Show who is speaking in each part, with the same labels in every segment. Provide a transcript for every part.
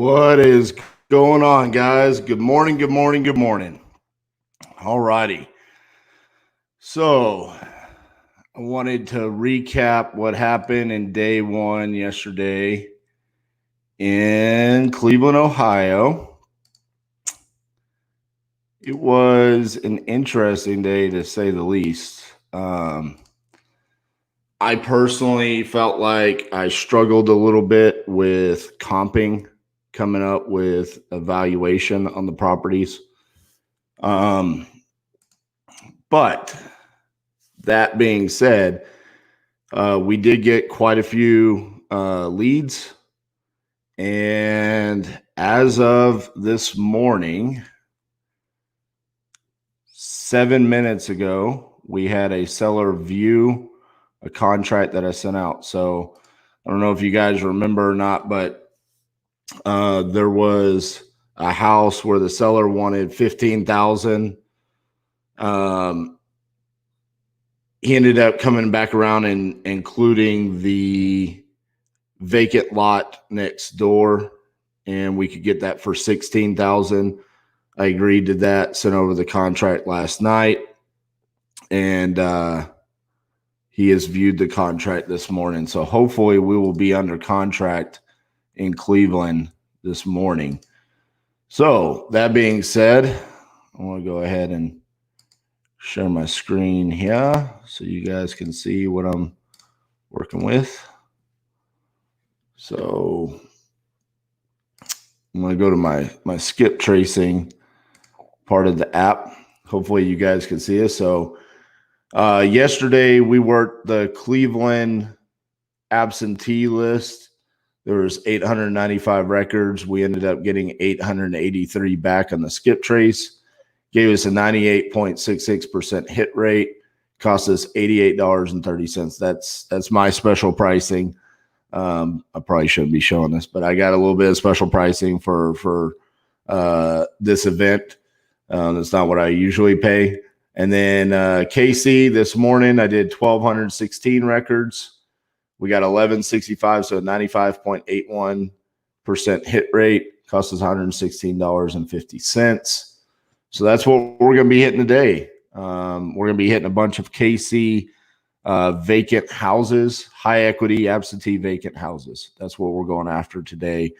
Speaker 1: What is going on, guys? Good morning, good morning, good morning. All righty. So I wanted to recap what happened in day one yesterday in Cleveland, Ohio. It was an interesting day, to say the least. I personally felt like I struggled a little bit with comping, coming up with a valuation on the properties. But that being said, we did get quite a few leads. And as of this morning, 7 minutes ago, we had a seller view a contract that I sent out. So I don't know if you guys remember or not, but there was a house where the seller wanted $15,000. He ended up coming back around and including the vacant lot next door, and we could get that for $16,000. I agreed to that, sent over the contract last night, and he has viewed the contract this morning. So hopefully we will be under contract in Cleveland this morning. So that being said, I want to go ahead and share my screen here so you guys can see what I'm working with. So I'm going to go to my skip tracing part of the app. Hopefully you guys can see us. So yesterday we worked the Cleveland absentee list. There was 895 records. We ended up getting 883 back on the skip trace. Gave us a 98.66% hit rate. Cost us $88.30. That's my special pricing. I probably shouldn't be showing this, but I got a little bit of special pricing for this event. That's not what I usually pay. And then KC this morning, I did 1,216 records. We got 1165, so 95.81% hit rate. Cost us $116.50. So that's what we're going to be hitting today. We're going to be hitting a bunch of KC vacant houses, high equity absentee vacant houses. That's what we're going after today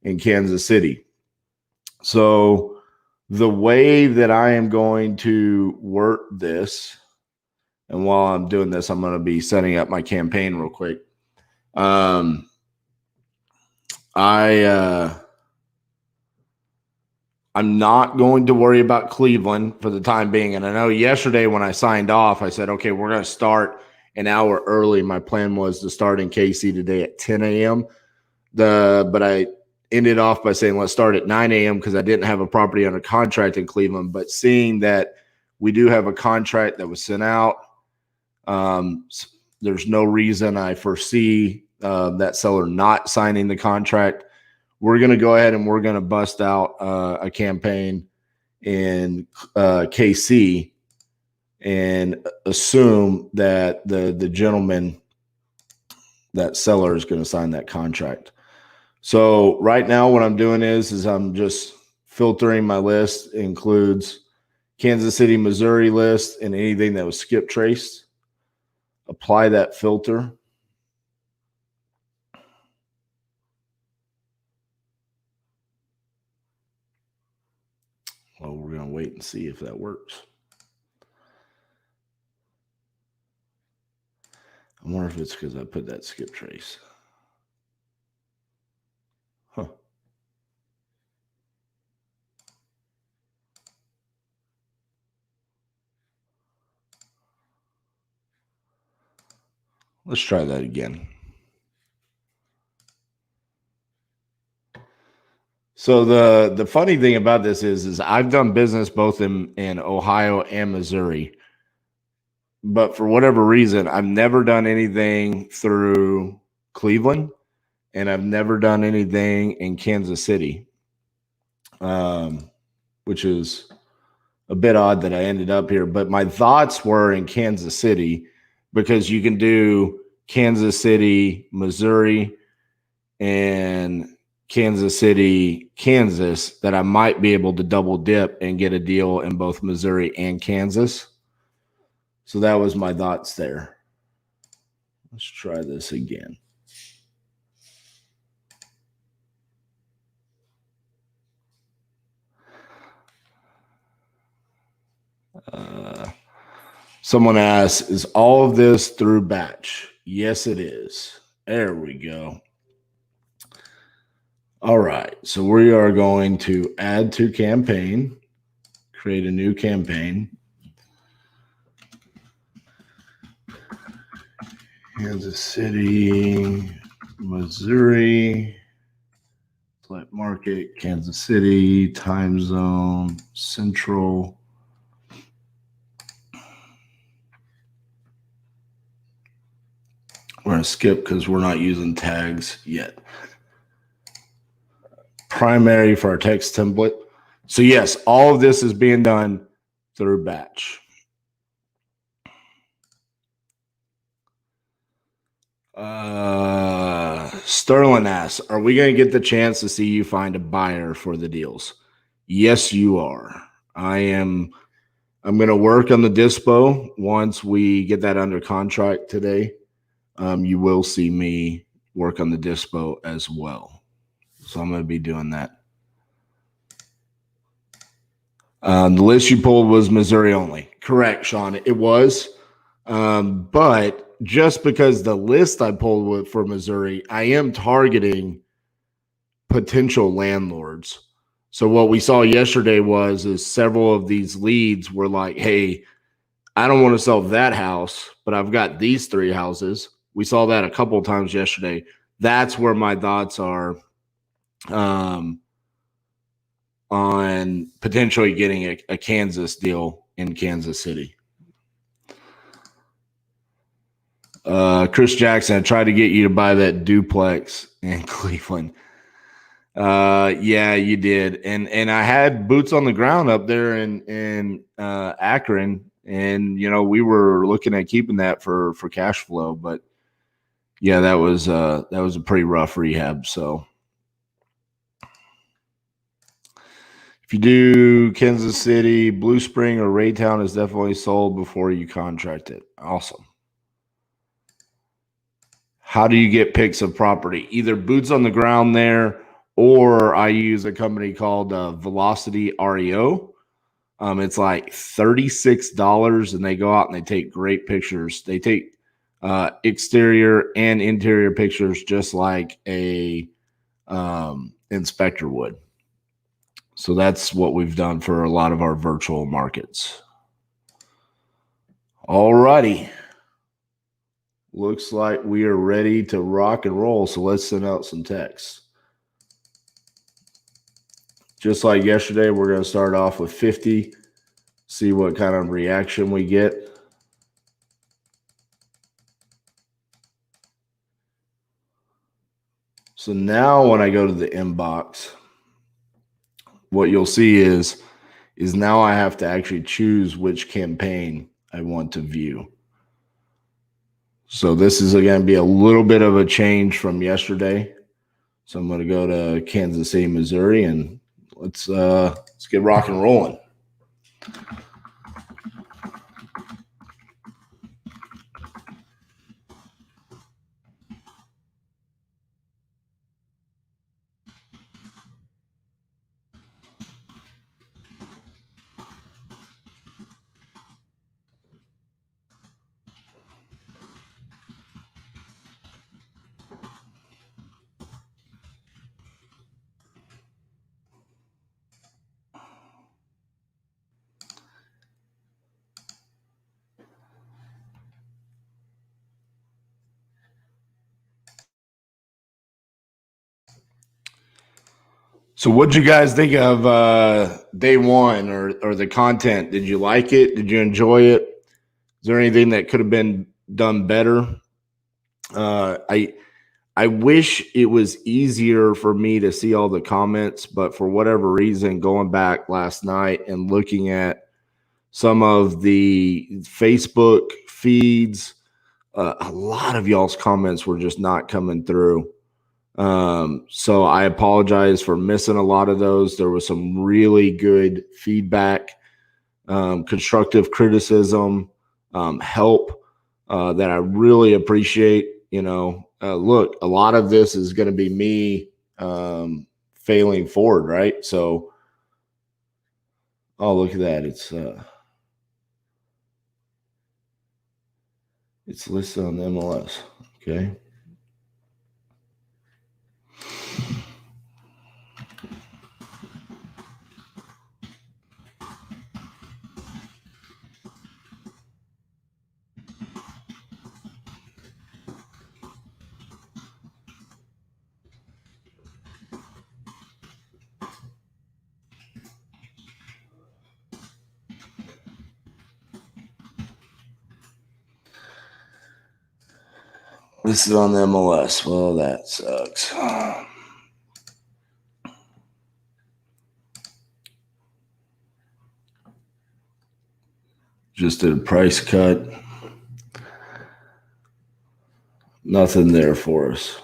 Speaker 1: in Kansas City. So the way that I am going to work this, and while I'm doing this, I'm going to be setting up my campaign real quick. I'm not going to worry about Cleveland for the time being. And I know yesterday when I signed off, I said, okay, we're going to start an hour early. My plan was to start in KC today at 10 a.m. But I ended off by saying, let's start at 9 a.m. because I didn't have a property under contract in Cleveland. But seeing that we do have a contract that was sent out, there's no reason I foresee that seller not signing the contract. We're going to go ahead and we're going to bust out a campaign in KC and assume that the gentleman, that seller, is going to sign that contract. So right now what I'm doing is I'm just filtering my list. It includes Kansas City, Missouri list and anything that was skip traced. Apply that filter. Well, we're going to wait and see if that works. I wonder if it's because I put that skip trace. Huh. Let's try that again. So the funny thing about this is I've done business both in Ohio and Missouri, but for whatever reason, I've never done anything through Cleveland, and I've never done anything in Kansas City, which is a bit odd that I ended up here. But my thoughts were in Kansas City because you can do Kansas City, Missouri, and Kansas City, Kansas, that I might be able to double dip and get a deal in both Missouri and Kansas. So that was my thoughts there. Let's try this again. Someone asks, is all of this through batch? Yes, it is. There we go. All right. So we are going to add to campaign, create a new campaign. Kansas City, Missouri, select market, Kansas City, time zone, central. We're going to skip because we're not using tags yet. Primary for our text template. So yes, all of this is being done through batch. Sterling asks, are we going to get the chance to see you find a buyer for the deals? Yes, you are. I'm going to work on the dispo. Once we get that under contract today, you will see me work on the dispo as well. So I'm going to be doing that. The list you pulled was Missouri only. Correct, Sean. It was. But just because the list I pulled for Missouri, I am targeting potential landlords. So what we saw yesterday is several of these leads were like, hey, I don't want to sell that house, but I've got these 3 houses. We saw that a couple of times yesterday. That's where my thoughts are on potentially getting a Kansas deal in Kansas City. Chris Jackson, I tried to get you to buy that duplex in Cleveland. Yeah, you did. And I had boots on the ground up there in Akron. And, we were looking at keeping that for cash flow. But, yeah, that was a pretty rough rehab. So if you do Kansas City, Blue Spring, or Raytown is definitely sold before you contract it. Awesome. How do you get pics of property? Either boots on the ground there, or I use a company called Velocity REO. It's like $36, and they go out and they take great pictures. They take exterior and interior pictures just like a inspector would. So that's what we've done for a lot of our virtual markets. All righty. Looks like we are ready to rock and roll. So let's send out some texts. Just like yesterday, we're going to start off with 50, see what kind of reaction we get. So now when I go to the inbox, what you'll see is now I have to actually choose which campaign I want to view. So this is going to be a little bit of a change from yesterday. So I'm going to go to Kansas City, Missouri, and let's get rock and rolling. So what'd you guys think of day one or the content? Did you like it? Did you enjoy it? Is there anything that could have been done better? I wish it was easier for me to see all the comments, but for whatever reason, going back last night and looking at some of the Facebook feeds, a lot of y'all's comments were just not coming through. So I apologize for missing a lot of those. There was some really good feedback, constructive criticism, help that I really appreciate. Look, a lot of this is going to be me failing forward, right? So, oh, look at that. It's listed on the MLS. Okay. This is on the MLS. Well, that sucks. Just did a price cut. Nothing there for us.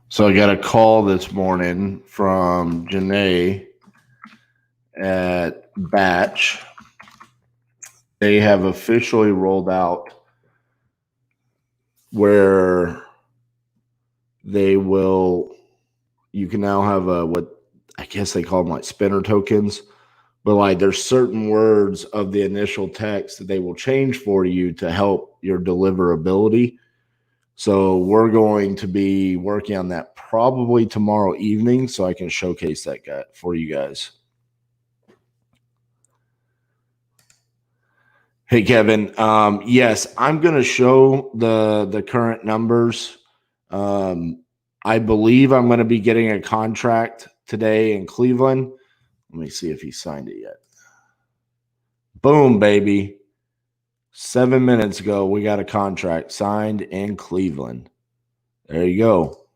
Speaker 1: So I got a call this morning from Janae at Batch. They have officially rolled out where you can now have what I guess they call them like spinner tokens, but like there's certain words of the initial text that they will change for you to help your deliverability. So we're going to be working on that probably tomorrow evening so I can showcase that guy for you guys. Hey, Kevin. Yes, I'm going to show the current numbers. I believe I'm going to be getting a contract today in Cleveland. Let me see if he signed it yet. Boom, baby. 7 minutes ago, we got a contract signed in Cleveland. There you go.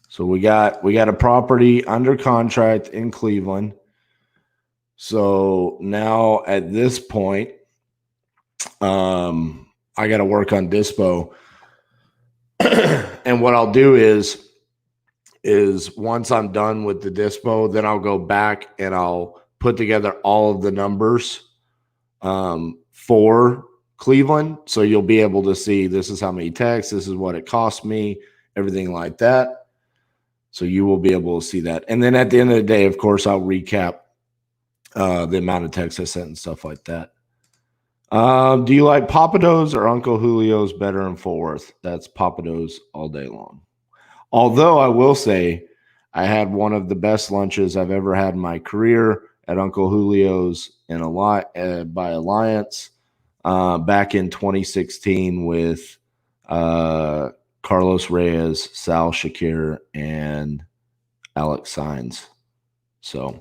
Speaker 1: So we got a property under contract in Cleveland. So now at this point, I got to work on dispo. And what I'll do is once I'm done with the dispo, then I'll go back and I'll put together all of the numbers for Cleveland. So you'll be able to see this is how many texts, this is what it cost me, everything like that. So you will be able to see that. And then at the end of the day, of course, I'll recap the amount of texts I sent and stuff like that. Do you like Papados or Uncle Julio's better in Fort Worth? That's Papados all day long. Although I will say I had one of the best lunches I've ever had in my career at Uncle Julio's by Alliance back in 2016 with Carlos Reyes, Sal Shakir, and Alex Sainz. So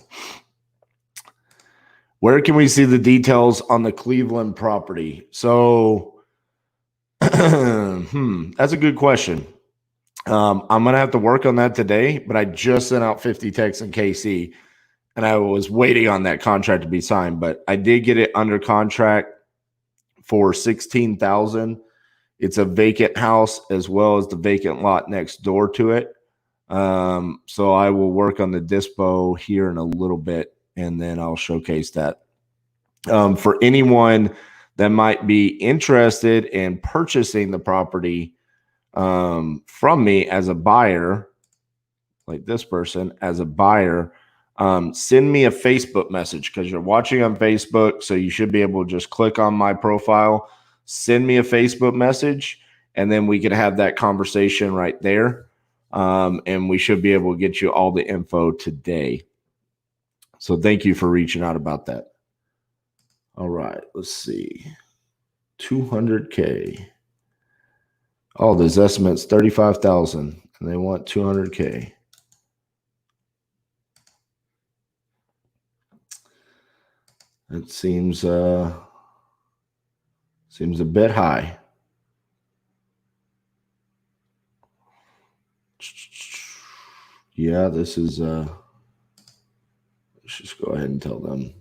Speaker 1: where can we see the details on the Cleveland property? So that's a good question. I'm going to have to work on that today, but I just sent out 50 texts in KC, and I was waiting on that contract to be signed, but I did get it under contract for $16,000. It's a vacant house as well as the vacant lot next door to it. So I will work on the dispo here in a little bit, and then I'll showcase that. For anyone that might be interested in purchasing the property from me as a buyer, like this person as a buyer, send me a Facebook message because you're watching on Facebook. So you should be able to just click on my profile, send me a Facebook message, and then we could have that conversation right there. And we should be able to get you all the info today. So thank you for reaching out about that. All right, let's see. 200K. Oh, this estimate's 35,000 and they want 200K. It seems a bit high. Yeah, this is let's just go ahead and tell them.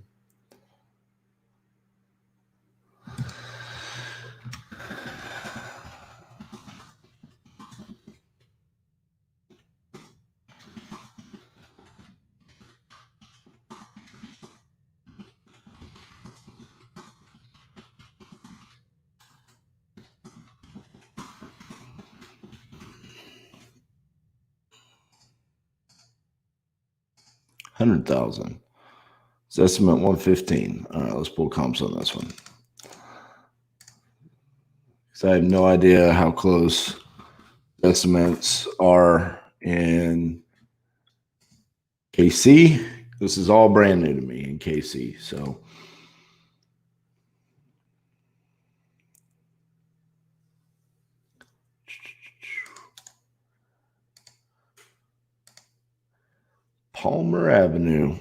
Speaker 1: $100,000. It's estimate 115. All right, let's pull comps on this one. Because I have no idea how close estimates are in KC. This is all brand new to me in KC. So Palmer Avenue.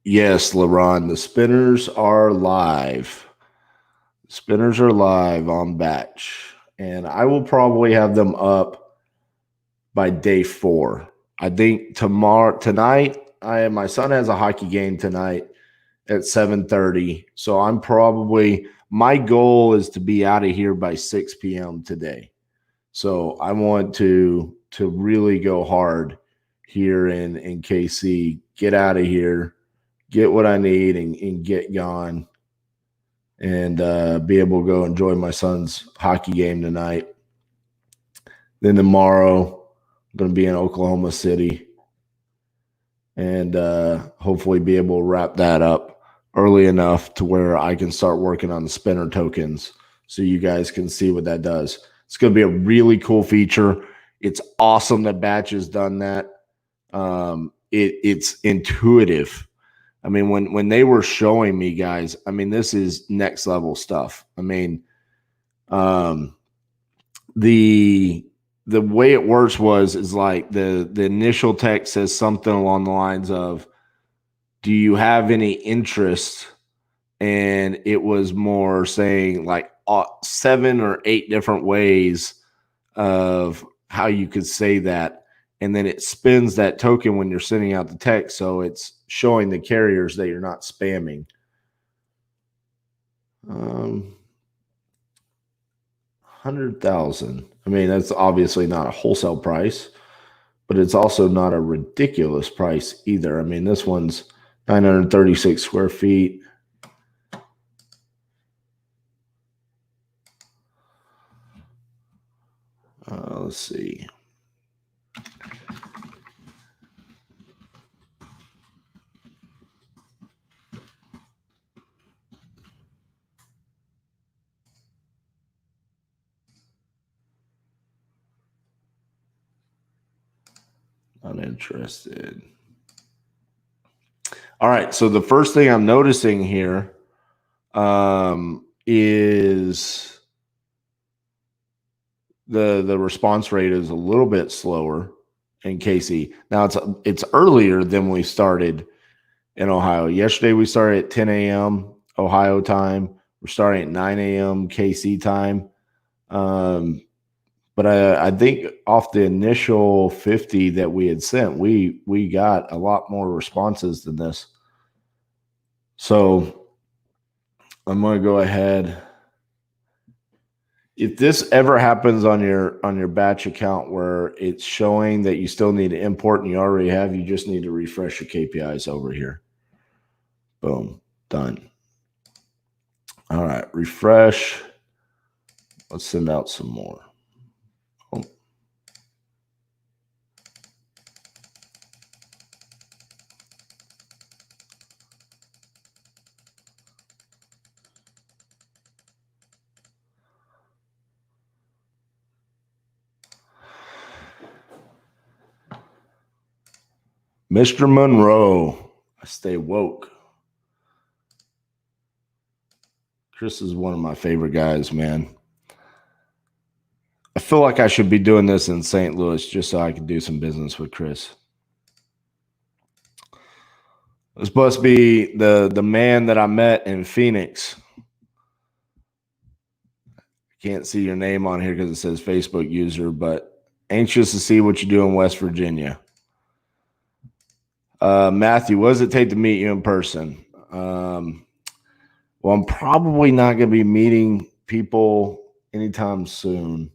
Speaker 1: Yes, LaRon, the spinners are live. Spinners are live on batch. And I will probably have them up by day 4. I think tonight, my son has a hockey game tonight at 7:30. So my goal is to be out of here by 6 p.m. today. So I want to really go hard here in KC, get out of here, get what I need and get gone and be able to go enjoy my son's hockey game tonight. Then tomorrow, I'm going to be in Oklahoma City and hopefully be able to wrap that up early enough to where I can start working on the spinner tokens so you guys can see what that does. It's going to be a really cool feature. It's awesome that Batch has done that. It's intuitive. I mean, when they were showing me, guys, I mean, this is next level stuff. I mean, the way it works is like the initial text says something along the lines of, do you have any interest? And it was more saying like 7 or 8 different ways of how you could say that. And then it spins that token when you're sending out the text. So it's showing the carriers that you're not spamming. 100,000. I mean, that's obviously not a wholesale price, but it's also not a ridiculous price either. I mean, this one's 936 square feet. Let's see. Not interested. All right. So the first thing I'm noticing here is the response rate is a little bit slower in KC. Now it's earlier than we started in Ohio. Yesterday we started at 10 a.m. Ohio time. We're starting at 9 a.m. KC time. But I think off the initial 50 that we had sent, we got a lot more responses than this. So I'm going to go ahead. If this ever happens on your batch account where it's showing that you still need to import and you already have, you just need to refresh your KPIs over here. Boom, done. All right, refresh. Let's send out some more. Oh. Mr. Monroe. I stay woke. Chris is one of my favorite guys, man. I feel like I should be doing this in St. Louis just so I can do some business with Chris. It's supposed to be the man that I met in Phoenix. Can't see your name on here because it says Facebook user, but anxious to see what you do in West Virginia. Matthew, what does it take to meet you in person? Well, I'm probably not going to be meeting people anytime soon,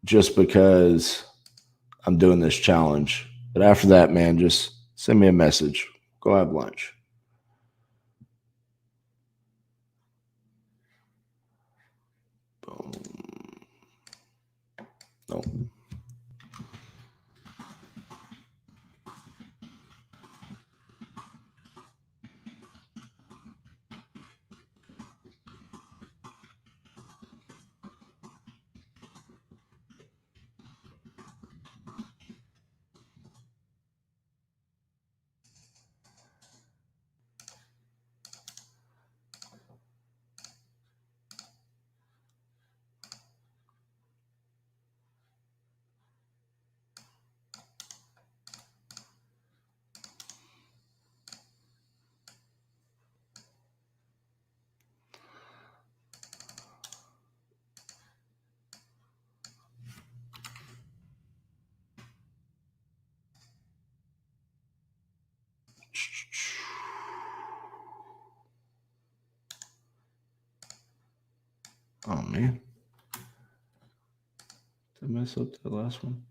Speaker 1: just because I'm doing this challenge. But after that, man, just send me a message. Go have lunch. Boom. No. Oh, man. Did I mess up the last one?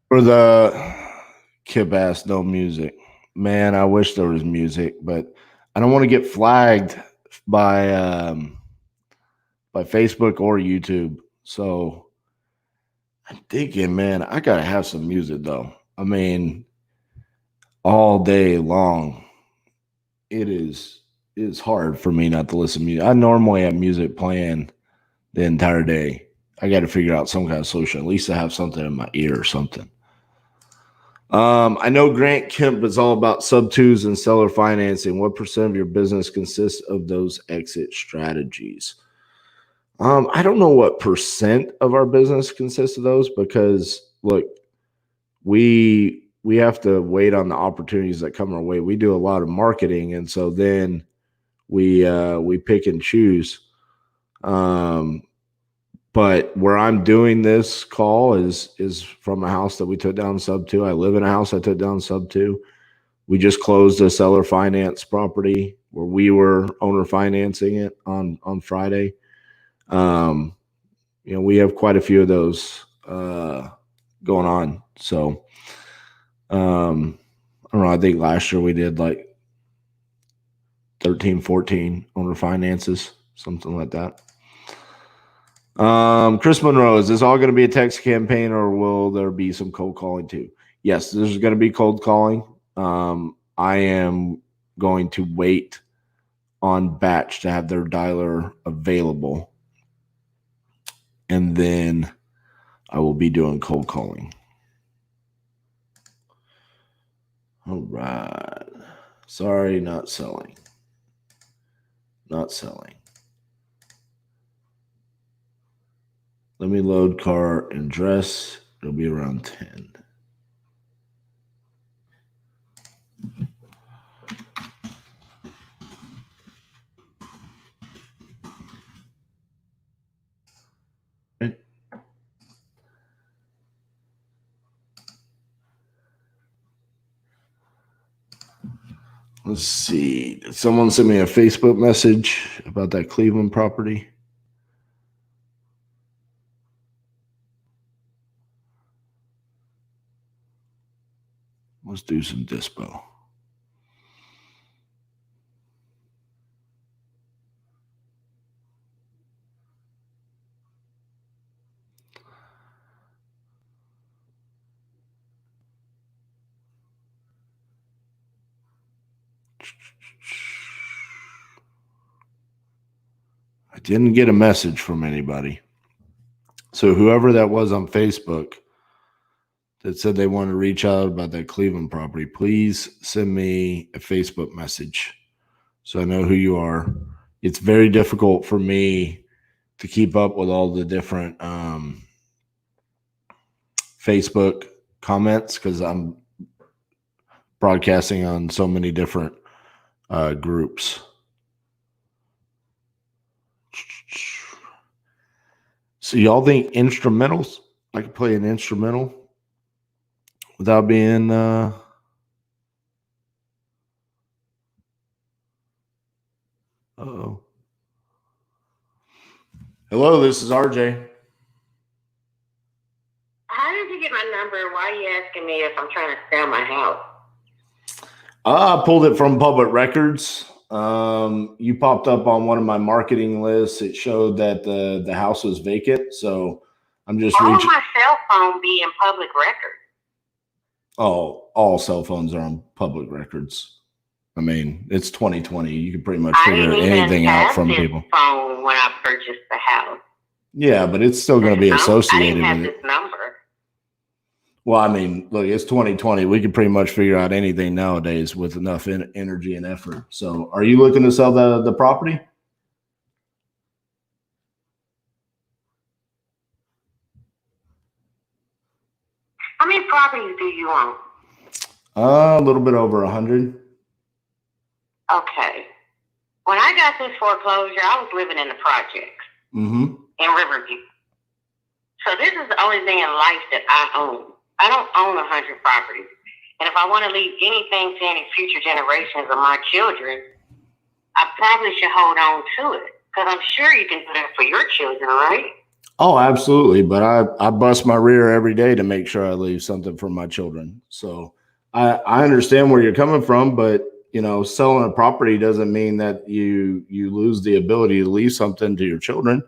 Speaker 1: For the Kip ass, no music. Man, I wish there was music, but I don't want to get flagged by Facebook or YouTube. So I'm thinking, man, I gotta have some music though. I mean, all day long, it's hard for me not to listen to music. I normally have music playing the entire day. I got to figure out some kind of solution. At least to have something in my ear or something. I know Grant Kemp is all about sub twos and seller financing. What percent of your business consists of those exit strategies? I don't know what percent of our business consists of those because look, we have to wait on the opportunities that come our way. We do a lot of marketing, and so then we pick and choose. But where I'm doing this call is from a house that we took down sub two. I live in a house I took down sub two. We just closed a seller finance property where we were owner financing it on Friday. We have quite a few of those going on. So I don't know. I think last year we did like 13, 14 owner finances, something like that. Chris Monroe, is this all going to be a text campaign or will there be some cold calling too? Yes, this is going to be cold calling. I am going to wait on batch to have their dialer available. And then I will be doing cold calling. All right. Sorry, not selling. Not selling. Let me load car and dress. It'll be around 10. Let's see. Did someone send me a Facebook message about that Cleveland property? Let's do some dispo. I didn't get a message from anybody. So whoever that was on Facebook that said they want to reach out about that Cleveland property, please send me a Facebook message so I know who you are. It's very difficult for me to keep up with all the different Facebook comments because I'm broadcasting on so many different groups. So y'all think instrumentals? I could play an instrumental without being uh-oh. Hello, this is RJ.
Speaker 2: How did you get my number? Why are you asking me if I'm trying to sell my house?
Speaker 1: I pulled it from public records. You popped up on one of my marketing lists. It showed that the house was vacant. So I'm just
Speaker 2: Why would my cell phone be in public record?
Speaker 1: Oh, all cell phones are on public records. I mean, it's 2020. You can pretty much figure anything out from people.
Speaker 2: Phone when I purchased the house.
Speaker 1: Yeah, but it's still going to be associated with it.
Speaker 2: I didn't have this number.
Speaker 1: Well, I mean, look, it's 2020. We can pretty much figure out anything nowadays with enough energy and effort. So, are you looking to sell the property?
Speaker 2: How many properties do you own?
Speaker 1: A little bit over 100.
Speaker 2: Okay. When I got this foreclosure, I was living in the projects in Riverview. So this is the only thing in life that I own. I don't own 100 properties. And if I want to leave anything to any future generations of my children, I probably should hold on to it. Because I'm sure you can do that for your children, right?
Speaker 1: Oh, absolutely. But I bust my rear every day to make sure I leave something for my children. So I understand where you're coming from, but you know, selling a property doesn't mean that you lose the ability to leave something to your children.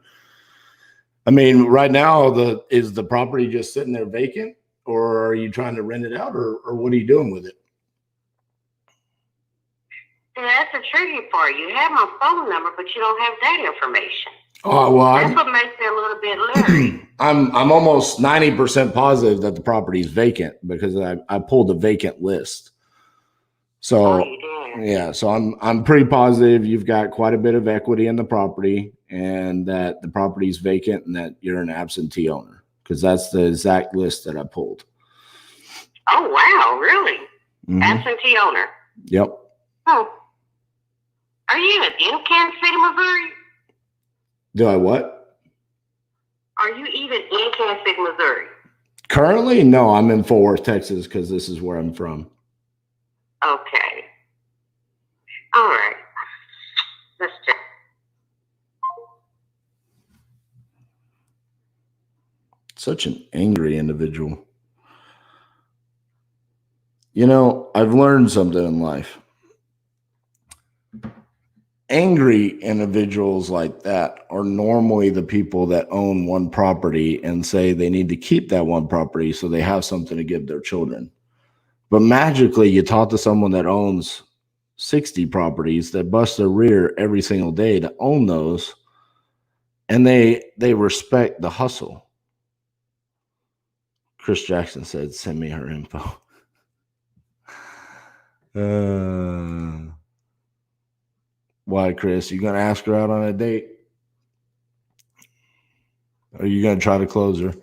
Speaker 1: I mean, right now, is the property just sitting there vacant, or are you trying to rent it out, or what are you doing with it?
Speaker 2: That's a tricky part. You have my phone number, but you don't have that information.
Speaker 1: Oh, well,
Speaker 2: that's what makes it a little bit leery.
Speaker 1: I'm almost 90% positive that the property is vacant because I pulled a vacant list. So yeah, so I'm pretty positive you've got quite a bit of equity in the property and that the property is vacant and that you're an absentee owner because that's the exact list that I pulled.
Speaker 2: Oh wow, really? Absentee owner.
Speaker 1: Yep.
Speaker 2: Oh. Are you in Kansas City, Missouri?
Speaker 1: Do I what?
Speaker 2: Are you even in Kansas City, Missouri?
Speaker 1: Currently, no. I'm in Fort Worth, Texas, because this is where I'm from.
Speaker 2: Okay. All right. Let's check.
Speaker 1: Such an angry individual. You know, I've learned something in life. Angry individuals like that are normally the people that own one property and say they need to keep that one property so they have something to give their children. But magically, you talk to someone that owns 60 properties that bust their rear every single day to own those, and they respect the hustle. Chris Jackson said, send me her info. Why, Chris? You gonna ask her out on a date? Or are you gonna try to close her?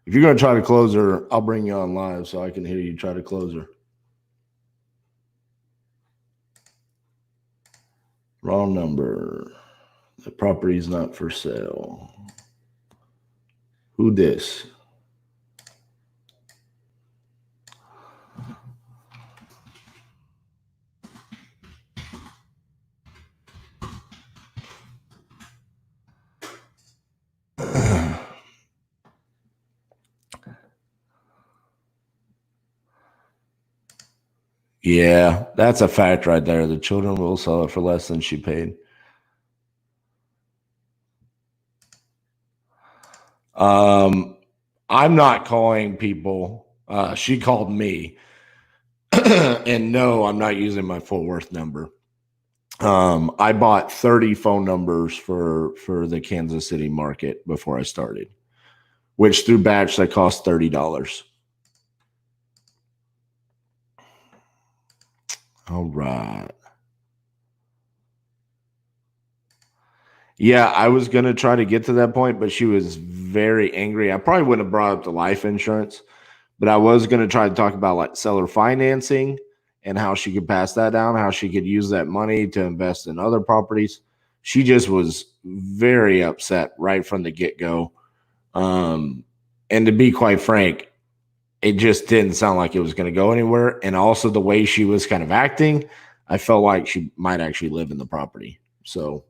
Speaker 1: If you're gonna try to close her, I'll bring you on live so I can hear you try to close her. Wrong number. The property's not for sale. Who this? Yeah, that's a fact right there. The children will sell it for less than she paid. I'm not calling people. She called me. And no, I'm not using my Fort Worth number. I bought 30 phone numbers for the Kansas City market before I started, which through batch that cost $30. All right. Yeah, I was going to try to get to that point, but she was very angry. I probably wouldn't have brought up the life insurance, but I was going to try to talk about like seller financing and how she could pass that down, how she could use that money to invest in other properties. She just was very upset right from the get-go. And to be quite frank, it just didn't sound like it was going to go anywhere. And also the way she was kind of acting, I felt like she might actually live in the property. So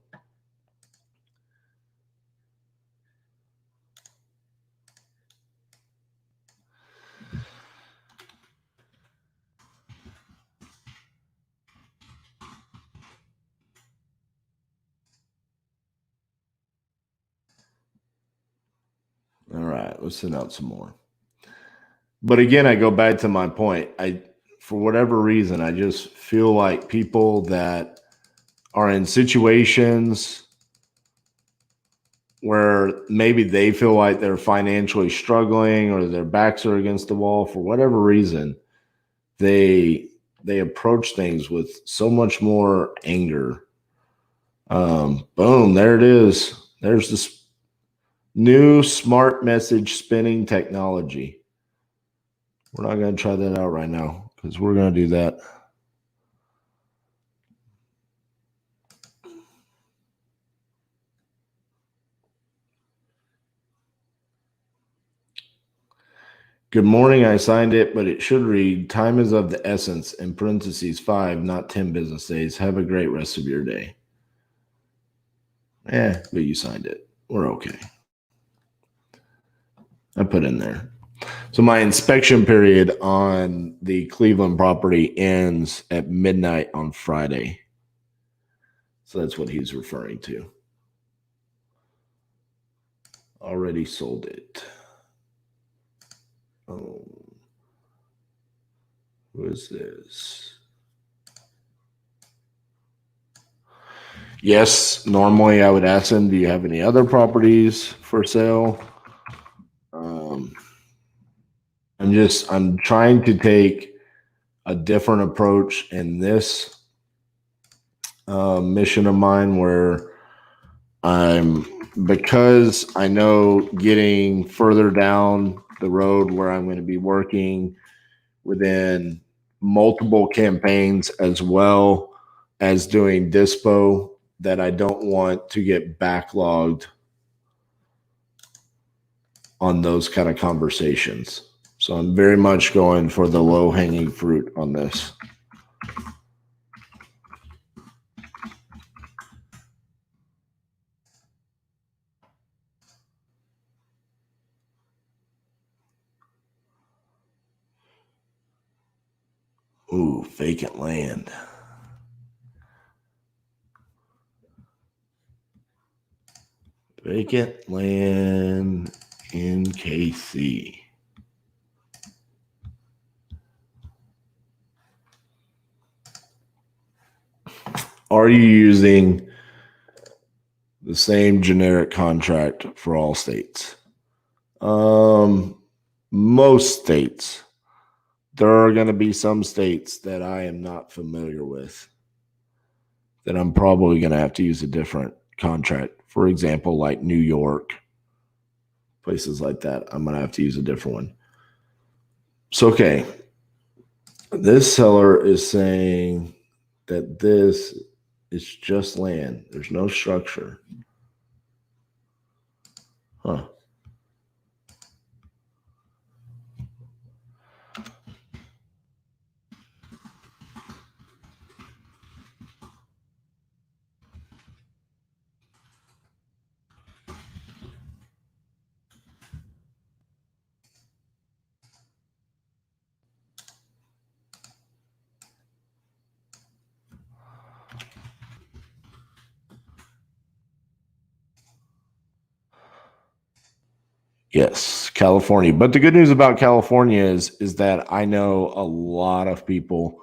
Speaker 1: all right, let's send out some more. But again, I go back to my point. For whatever reason, I just feel like people that are in situations where maybe they feel like they're financially struggling or their backs are against the wall for whatever reason, they approach things with so much more anger. Boom, there it is. There's this new smart message spinning technology. We're not going to try that out right now because we're going to do that. Good morning. I signed it, but it should read time is of the essence in parentheses 5, not 10 business days. Have a great rest of your day. But you signed it. We're okay. I put in there. So my inspection period on the Cleveland property ends at midnight on Friday. So that's what he's referring to. Already sold it. Oh, who is this? Yes, normally I would ask him, do you have any other properties for sale? I'm trying to take a different approach in this mission of mine where because I know getting further down the road where I'm going to be working within multiple campaigns as well as doing dispo, that I don't want to get backlogged on those kind of conversations. So I'm very much going for the low hanging fruit on this. Ooh, vacant land. Vacant land in KC. Are you using the same generic contract for all states? Most states. There are going to be some states that I am not familiar with that I'm probably going to have to use a different contract. For example, like New York, places like that, I'm going to have to use a different one. So, okay. This seller is saying that this is just land. There's no structure. Huh. Yes, California. But the good news about California is that I know a lot of people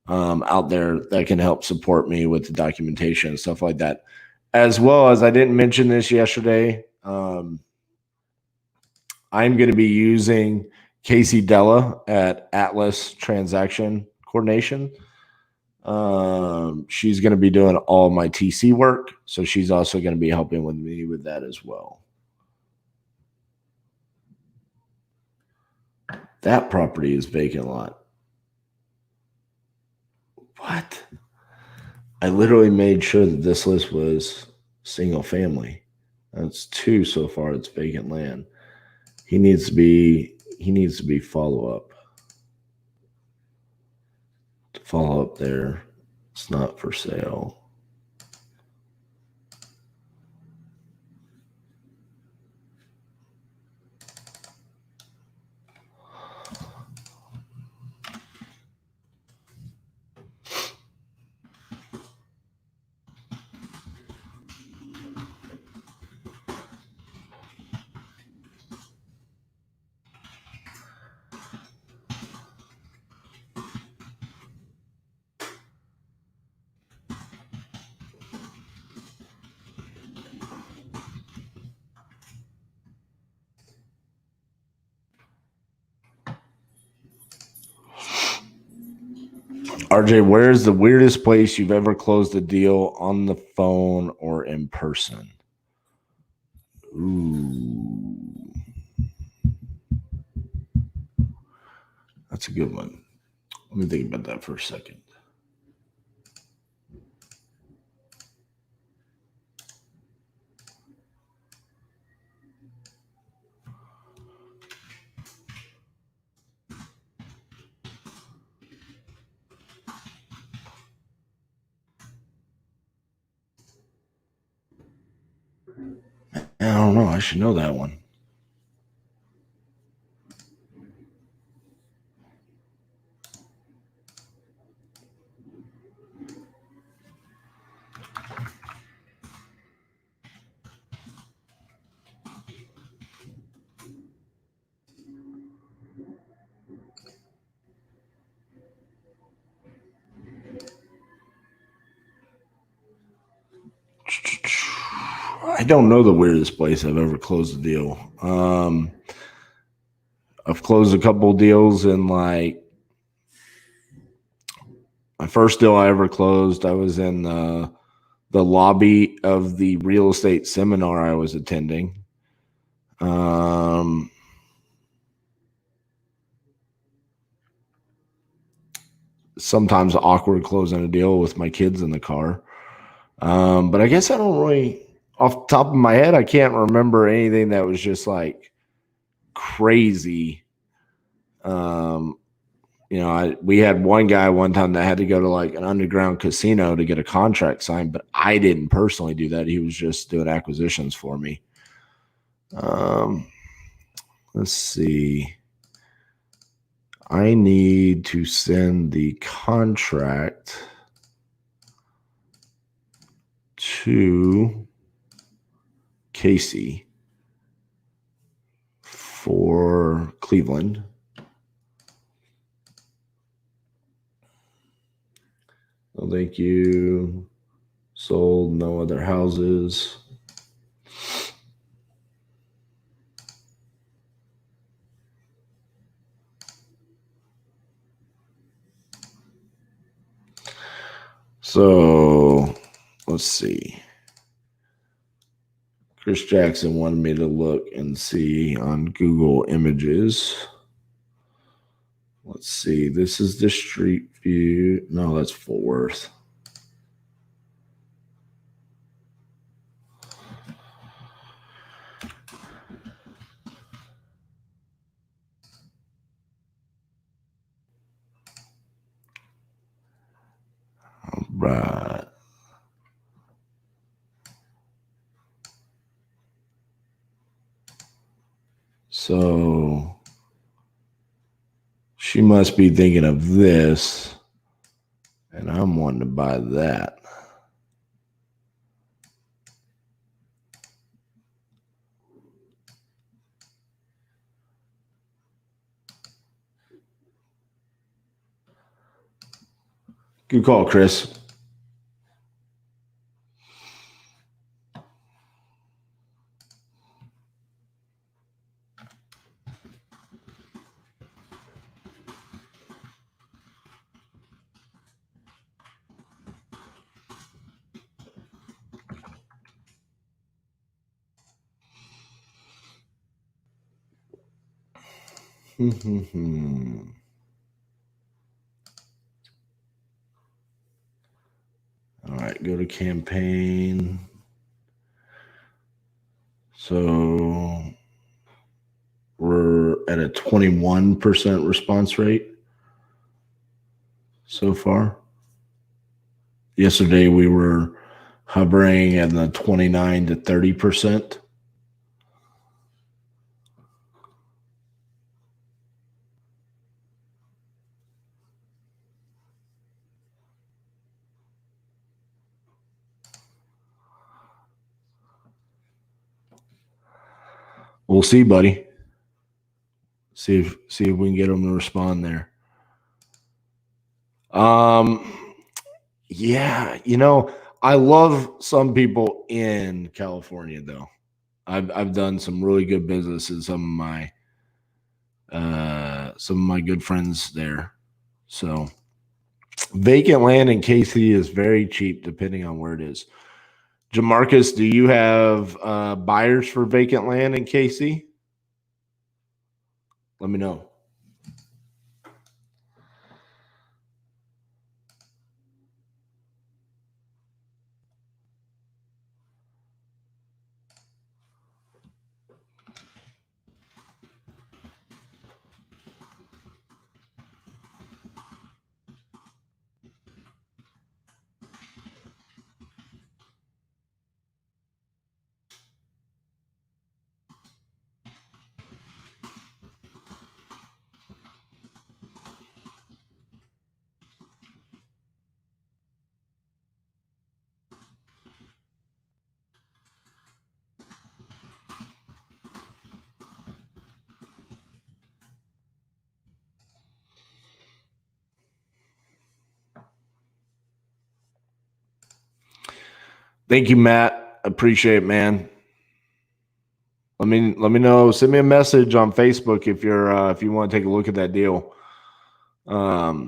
Speaker 1: out there that can help support me with the documentation and stuff like that. As well as I didn't mention this yesterday, I'm going to be using Casey Della at Atlas Transaction Coordination. She's going to be doing all my TC work, so she's also going to be helping with me with that as well. That property is vacant lot. What? I literally made sure that this list was single family. That's 2 so far. It's vacant land. He needs to be follow up. To follow up there. It's not for sale. RJ, where's the weirdest place you've ever closed a deal on the phone or in person? Ooh. That's a good one. Let me think about that for a second. I don't know. I should know that one. I don't know the weirdest place I've ever closed a deal. I've closed a couple of deals in like my first deal I ever closed. I was in the lobby of the real estate seminar I was attending. Sometimes awkward closing a deal with my kids in the car. But I guess I don't really, off the top of my head, I can't remember anything that was just like crazy. We had one guy one time that had to go to like an underground casino to get a contract signed, but I didn't personally do that. He was just doing acquisitions for me. Let's see. I need to send the contract to Casey for Cleveland. Oh, thank you. Sold, no other houses. So let's see. Chris Jackson wanted me to look and see on Google Images. Let's see. This is the street view. No, that's Fort Worth. All right. So she must be thinking of this, and I'm wanting to buy that. Good call, Chris. All right, go to campaign. So we're at a 21% response rate so far. Yesterday we were hovering at the 29 to 30%. We'll see, buddy. See if we can get them to respond there. Yeah, I love some people in California though. I've done some really good business in some of my good friends there. So vacant land in KC is very cheap depending on where it is. Jamarcus, do you have buyers for vacant land in KC? Let me know. Thank you, Matt. Appreciate it, man. Let me know. Send me a message on Facebook if you want to take a look at that deal. I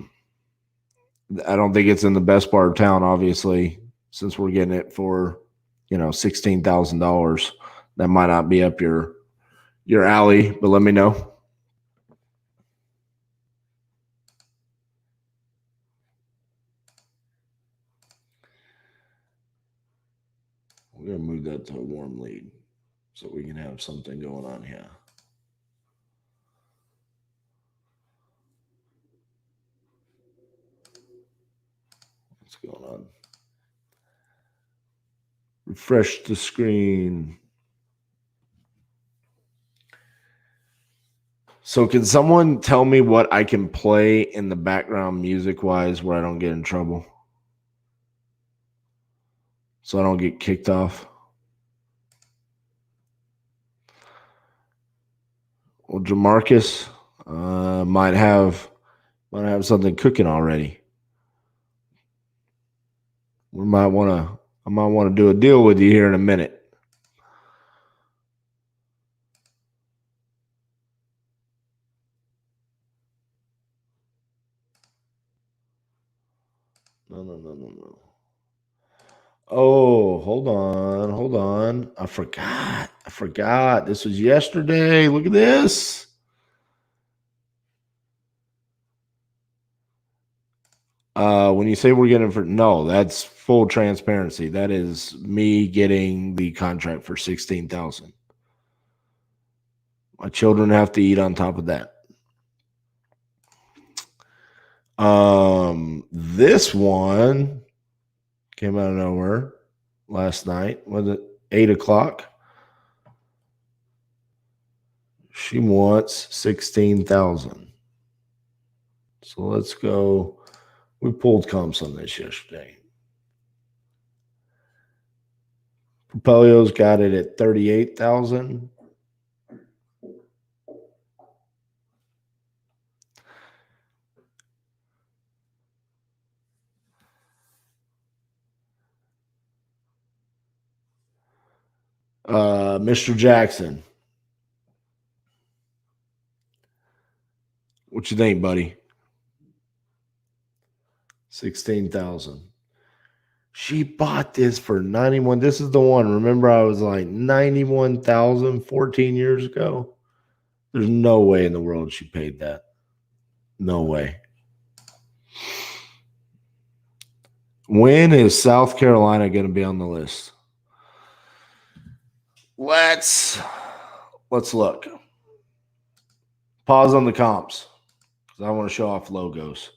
Speaker 1: don't think it's in the best part of town, obviously, since we're getting it for $16,000. That might not be up your alley, but let me know. We're gonna move that to a warm lead so we can have something going on here. What's going on? Refresh the screen. So can someone tell me what I can play in the background music-wise where I don't get in trouble? So I don't get kicked off? Well, Jamarcus might have something cooking already. I might want to do a deal with you here in a minute. No. Oh, hold on. I forgot. This was yesterday. Look at this. When you say we're getting that's full transparency. That is me getting the contract for $16,000. My children have to eat on top of that. This one came out of nowhere last night. Was it 8:00? She wants $16,000. So let's go. We pulled comps on this yesterday. Propelio's got it at 38,000. Mr. Jackson. What you think, buddy? 16,000. She bought this for 91. This is the one. Remember, I was like 91,000 14 years ago. There's no way in the world she paid that. No way. When is South Carolina going to be on the list? Let's look. Pause on the comps because I want to show off logos.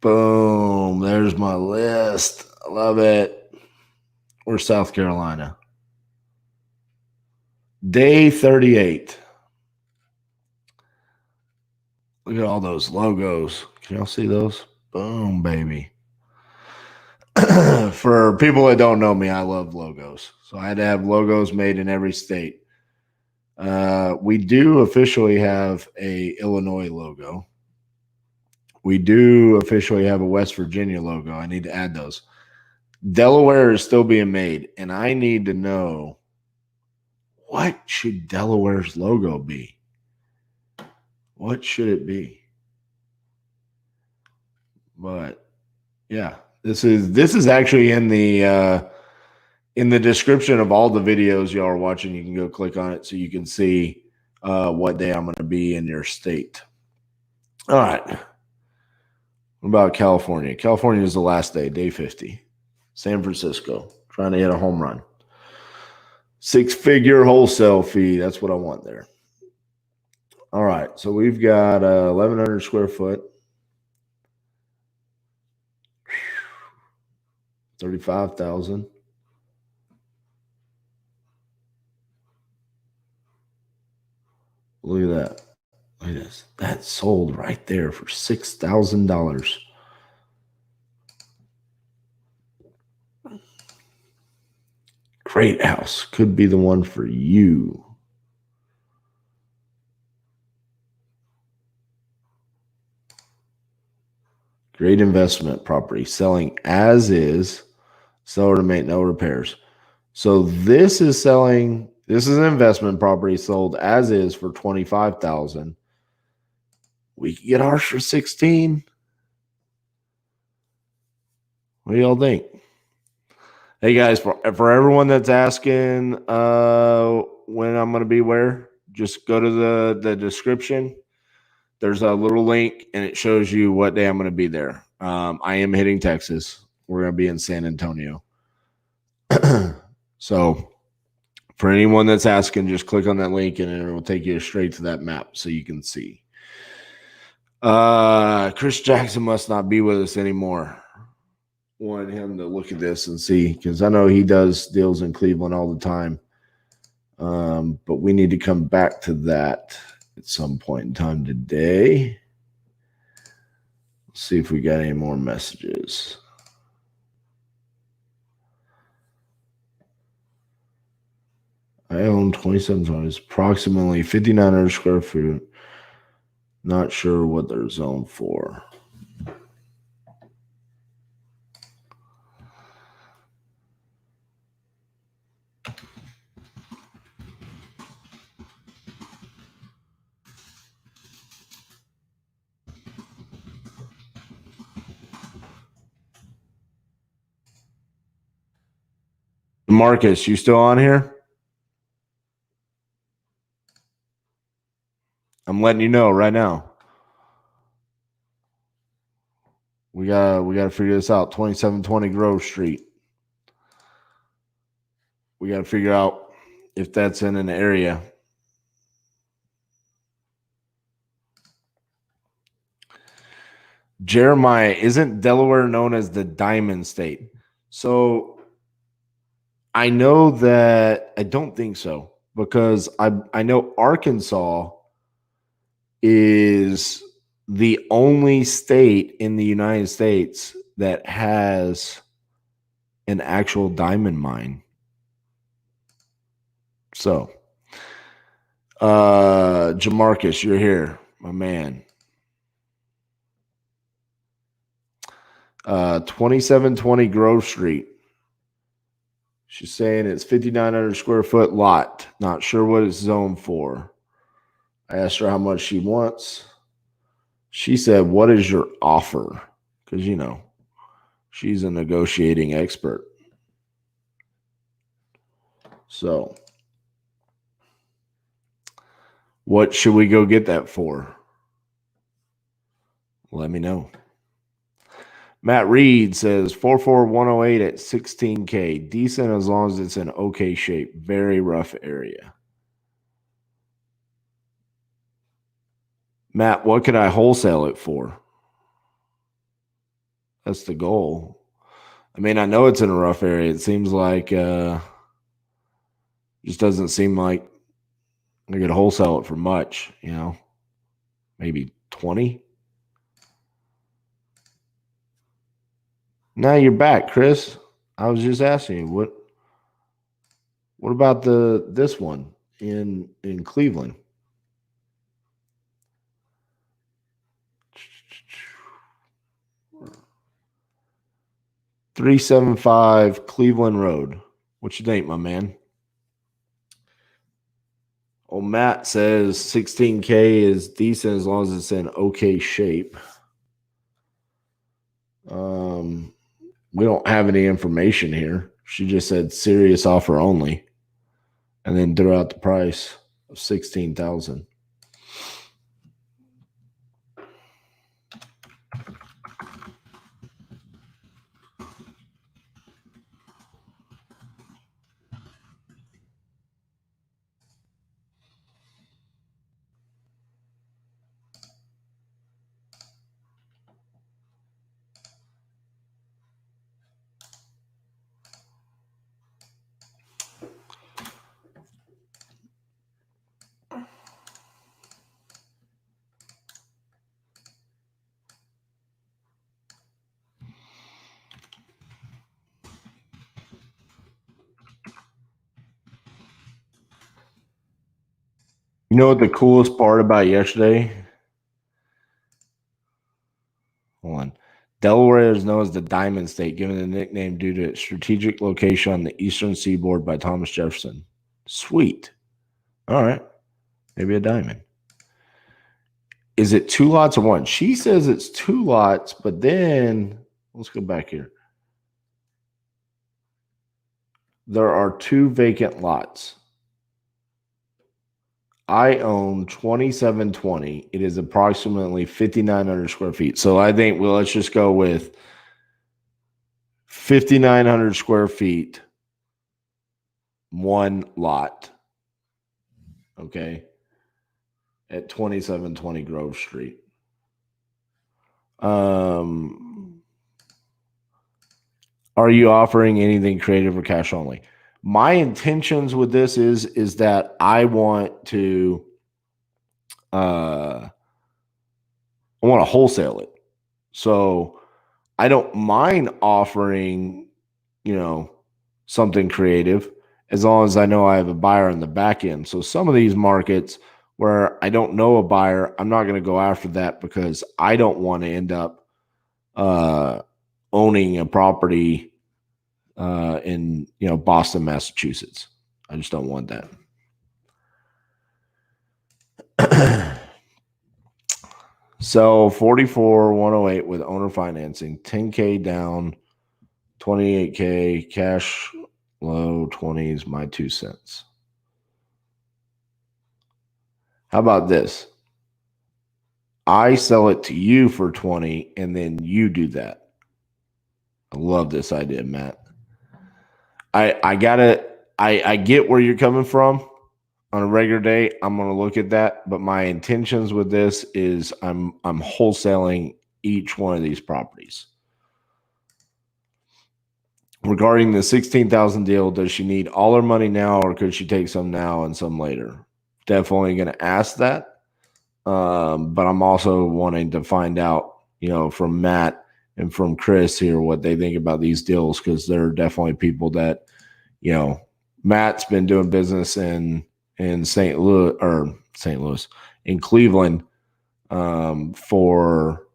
Speaker 1: Boom. There's my list. I love it. Where's South Carolina? Day 38. Look at all those logos. Can y'all see those? Boom, baby. For people that don't know me, I love logos. So I had to have logos made in every state. We do officially have a Illinois logo. We do officially have a West Virginia logo. I need to add those. Delaware is still being made, and I need to know, what should Delaware's logo be? What should it be? But yeah, this is actually in the description of all the videos y'all are watching. You can go click on it so you can see what day I'm going to be in your state. All right. What about California? California is the last day, day 50. San Francisco, trying to hit a home run. 6-figure wholesale fee. That's what I want there. All right. So we've got 1,100 square foot. 35,000. Look at that. Look at this. That sold right there for $6,000. Great house. Could be the one for you. Great investment property. Selling as is. Seller to make no repairs. So this is selling. This is an investment property sold as is for $25,000. We could get ours for 16. What do y'all think? Hey guys, for everyone that's asking when I'm going to be where, just go to the description. There's a little link and it shows you what day I'm going to be there. I am hitting Texas. We're going to be in San Antonio. So for anyone that's asking, just click on that link and it will take you straight to that map so you can see. Chris Jackson must not be with us anymore. Want him to look at this and see, because I know he does deals in Cleveland all the time. But we need to come back to that at some point in time today. Let's see if we got any more messages. I own 27 homes, approximately 5,900 square feet. Not sure what they're zoned for. Marcus, you still on here? I'm letting you know right now. We gotta figure this out. 2720 Grove Street. We gotta figure out if that's in an area. Jeremiah, isn't Delaware known as the Diamond State? So I know that I don't think so, because I know Arkansas is the only state in the United States that has an actual diamond mine. So, Jamarcus, you're here, my man. 2720 Grove Street. She's saying it's 5,900 square foot lot. Not sure what it's zoned for. I asked her how much she wants. She said, "What is your offer?" Because, she's a negotiating expert. So, what should we go get that for? Let me know. Matt Reed says 44108 at 16K. Decent as long as it's in okay shape. Very rough area. Matt, what could I wholesale it for? That's the goal. I mean, I know it's in a rough area. It seems like just doesn't seem like I could wholesale it for much, maybe 20. Now you're back, Chris. I was just asking you what about this one in Cleveland? $375 Cleveland Road. What you think, my man? Oh, Matt says 16K is decent as long as it's in okay shape. We don't have any information here. She just said serious offer only, and then threw out the price of $16,000. You know what the coolest part about yesterday? Hold on. Delaware is known as the Diamond State, given the nickname due to its strategic location on the eastern seaboard by Thomas Jefferson. Sweet. All right. Maybe a diamond. Is it 2 lots or 1? She says it's 2 lots, but then let's go back here. There are 2 vacant lots. I own 2720. It is approximately 5,900 square feet. So I think, let's just go with 5,900 square feet, 1 lot. Okay. At 2720 Grove Street. Are you offering anything creative or cash only? My intentions with this is that I want to wholesale it. So I don't mind offering, something creative as long as I know I have a buyer in the back end. So some of these markets where I don't know a buyer, I'm not going to go after that because I don't want to end up owning a property in Boston, Massachusetts. I just don't want that. So 44,108 with owner financing, 10K down, 28K cash, low 20s, my 2 cents. How about this? I sell it to you for 20 and then you do that. I love this idea, Matt. I get where you're coming from. On a regular day, I'm going to look at that, but my intentions with this is I'm wholesaling each one of these properties. Regarding the $16,000 deal, does she need all her money now, or could she take some now and some later? Definitely going to ask that, but I'm also wanting to find out, from Matt and from Chris here what they think about these deals, because there are definitely people that, Matt's been doing business in St. Louis, in Cleveland, for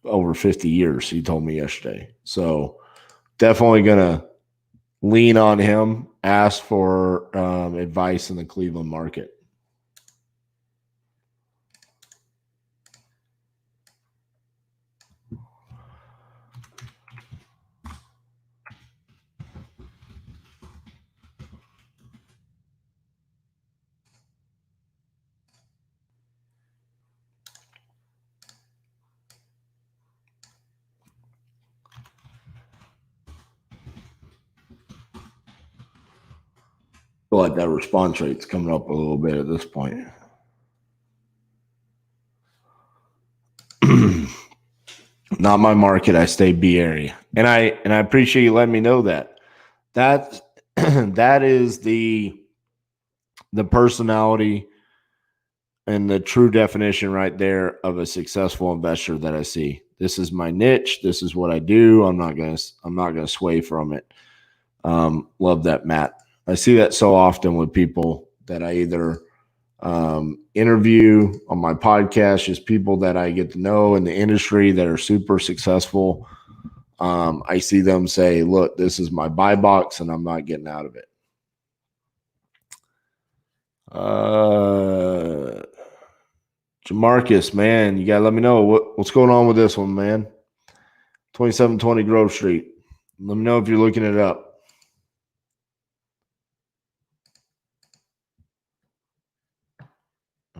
Speaker 1: over 50 years, he told me yesterday. So definitely going to lean on him, ask for advice in the Cleveland market. I feel like that response rate's coming up a little bit at this point. Not my market. I stay B area, and I appreciate you letting me know that. That that is the personality and the true definition right there of a successful investor that I see. This is my niche. This is what I do. I'm not gonna sway from it. Love that, Matt. I see that so often with people that I either interview on my podcast, just people that I get to know in the industry that are super successful. I see them say, look, this is my buy box and I'm not getting out of it. Jamarcus, man, you got to let me know what's going on with this one, man. 2720 Grove Street. Let me know if you're looking it up.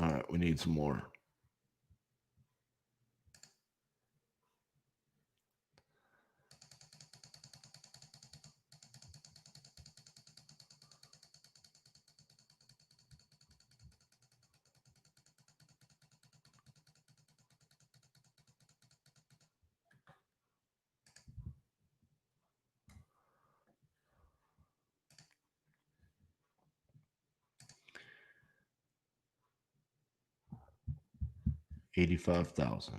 Speaker 1: All right, we need some more. $85,000.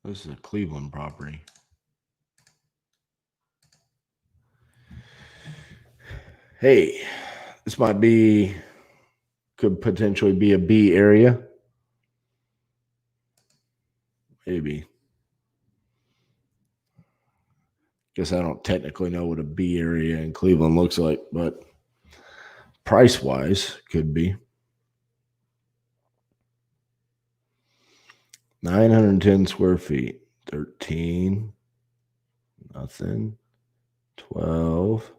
Speaker 1: This is a Cleveland property. Hey, this could potentially be a B area. Maybe. Guess I don't technically know what a B area in Cleveland looks like, but price-wise, could be. 910 square feet. 13. Nothing. 12.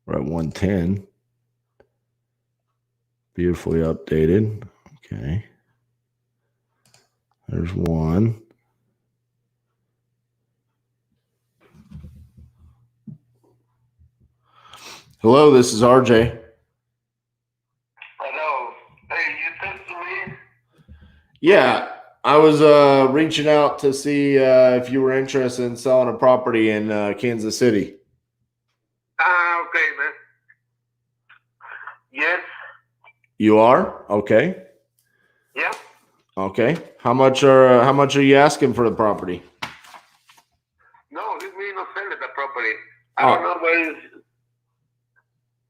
Speaker 1: We're at 110. Beautifully updated. Okay. There's one. Hello, this is RJ.
Speaker 3: Hello. Hey, you texted me?
Speaker 1: Yeah, I was reaching out to see if you were interested in selling a property in Kansas City.
Speaker 3: Okay, man. Yes.
Speaker 1: You are? Okay.
Speaker 3: Yeah.
Speaker 1: Okay. How much are you asking for the property?
Speaker 3: No, this means not selling the property. I don't know where is.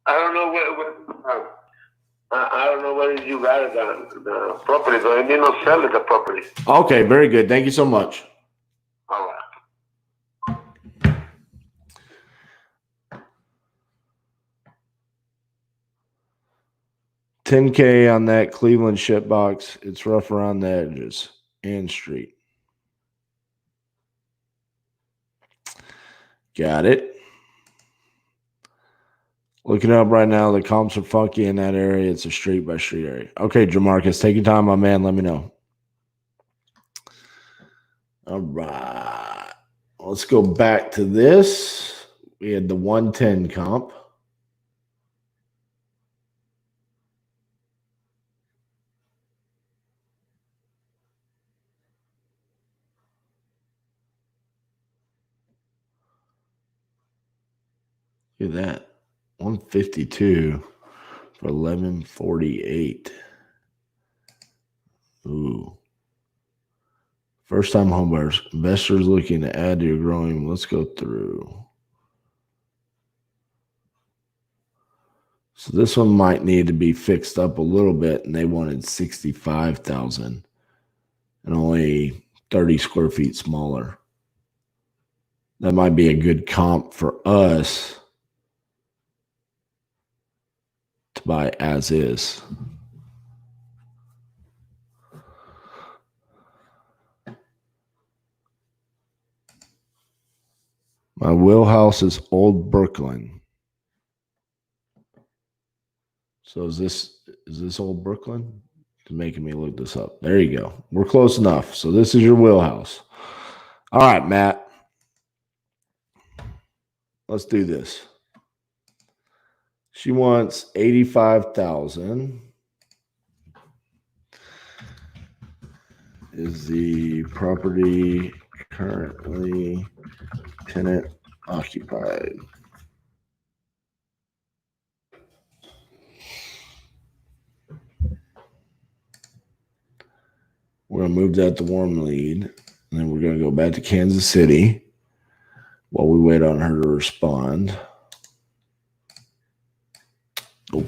Speaker 3: I don't know where I don't know where you got the property, but I mean not selling the property.
Speaker 1: Okay, very good. Thank you so much.
Speaker 3: All right.
Speaker 1: $10K on that Cleveland ship box. It's rough around the edges. And street. Got it. Looking up right now, the comps are funky in that area. It's a street by street area. Okay, Jamarcus, take your time, my man. Let me know. All right. Let's go back to this. We had the 110 comp. Look at that. 152 for 1148. Ooh. First time homebuyers. Investors looking to add to your growing. Let's go through. So this one might need to be fixed up a little bit, and they wanted 65,000 and only 30 square feet smaller. That might be a good comp for us to buy as is. My wheelhouse is Old Brooklyn. So is this Old Brooklyn? It's making me look this up. There you go. We're close enough. So this is your wheelhouse. All right, Matt. Let's do this. She wants 85,000. Is the property currently tenant occupied? We're going to move that to warm lead, and then we're going to go back to Kansas City while we wait on her to respond. Oh.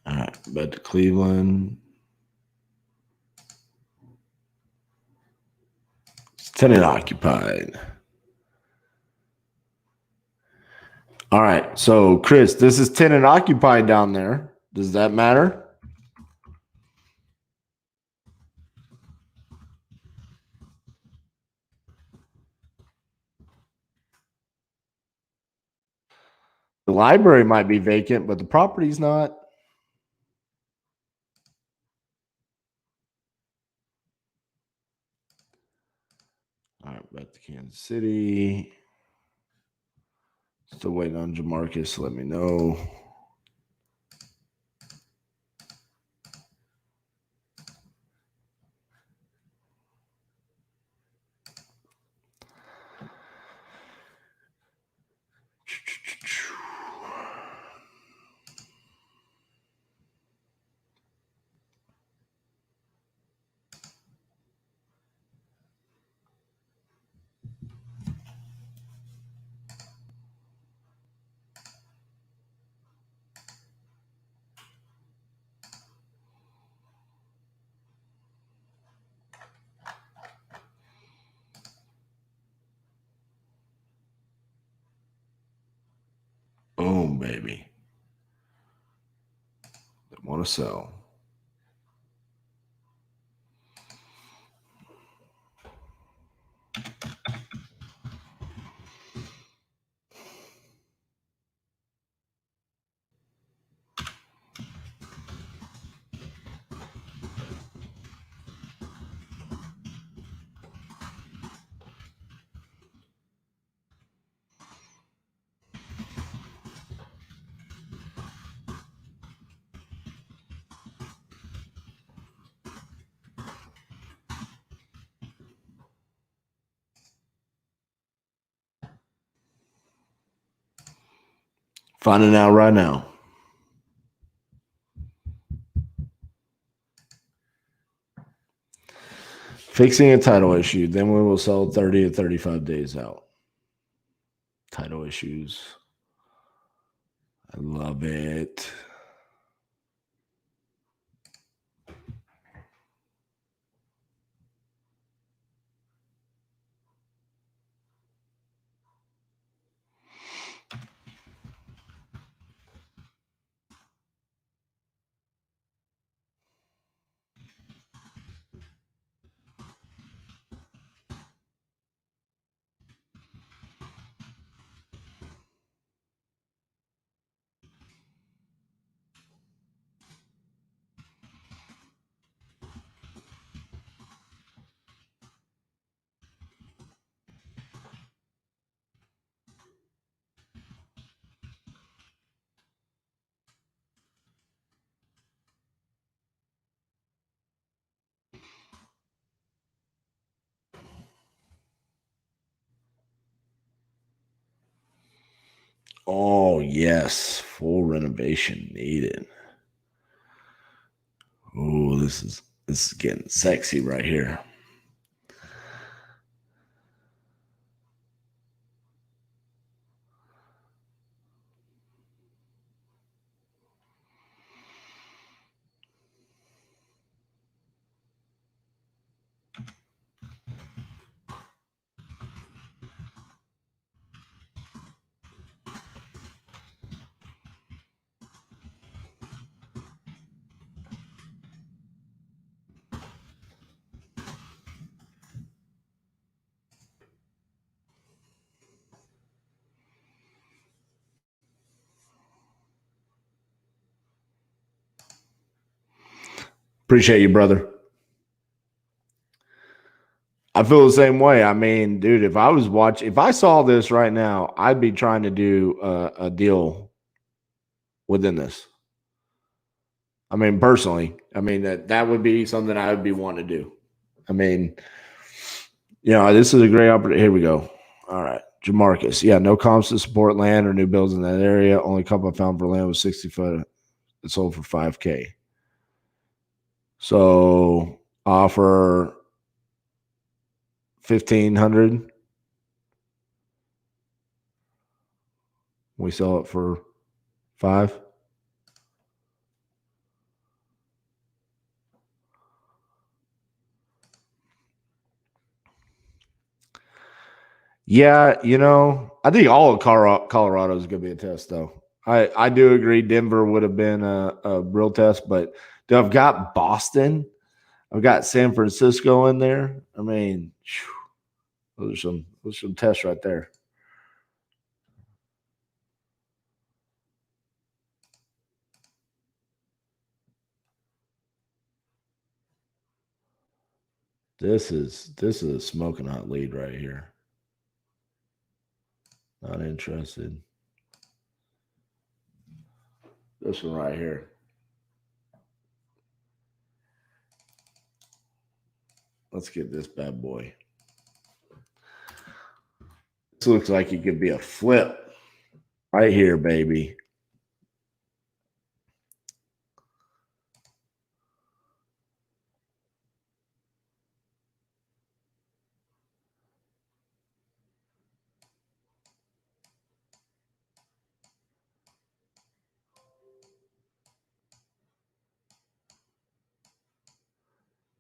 Speaker 1: All right, back to Cleveland. It's tenant occupied. All right, so Chris, this is tenant occupied down there. Does that matter? The library might be vacant, but the property's not. All right, back to Kansas City. Still waiting on Jamarcus to let me know. Boom, baby. They want to sell. Finding out right now. Fixing a title issue. Then we will sell 30 to 35 days out. Title issues. I love it. Oh, yes. Full renovation needed. Oh, this is getting sexy right here. Appreciate you, brother. I feel the same way. I mean, dude, if I saw this right now, I'd be trying to do a deal within this. I mean, personally, I mean, that would be something I would be wanting to do. I mean, this is a great opportunity. Here we go. All right. Jamarcus. Yeah, no comps to support land or new builds in that area. Only comp I found for land was 60 foot. It sold for $5K. So offer 1,500. We sell it for 5. Yeah, I think all of Colorado is going to be a test, though. I do agree Denver would have been a real test, but I've got Boston. I've got San Francisco in there. I mean, those are some tests right there. This is a smoking hot lead right here. Not interested. This one right here. Let's get this bad boy. This looks like it could be a flip right here, baby.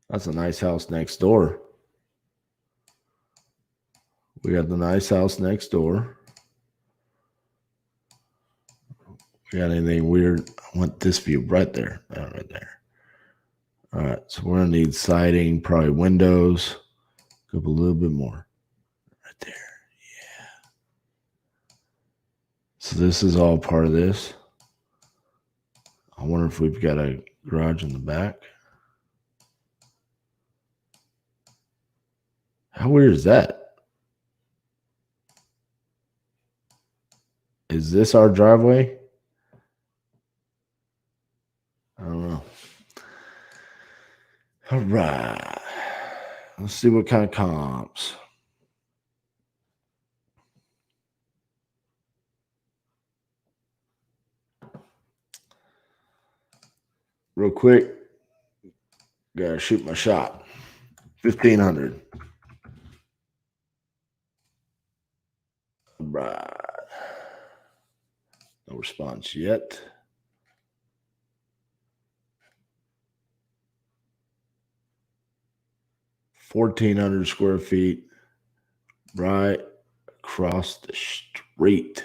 Speaker 1: That's a nice house next door. We got the nice house next door. We got anything weird? I want this view right there. Right there. All right. So we're going to need siding, probably windows. Go up a little bit more. Right there. Yeah. So this is all part of this. I wonder if we've got a garage in the back. How weird is that? Is this our driveway? I don't know. All right. Let's see what kind of comps. real quick. Gotta shoot my shot. 1,500. Right. No response yet. $1,400 square feet. Right across the street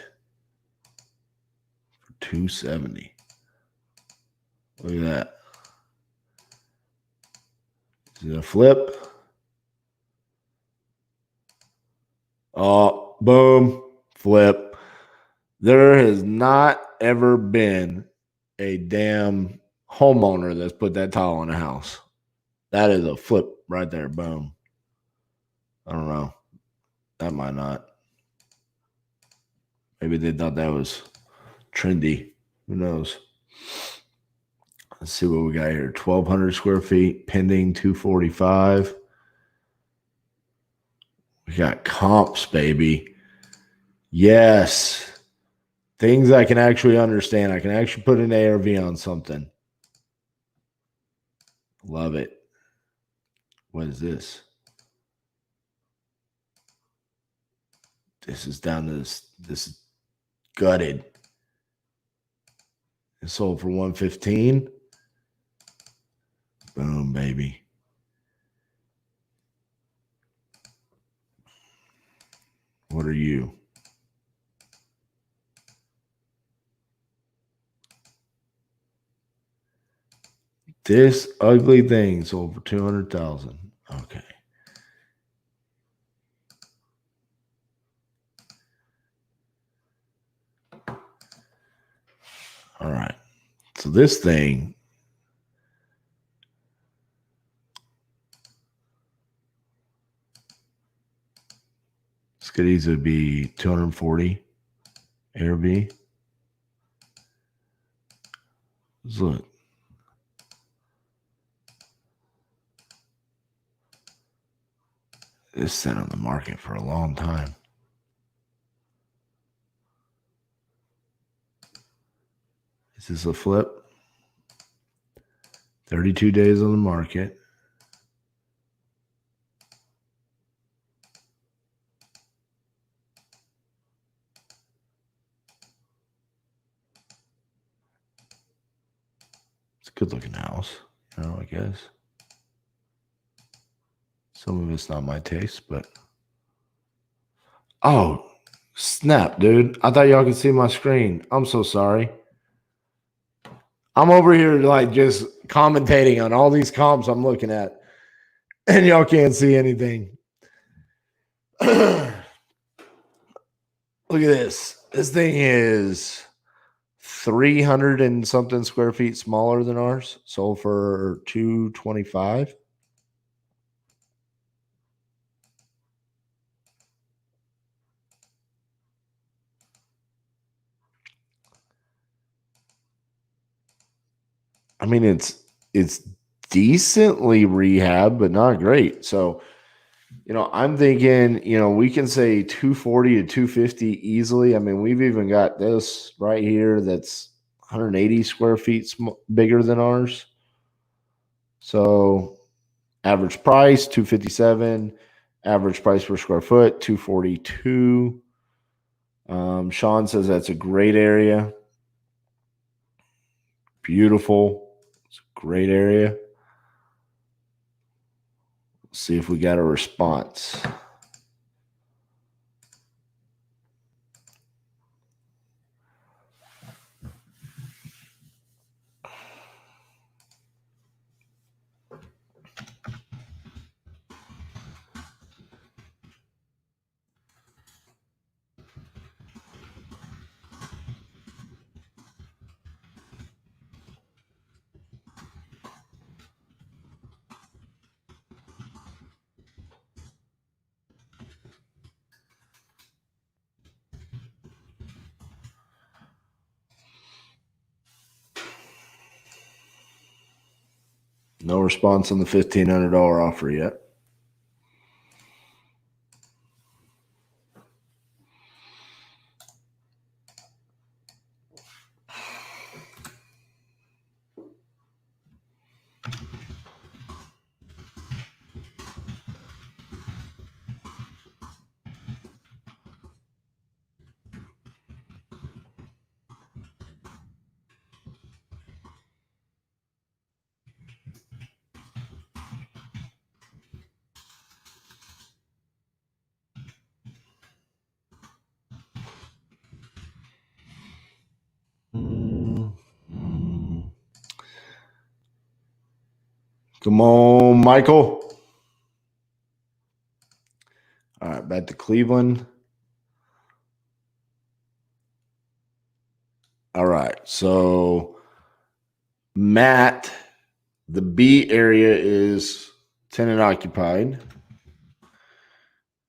Speaker 1: for $270. Look at that. Is it a flip? Oh, boom, flip. There has not ever been a damn homeowner that's put that tile on a house. That is a flip right there. Boom. I don't know. That might not. Maybe they thought that was trendy. Who knows? Let's see what we got here. 1,200 square feet, pending 245. We got comps, baby. Yes. Things I can actually understand. I can actually put an ARV on something. Love it. What is this? This is down to this. This is gutted. It sold for $115. Boom, baby. What are you? This ugly thing sold for $200,000. Okay. All right. So this thing, this could easily be 240 ARV. Let's look. This sat on the market for a long time. Is this a flip? 32 days on the market. It's a good looking house, I guess. Some of it's not my taste, but oh, snap, dude. I thought y'all could see my screen. I'm so sorry. I'm over here like just commentating on all these comps I'm looking at, and y'all can't see anything. Look at this. This thing is 300 and something square feet smaller than ours. Sold for $225. I mean, it's decently rehab, but not great. So, I'm thinking, we can say 240 to 250 easily. I mean, we've even got this right here that's 180 square feet bigger than ours. So, average price 257, average price per square foot 242. Sean says that's a great area. Beautiful. It's a great area. Let's see if we got a response. No response on the $1,500 offer yet. Come on, Michael. All right, back to Cleveland. All right, so Matt, the B area is tenant occupied.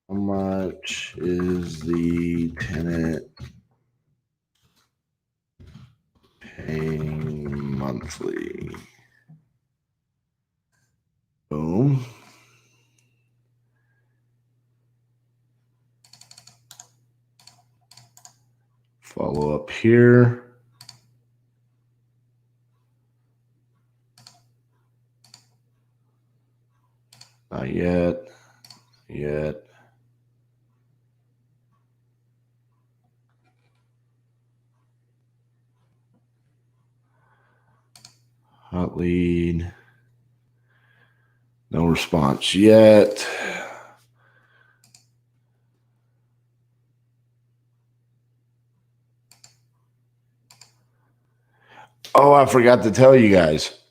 Speaker 1: How much is the tenant paying monthly? Boom. Follow up here. Not yet. Yet. Hot lead. No response yet. Oh, I forgot to tell you guys.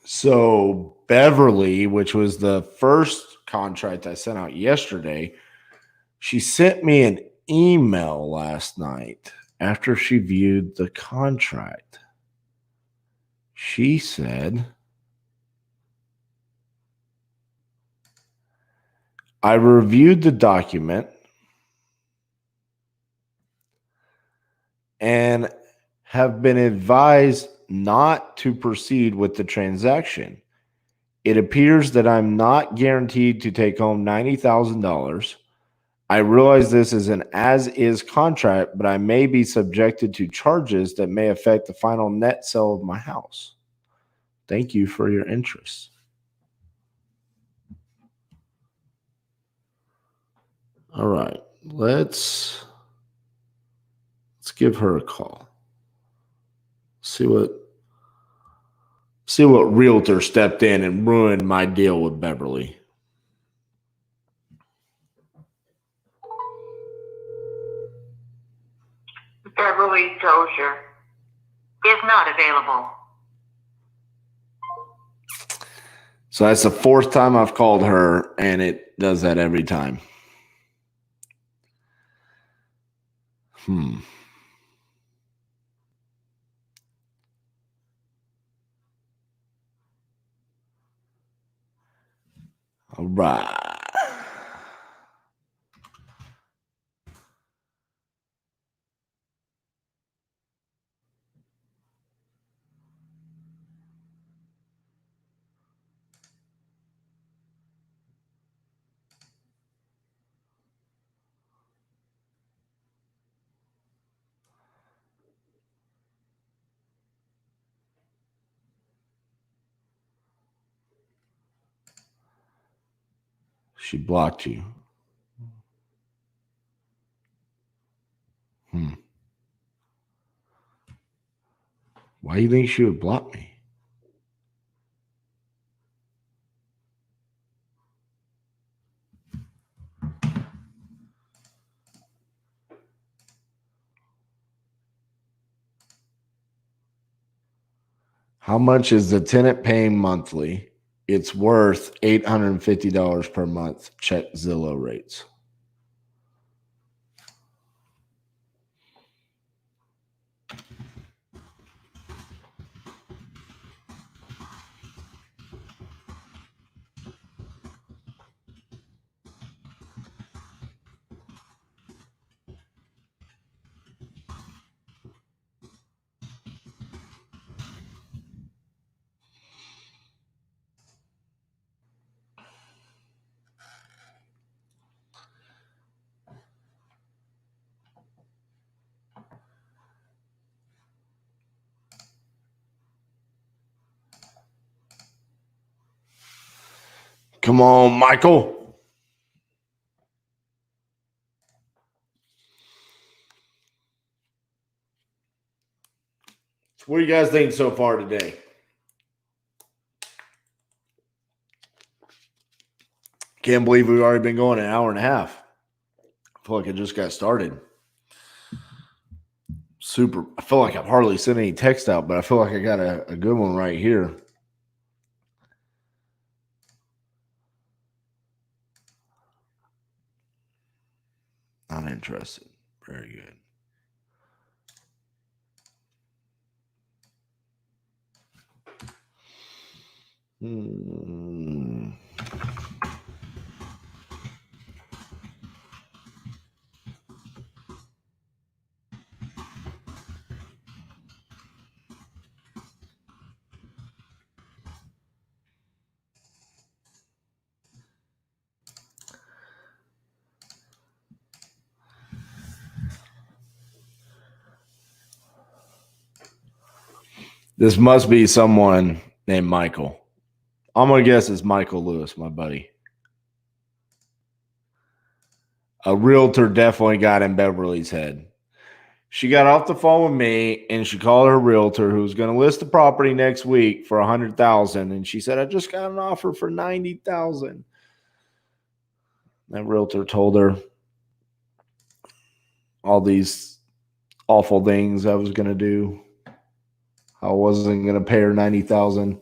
Speaker 1: So Beverly, which was the first contract I sent out yesterday, she sent me an email last night after she viewed the contract. She said, I reviewed the document and have been advised not to proceed with the transaction. It appears that I'm not guaranteed to take home $90,000. I realize this is an as-is contract, but I may be subjected to charges that may affect the final net sale of my house. Thank you for your interest. All right, let's give her a call. See what realtor stepped in and ruined my deal with Beverly.
Speaker 2: Beverly Dozier is not available.
Speaker 1: So that's the fourth time I've called her, and it does that every time. All right. She blocked you. Why do you think she would block me? How much is the tenant paying monthly? It's worth $850 per month. Check Zillow rates. Come on, Michael. What do you guys think so far today? Can't believe we've already been going an hour and a half. I feel like I just got started. Super. I feel like I've hardly sent any text out, but I feel like I got a good one right here. interested. Very good. This must be someone named Michael. I'm going to guess it's Michael Lewis, my buddy. A realtor definitely got in Beverly's head. She got off the phone with me and she called her realtor who's going to list the property next week for $100,000. And she said, I just got an offer for $90,000. That realtor told her all these awful things I was going to do. I wasn't going to pay her $90,000.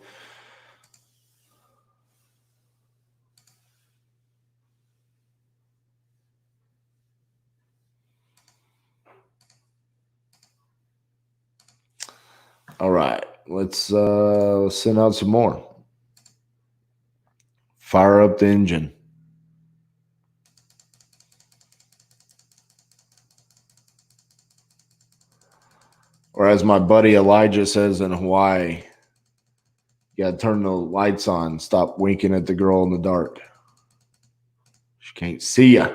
Speaker 1: All right, let's send out some more. Fire up the engine. Or as my buddy Elijah says in Hawaii, you got to turn the lights on. Stop winking at the girl in the dark. She can't see ya.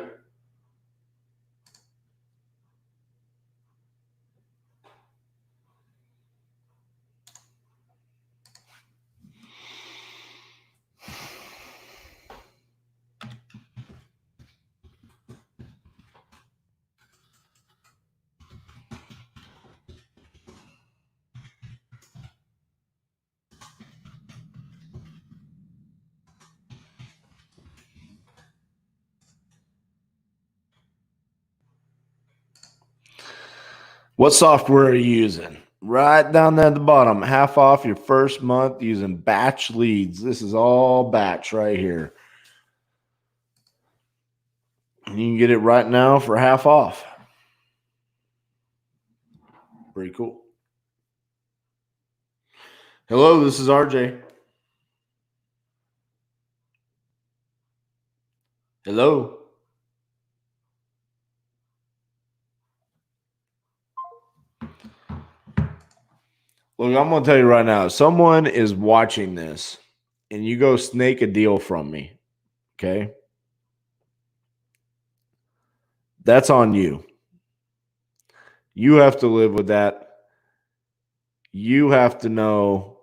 Speaker 1: What software are you using? Right down there at the bottom, half off your first month using batch leads. This is all batch right here. You can get it right now for half off. Pretty cool. Hello, this is RJ. Hello. Look, I'm going to tell you right now, if someone is watching this and you go snake a deal from me, okay? That's on you. You have to live with that. You have to know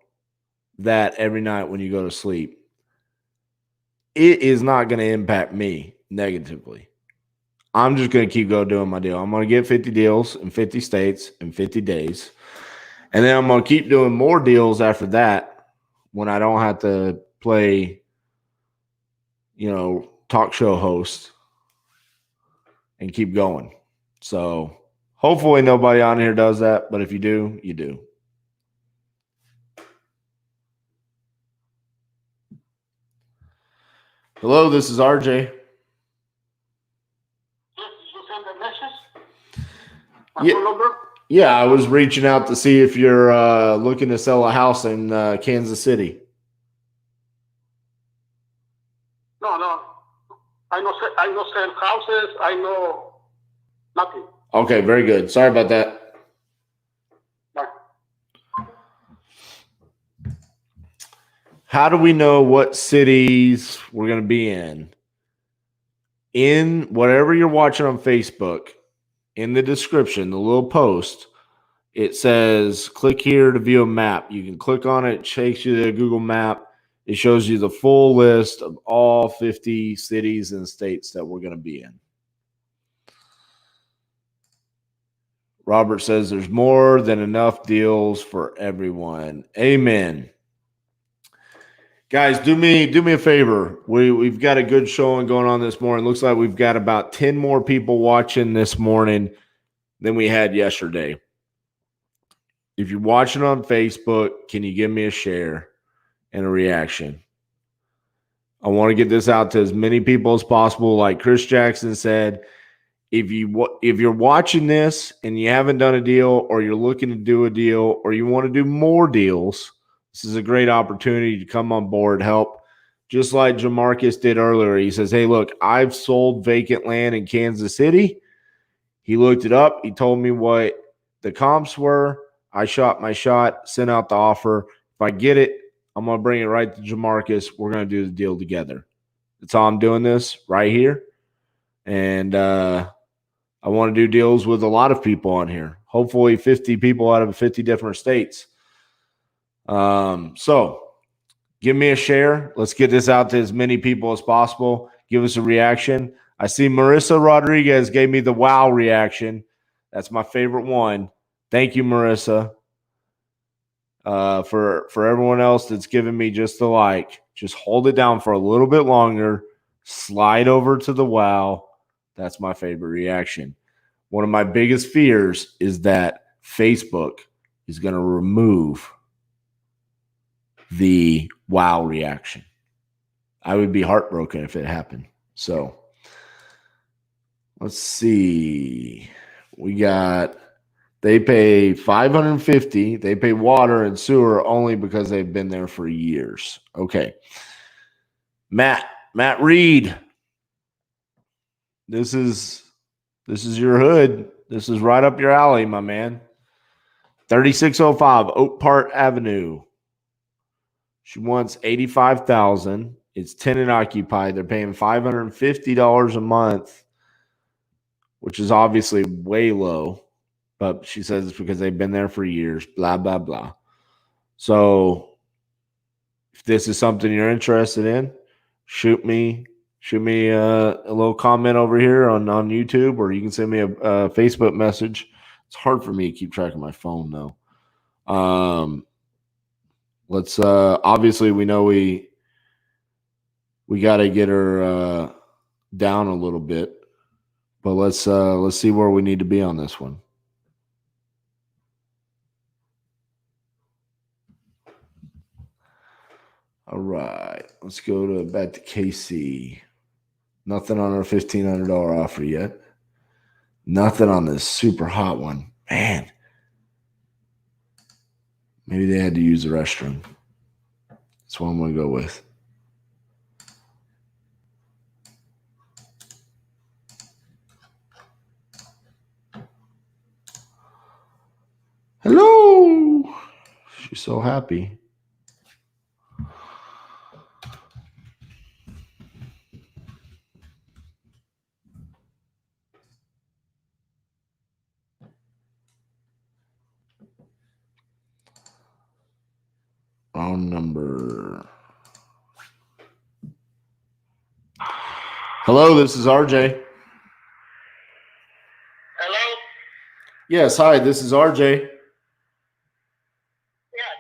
Speaker 1: that every night when you go to sleep. It is not going to impact me negatively. I'm just going to keep doing my deal. I'm going to get 50 deals in 50 states in 50 days. And then I'm going to keep doing more deals after that when I don't have to play, talk show host and keep going. So hopefully nobody on here does that. But if you do, you do. Hello, this is RJ.
Speaker 3: Yes, you send a message? My phone number?
Speaker 1: Yeah, I was reaching out to see if you're looking to sell a house in Kansas City.
Speaker 3: No. I know sell houses. I know nothing.
Speaker 1: Okay, very good. Sorry about that.
Speaker 3: Bye.
Speaker 1: How do we know what cities we're going to be in? In whatever you're watching on Facebook, in the description, the little post, it says, click here to view a map. You can click on it. It takes you to a Google map. It shows you the full list of all 50 cities and states that we're going to be in. Robert says there's more than enough deals for everyone. Amen. Guys, do me a favor. We've got a good showing going on this morning. Looks like we've got about 10 more people watching this morning than we had yesterday. If you're watching on Facebook, can you give me a share and a reaction? I want to get this out to as many people as possible. Like Chris Jackson said, if you're watching this and you haven't done a deal, or you're looking to do a deal, or you want to do more deals, this is a great opportunity to come on board, help. Just like Jamarcus did earlier. He says, hey, look, I've sold vacant land in Kansas City. He looked it up. He told me what the comps were. I shot my shot, sent out the offer. If I get it, I'm going to bring it right to Jamarcus. We're going to do the deal together. That's how I'm doing this right here. And I want to do deals with a lot of people on here. Hopefully 50 people out of 50 different states. So give me a share. Let's get this out to as many people as possible. Give us a reaction. I see Marissa Rodriguez gave me the wow reaction. That's my favorite one. Thank you, Marissa. For everyone else that's giving me just the like, just hold it down for a little bit longer. Slide over to the wow. That's my favorite reaction. One of my biggest fears is that Facebook is going to remove the wow reaction. I would be heartbroken if it happened. So let's see. They pay $550. They pay water and sewer only because they've been there for years. Okay. Matt Reed. This is your hood. This is right up your alley, my man. 3605 Oak Park Avenue. She wants $85,000. It's tenant occupied. They're paying $550 a month, which is obviously way low. But she says it's because they've been there for years, blah, blah, blah. So if this is something you're interested in, shoot me a little comment over here on YouTube, or you can send me a Facebook message. It's hard for me to keep track of my phone, though. Let's obviously we know we got to get her down a little bit, but let's see where we need to be on this one. All right, let's go back to KC. Nothing on our $1,500 offer yet. Nothing on this super hot one. Man, maybe they had to use the restroom. That's what I'm going to go with. Hello. She's so happy. Wrong number. Hello, this is RJ.
Speaker 3: Hello?
Speaker 1: Yes, hi, this is RJ.
Speaker 3: Yeah,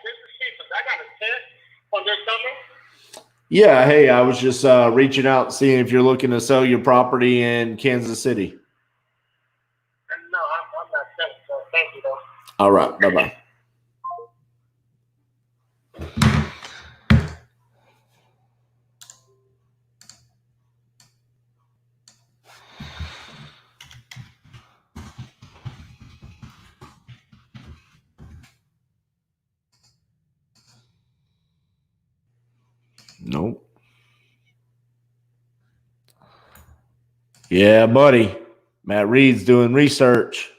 Speaker 3: this is Steve. I got a test on this number.
Speaker 1: Yeah, hey, I was just reaching out, seeing if you're looking to sell your property in Kansas City.
Speaker 3: No, I'm not selling, so thank you, though.
Speaker 1: All right, bye-bye. Nope. Yeah, buddy. Matt Reed's doing research.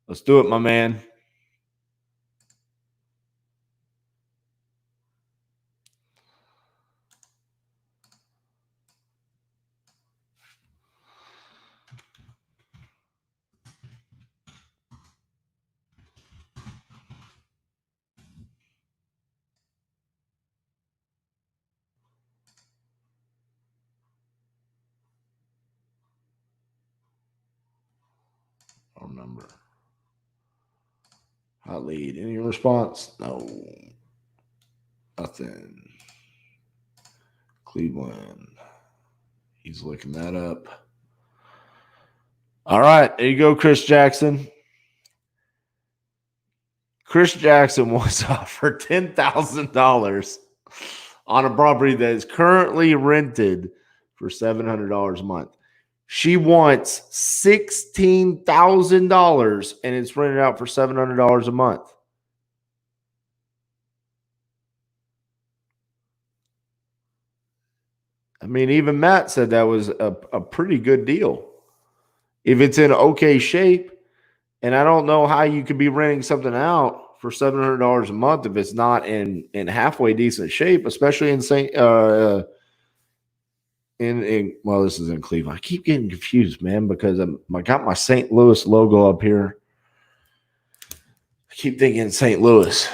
Speaker 1: Let's do it, my man. Phone number. Hot lead. Any response? No. Nothing. Cleveland. He's looking that up. All right. There you go, Chris Jackson. Chris Jackson was offered $10,000 on a property that is currently rented for $700 a month. She wants $16,000 and it's rented out for $700 a month. I mean, even Matt said that was a pretty good deal. If it's in okay shape, and I don't know how you could be renting something out for $700 a month if it's not in halfway decent shape, especially in well, this is in Cleveland. I keep getting confused, man, because I got my St. Louis logo up here. I keep thinking St. Louis.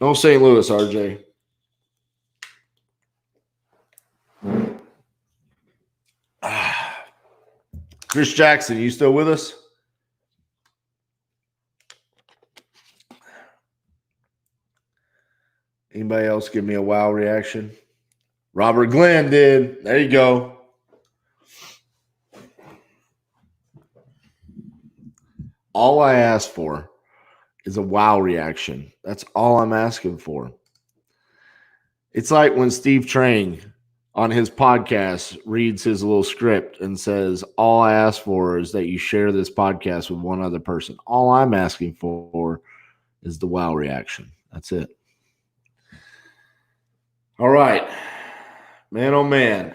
Speaker 1: No St. Louis, RJ. Chris Jackson, you still with us? Anybody else give me a wow reaction? Robert Glenn did. There you go. All I ask for is a wow reaction. That's all I'm asking for. It's like when Steve Trang on his podcast reads his little script and says, all I ask for is that you share this podcast with one other person. All I'm asking for is the wow reaction. That's it. All right. Man, oh man.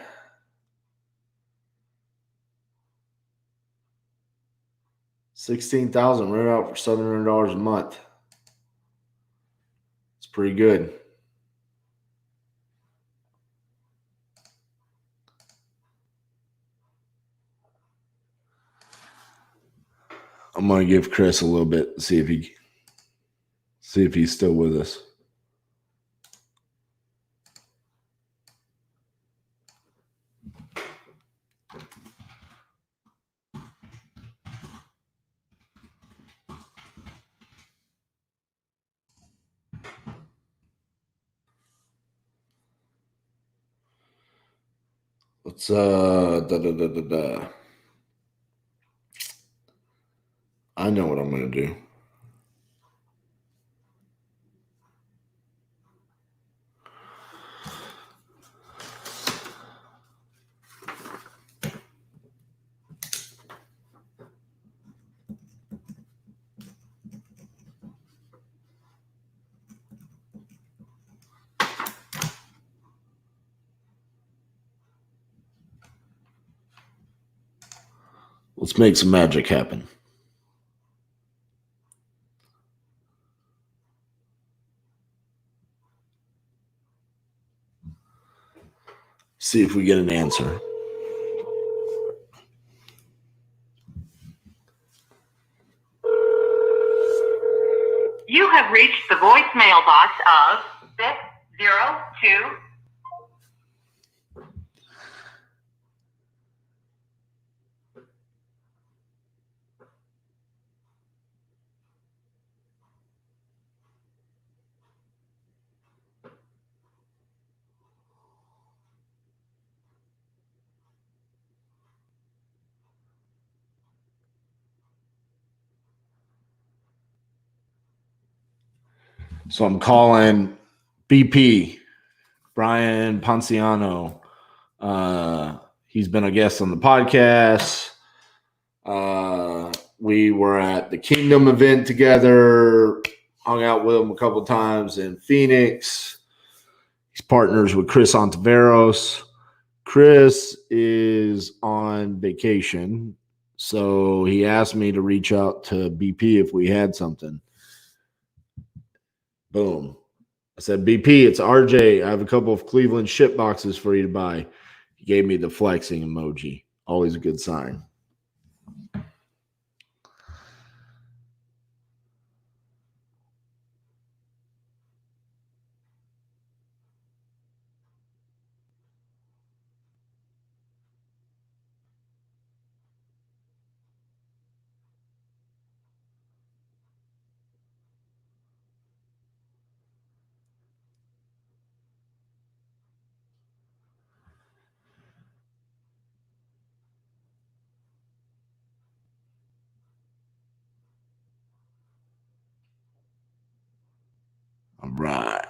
Speaker 1: $16,000 rented out for $700 a month. It's pretty good. I'm gonna give Chris a little bit, see if he's still with us. Let's I know what I'm gonna do. Let's make some magic happen. See if we get an answer.
Speaker 2: You have reached the voicemail box of 602.
Speaker 1: So I'm calling BP, Brian Ponciano. He's been a guest on the podcast. We were at the Kingdom event together, hung out with him a couple of times in Phoenix. He's partners with Chris Ontiveros. Chris is on vacation, so he asked me to reach out to BP if we had something. Boom. I said, BP, it's RJ. I have a couple of Cleveland ship boxes for you to buy. He gave me the flexing emoji. Always a good sign. All right.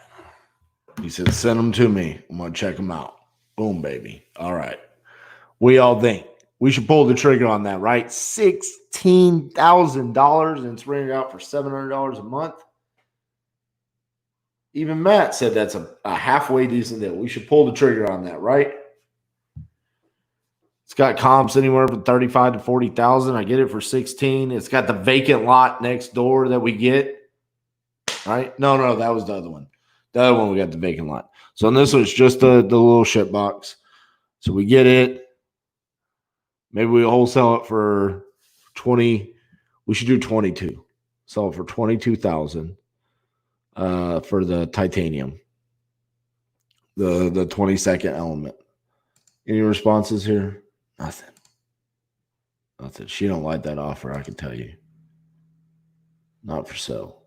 Speaker 1: He said, send them to me. I'm going to check them out. Boom, baby. All right. What y'all think? We should pull the trigger on that, right? $16,000 and it's rented out for $700 a month. Even Matt said that's a halfway decent deal. We should pull the trigger on that, right? It's got comps anywhere from 35 to 40,000. I get it for 16. It's got the vacant lot next door that we get, right? No, that was the other one. The other one we got the vacant lot. So on this one, it's just the little shit box. So we get it. Maybe we wholesale it for 20. We should do 22. Sell it for 22,000 for the titanium. The 22nd element. Any responses here? Nothing. She don't like that offer, I can tell you. Not for sale.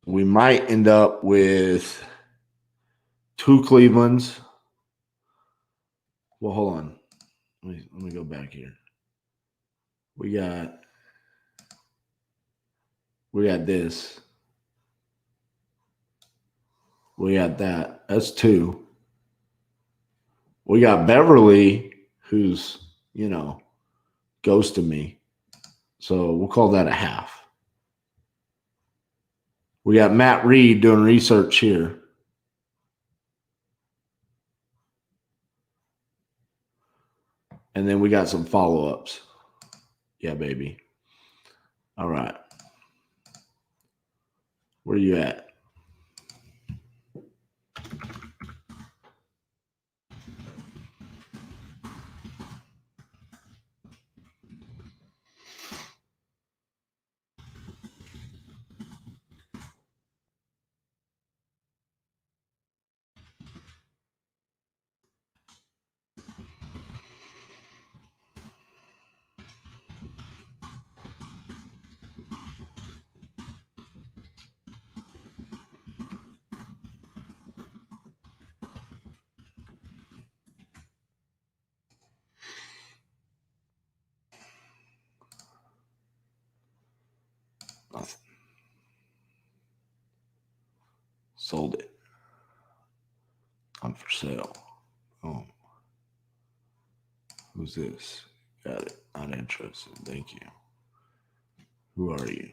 Speaker 1: We might end up with 2 Clevelands. Well, hold on. Let me go back here. We got this. We got that. That's 2. We got Beverly, who's, ghosted me. So we'll call that a half. We got Matt Reed doing research here. And then we got some follow-ups. Yeah, baby. All right. Where you at? Nothing. Sold it. I'm for sale. Oh. Who's this? Got it. Not interested. Thank you. Who are you?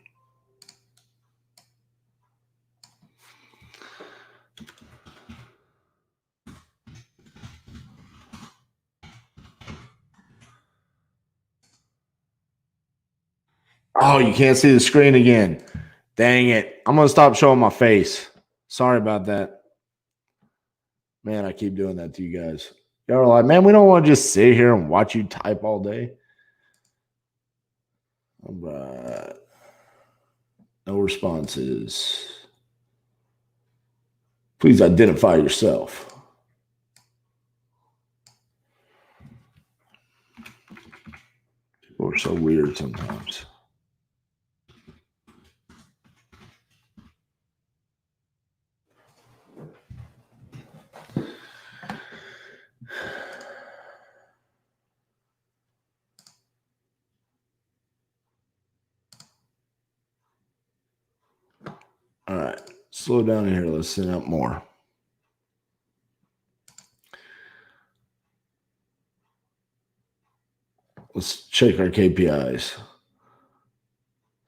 Speaker 1: Oh, you can't see the screen again. Dang it. I'm going to stop showing my face. Sorry about that. Man, I keep doing that to you guys. Y'all are like, man, we don't want to just sit here and watch you type all day. All right. No responses. Please identify yourself. People are so weird sometimes. All right, slow down here. Let's send out more. Let's check our KPIs.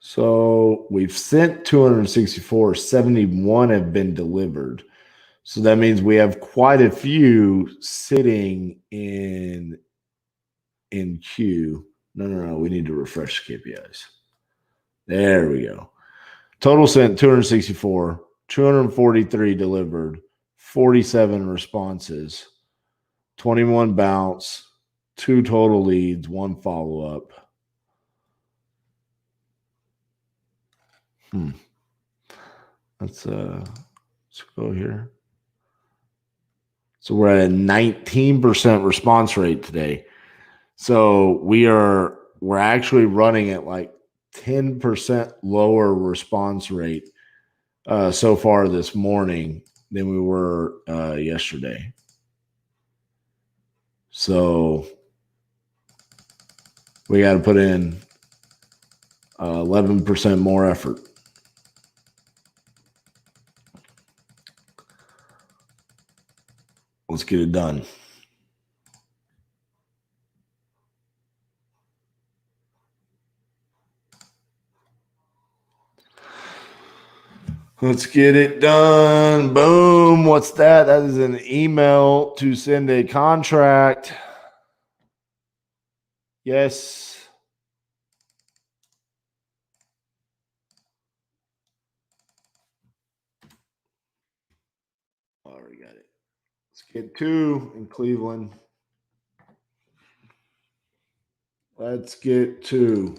Speaker 1: So we've sent 264, 71 have been delivered. So that means we have quite a few sitting in queue. No. We need to refresh the KPIs. There we go. Total sent 264, 243 delivered, 47 responses, 21 bounce, 2 total leads, 1 follow-up. Let's go here. So we're at a 19% response rate today. So we're actually running at like 10% lower response rate so far this morning than we were yesterday. So we got to put in 11% more effort. Let's get it done. Let's get it done. Boom. What's that? That is an email to send a contract. Yes. Already got it. Let's get 2 in Cleveland. Let's get 2.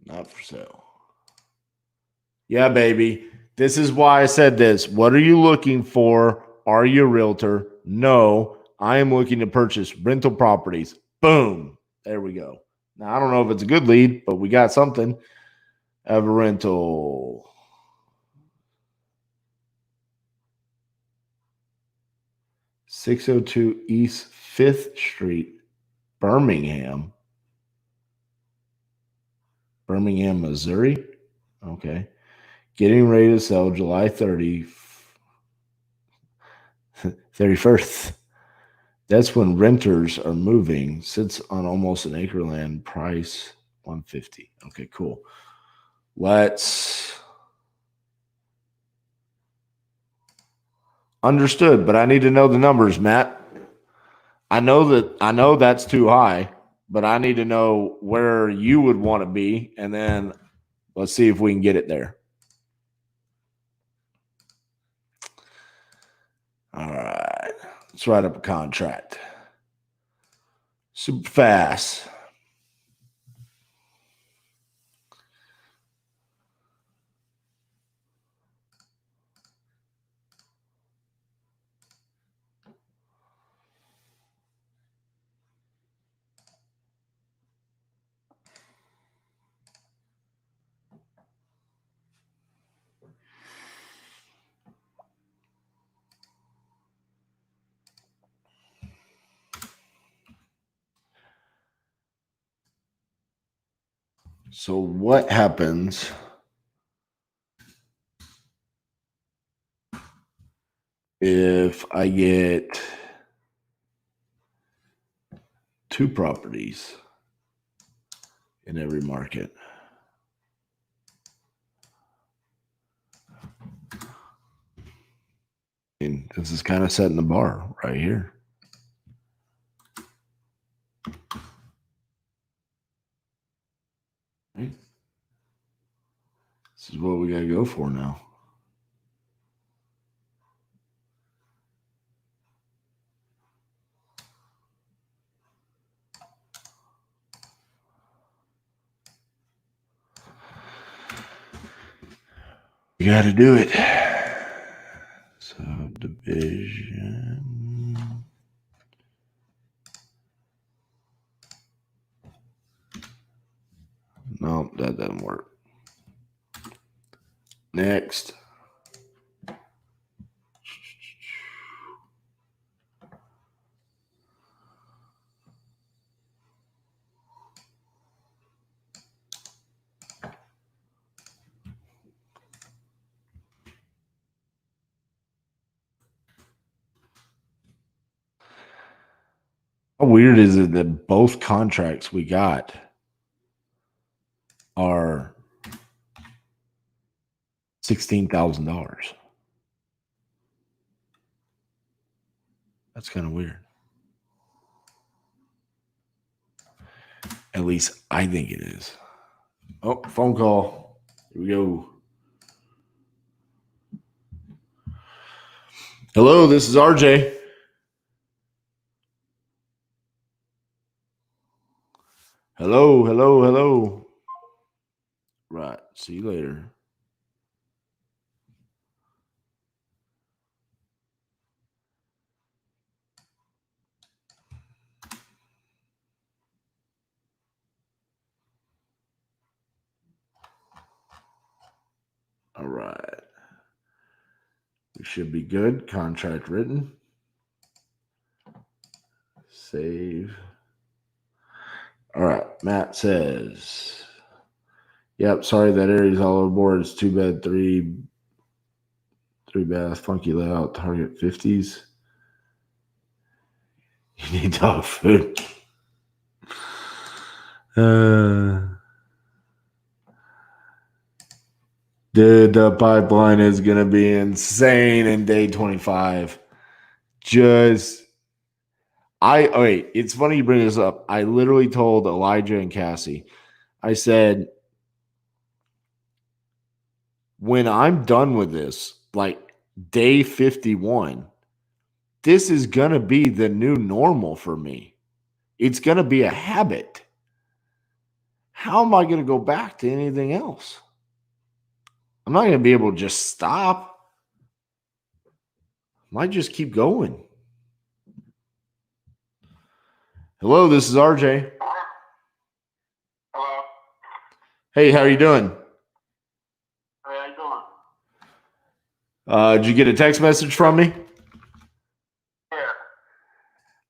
Speaker 1: Not for sale. Yeah, baby. This is why I said this. What are you looking for? Are you a realtor? No. I am looking to purchase rental properties. Boom. There we go. Now, I don't know if it's a good lead, but we got something. Have a rental. (602) East 5th Street, Birmingham, Missouri. Okay. Getting ready to sell July 31st. That's when renters are moving. Sits on almost an acre land. Price $150. Okay, cool. Let's. Understood, but I need to know the numbers, Matt. I know that's too high, but I need to know where you would want to be, and then let's see if we can get it there. All right. Let's write up a contract. Super fast. So what happens if I get 2 properties in every market? And this is kind of setting the bar right here. Right? This is what we got to go for now. You got to do it. Subdivision. No, that doesn't work. Next. How weird is it that both contracts we got are $16,000? That's kind of weird. At least I think it is. Oh, phone call. Here we go. Hello, this is RJ. Hello. Right. See you later. All right. We should be good. Contract written. Save. All right. Matt says, yep, sorry that area's all overboard. It's too bad. Three bath, funky layout, target 50s. You need dog food. Dude, the pipeline is going to be insane in day 25. It's funny you bring this up. I literally told Elijah and Cassie, I said, when I'm done with this, like day 51, this is going to be the new normal for me. It's going to be a habit. How am I going to go back to anything else? I'm not going to be able to just stop. Might just keep going. Hello, this is RJ.
Speaker 3: Hello.
Speaker 1: Hey, how are you doing?
Speaker 3: Hey, how you doing?
Speaker 1: Did you get a text message from me?
Speaker 3: Yeah.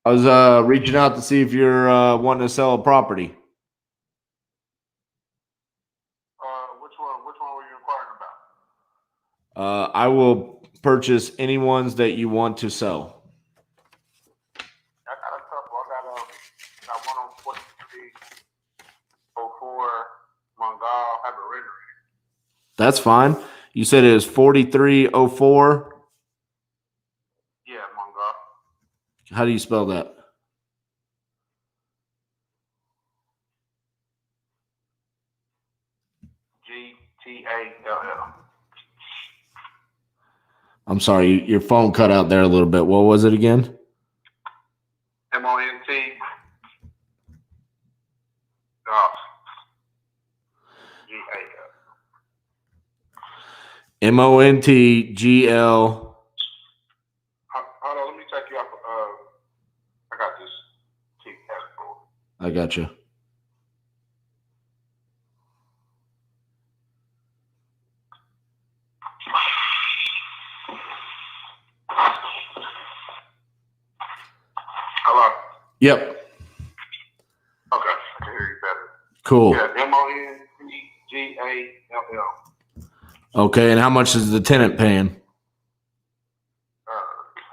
Speaker 1: I was reaching out to see if you're wanting to sell a property.
Speaker 3: Which one were you inquiring about?
Speaker 1: I will purchase any ones that you want to sell.
Speaker 3: I got a couple. I got one on 4304 Mongol. Have a rendering.
Speaker 1: That's fine. You said it was 4304.
Speaker 3: Yeah, Mongol.
Speaker 1: How do you spell that?
Speaker 3: GTALL.
Speaker 1: I'm sorry, your phone cut out there a little bit. What was it again?
Speaker 3: MONT.
Speaker 1: MONTGL.
Speaker 3: Hold on, let me check you out. I got this.
Speaker 1: I got you.
Speaker 3: Hello.
Speaker 1: Yep.
Speaker 3: Okay, I can hear you better.
Speaker 1: Cool.
Speaker 3: Yeah, MONTGALL.
Speaker 1: Okay, and how much is the tenant paying?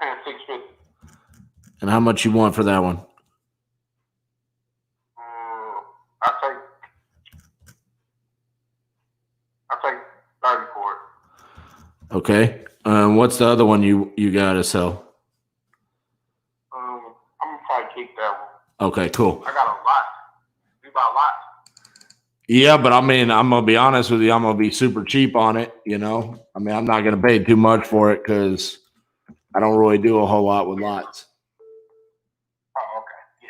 Speaker 3: Paying $650.
Speaker 1: And how much you want for that one?
Speaker 3: I take 30 for it.
Speaker 1: Okay. What's the other one you got to sell?
Speaker 3: I'm gonna probably keep that one.
Speaker 1: Okay, cool.
Speaker 3: I got a lot. You buy a lot?
Speaker 1: Yeah, but I mean, I'm gonna be honest with you. I'm gonna be super cheap on it. You know, I mean, I'm not gonna pay too much for it because I don't really do a whole lot with lots.
Speaker 3: Oh, okay. Yeah,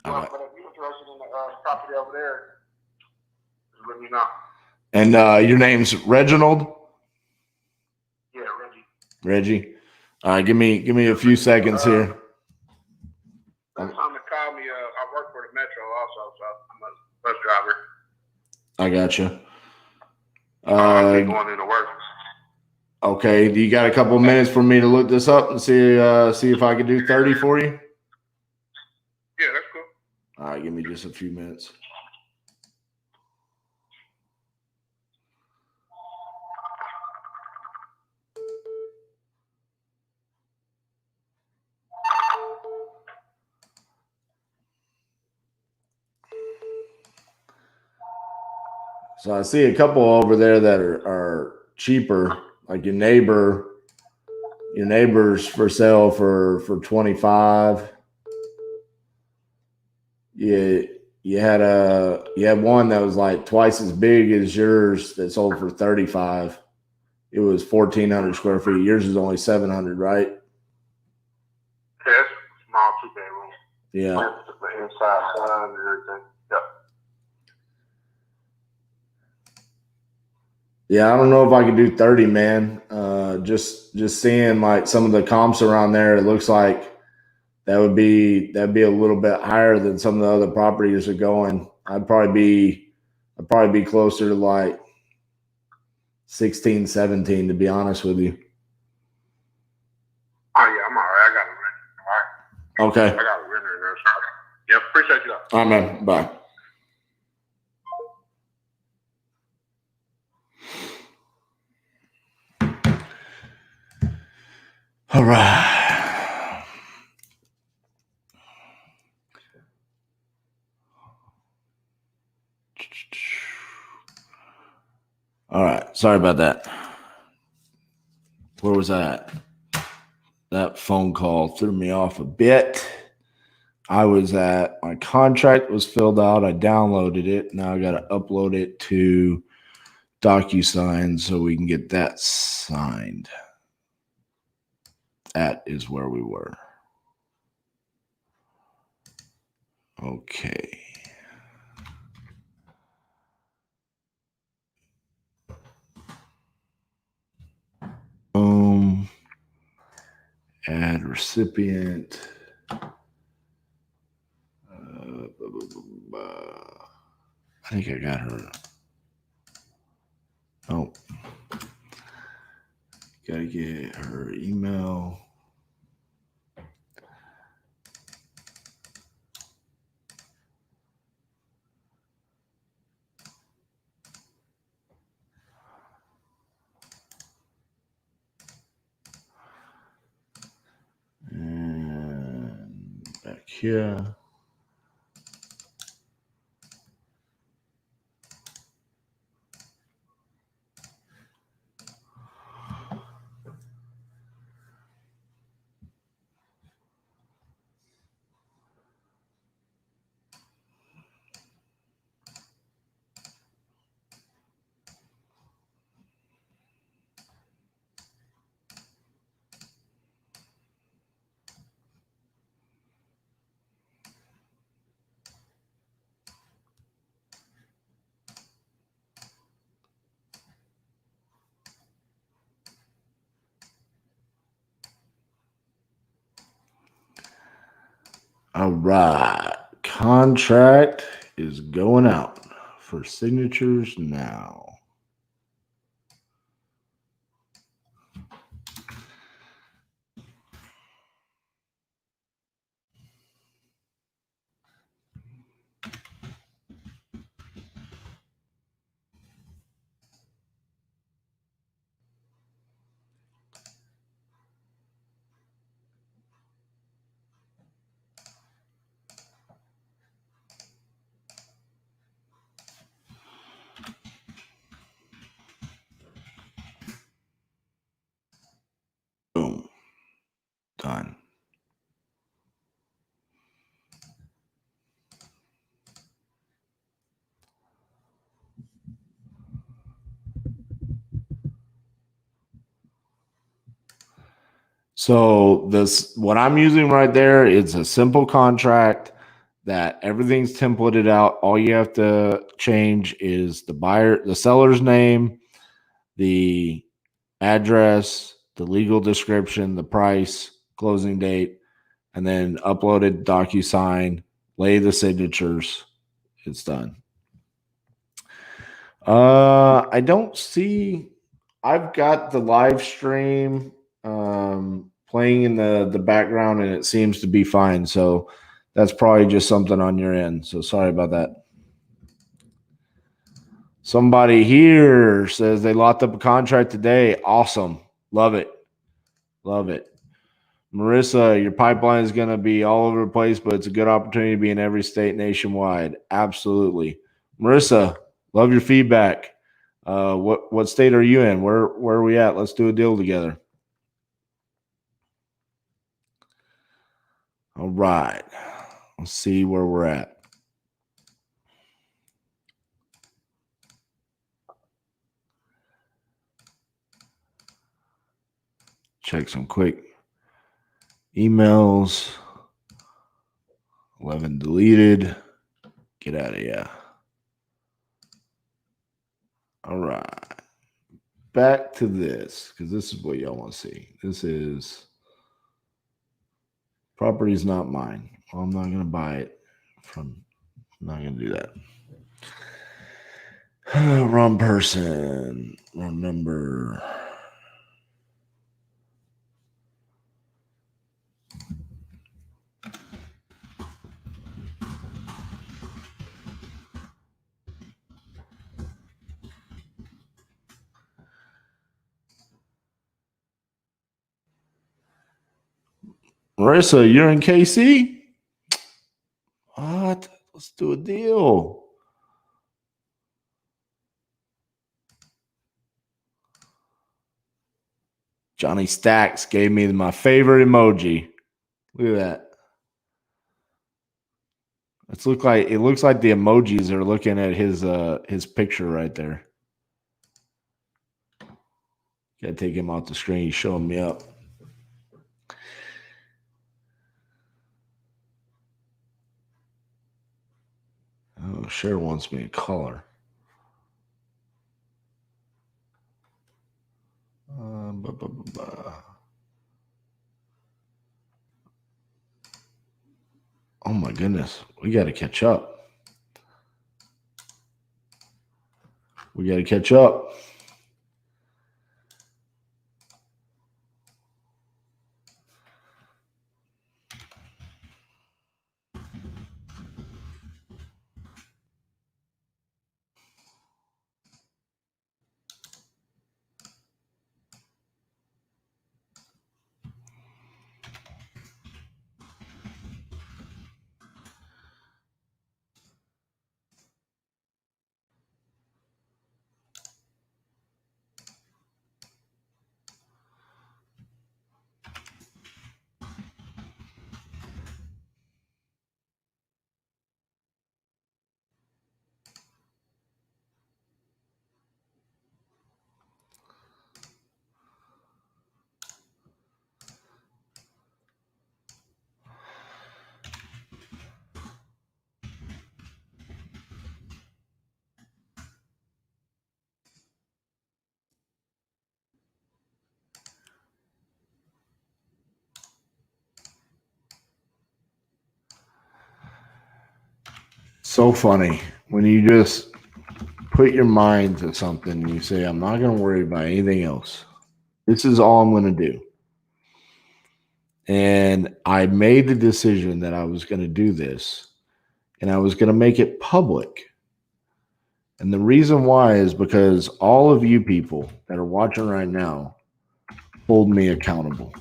Speaker 3: I'm all right. But if you're interested in the property over there, just let me know.
Speaker 1: And your name's Reginald?
Speaker 3: Yeah, Reggie.
Speaker 1: Reggie. All right, give me a few seconds here.
Speaker 3: Next time to call me, I work for the Metro also, so I'm a bus driver.
Speaker 1: I got you.
Speaker 3: I'm going into work.
Speaker 1: Okay, do you got a couple of minutes for me to look this up and see if I can do 30 for you?
Speaker 3: Yeah, that's cool.
Speaker 1: All right, give me just a few minutes. So I see a couple over there that are cheaper, like your neighbor's for sale for 25. Yeah, you had one that was like twice as big as yours that sold for 35. It was 1,400 square feet. Yours is only 700, right?
Speaker 3: Yeah, it's small 2-bedroom.
Speaker 1: Yeah.
Speaker 3: The inside sun and everything. Yep.
Speaker 1: Yeah, I don't know if I could do 30, man. Just seeing like some of the comps around there, it looks like that'd be a little bit higher than some of the other properties are going. I'd probably be closer to like 16, 17, to be honest with you.
Speaker 3: Oh yeah, I'm all right. I got a renter. All right.
Speaker 1: Okay.
Speaker 3: I got a renter in there. So yep, appreciate you.
Speaker 1: All right, man. Bye. All right. All right. Sorry about that. Where was that? That phone call threw me off a bit. I was at my contract was filled out. I downloaded it. Now I got to upload it to DocuSign so we can get that signed. That is where we were. Okay. Add recipient. I think I got her. Oh. Gotta get her email. And back here. All right. Contract is going out for signatures now. Boom. Done. So this what I'm using right there, it's a simple contract that everything's templated out. All you have to change is the seller's name, the address, the legal description, the price, closing date, and then uploaded DocuSign, lay the signatures. It's done. I don't see. I've got the live stream playing in the background, and it seems to be fine. So that's probably just something on your end. So sorry about that. Somebody here says they locked up a contract today. Awesome. Love it. Love it. Marissa, your pipeline is going to be all over the place, but it's a good opportunity to be in every state nationwide. Absolutely. Marissa, love your feedback. What state are you in? Where are we at? Let's do a deal together. All right. Let's see where we're at. check some quick emails. 11 deleted. Get out of here. All right. Back to this, because this is what y'all want to see. This is property's not mine. Well, I'm not going to buy it from. I'm not going to do that. Wrong person. Wrong number. Marissa, you're in KC? What? Let's do a deal. Johnny Stacks gave me my favorite emoji. Look at that. It looks like the emojis are looking at his picture right there. Gotta take him off the screen. He's showing me up. Oh, Cher wants me to call her. Oh my goodness. We got to catch up. We got to catch up. So funny when you just put your mind to something and you say, I'm not going to worry about anything else. This is all I'm going to do. And I made the decision that I was going to do this and I was going to make it public. And the reason why is because all of you people that are watching right now hold me accountable.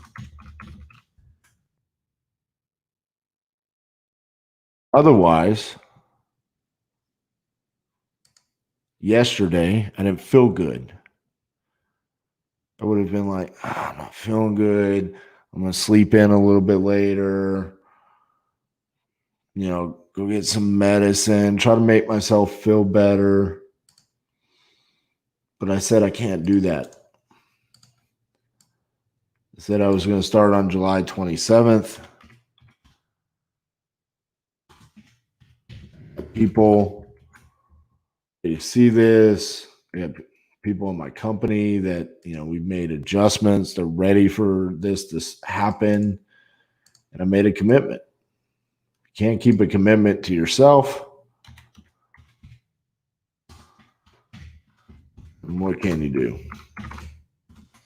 Speaker 1: Otherwise, yesterday, I didn't feel good. I would have been like, I'm not feeling good. I'm going to sleep in a little bit later. Go get some medicine, try to make myself feel better. But I said I can't do that. I said I was going to start on July 27th. People, you see this. We have people in my company that, we've made adjustments. They're ready for this to happen. And I made a commitment. You can't keep a commitment to yourself. And what can you do?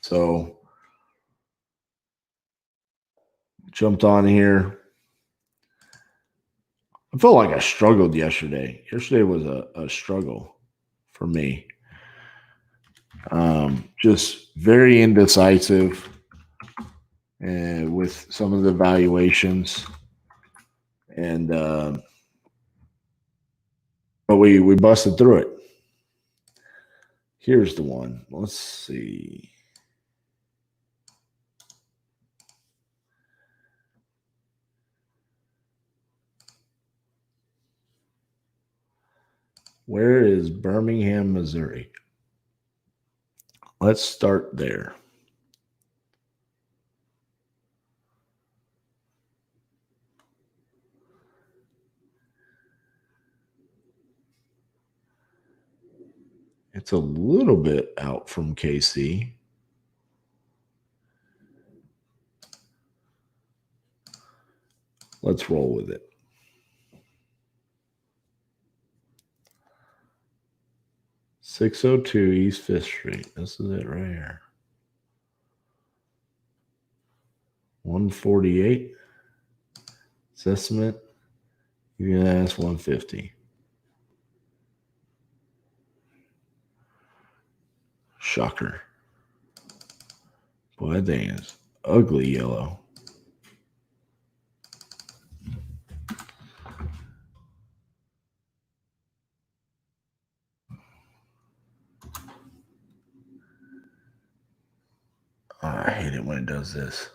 Speaker 1: So, jumped on here. I felt like I struggled yesterday. Yesterday was a struggle for me. Just very indecisive with some of the valuations. And but we busted through it. Here's the one. Let's see. Where is Birmingham, Missouri? Let's start there. It's a little bit out from KC. Let's roll with it. .602 East 5th Street. This is it right here. 148. It's estimate. You're going to ask 150. Shocker. Boy, that thing is ugly yellow. Oh, I hate it when it does this.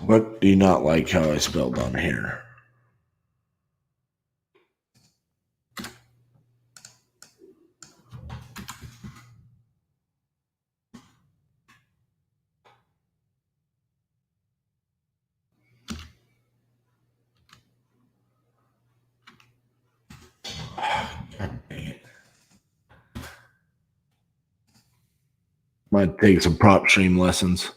Speaker 1: What do you not like how I spelled on here? God dang it. Might take some prop stream lessons.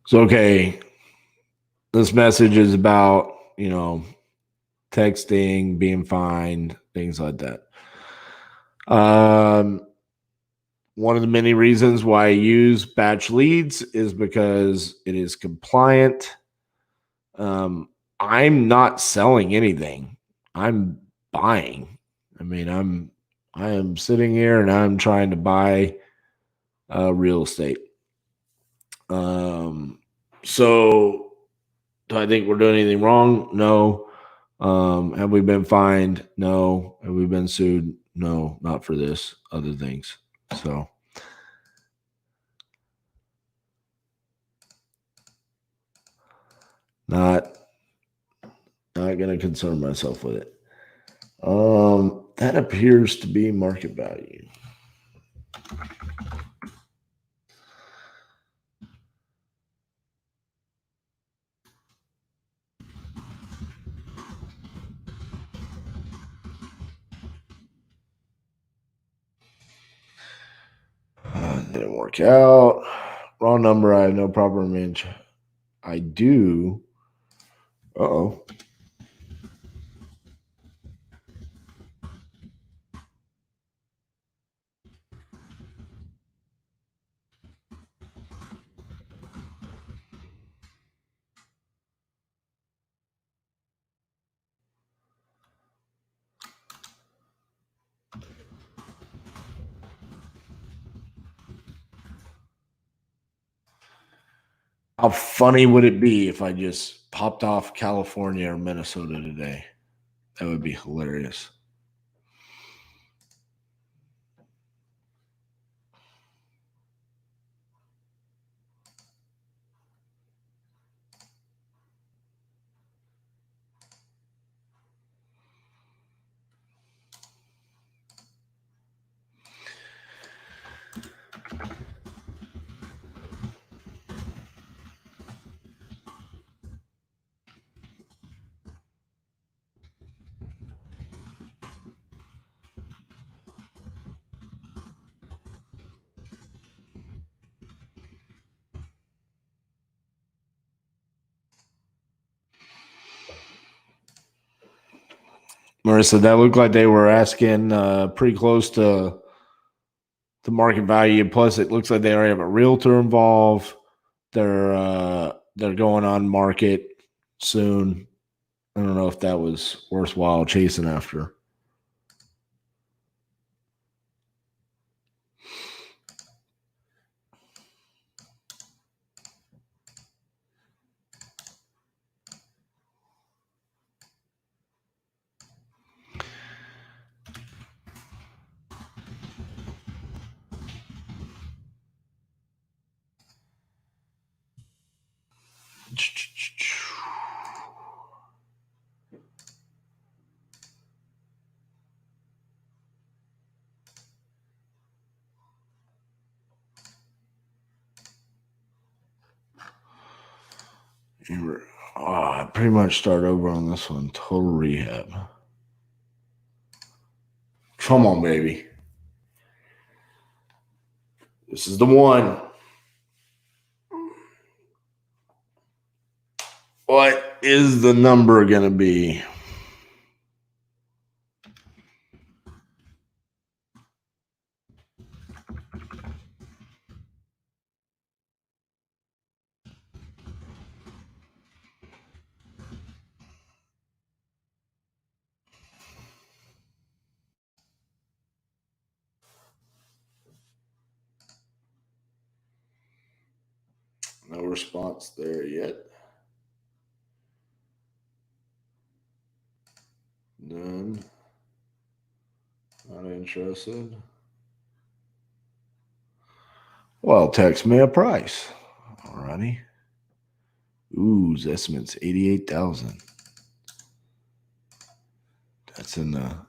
Speaker 1: So, okay, this message is about, texting, being fine, things like that. One of the many reasons why I use batch leads is because it is compliant. I'm not selling anything. I'm buying. I mean, I am sitting here and I'm trying to buy real estate. So do I think we're doing anything wrong? No. Have we been fined? No. Have we been sued? No, not for this, other things. So not gonna concern myself with it. That appears to be market value. Didn't work out. Wrong number. I have no proper image. I do. Uh-oh. How funny would it be if I just popped off California or Minnesota today? That would be hilarious. Marissa, that looked like they were asking pretty close to the market value. Plus, it looks like they already have a realtor involved. They're going on market soon. I don't know if that was worthwhile chasing after. I pretty much start over on this one. Total rehab. Come on, baby. This is the one. What is the number going to be? No response there yet. None. Not interested. Well, text me a price. Alrighty. Ooh, estimate's 88,000. That's in the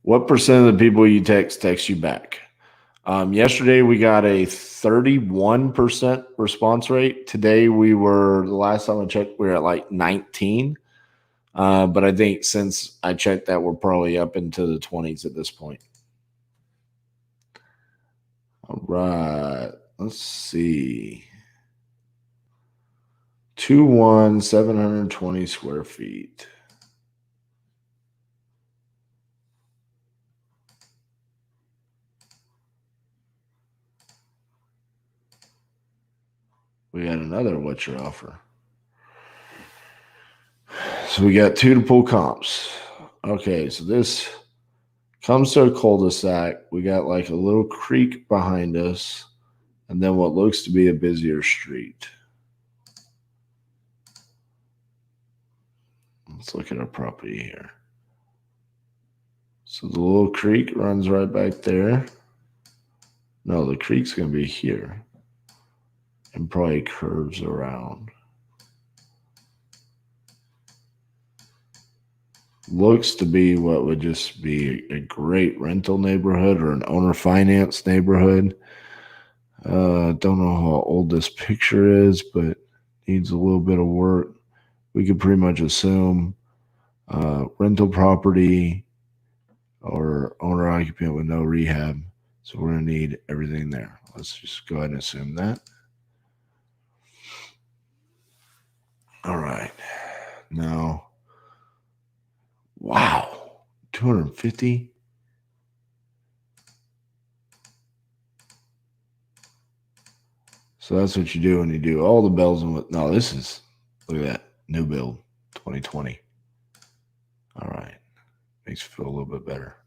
Speaker 1: What percent of the people you text you back? Yesterday we got a 31% response rate. Today the last time I checked, we were at like 19. But I think since I checked that, we're probably up into the 20s at this point. All right. Let's see. 720 square feet. We got another what's your offer? So we got 2 to pull comps. Okay, so this comes to a cul-de-sac. We got like a little creek behind us, and then what looks to be a busier street. Let's look at our property here. So the little creek runs right back there. No, the creek's going to be here and probably curves around. Looks to be what would just be a great rental neighborhood or an owner finance neighborhood. Don't know how old this picture is, but needs a little bit of work. We could pretty much assume rental property or owner occupant with no rehab. So we're going to need everything there. Let's just go ahead and assume that. All right. Now, wow, 250. So that's what you do when you do all the bells and what. No, this is, look at that, new build, 2020. All right. Makes you feel a little bit better.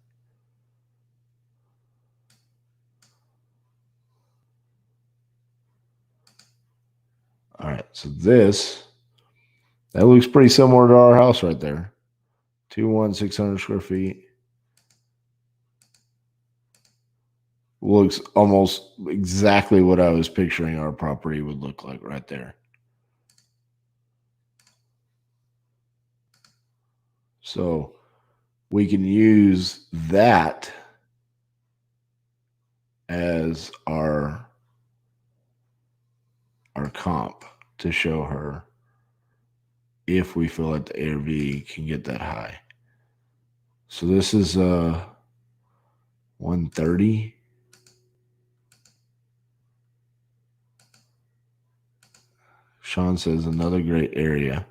Speaker 1: All right, so that looks pretty similar to our house right there. 600 square feet. Looks almost exactly what I was picturing our property would look like right there. So we can use that as our comp to show her if we feel like the ARV can get that high. So this is 130. Sean says another great area.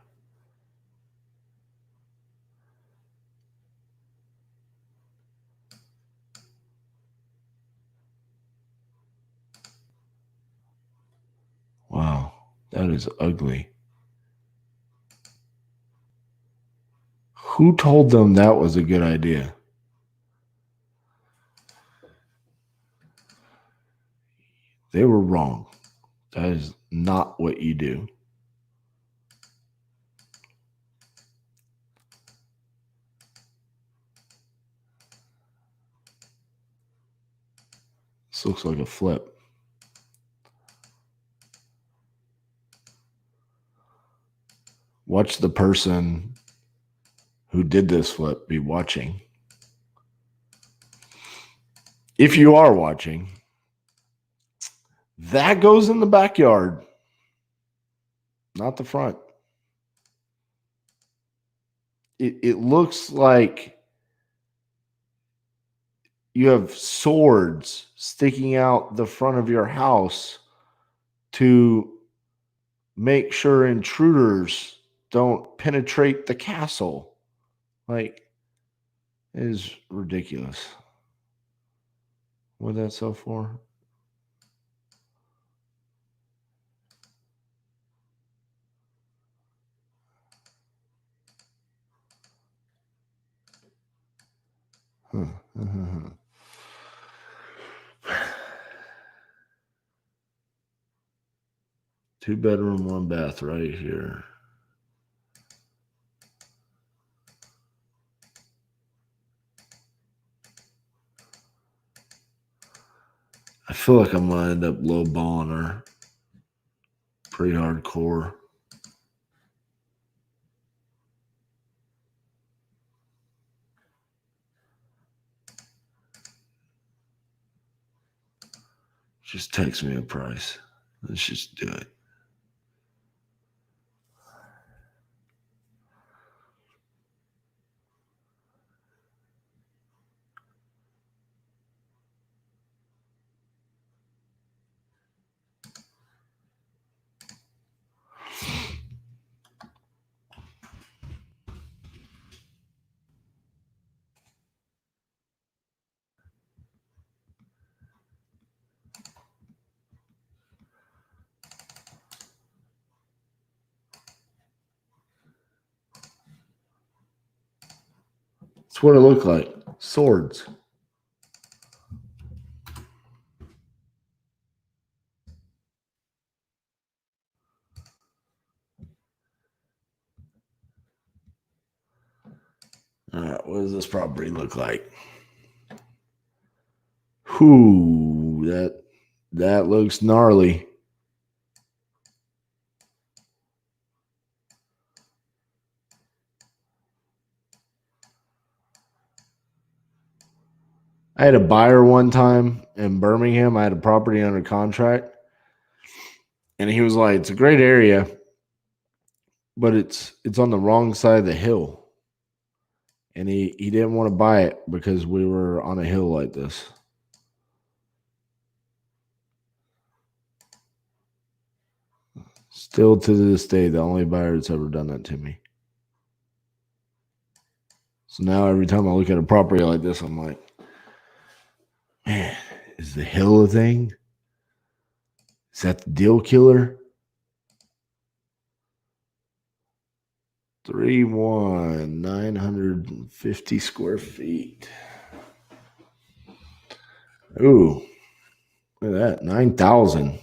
Speaker 1: Wow, that is ugly. Who told them that was a good idea? They were wrong. That is not what you do. This looks like a flip. Watch the person who did this flip be watching. If you are watching, that goes in the backyard, not the front. It looks like you have swords sticking out the front of your house to make sure intruders don't penetrate the castle. Like, it is ridiculous. What did that sell for? Huh. 2-bedroom, 1-bath right here. I feel like I'm going to end up lowballing her. Pretty hardcore. Just text me a price. Let's just do it. That's what it looked like. Swords. All right, what does this property look like? Whoo, that looks gnarly. I had a buyer one time in Birmingham. I had a property under contract. And he was like, it's a great area, but it's on the wrong side of the hill. And he didn't want to buy it because we were on a hill like this. Still to this day, the only buyer that's ever done that to me. So now every time I look at a property like this, I'm like, man, is the hill a thing? Is that the deal killer? 950 square feet. Ooh, look at that. 9,000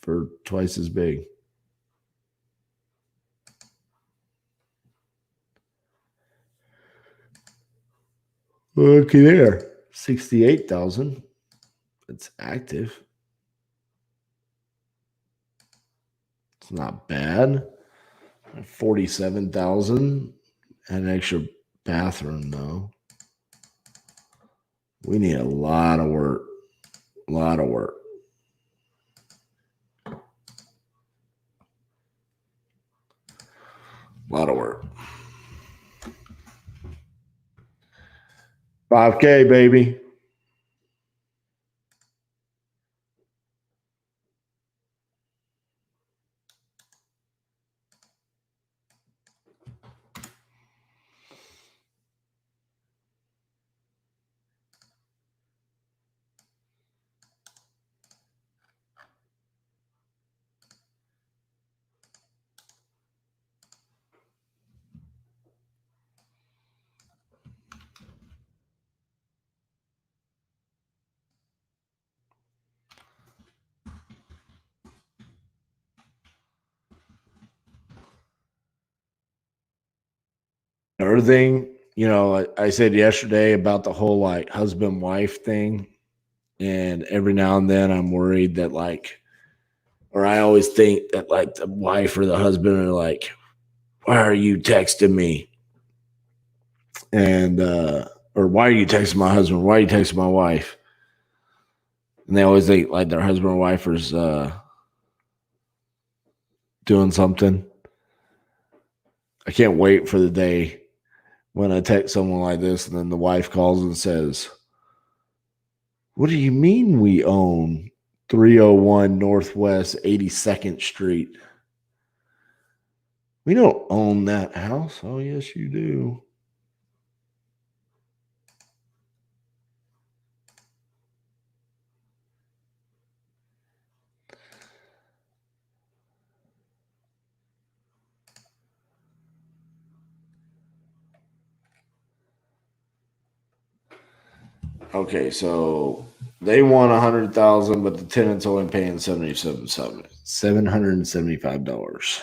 Speaker 1: for twice as big. Looky there. 68,000. It's active. It's not bad. 47,000. An extra bathroom though. We need a lot of work. A lot of work. A lot of work. 5K, baby. Another thing, I said yesterday about the whole like husband wife thing, and every now and then I'm worried that or I always think that like the wife or the husband are like, why are you texting me? And or why are you texting my husband? Why are you texting my wife? And they always think like their husband or wife is doing something. I can't wait for the day when I text someone like this and then the wife calls and says, what do you mean we own 301 Northwest 82nd Street? We don't own that house. Oh, yes, you do. Okay, so they want 100,000, but the tenant's only paying $775.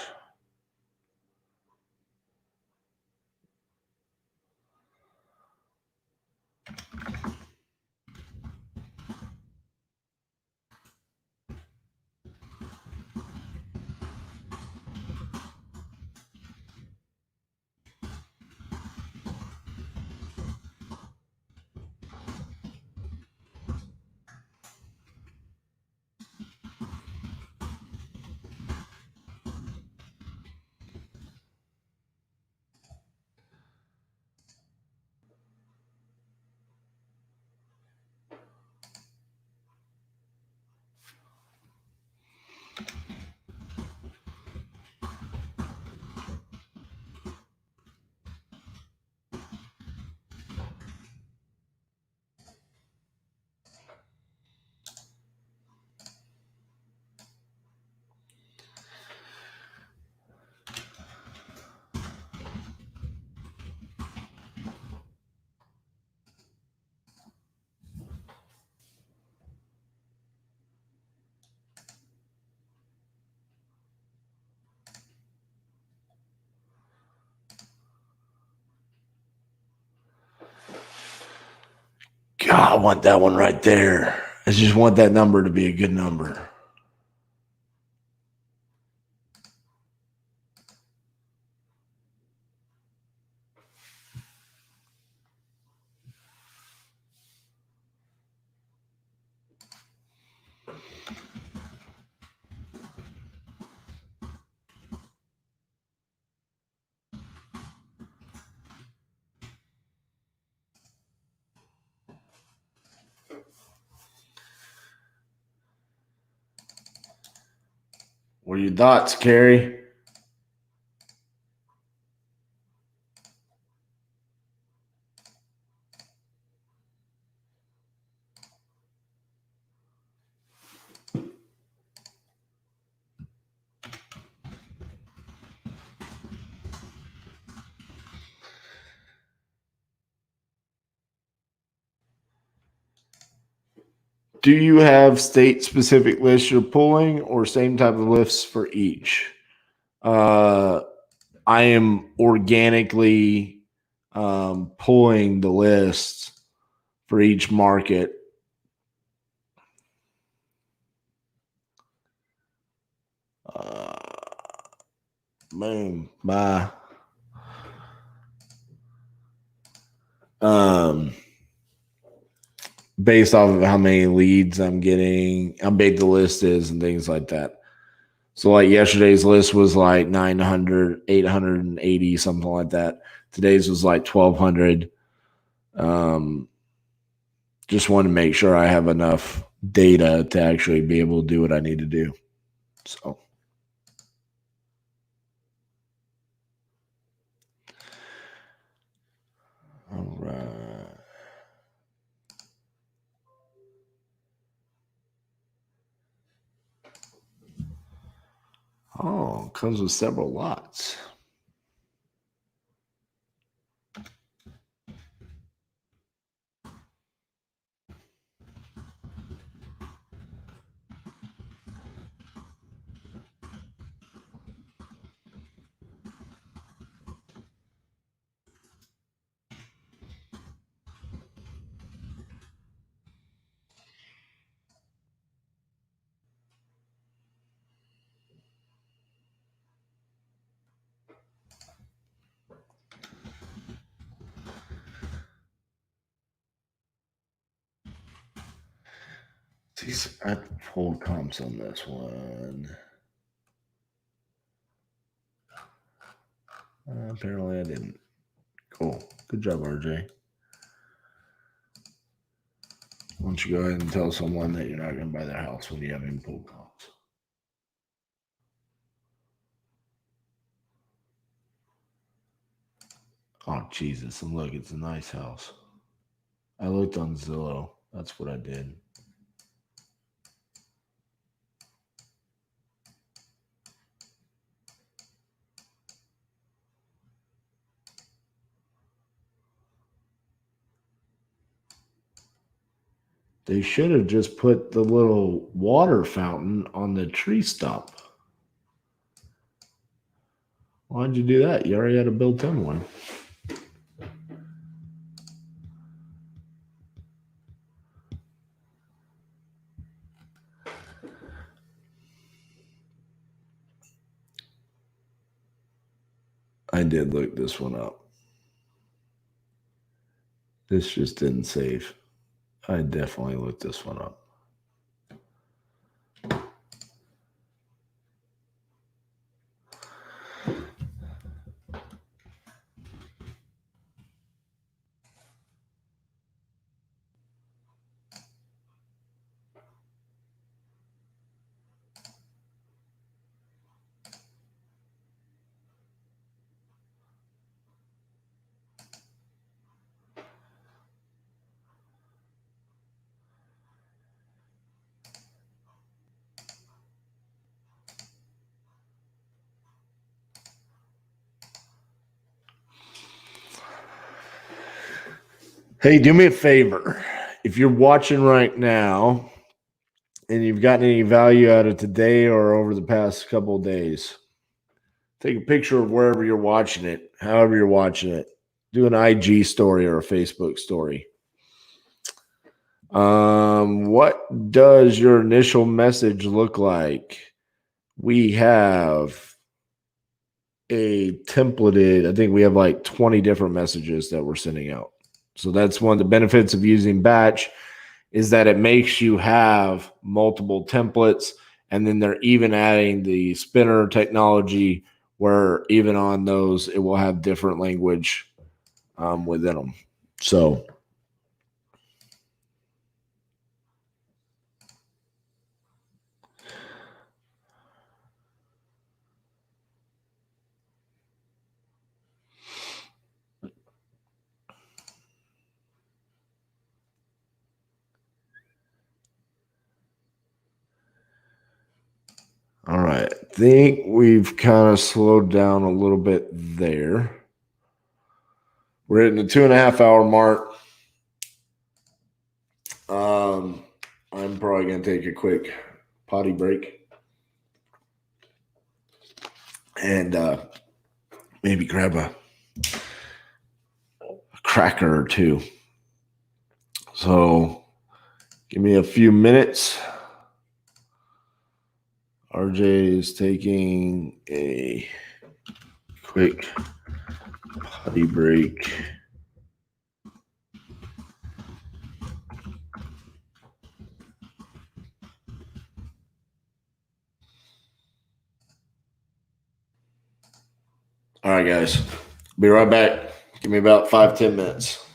Speaker 1: God, I want that one right there. I just want that number to be a good number. What are your thoughts, Carrie? Do you have state-specific lists you're pulling or same type of lists for each? I am organically pulling the lists for each market. Boom. Bye. Based off of how many leads I'm getting, how big the list is, and things like that. So, like yesterday's list was like 900, 880, something like that. Today's was like 1,200. Just want to make sure I have enough data to actually be able to do what I need to do. So, all right. Oh, comes with several lots. I pulled comps on this one. Apparently I didn't. Cool. Good job, RJ. Why don't you go ahead and tell someone that you're not going to buy their house when you haven't pulled comps? Oh, Jesus. And look, it's a nice house. I looked on Zillow. That's what I did. They should have just put the little water fountain on the tree stump. Why'd you do that? You already had a built-in one. I did look this one up. This just didn't save. I definitely looked this one up. Hey, do me a favor. If you're watching right now and you've gotten any value out of today or over the past couple of days, take a picture of wherever you're watching it, however you're watching it. Do an IG story or a Facebook story. What does your initial message look like? We have a templated, I think we have like 20 different messages that we're sending out. So that's one of the benefits of using Batch is that it makes you have multiple templates, and then they're even adding the spinner technology where even on those it will have different language within them. So all right, I think we've kind of slowed down a little bit there. We're hitting the 2.5 hour mark. I'm probably going to take a quick potty break and maybe grab a cracker or two. So give me a few minutes. RJ is taking a quick potty break. All right, guys. Be right back. Give me about 5-10 minutes.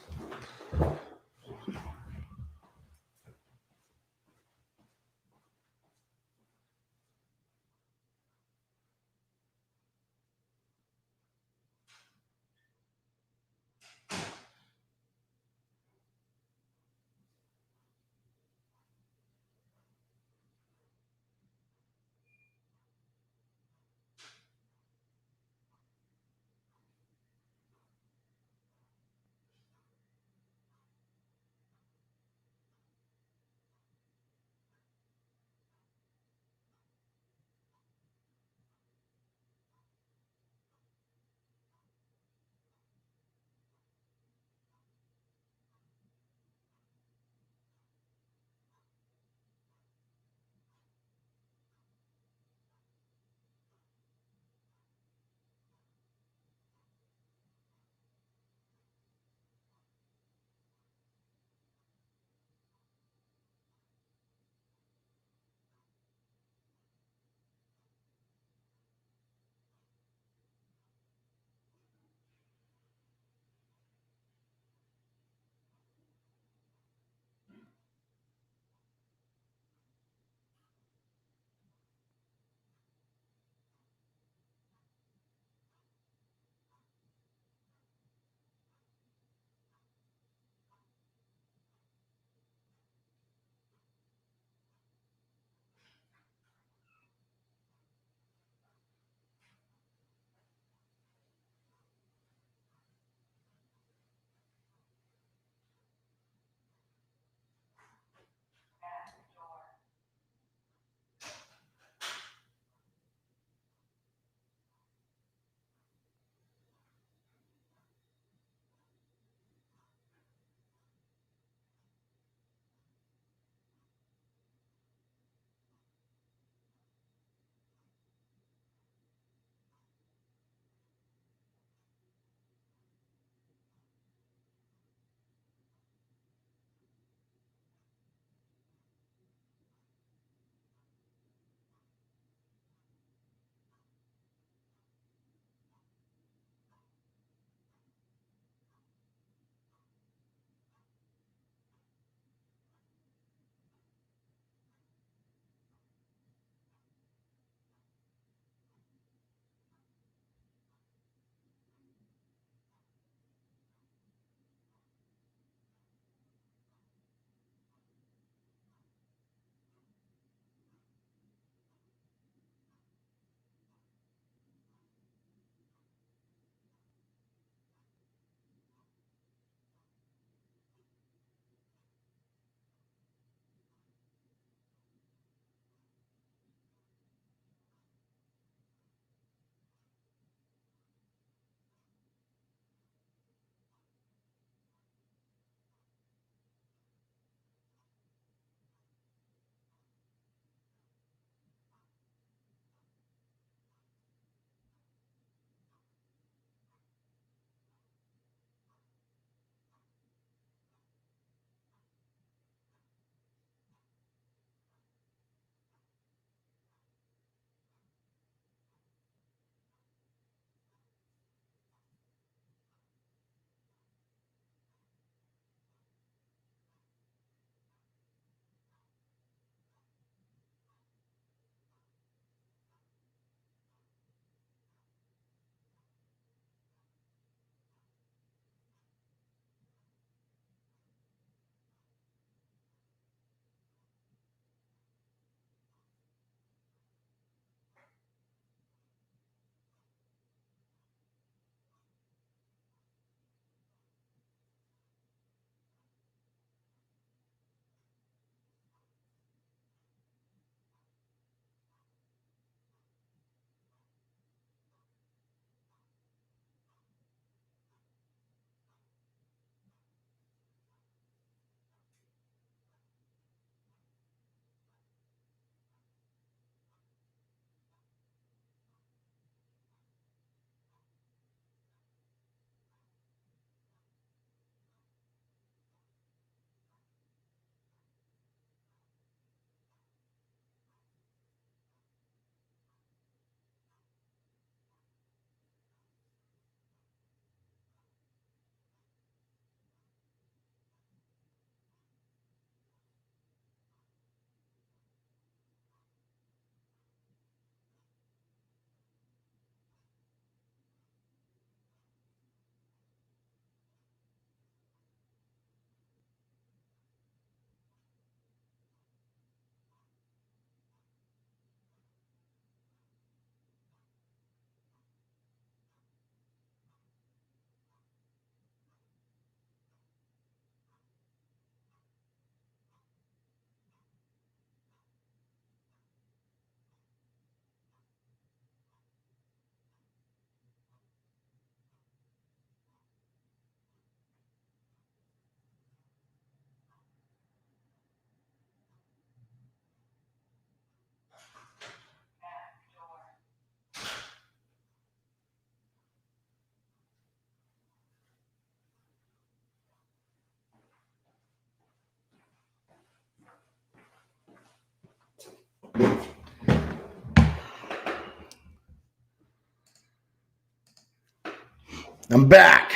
Speaker 1: I'm back.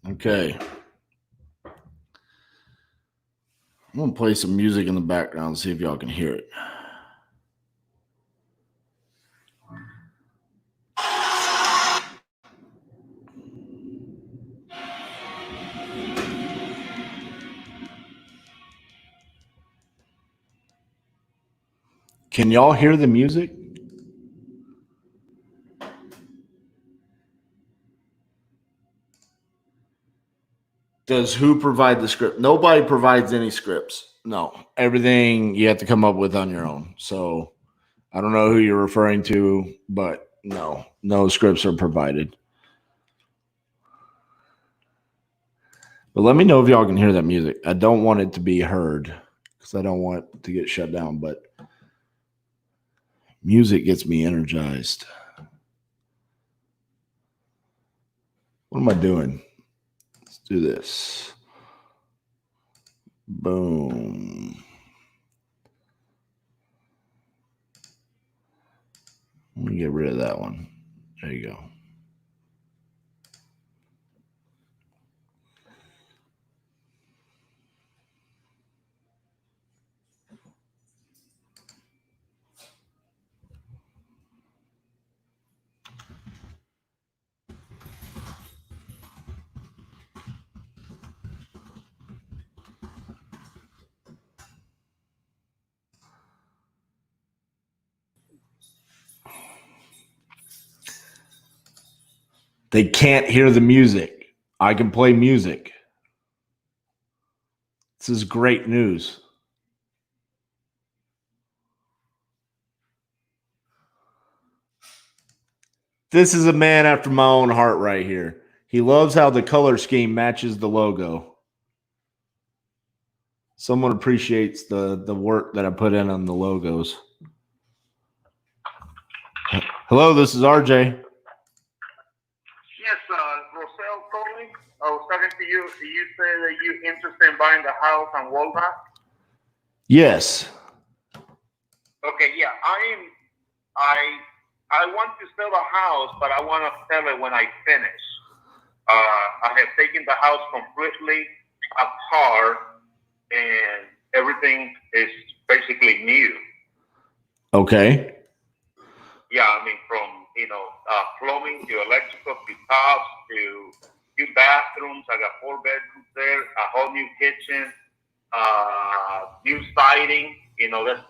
Speaker 1: Okay. I'm going to play some music in the background and see if y'all can hear it. Can y'all hear the music? Does who provide the script? Nobody provides any scripts. No, everything you have to come up with on your own. So I don't know who you're referring to, but no scripts are provided. But let me know if y'all can hear that music. I don't want it to be heard because I don't want it to get shut down, but music gets me energized. What am I doing? Let's do this. Boom. Let me get rid of that one. There you go. They can't hear the music. I can play music. This is great news. This is a man after my own heart right here. He loves how the color scheme matches the logo. Someone appreciates the work that I put in on the logos. Hello, this is RJ.
Speaker 3: Yes, Roselle told me. I was talking to you. You said that you're interested in buying the house on Walnut.
Speaker 1: Yes.
Speaker 3: Okay, yeah, I want to sell the house, but I want to sell it when I finish. I have taken the house completely apart, and everything is basically new.
Speaker 1: Okay.
Speaker 3: Yeah, I mean, from plumbing to electrical to tops to 2 bathrooms. I got 4 bedrooms there, a whole new kitchen, new siding. That's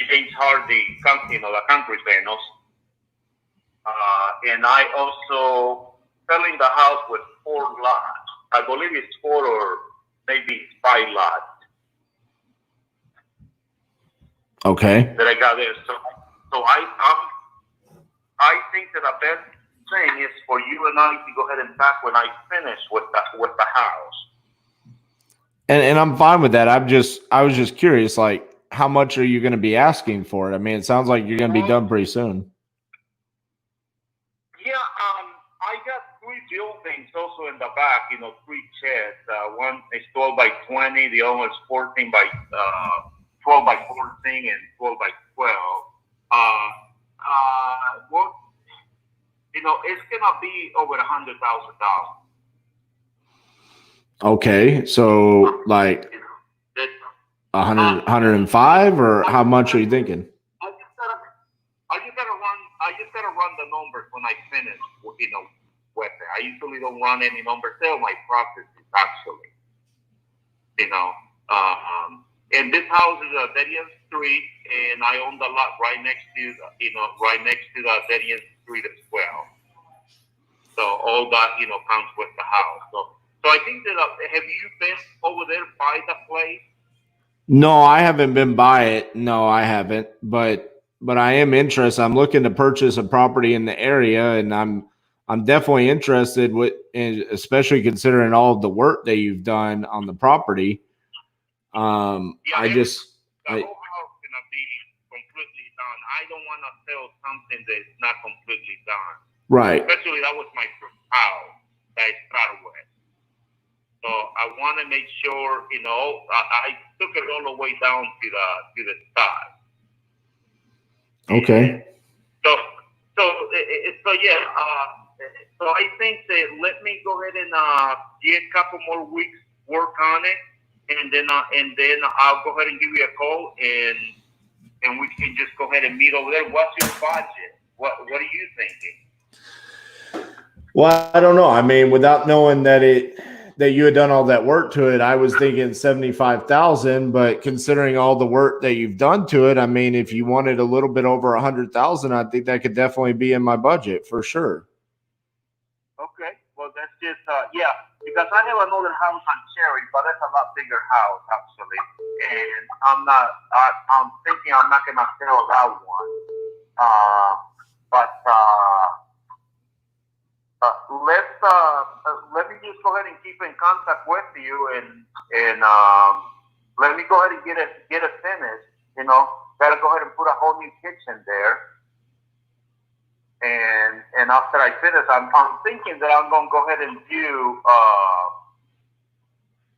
Speaker 3: James Hardy, the country panels. And I also selling the house with 4 lots. I believe it's 4 or maybe 5 lots.
Speaker 1: Okay.
Speaker 3: That I got there. So I think that the best thing is for you and I to go ahead and back when I finish with the house.
Speaker 1: And I'm fine with that. I was just curious, like, how much are you going to be asking for it? I mean, it sounds like you're going to be done pretty soon.
Speaker 3: Yeah, I got 3 buildings also in the back, 3 sheds. One is 12 by 20, the other one is 14 by 12 by 14 and 12 by 12. It's gonna be over $100,000.
Speaker 1: Okay, so like 105, or how much are you thinking?
Speaker 3: I just gotta run the numbers when I finish. With it. I usually don't run any numbers. Sell my processes actually. And this house is a dead end street, and I own the lot right next to the dead end street as well. So all that comes with the house. So I think that have you been over there by the place?
Speaker 1: No, I haven't been by it. No, I haven't. But I am interested. I'm looking to purchase a property in the area, and I'm definitely interested especially considering all of the work that you've done on the property.
Speaker 3: The whole house
Speaker 1: I
Speaker 3: gonna be completely done. I don't want to sell something that's not completely done.
Speaker 1: Right.
Speaker 3: Especially that was my first house that I started with. So I want to make sure, I took it all the way down to the side.
Speaker 1: Okay.
Speaker 3: So yeah.
Speaker 4: So I think that let me go ahead and get a couple more weeks work on it, and then I'll go ahead and give you a call, and we can just go ahead and meet over there. What's your budget? What are you thinking?
Speaker 1: Well, I don't know. I mean, without knowing that you had done all that work to it, I was thinking 75,000. But considering all the work that you've done to it, I mean, if you wanted a little bit over 100,000, I think that could definitely be in my budget for sure.
Speaker 4: Okay, well that's just because I have another house on Cherry, but that's a lot bigger house actually, and I'm thinking I'm not gonna sell that one. But let me just go ahead and keep in contact with you, and let me go ahead and get it finished. You know, gotta go ahead and put a whole new kitchen there. And after I finish, I'm thinking that I'm gonna go ahead and do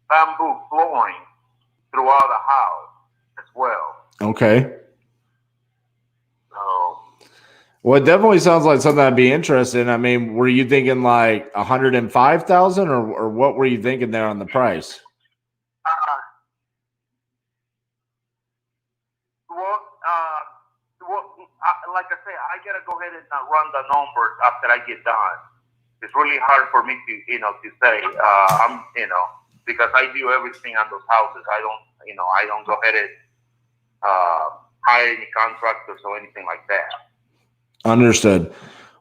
Speaker 4: bamboo flooring throughout the house as well.
Speaker 1: Okay.
Speaker 4: So,
Speaker 1: well, it definitely sounds like something I'd be interested in. I mean, were you thinking like 105,000, or what were you thinking there on the price?
Speaker 4: Like I say, I gotta go ahead and run the numbers after I get done. It's really hard for me to say, because I do everything on those houses. I don't go ahead and hire any contractors or anything like that.
Speaker 1: Understood.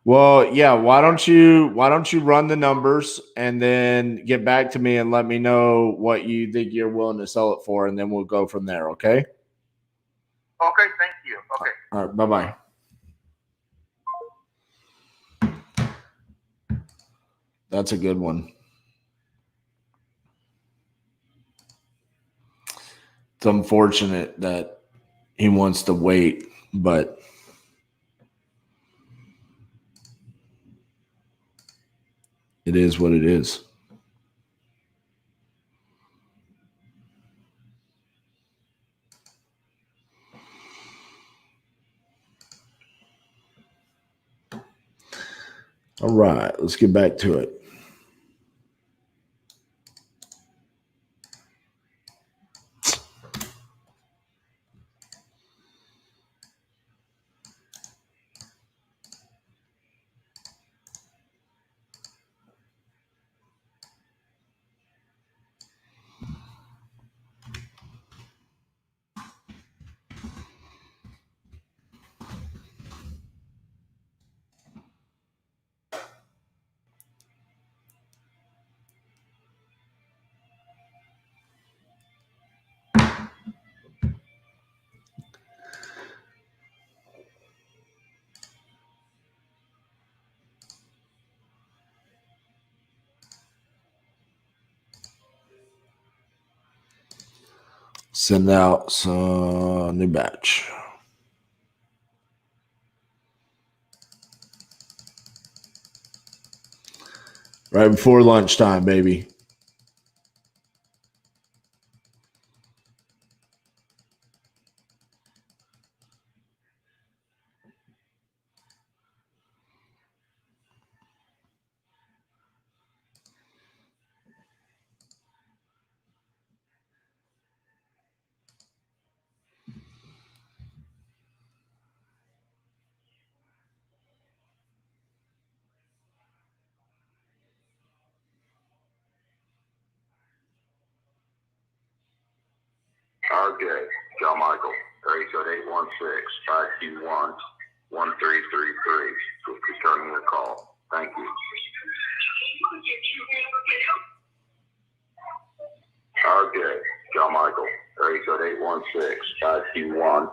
Speaker 1: Well, yeah. Why don't you run the numbers and then get back to me and let me know what you think you're willing to sell it for, and then we'll go from there. Okay.
Speaker 4: Okay. Thank you. Okay.
Speaker 1: All right. Bye-bye. That's a good one. It's unfortunate that he wants to wait, but it is what it is. All right, let's get back to it. Send out some new batch. Right before lunchtime, baby.
Speaker 5: Okay, John Michael, area code 816-521-1333. Just returning your call. Thank you. Okay, John Michael, area code 816-521.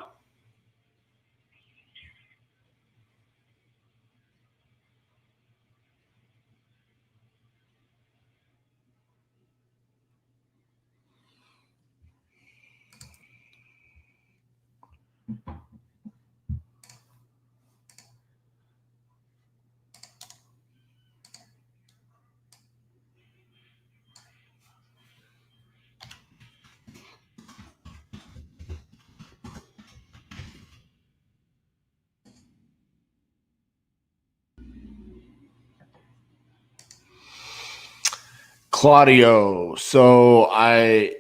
Speaker 1: Claudio. So I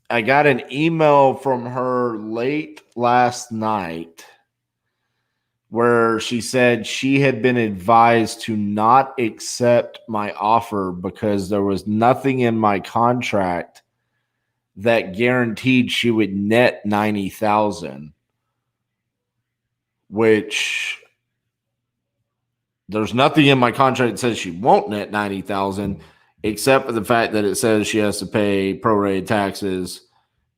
Speaker 1: got an email from her late last night where she said she had been advised to not accept my offer because there was nothing in my contract that guaranteed she would net 90,000, which there's nothing in my contract that says she won't net 90,000 except for the fact that it says she has to pay prorated taxes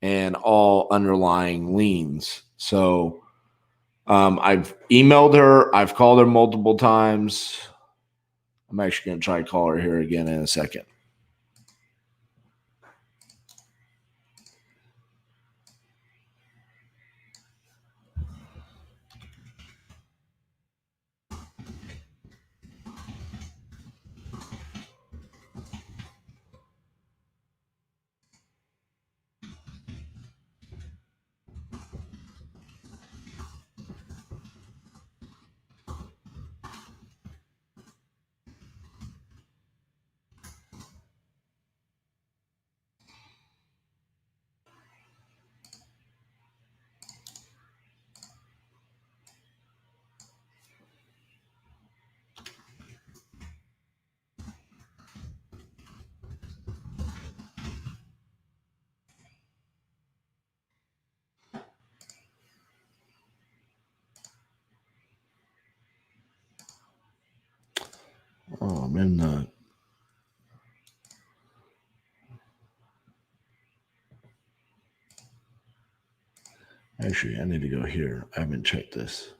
Speaker 1: and all underlying liens. So I've emailed her. I've called her multiple times. I'm actually going to try to call her here again in a second. Oh, I'm in the. Actually, I need to go here. I haven't checked this.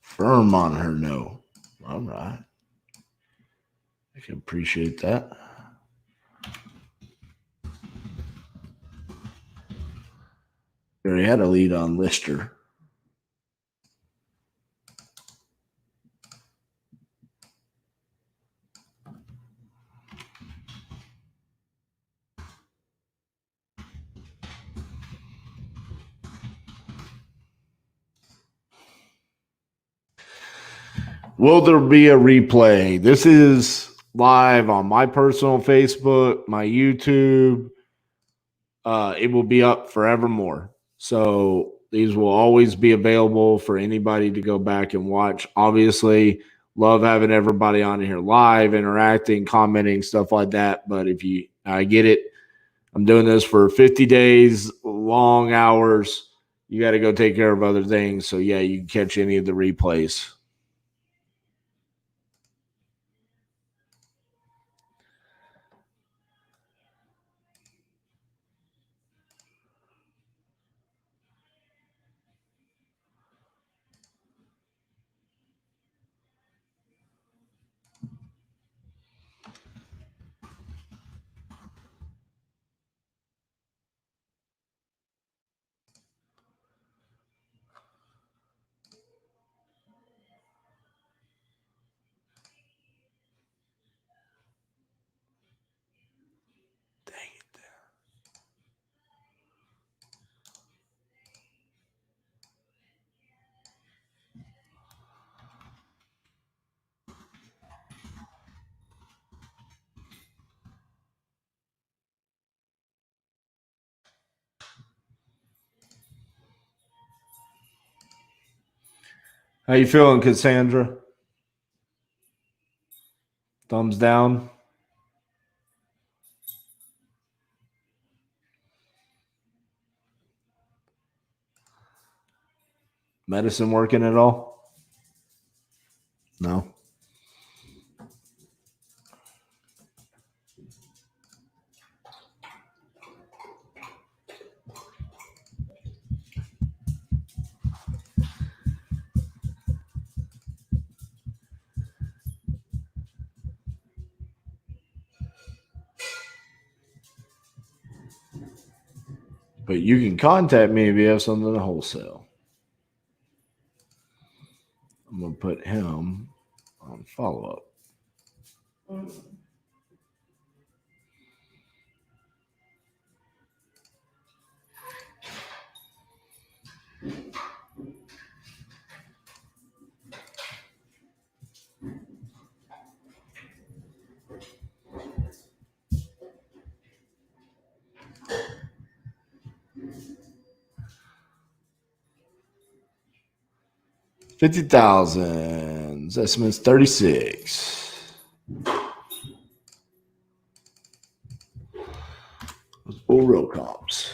Speaker 1: Firm on her no. All right. I can appreciate that. We already had a lead on Lister. Will there be a replay? This is live on my personal Facebook, my YouTube. It will be up forevermore. So these will always be available for anybody to go back and watch. Obviously, love having everybody on here live, interacting, commenting, stuff like that. But I get it. I'm doing this for 50 days, long hours. You got to go take care of other things. So yeah, you can catch any of the replays. How you feeling, Cassandra? Thumbs down. Medicine working at all? No. But you can contact me if you have something to wholesale. I'm going to put him on follow-up. $50,000. Estimate's 36. Those full real comps.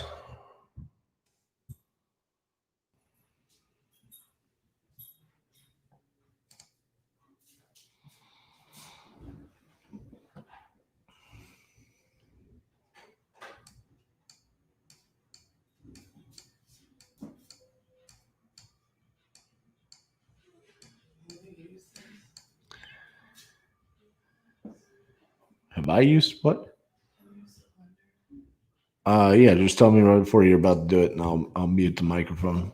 Speaker 1: Have I used what? Yeah, just tell me right before you're about to do it, and I'll mute the microphone.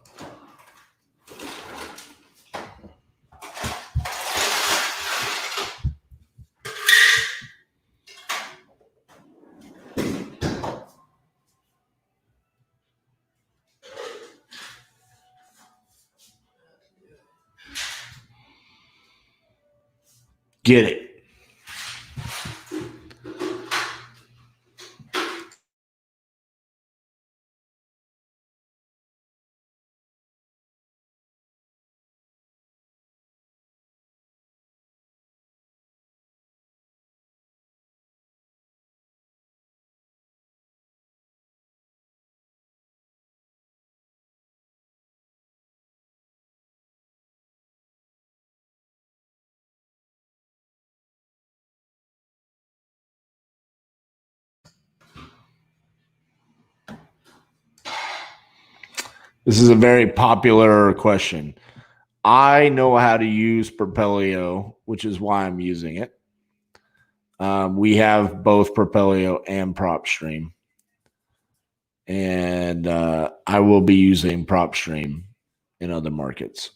Speaker 1: Get it. This is a very popular question. I know how to use Propelio, which is why I'm using it. We have both Propelio and PropStream. And I will be using PropStream in other markets.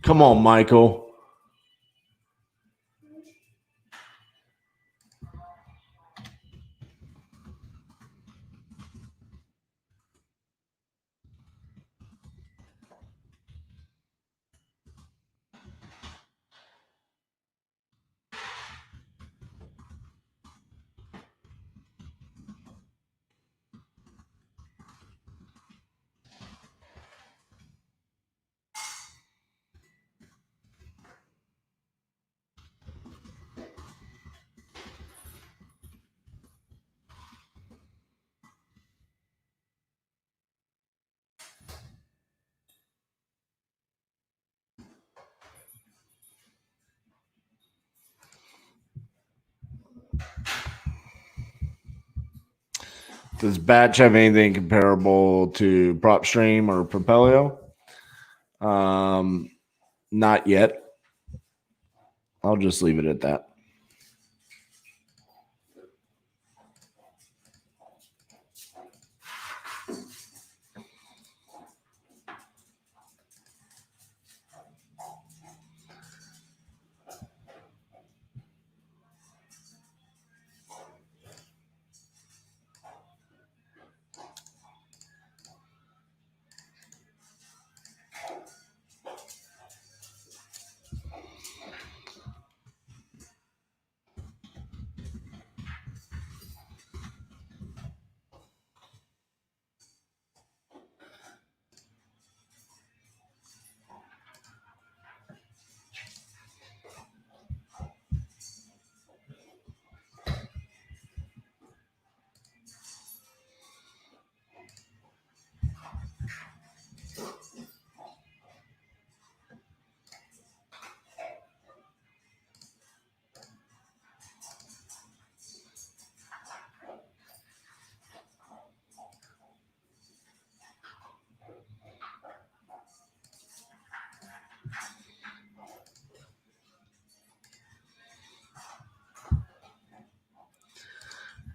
Speaker 1: Come on, Michael. Does Batch have anything comparable to PropStream or Propelio? Not yet. I'll just leave it at that.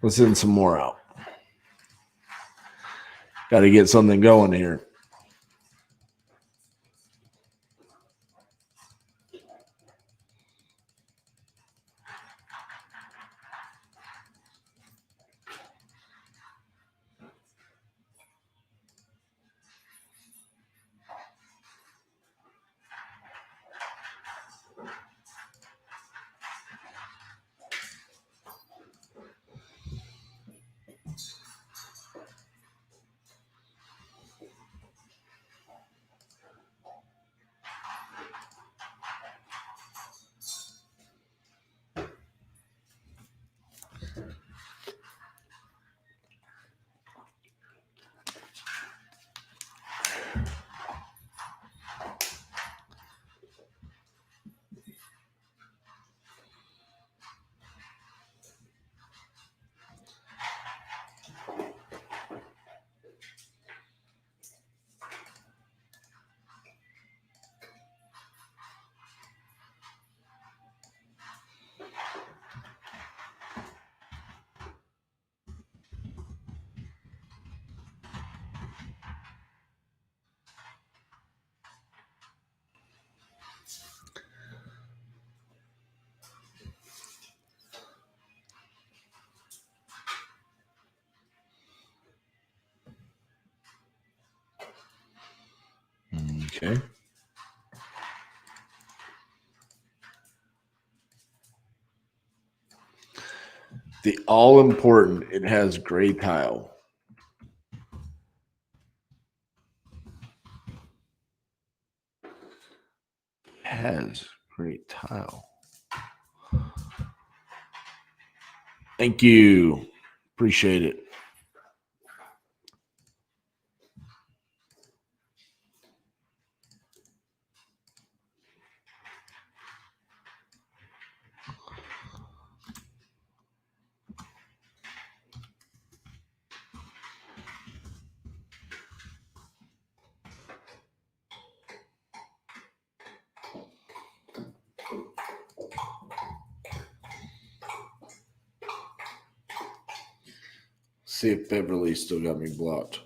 Speaker 1: Let's send some more out. Got to get something going here. Okay. The all important, it has gray tile. It has gray tile. Thank you. Appreciate it. See if Beverly still got me blocked.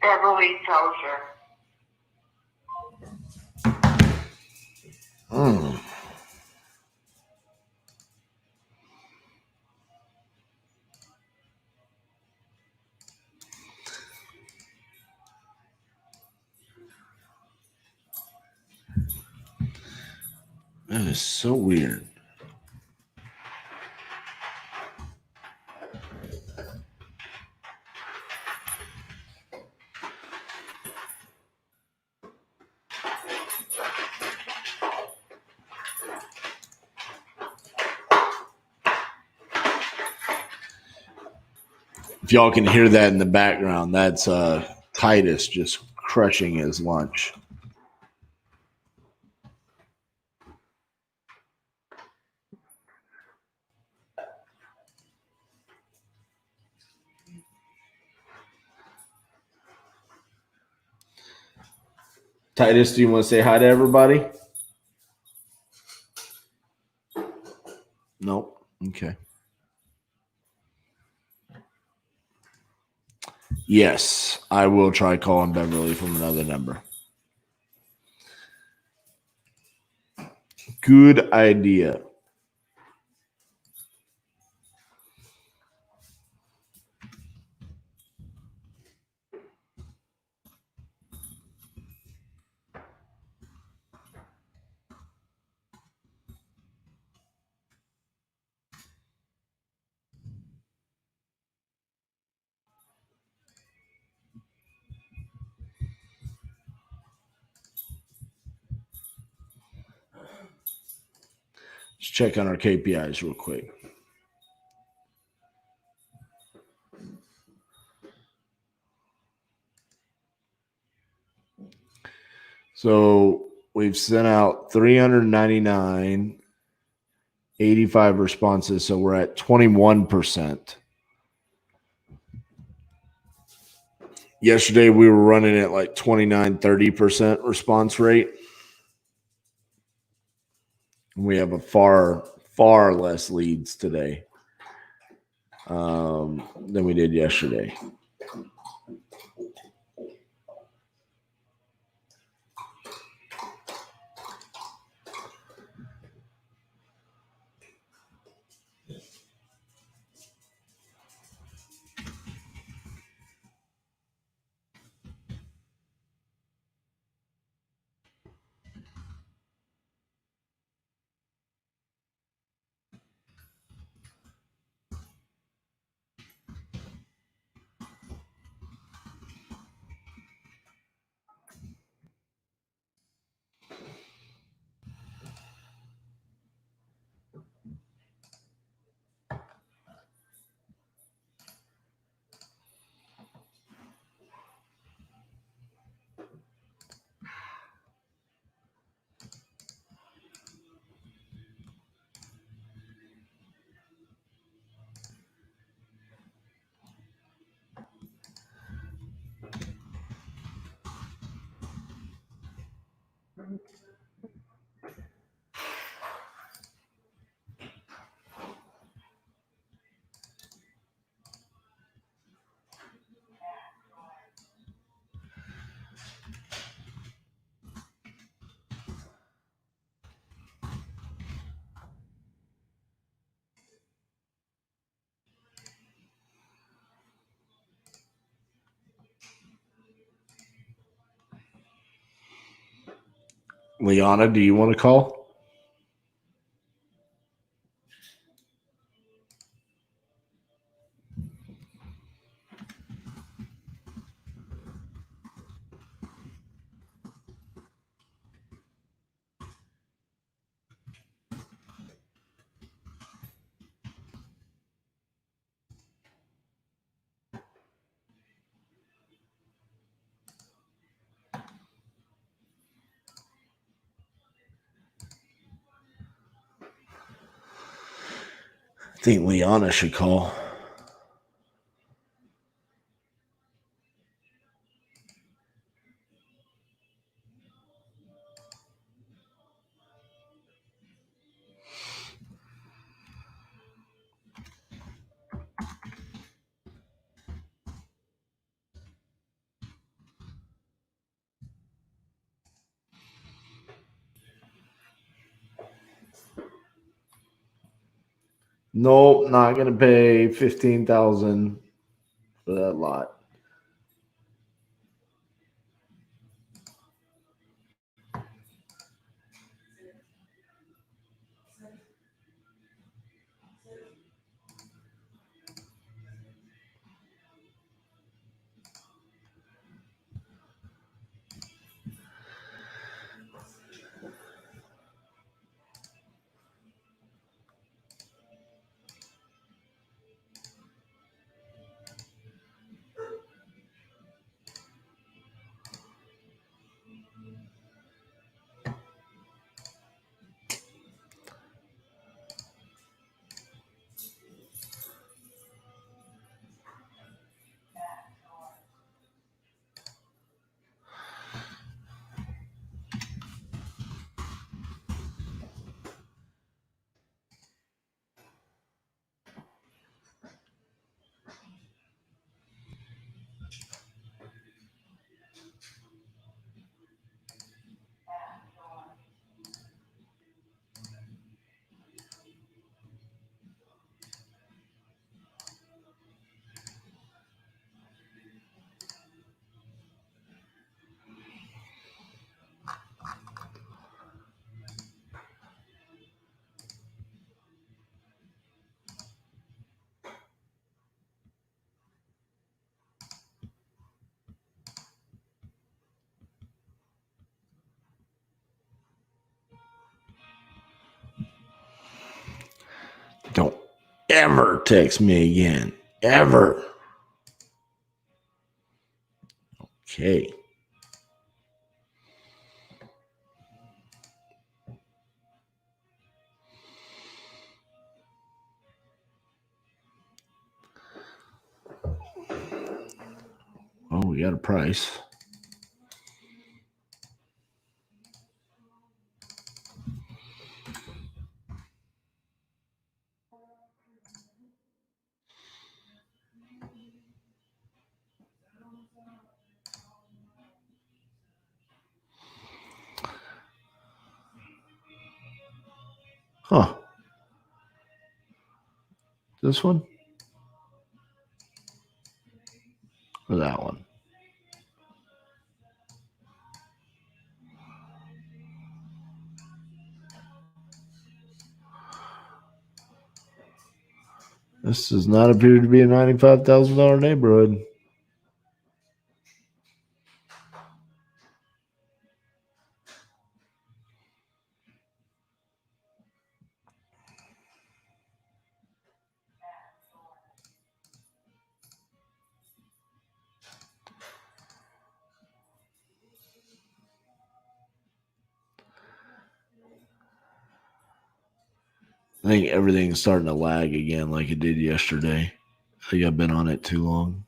Speaker 2: Beverly Tozier.
Speaker 1: That is so weird. If y'all can hear that in the background, that's Titus just crushing his lunch. Titus, do you want to say hi to everybody? Nope. Okay. Yes, I will try calling Beverly from another number. Good idea. Let's check on our KPIs real quick. So we've sent out 399, 85 responses. So we're at 21%. Yesterday we were running at like 29, 30% response rate. We have a far less leads today than we did yesterday. Liana, do you want to call? I think Liana should call. Nope, not gonna pay $15,000 for that lot. ever text me again. Ever. Okay. Oh, we got a price. Huh. This one? Or that one? This does not appear to be a $95,000 neighborhood. I think everything's starting to lag again like it did yesterday. I think I've been on it too long.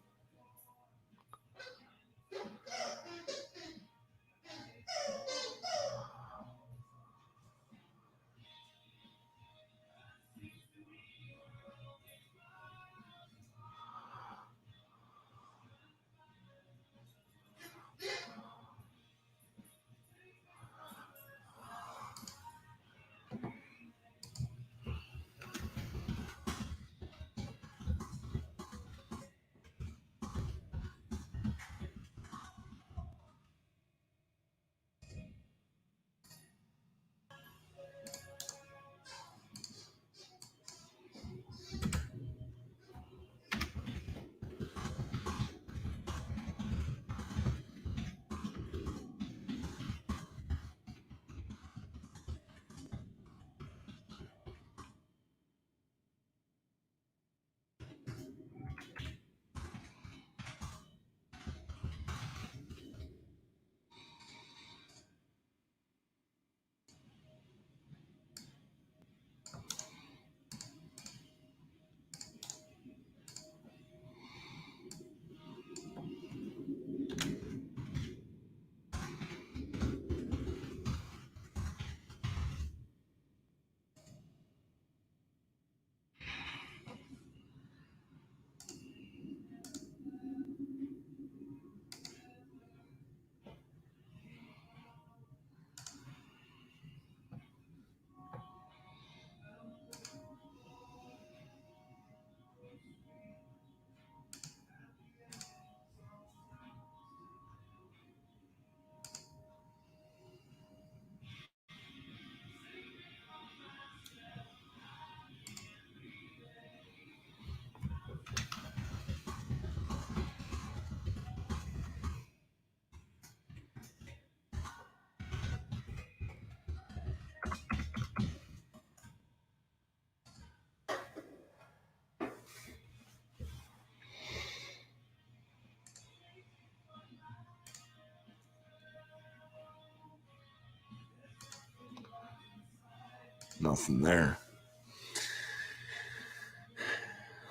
Speaker 1: Nothing there.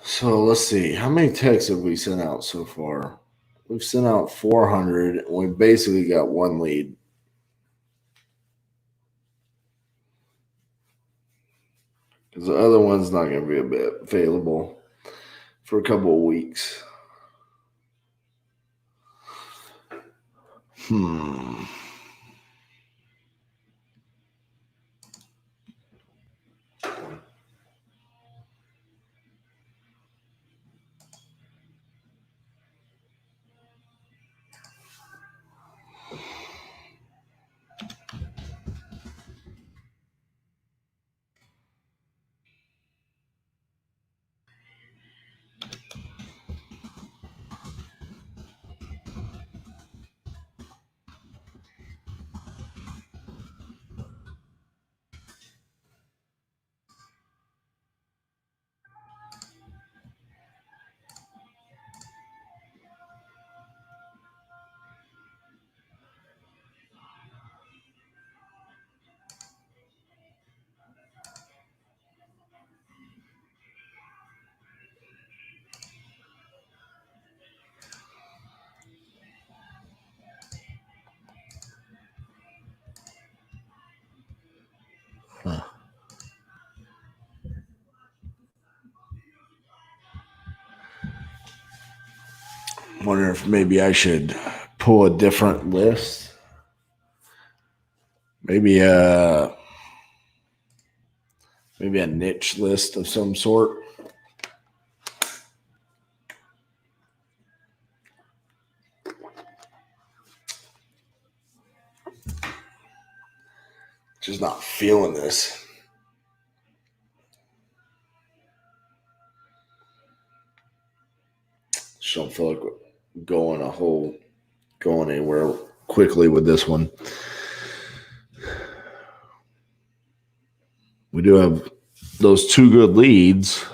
Speaker 1: So let's see. How many texts have we sent out so far? We've sent out 400, and we basically got one lead. Because the other one's not going to be a bit available for a couple of weeks. Wonder if maybe I should pull a different list. Maybe a niche list of some sort. Just not feeling this. Just don't feel like going anywhere quickly with this one. We do have those 2 good leads.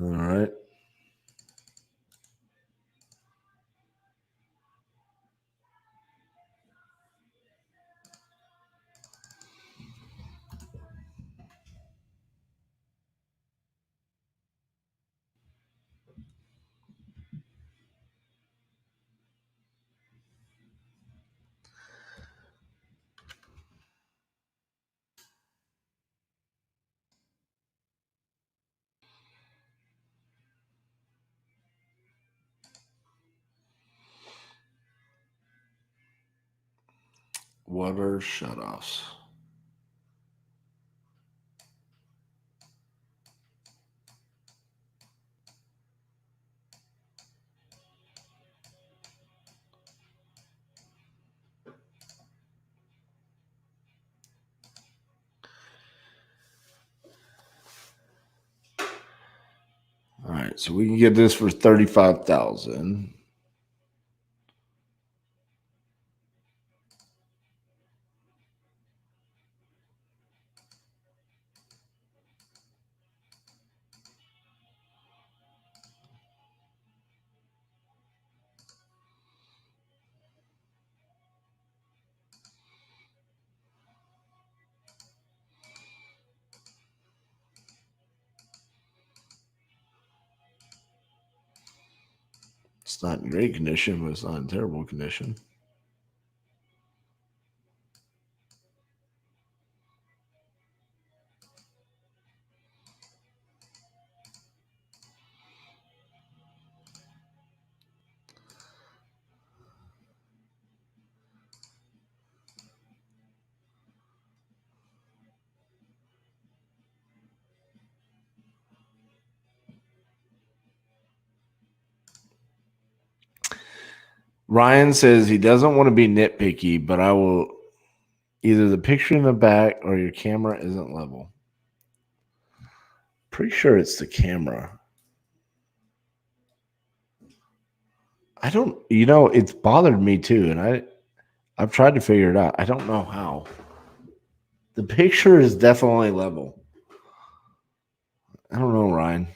Speaker 1: All right. Water shutoffs. All right, so we can get this for $35,000. It's not in great condition, but it's not in terrible condition. Ryan says he doesn't want to be nitpicky, but I will either the picture in the back or your camera isn't level. Pretty sure it's the camera. I don't, it's bothered me too, and I've tried to figure it out. I don't know how. The picture is definitely level. I don't know, Ryan.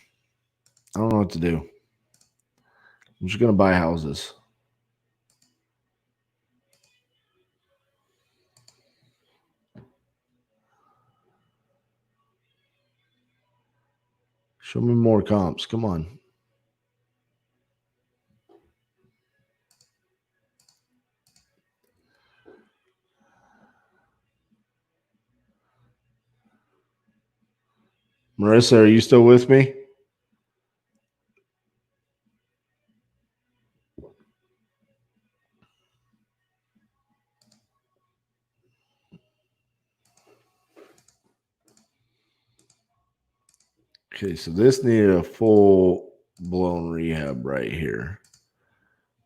Speaker 1: I don't know what to do. I'm just gonna buy houses. Show me more comps. Come on. Marissa, are you still with me? Okay, so this needed a full-blown rehab right here.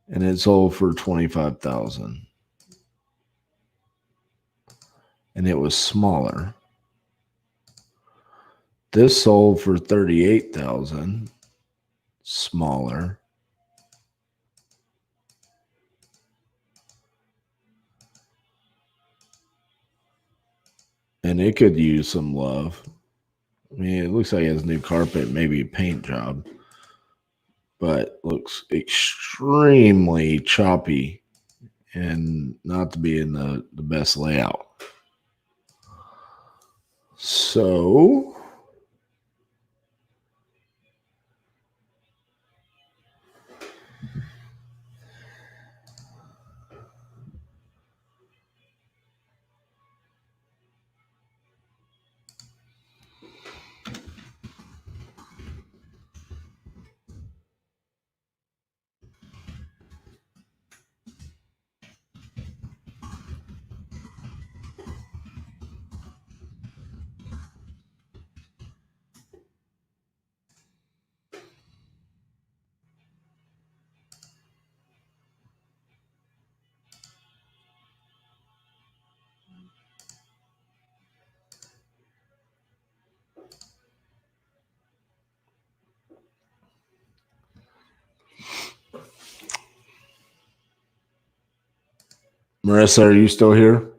Speaker 1: And it sold for $25,000. And it was smaller. This sold for $38,000. Smaller. And it could use some love. I mean, it looks like it has new carpet, maybe a paint job. but looks extremely choppy and not to be in the best layout. So Marissa, are you still here?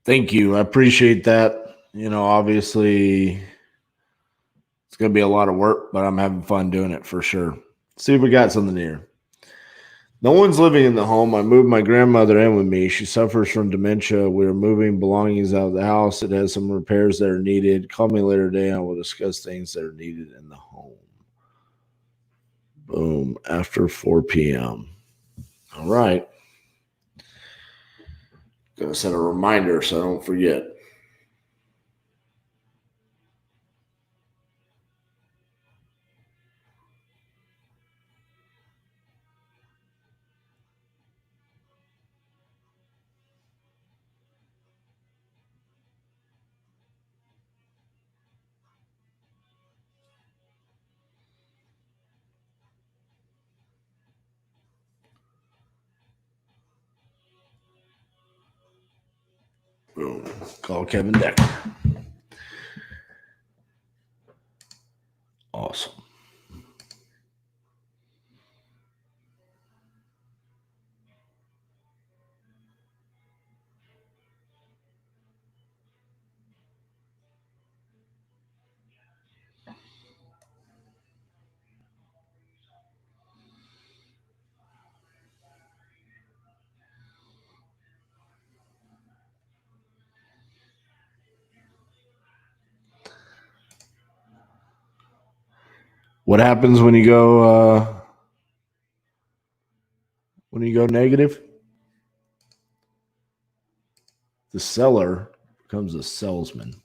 Speaker 1: Thank you. I appreciate that. You know, obviously it's going to be a lot of work, but I'm having fun doing it for sure. See if we got something here. No one's living in the home. I moved my grandmother in with me. She suffers from dementia. We are moving belongings out of the house. It has some repairs that are needed. Call me later today and I will discuss things that are needed in the home. Boom. After 4 p.m. All right. Gonna set a reminder so I don't forget. Boom. Call Kevin Decker. Awesome. What happens when you go negative? The seller becomes a salesman.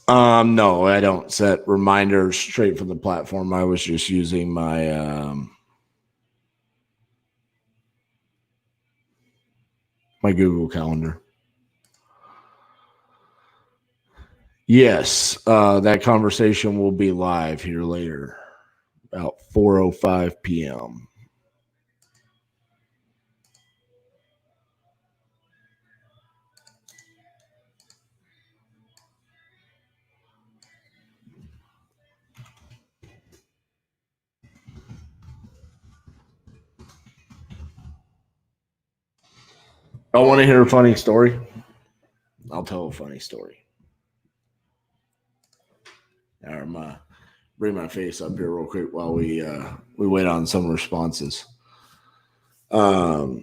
Speaker 1: No, I don't set reminders straight from the platform. I was just using my my Google Calendar. Yes, that conversation will be live here later, about 4:05 p.m. I want to hear a funny story. I'll tell a funny story. Bring my face up here real quick while we wait on some responses. I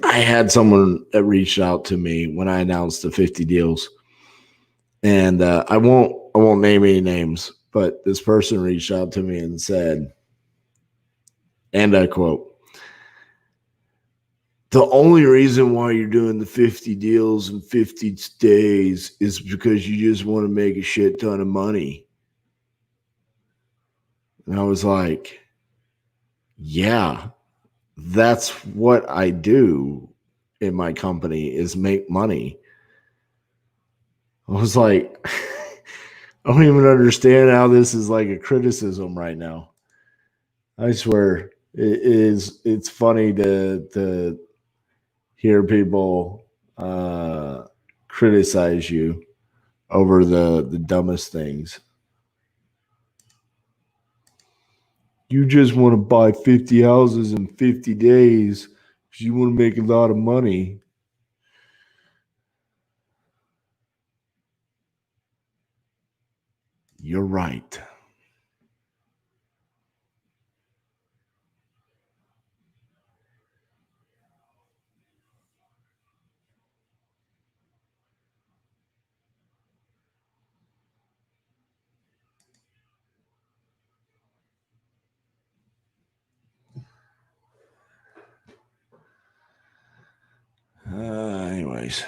Speaker 1: had someone that reached out to me when I announced the 50 deals, and I won't name any names, but this person reached out to me and said, and I quote, "The only reason why you're doing the 50 deals in 50 days is because you just want to make a shit ton of money." And I was like, yeah, that's what I do in my company is make money. I was like, I don't even understand how this is like a criticism right now. I swear it's funny to hear people criticize you over the dumbest things. You just want to buy 50 houses in 50 days because you want to make a lot of money. You're right. Anyways,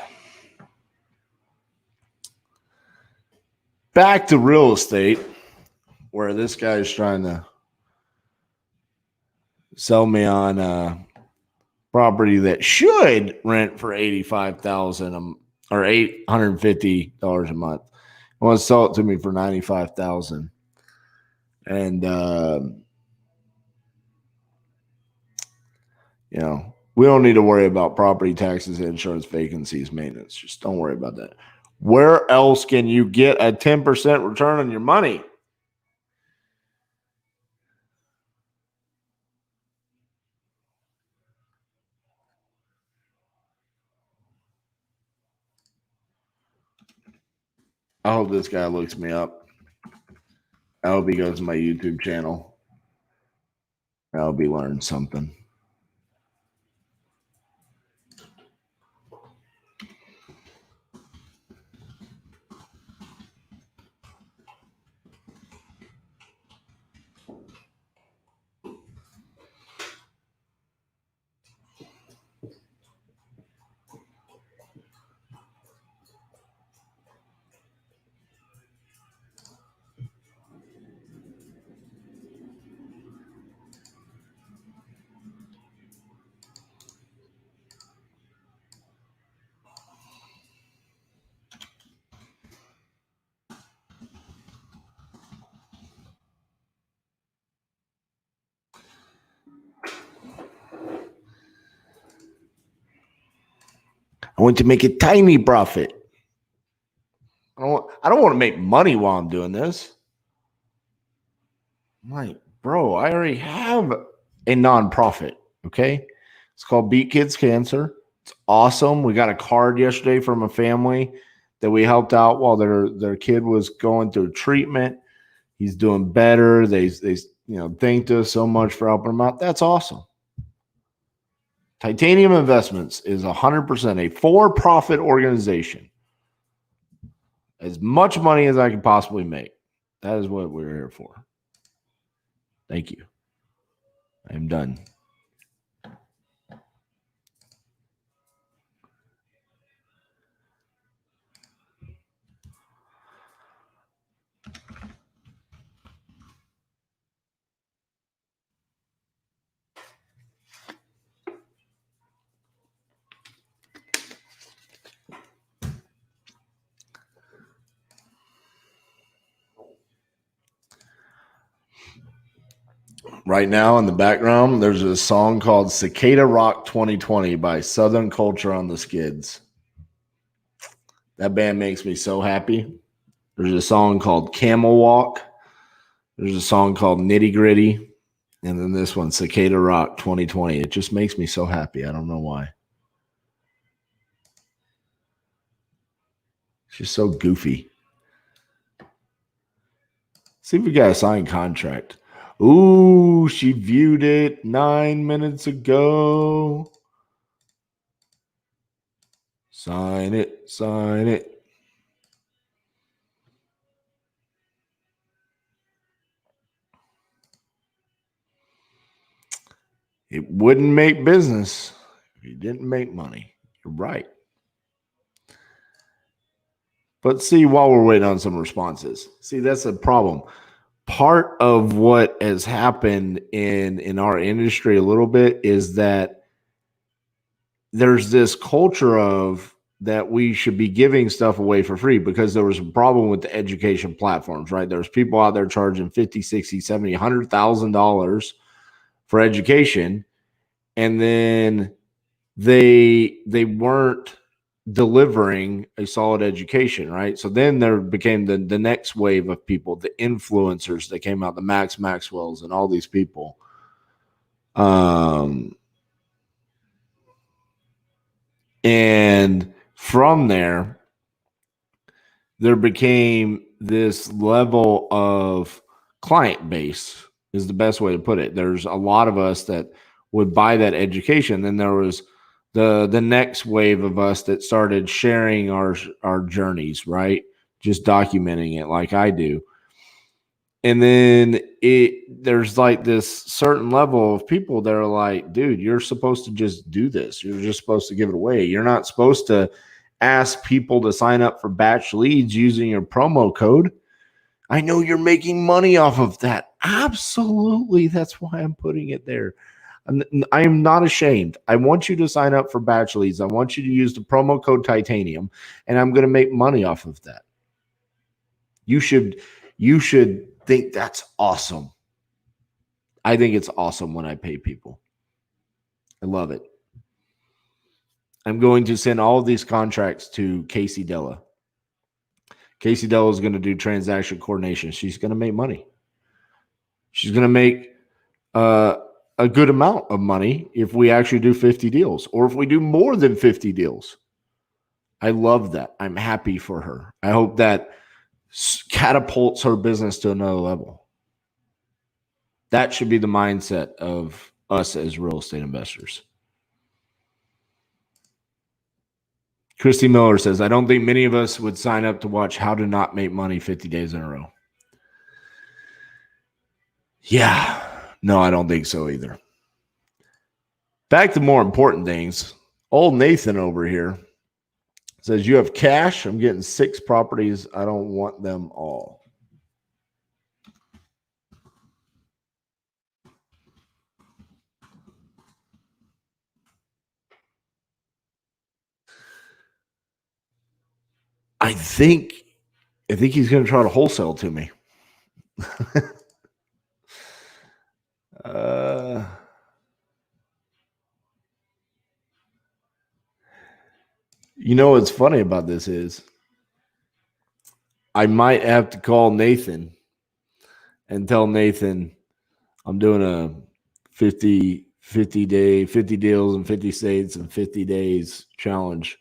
Speaker 1: back to real estate, where this guy is trying to sell me on a property that should rent for $85,000 or $850 a month. He wants to sell it to me for $95,000, and you know, we don't need to worry about property taxes, insurance, vacancies, maintenance. Just don't worry about that. Where else can you get a 10% return on your money? I hope this guy looks me up. I hope he goes to my YouTube channel. I hope he learned something. I want to make a tiny profit. I don't want to make money while I'm doing this. I'm like, bro, I already have a nonprofit. Okay. It's called Beat Kids Cancer. It's awesome. We got a card yesterday from a family that we helped out while their kid was going through treatment. He's doing better. They thanked us so much for helping him out. That's awesome. Titanium Investments is 100% a for-profit organization. As much money as I can possibly make. That is what we're here for. Thank you. I am done. Right now in the background, there's a song called Cicada Rock 2020 by Southern Culture on the Skids. That band makes me so happy. There's a song called Camel Walk. There's a song called Nitty Gritty. And then this one, Cicada Rock 2020. It just makes me so happy. I don't know why. It's just so goofy. See if we got a signed contract. Ooh, she viewed it 9 minutes ago. Sign it, sign it. It wouldn't make business if you didn't make money. You're right. But see, while we're waiting on some responses, see, that's a problem. Part of what has happened in our industry a little bit is that there's this culture of that we should be giving stuff away for free because there was a problem with the education platforms, right? There's people out there charging $50, $60, $70, $100,000 for education, and then they weren't delivering a solid education, right? So then there became the next wave of people, the influencers that came out, the Max Maxwells and all these people. And from there became this level of client base is the best way to put it. There's a lot of us that would buy that education. Then there was the next wave of us that started sharing our journeys, right? Just documenting it like I do. And then there's like this certain level of people that are like, dude, you're supposed to just do this. You're just supposed to give it away. You're not supposed to ask people to sign up for batch leads using your promo code. I know you're making money off of that. Absolutely. That's why I'm putting it there. I am not ashamed. I want you to sign up for batch leads. I want you to use the promo code Titanium, and I'm going to make money off of that. You should think that's awesome. I think it's awesome when I pay people. I love it. I'm going to send all of these contracts to Casey Della. Casey Della is going to do transaction coordination. She's going to make money. She's going to make a good amount of money if we actually do 50 deals or if we do more than 50 deals. I love that. I'm happy for her. I hope that catapults her business to another level. That should be the mindset of us as real estate investors. Christy Miller says, I don't think many of us would sign up to watch How to Not Make Money 50 days in a row. Yeah, no, I don't think so either. Back to more important things. Old Nathan over here says, you have cash. I'm getting 6 properties. I don't want them all. I think he's going to try to wholesale to me. You know what's funny about this is I might have to call Nathan and tell Nathan I'm doing a 50 deals in 50 states in 50 days challenge.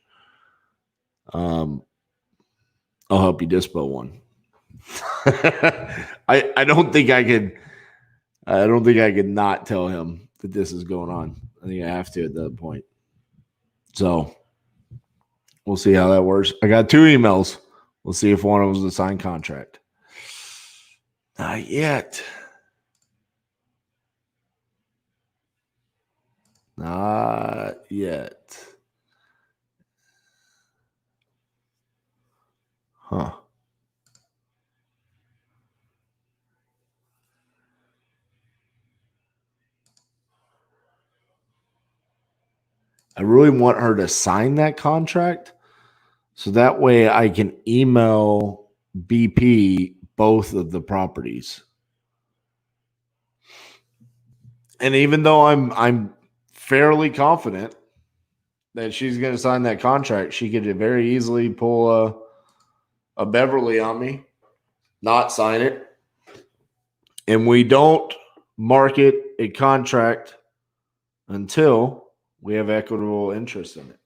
Speaker 1: I'll help you dispo one. I don't think I could not tell him that this is going on. I think I have to at that point. So we'll see how that works. I got 2 emails. We'll see if one of them is a signed contract. Not yet. Not yet. Huh. I really want her to sign that contract so that way I can email BP both of the properties. And even though I'm fairly confident that she's going to sign that contract, she could very easily pull a Beverly on me, not sign it. And we don't market a contract until we have equitable interest in it.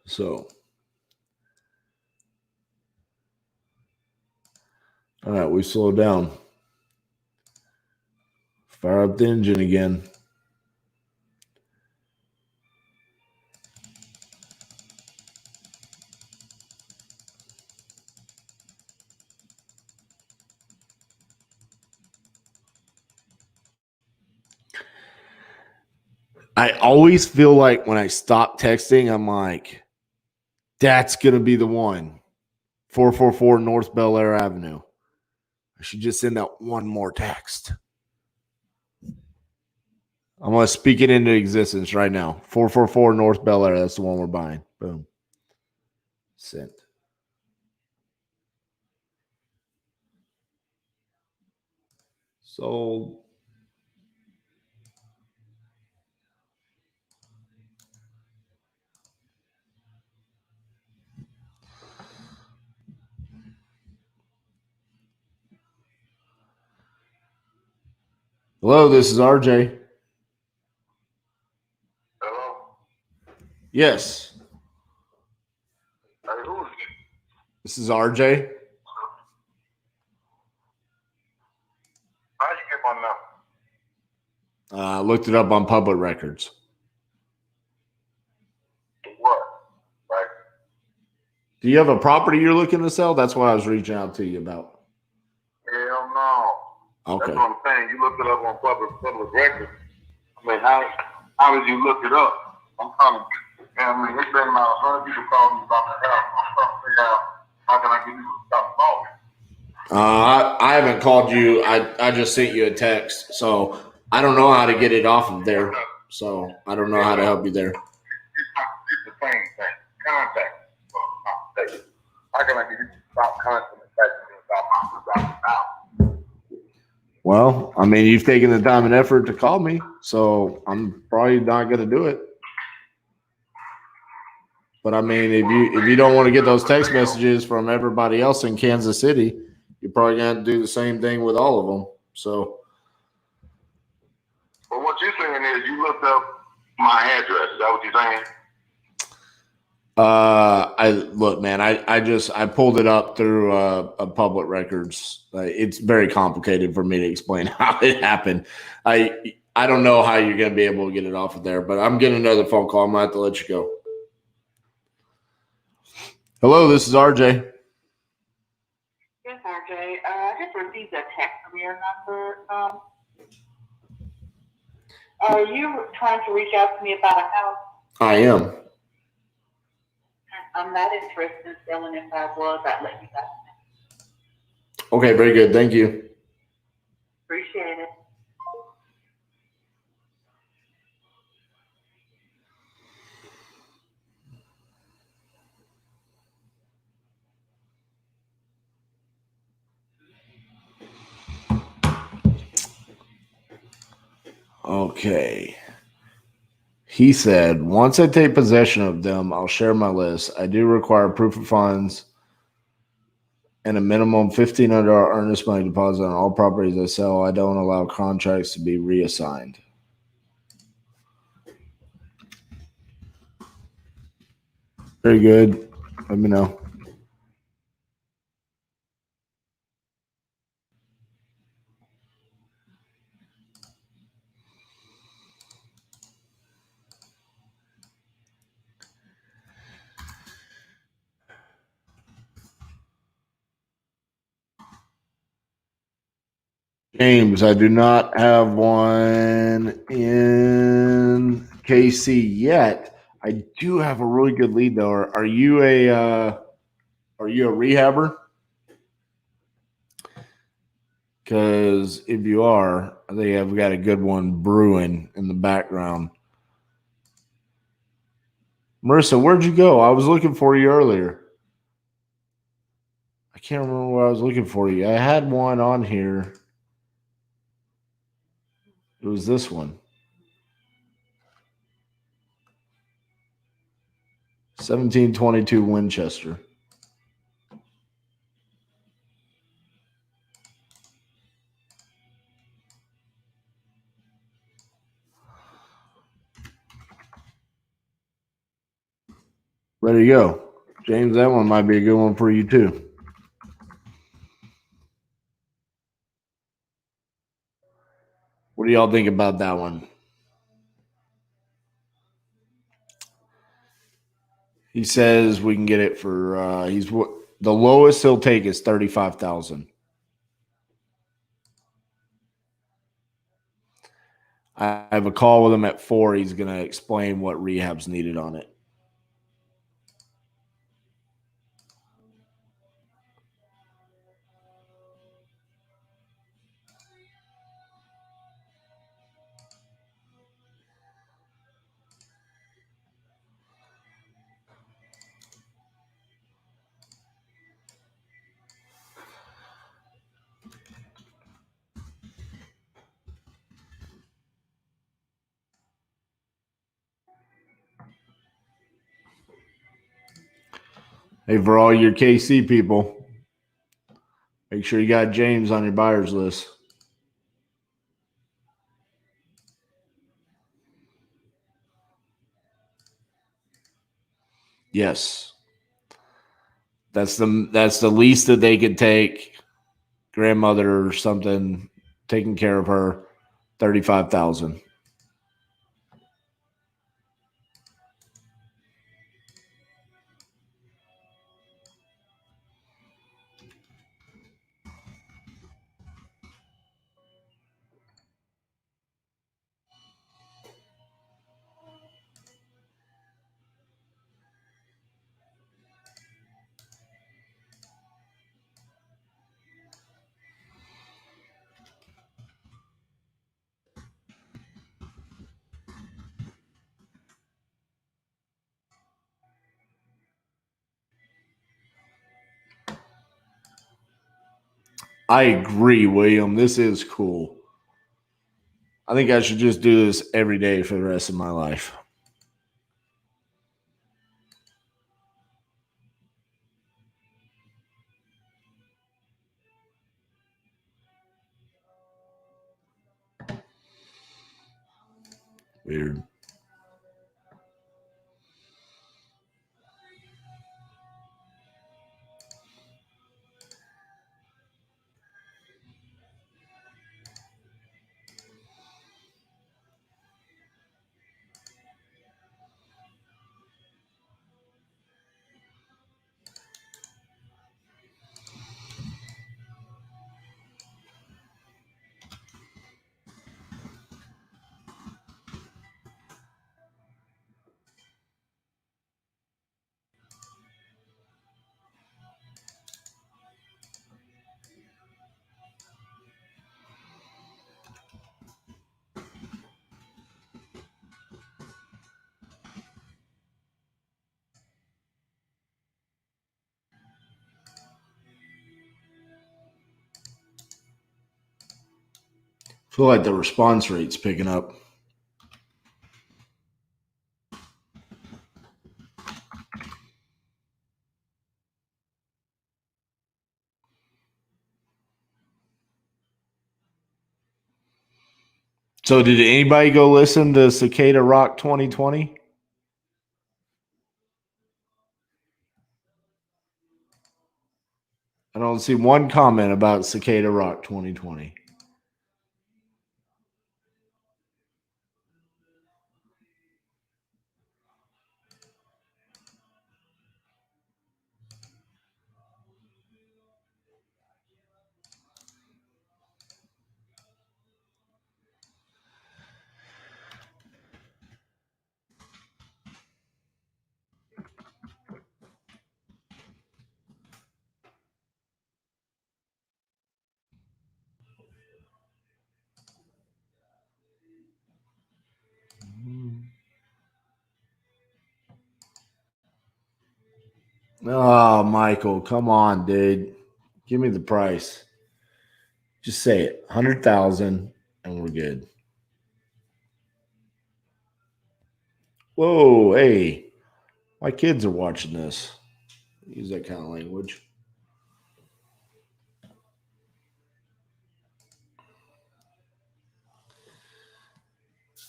Speaker 1: So, all right, we slow down. Fire up the engine again. I always feel like when I stop texting, I'm like, that's going to be the one. 444 North Bel Air Avenue. I should just send out one more text. I'm going to speak it into existence right now. 444 North Bel Air. That's the one we're buying. Boom. Sent. Sold. Hello, this is RJ.
Speaker 3: Hello?
Speaker 1: Yes.
Speaker 3: Hey, who's this?
Speaker 1: This is RJ.
Speaker 3: How you get my number?
Speaker 1: I looked it up on public records.
Speaker 3: What? Right?
Speaker 1: Do you have a property you're looking to sell? That's what I was reaching out to you about.
Speaker 3: Hell no.
Speaker 1: Okay.
Speaker 3: That's what I'm saying. You looked it up on public records. I mean, how did you look it up? I'm trying to, I mean, it's been about 100 people calling me about the house. I'm trying to figure out how can I get you to stop calling.
Speaker 1: I haven't called you. I just sent you a text. So I don't know how to get it off of there. So I don't know how to help you there.
Speaker 3: It's the same thing. Contact. How can I get you to stop contacting me?
Speaker 1: Well, I mean, you've taken the time and effort to call me, so I'm probably not going to do it. But I mean, if you don't want to get those text messages from everybody else in Kansas City, you're probably going to do the same thing with all of them. So,
Speaker 3: Well, what you're saying is you looked up my address. Is that what you're saying?
Speaker 1: I pulled it up through a public records. It's very complicated for me to explain how it happened. I don't know how you're going to be able to get it off of there, but I'm getting another phone call. I'm going to have to let you go. Hello, this is RJ.
Speaker 6: Yes, RJ. I just received a text from your number. Are you trying to reach out to me about a house?
Speaker 1: I am.
Speaker 6: I'm not interested in selling. If I was, I'd let you guys know.
Speaker 1: Okay, very good. Thank you.
Speaker 6: Appreciate it.
Speaker 1: Okay. He said, once I take possession of them, I'll share my list. I do require proof of funds and a minimum $1,500 earnest money deposit on all properties I sell. I don't allow contracts to be reassigned. Very good. Let me know. James, I do not have one in KC yet. I do have a really good lead though. Are you a rehabber? Because if you are, they have got a good one brewing in the background. Marissa, where'd you go? I was looking for you earlier. I can't remember where I was looking for you. I had one on here. It was this one. 1722 Winchester. There you go. James, that one might be a good one for you too. What do y'all think about that one? He says we can get it for the lowest he'll take is 35,000. I have a call with him at 4. He's going to explain what rehab's needed on it. Hey, for all your KC people, make sure you got James on your buyers list. Yes. That's the least that they could take. Grandmother or something, taking care of her, 35,000. I agree, William. This is cool. I think I should just do this every day for the rest of my life. Weird. I feel like the response rate's picking up. So did anybody go listen to Cicada Rock 2020? I don't see one comment about Cicada Rock 2020. Oh, Michael, come on, dude. Give me the price. Just say it. 100,000 and we're good. Whoa, hey. My kids are watching this. Use that kind of language.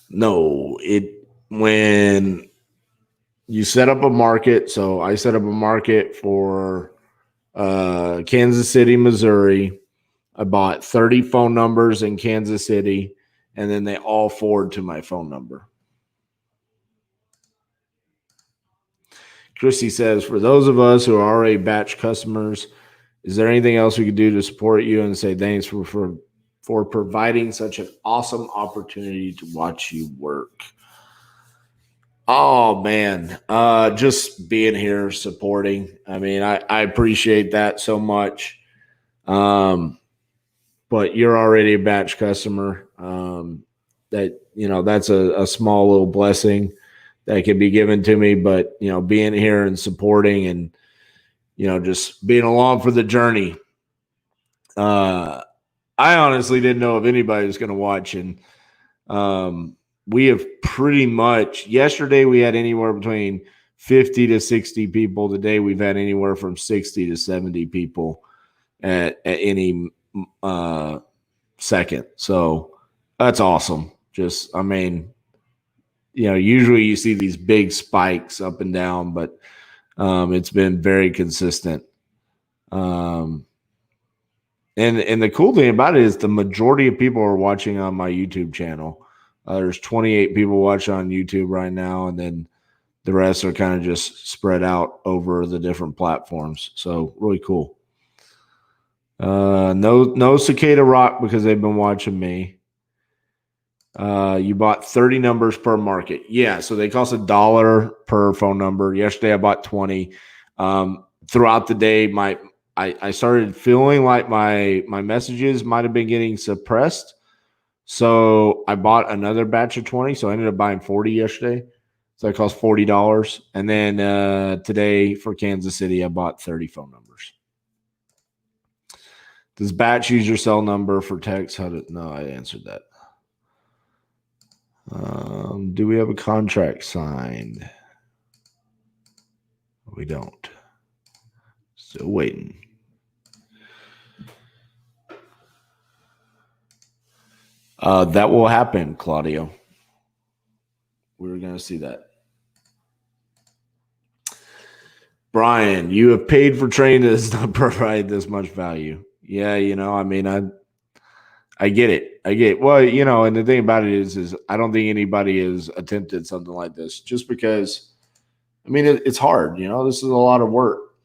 Speaker 1: No, when you set up a market. So I set up a market for Kansas City, Missouri. I bought 30 phone numbers in Kansas City, and then they all forward to my phone number. Christy says, for those of us who are already batch customers, is there anything else we could do to support you and say thanks for providing such an awesome opportunity to watch you work? Oh man, just being here supporting. I mean, I appreciate that so much. But you're already a batch customer. That's a small little blessing that can be given to me. But being here and supporting and just being along for the journey. I honestly didn't know if anybody was going to watch, and we have pretty much. Yesterday we had anywhere between 50 to 60 people. Today we've had anywhere from 60 to 70 people at any second. So that's awesome. Usually you see these big spikes up and down, but it's been very consistent. And the cool thing about it is the majority of people are watching on my YouTube channel. There's 28 people watching on YouTube right now, and then the rest are kind of just spread out over the different platforms. So really cool. No Cicada Rock because they've been watching me. You bought 30 numbers per market. Yeah, so they cost $1 per phone number. Yesterday I bought 20. Throughout the day, I started feeling like my messages might have been getting suppressed. So I bought another batch of 20. So I ended up buying 40 yesterday. So that cost $40. And then today for Kansas City, I bought 30 phone numbers. Does batch use your cell number for text? No, I answered that. Do we have a contract signed? We don't. Still waiting. That will happen, Claudio. We're going to see that. Brian, you have paid for training that does not provide this much value. Yeah, I get it. Well, and the thing about it is I don't think anybody has attempted something like this just because, it's hard. This is a lot of work.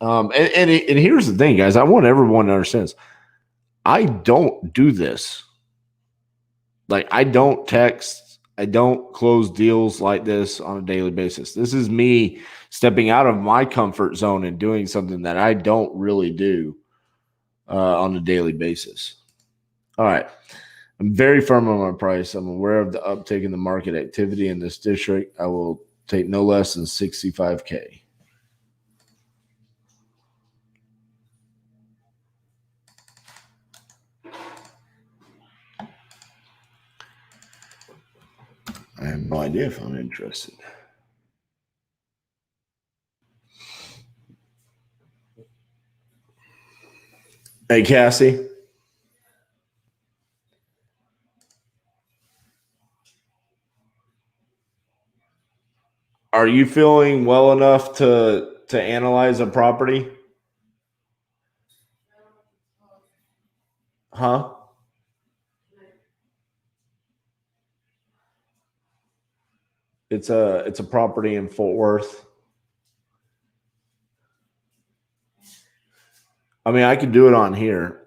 Speaker 1: And here's the thing, guys. I want everyone to understand this. I don't do this. Like, I don't text. I don't close deals like this on a daily basis. This is me stepping out of my comfort zone and doing something that I don't really do on a daily basis. All right. I'm very firm on my price. I'm aware of the uptick in the market activity in this district. I will take no less than $65K. I have no idea if I'm interested. Hey, Cassie. Are you feeling well enough to analyze a property? Huh? It's a property in Fort Worth. I could do it on here.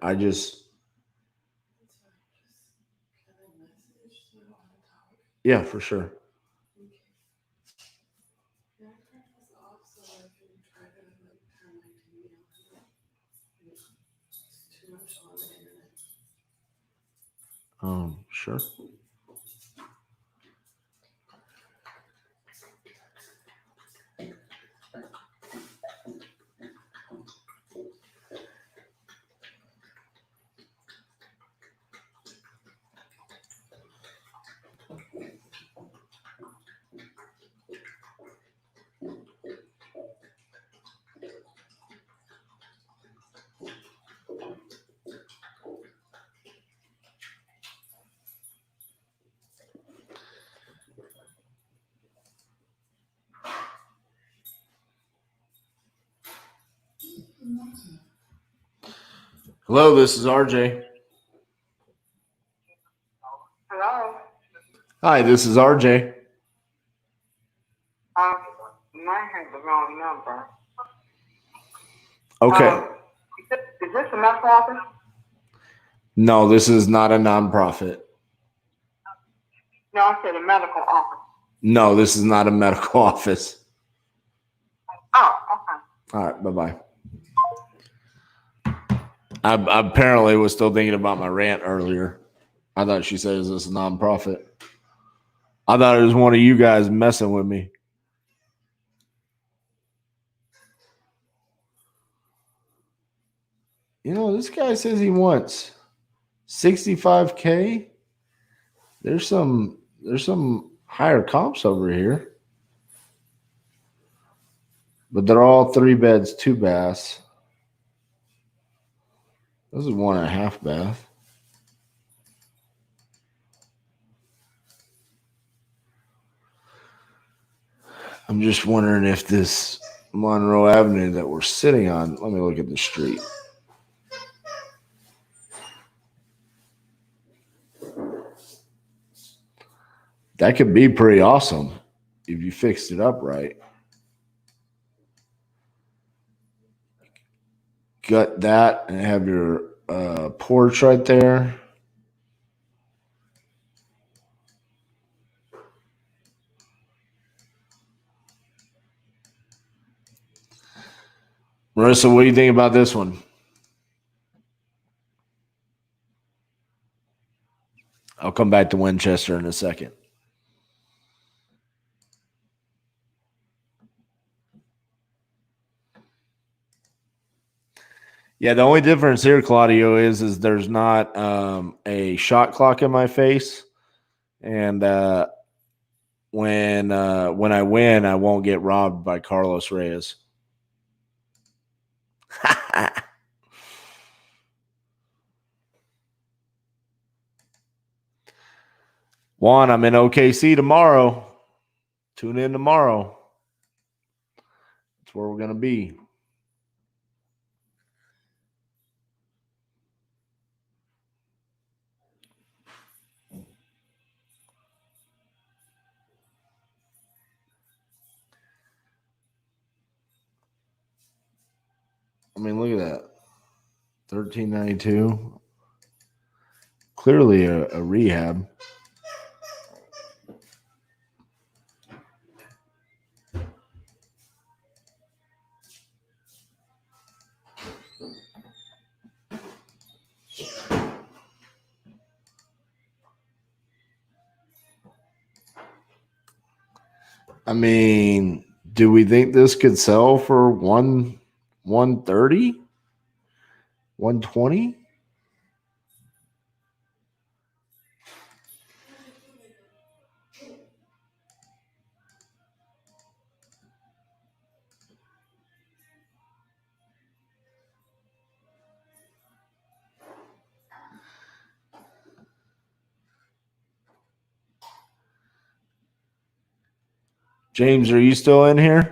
Speaker 1: Yeah, for sure. Sure. Hello, this is RJ.
Speaker 6: Hello?
Speaker 1: Hi, this is RJ.
Speaker 6: Mine has the wrong number.
Speaker 1: Okay.
Speaker 6: Is this a medical office?
Speaker 1: No, this is not a nonprofit.
Speaker 6: No, I said a medical office.
Speaker 1: No, this is not a medical office.
Speaker 6: Oh, okay.
Speaker 1: All right, bye-bye. I apparently was still thinking about my rant earlier. I thought she said, is this a nonprofit? I thought it was one of you guys messing with me. You know, this guy says he wants 65K. There's some higher comps over here. But they're all 3 beds, 2 baths. This is 1.5 bath. I'm just wondering if this Monroe Avenue that we're sitting on, let me look at the street. That could be pretty awesome if you fixed it up right. Gut that and have your porch right there. Marissa, what do you think about this one? I'll come back to Winchester in a second. Yeah, the only difference here, Claudio, is there's not a shot clock in my face, and when I win, I won't get robbed by Carlos Reyes. Juan, I'm in OKC tomorrow. Tune in tomorrow. That's where we're gonna be. I mean, look at that. 1392. Clearly a rehab. I mean, do we think this could sell for 130? 120? James, are you still in here?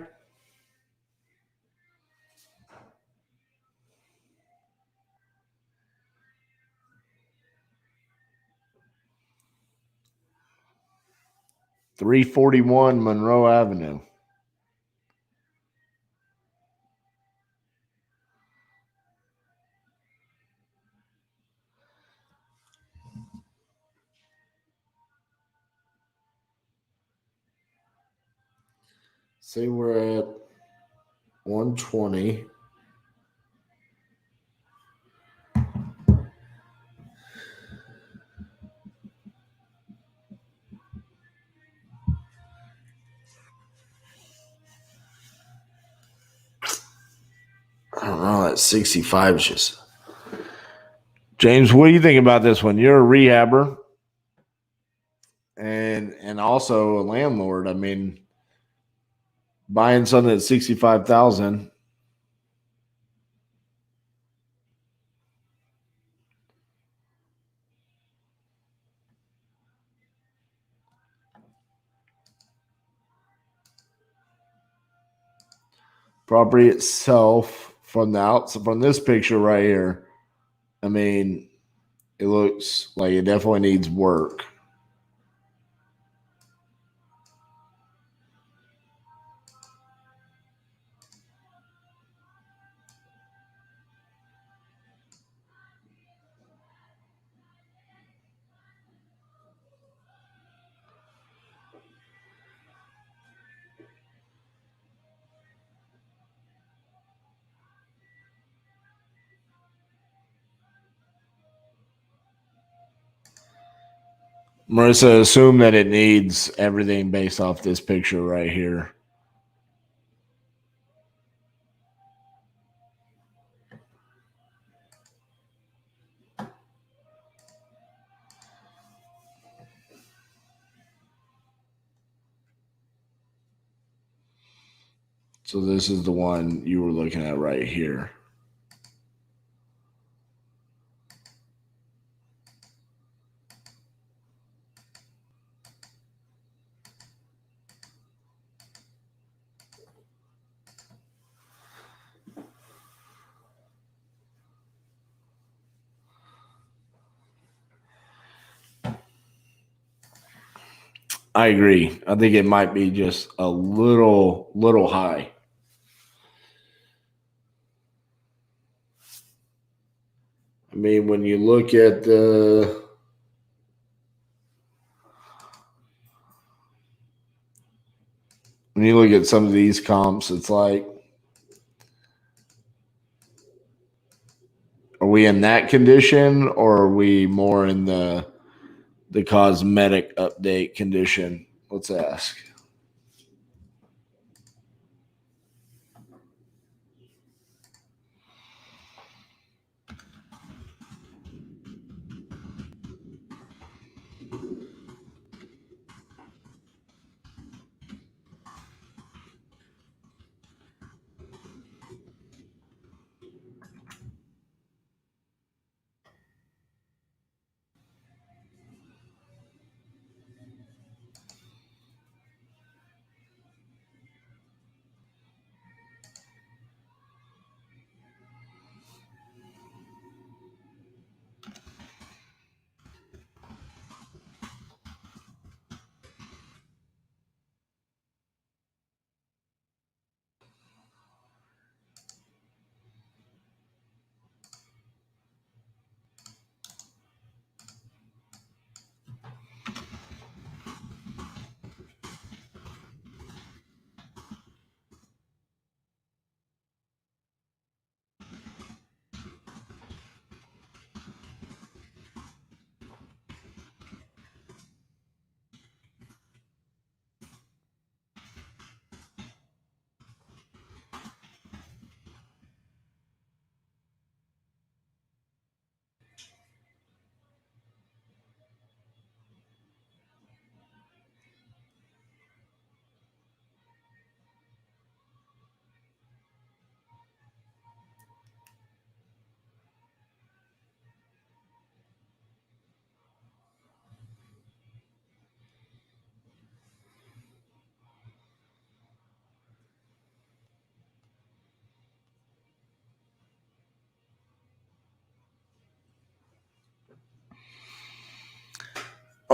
Speaker 1: $341 Monroe Avenue. Say we're at 120. I don't know. That 65 is just. James, what do you think about this one? You're a rehabber and also a landlord. I mean, buying something at 65,000. Property itself, from the outside, from this picture right here, I mean, it looks like it definitely needs work. Marissa, assume that it needs everything based off this picture right here. So this is the one you were looking at right here. I agree. I think it might be just a little high. I mean, when you look at some of these comps, it's like, are we in that condition or are we more in the cosmetic update condition? Let's ask.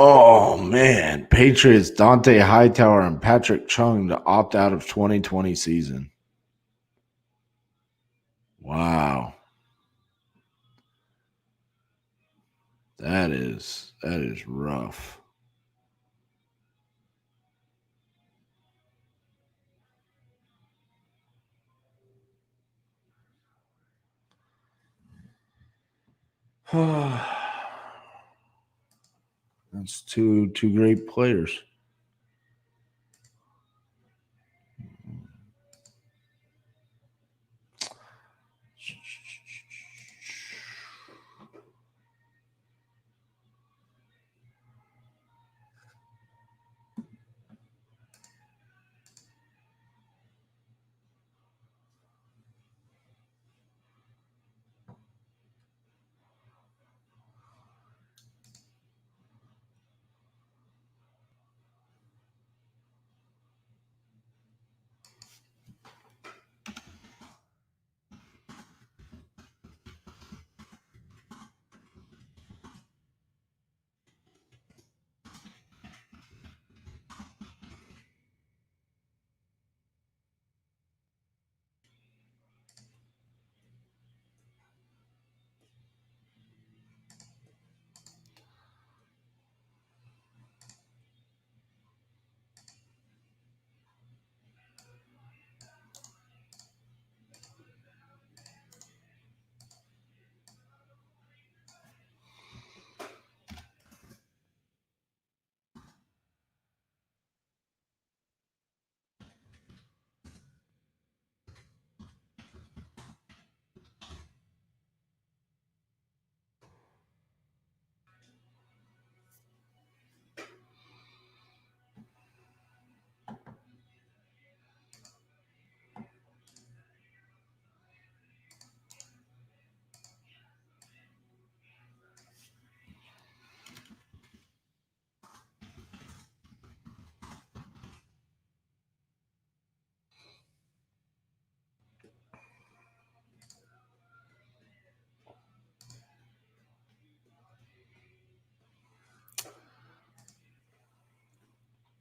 Speaker 1: Oh man, Patriots Dante Hightower and Patrick Chung to opt out of 2020 season. Wow. That is rough. That's two great players.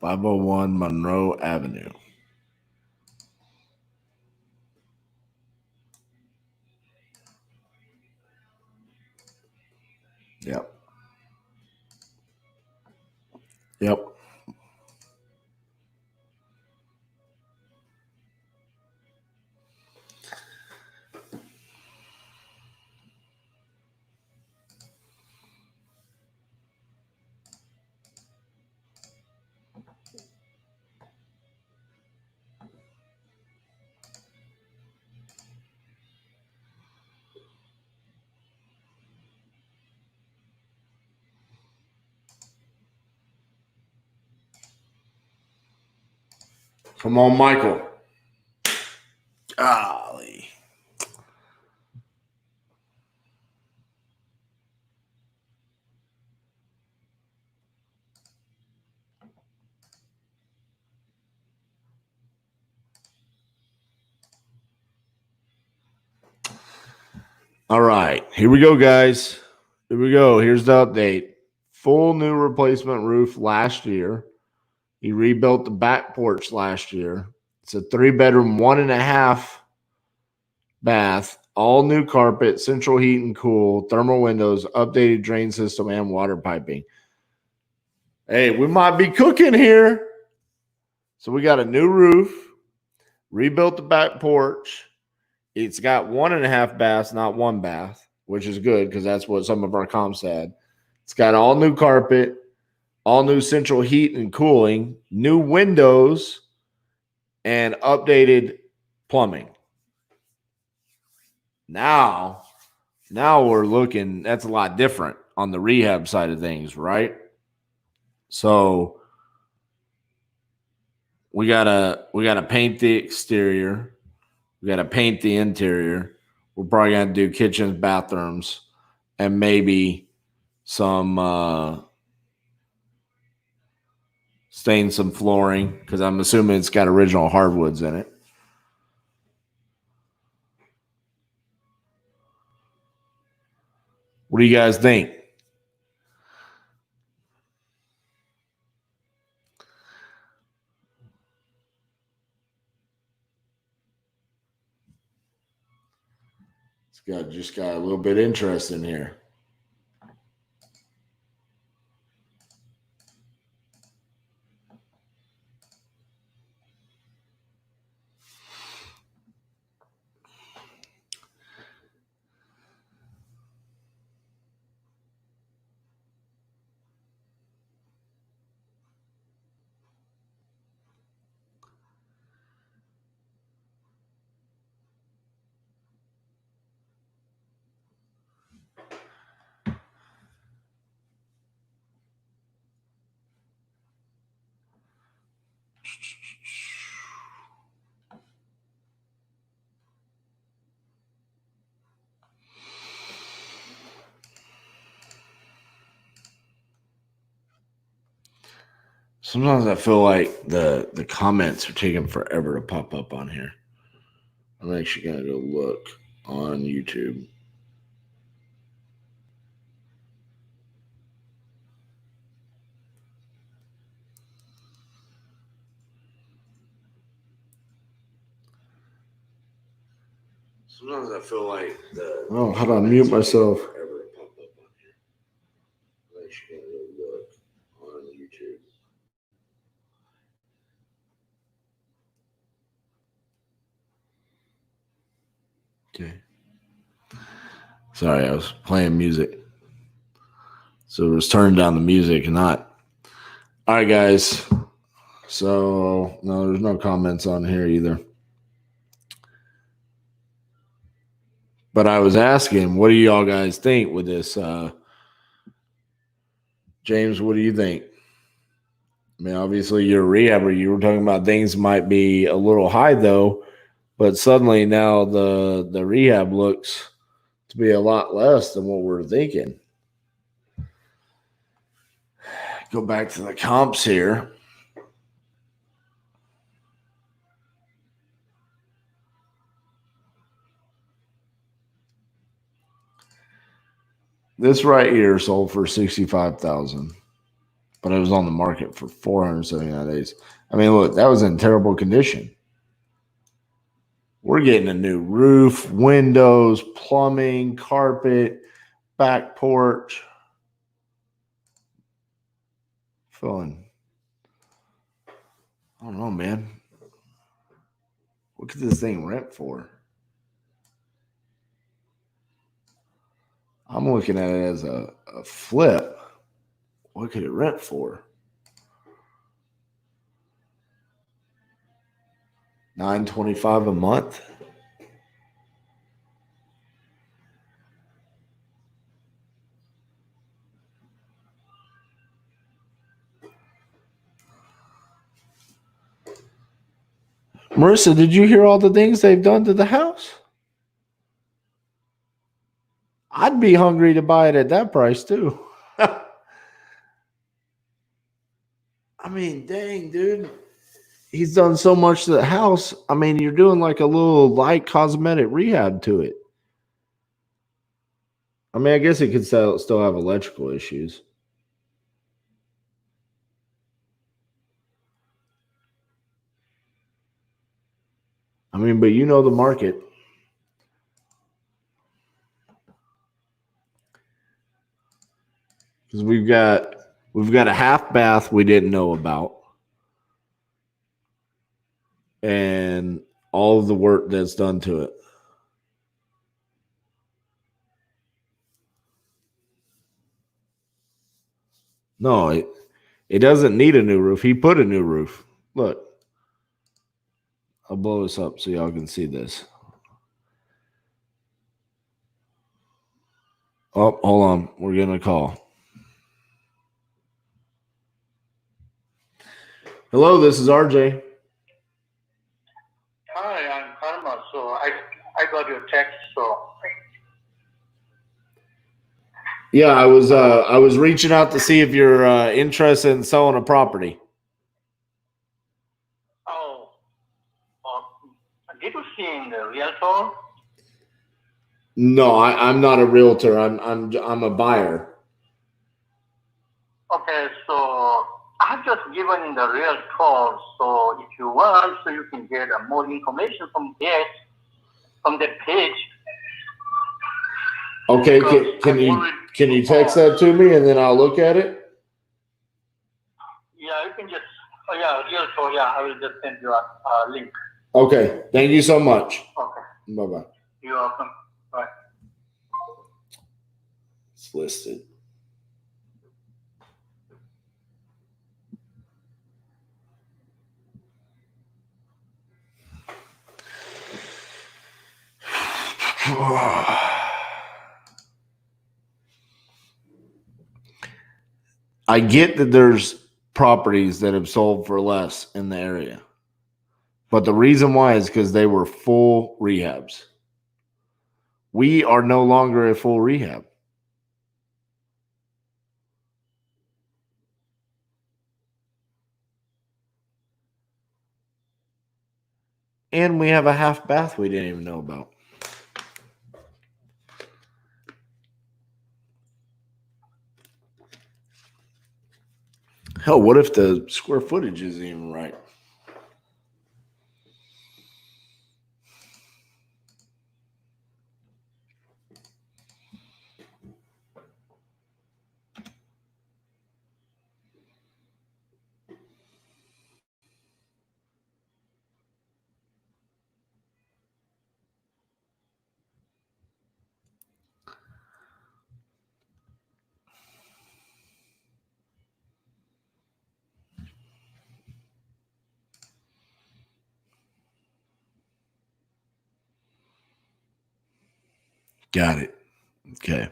Speaker 1: 501 Monroe Avenue. Yep. Yep. Come on, Michael. Golly. All right. Here we go, guys. Here we go. Here's the update. Full new replacement roof last year. He rebuilt the back porch last year. It's a 3-bedroom, 1.5 bath, all new carpet, central heat and cool, thermal windows, updated drain system, and water piping. Hey, we might be cooking here. So we got a new roof, rebuilt the back porch. It's got 1.5 baths, not 1 bath, which is good because that's what some of our comps had. It's got all new carpet, all new central heat and cooling, new windows, and updated plumbing. Now we're looking, that's a lot different on the rehab side of things, right? So we gotta paint the exterior. We gotta paint the interior. We're probably gonna do kitchens, bathrooms, and maybe some stain some flooring because I'm assuming it's got original hardwoods in it. What do you guys think? Just got a little bit interesting here. Sometimes I feel like the comments are taking forever to pop up on here. I'm actually going to go look on YouTube. Sometimes I feel like oh, how do I mute myself? Forever to pop up on here. I'm actually going to go look on YouTube. Okay. Sorry, I was playing music. So it was turning down the music and not. All right, guys. So, no, there's no comments on here either. But I was asking, what do y'all guys think with this? James, what do you think? I mean, obviously, you're a rehabber. You were talking about things might be a little high, though. But suddenly now the rehab looks to be a lot less than what we're thinking. Go back to the comps here. This right here sold for $65,000. but it was on the market for 479 days. I mean, look, that was in terrible condition. We're getting a new roof, windows, plumbing, carpet, back porch. Feeling, I don't know, man. What could this thing rent for? I'm looking at it as a flip. What could it rent for? $925 a month. Marissa, did you hear all the things they've done to the house? I'd be hungry to buy it at that price too. I mean, dang, dude. He's done so much to the house. I mean, you're doing like a little light cosmetic rehab to it. I mean, I guess it could still have electrical issues. I mean, but you know the market. Because we've got a half bath we didn't know about. And all of the work that's done to it. No, it doesn't need a new roof. He put a new roof. Look. I'll blow this up so y'all can see this. Oh, hold on. We're getting a call. Hello, this is RJ.
Speaker 4: Hi, I'm Karma. So I got your text. So
Speaker 1: Yeah, I was reaching out to see if you're interested in selling a property.
Speaker 4: did you see in the realtor?
Speaker 1: No, I'm not a realtor. I'm a buyer.
Speaker 4: Okay, so I've just given the realtor. So if you want, so you can get more information from there, from the page.
Speaker 1: Okay, can you text that to me and then I'll look at it?
Speaker 4: Yeah, you can just. Oh yeah, realtor. Yeah, I will just send you a link.
Speaker 1: Okay, thank you so much.
Speaker 4: Okay.
Speaker 1: Bye-bye.
Speaker 4: You're welcome. Bye.
Speaker 1: It's listed. I get that there's properties that have sold for less in the area. But the reason why is because they were full rehabs. We are no longer a full rehab. And we have a half bath we didn't even know about. Hell, what if the square footage isn't even right? Got it. Okay.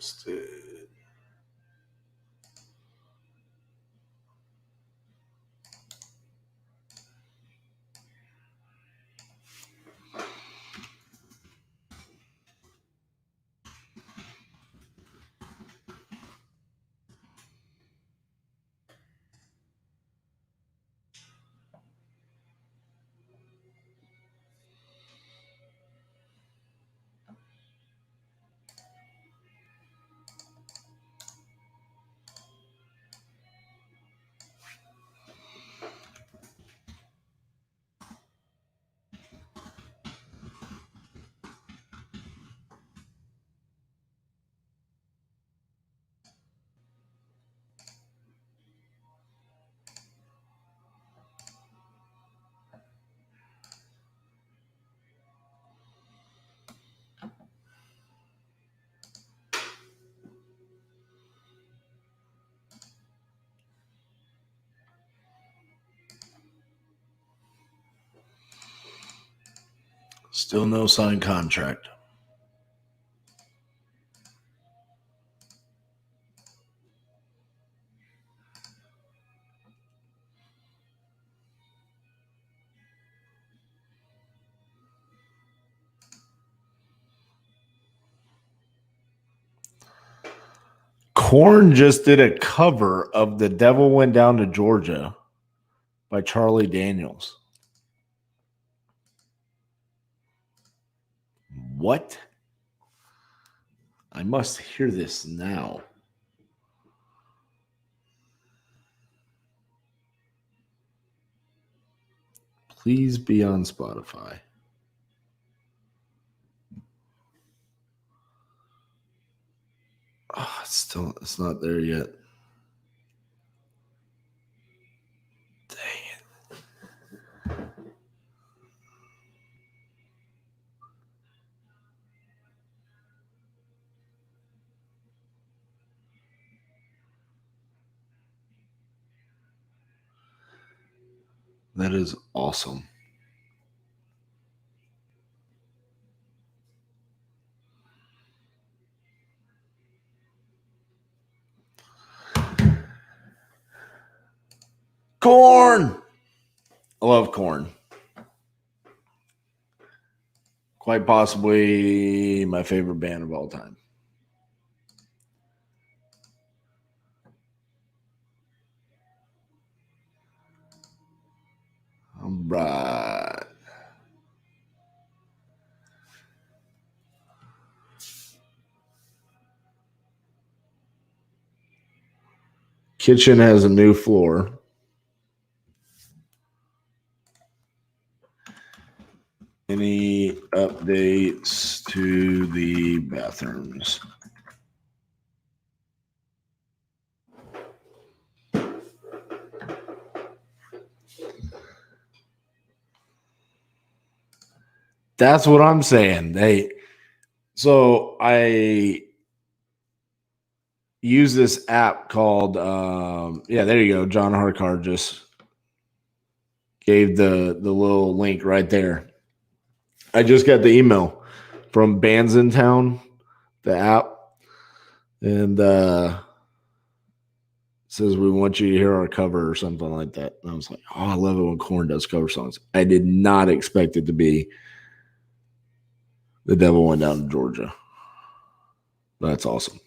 Speaker 1: Posted. Still no signed contract. Korn just did a cover of The Devil Went Down to Georgia by Charlie Daniels. What? I must hear this now. Please be on Spotify. Oh, it's not there yet. Dang it. That is awesome. Korn. I love Korn. Quite possibly my favorite band of all time. All right. Kitchen has a new floor. Any updates to the bathrooms? That's what I'm saying. So I use this app called there you go. John Harkar just gave the little link right there. I just got the email from Bands in Town, the app, and says we want you to hear our cover or something like that. And I was like, oh, I love it when Korn does cover songs. I did not expect it to be The Devil Went Down to Georgia. That's awesome.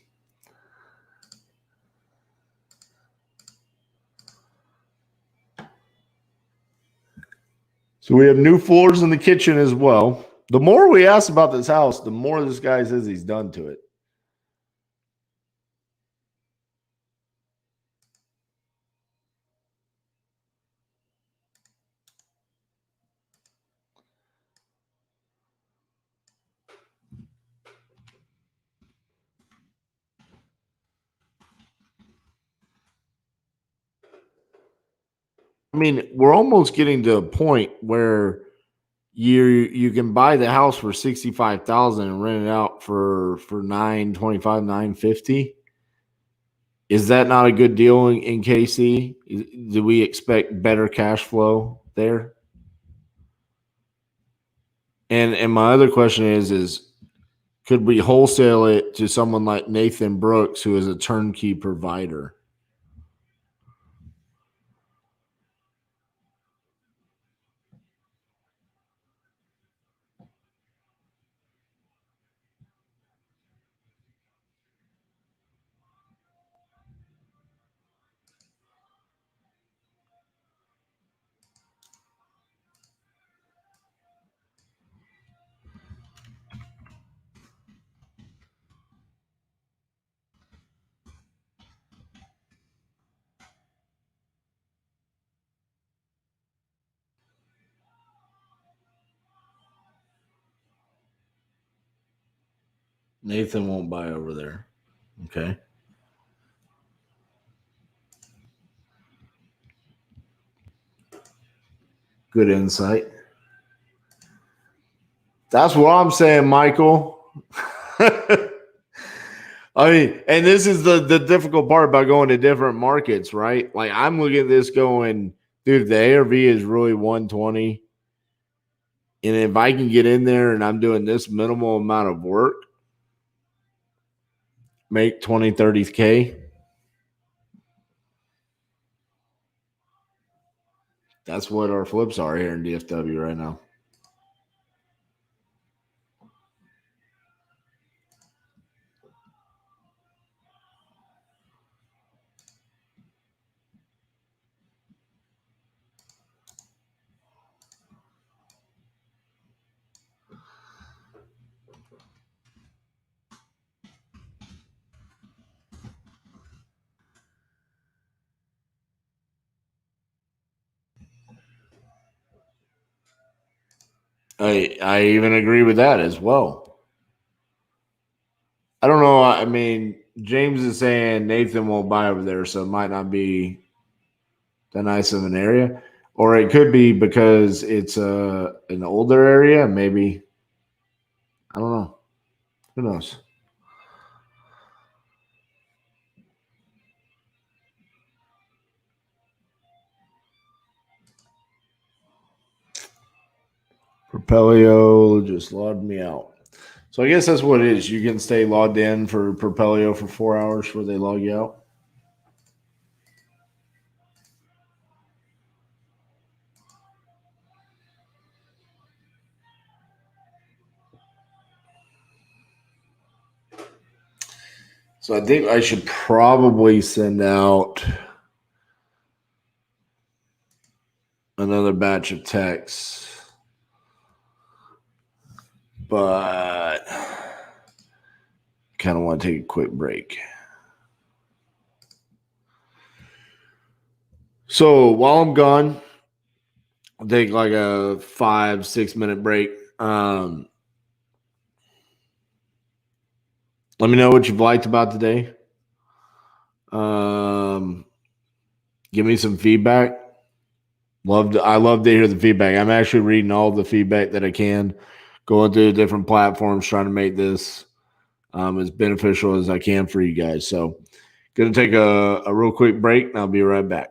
Speaker 1: So we have new floors in the kitchen as well. The more we ask about this house, the more this guy says he's done to it. I mean, we're almost getting to a point where you can buy the house for $65,000 and rent it out for $925, $950. Is that not a good deal in KC? Do we expect better cash flow there? And my other question is Could we wholesale it to someone like Nathan Brooks, who is a turnkey provider? Nathan won't buy over there. Okay. Good insight. That's what I'm saying, Michael. I mean, and this is the difficult part about going to different markets, right? Like I'm looking at this going, dude, the ARV is really 120. And if I can get in there and I'm doing this minimal amount of work, make 20, 30K. That's what our flips are here in DFW right now. I even agree with that as well. I don't know. I mean, James is saying Nathan won't buy over there, so it might not be that nice of an area. Or it could be because it's an older area. Maybe. I don't know. Who knows? Propelio just logged me out. So I guess that's what it is. You can stay logged in for Propelio for 4 hours before they log you out. So I think I should probably send out another batch of texts, but kind of want to take a quick break. So while I'm gone, I'll take like a 5-6 minute break. Let me know what you've liked about today. Give me some feedback. I love to hear the feedback. I'm actually reading all the feedback that I can, going through different platforms, trying to make this as beneficial as I can for you guys. So, going to take a real quick break, and I'll be right back.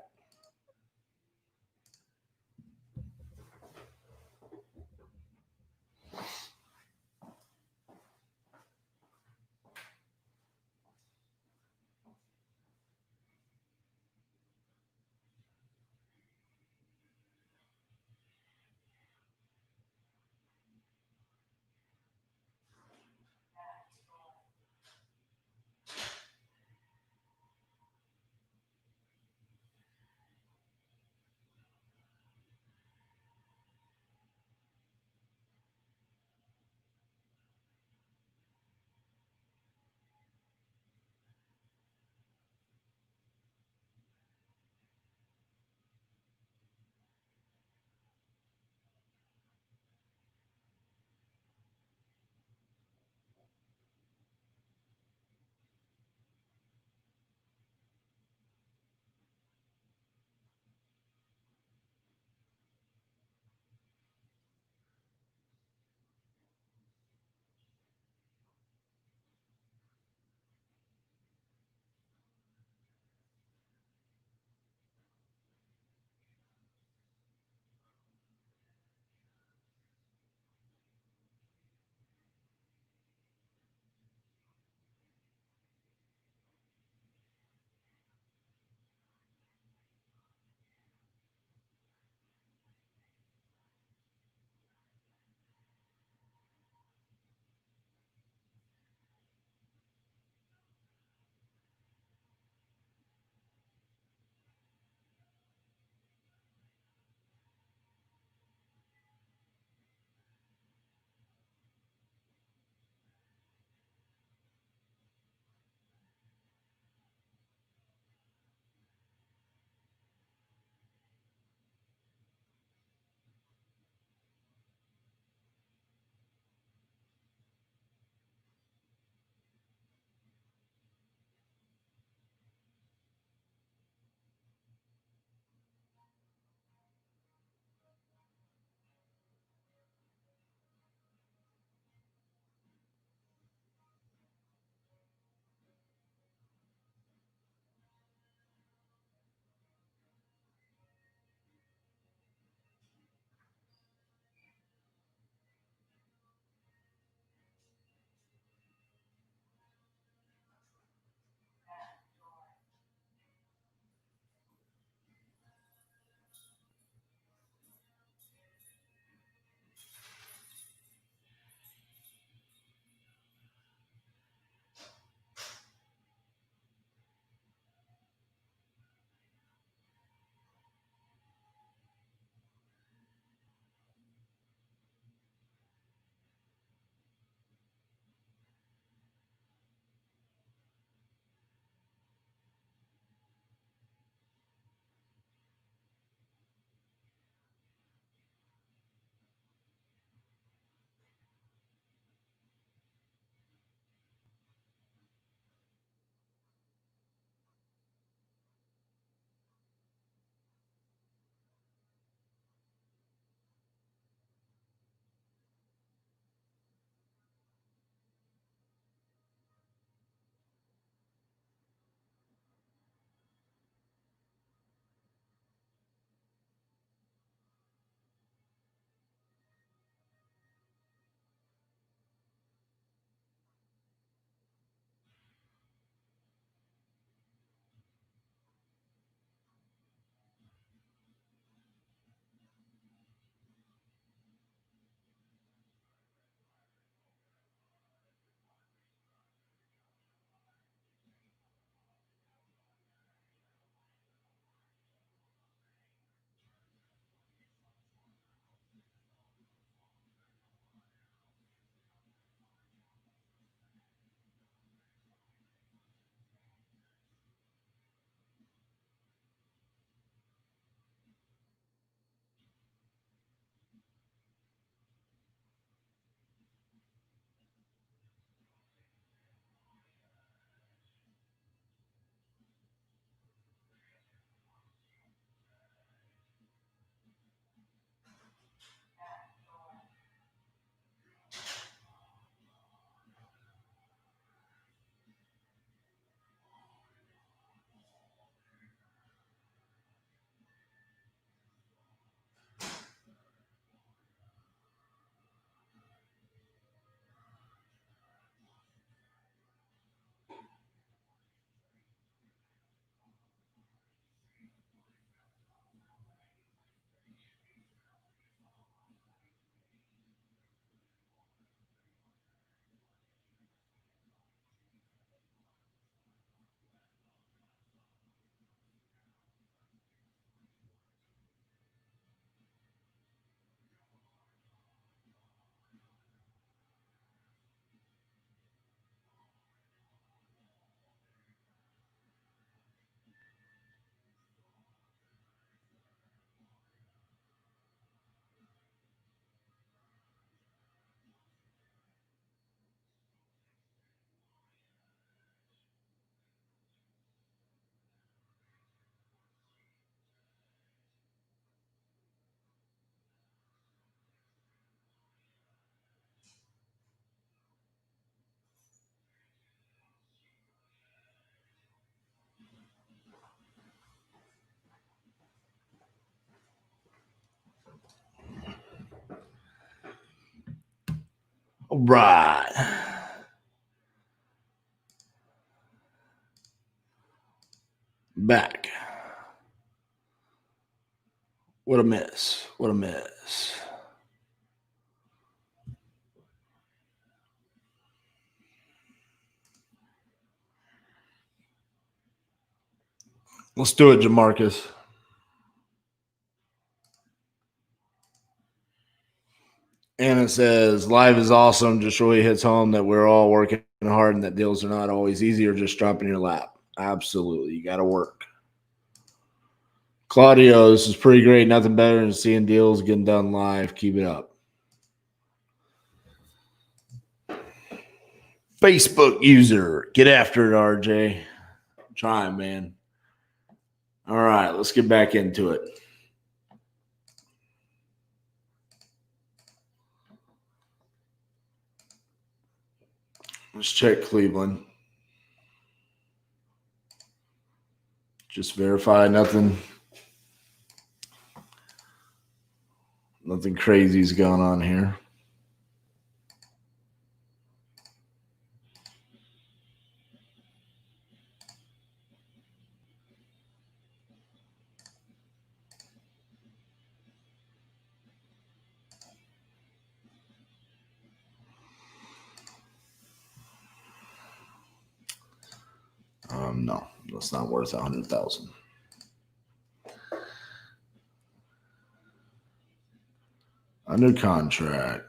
Speaker 1: right. Back. What a miss. What a miss. Let's do it, Jamarcus. And it says, live is awesome. Just really hits home that we're all working hard and that deals are not always easy or just drop in your lap. Absolutely. You got to work. Claudio, this is pretty great. Nothing better than seeing deals getting done live. Keep it up. Facebook user. Get after it, RJ. I'm trying, man. All right, let's get back into it. Let's check Cleveland. Just verify nothing crazy is going on here. No, that's not worth 100,000. Under contract.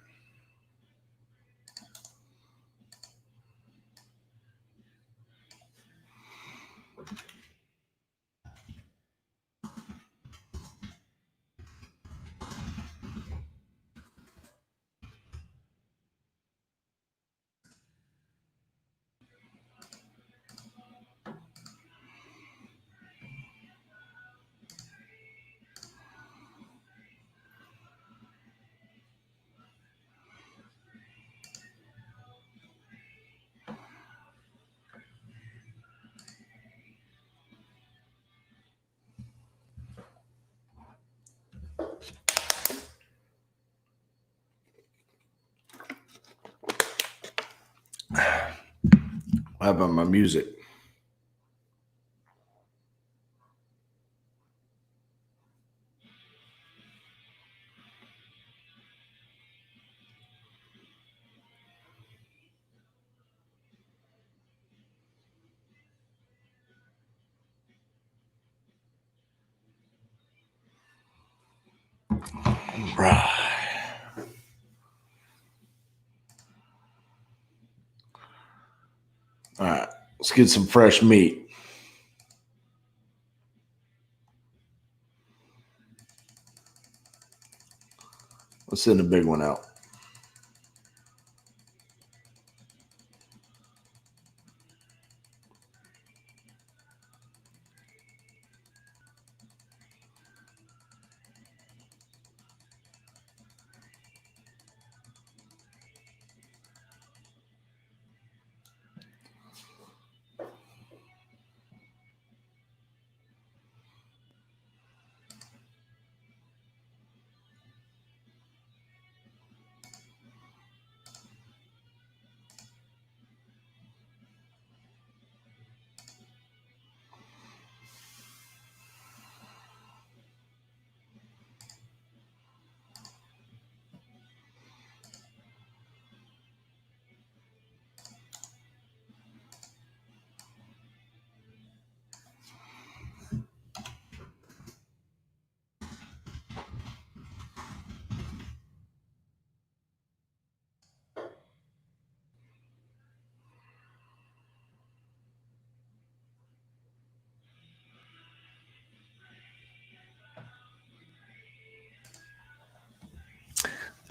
Speaker 1: How about my music? Right. All right. Let's get some fresh meat. Let's send a big one out.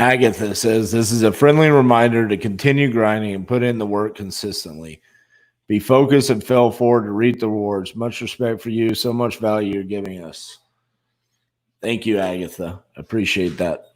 Speaker 1: Agatha says, this is a friendly reminder to continue grinding and put in the work consistently. Be focused and fail forward to reap the rewards. Much respect for you. So much value you're giving us. Thank you, Agatha. I appreciate that.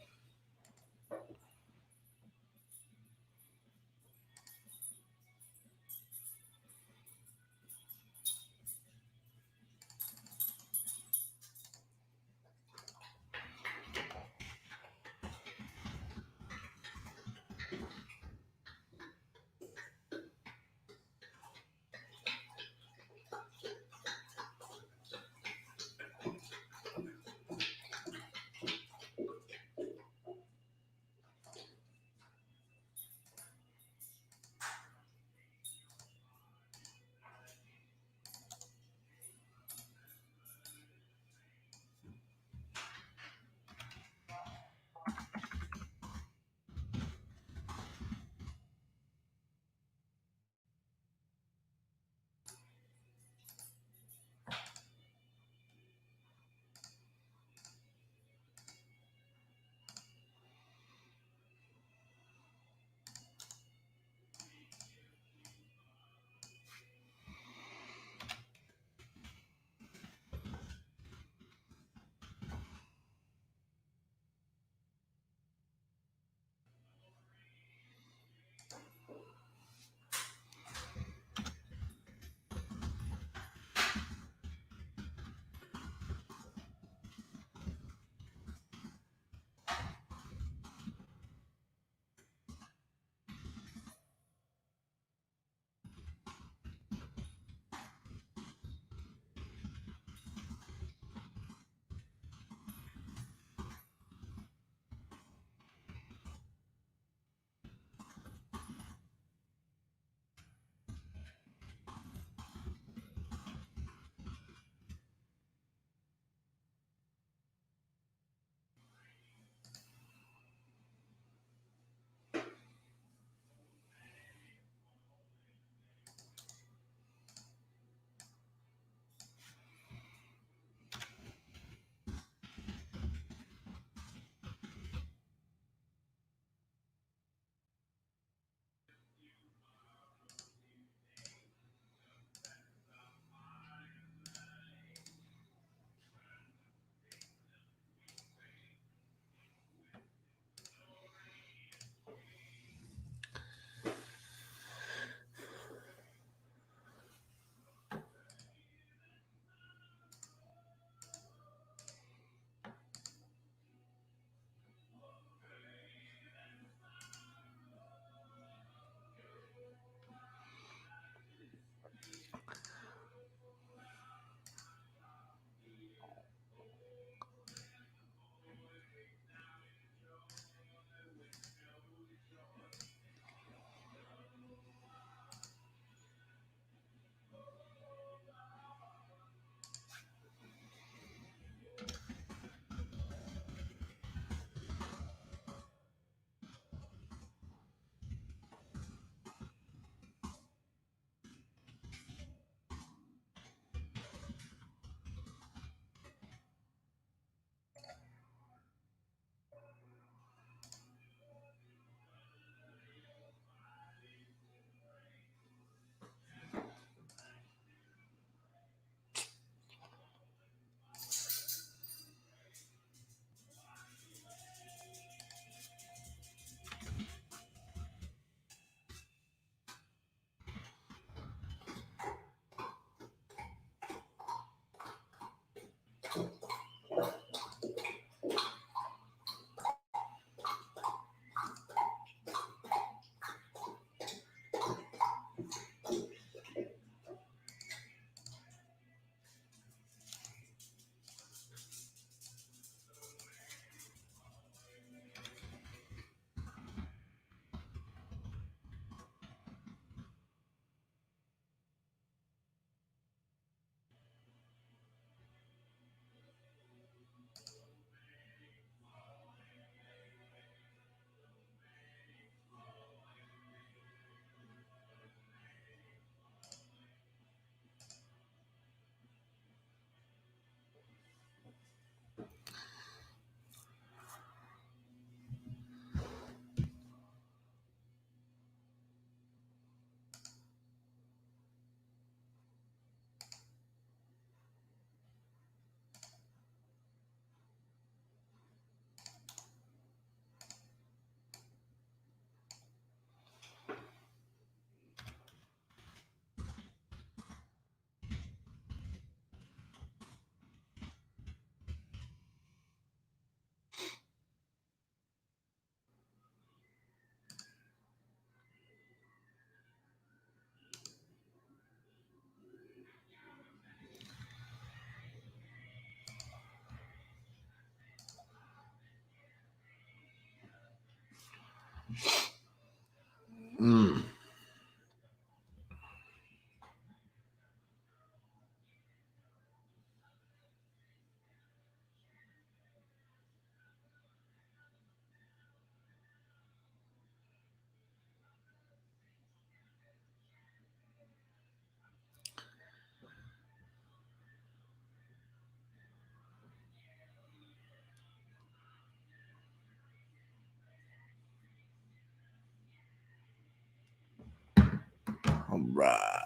Speaker 1: right.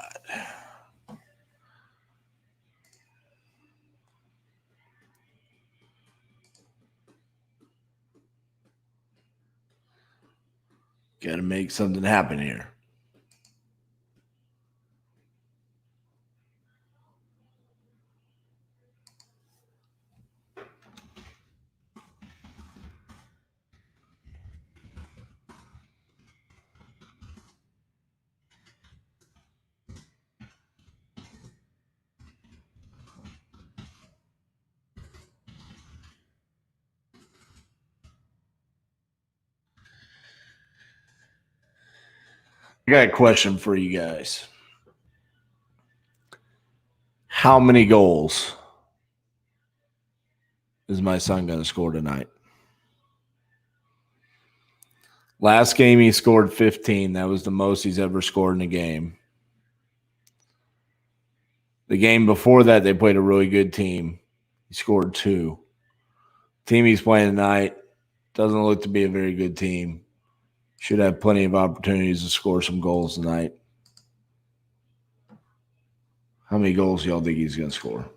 Speaker 1: Got to make something happen here. I got a question for you guys. How many goals is my son going to score tonight? Last game, he scored 15. That was the most he's ever scored in a game. The game before that, they played a really good team. He scored 2. Team he's playing tonight doesn't look to be a very good team. Should have plenty of opportunities to score some goals tonight. How many goals do y'all think he's going to score?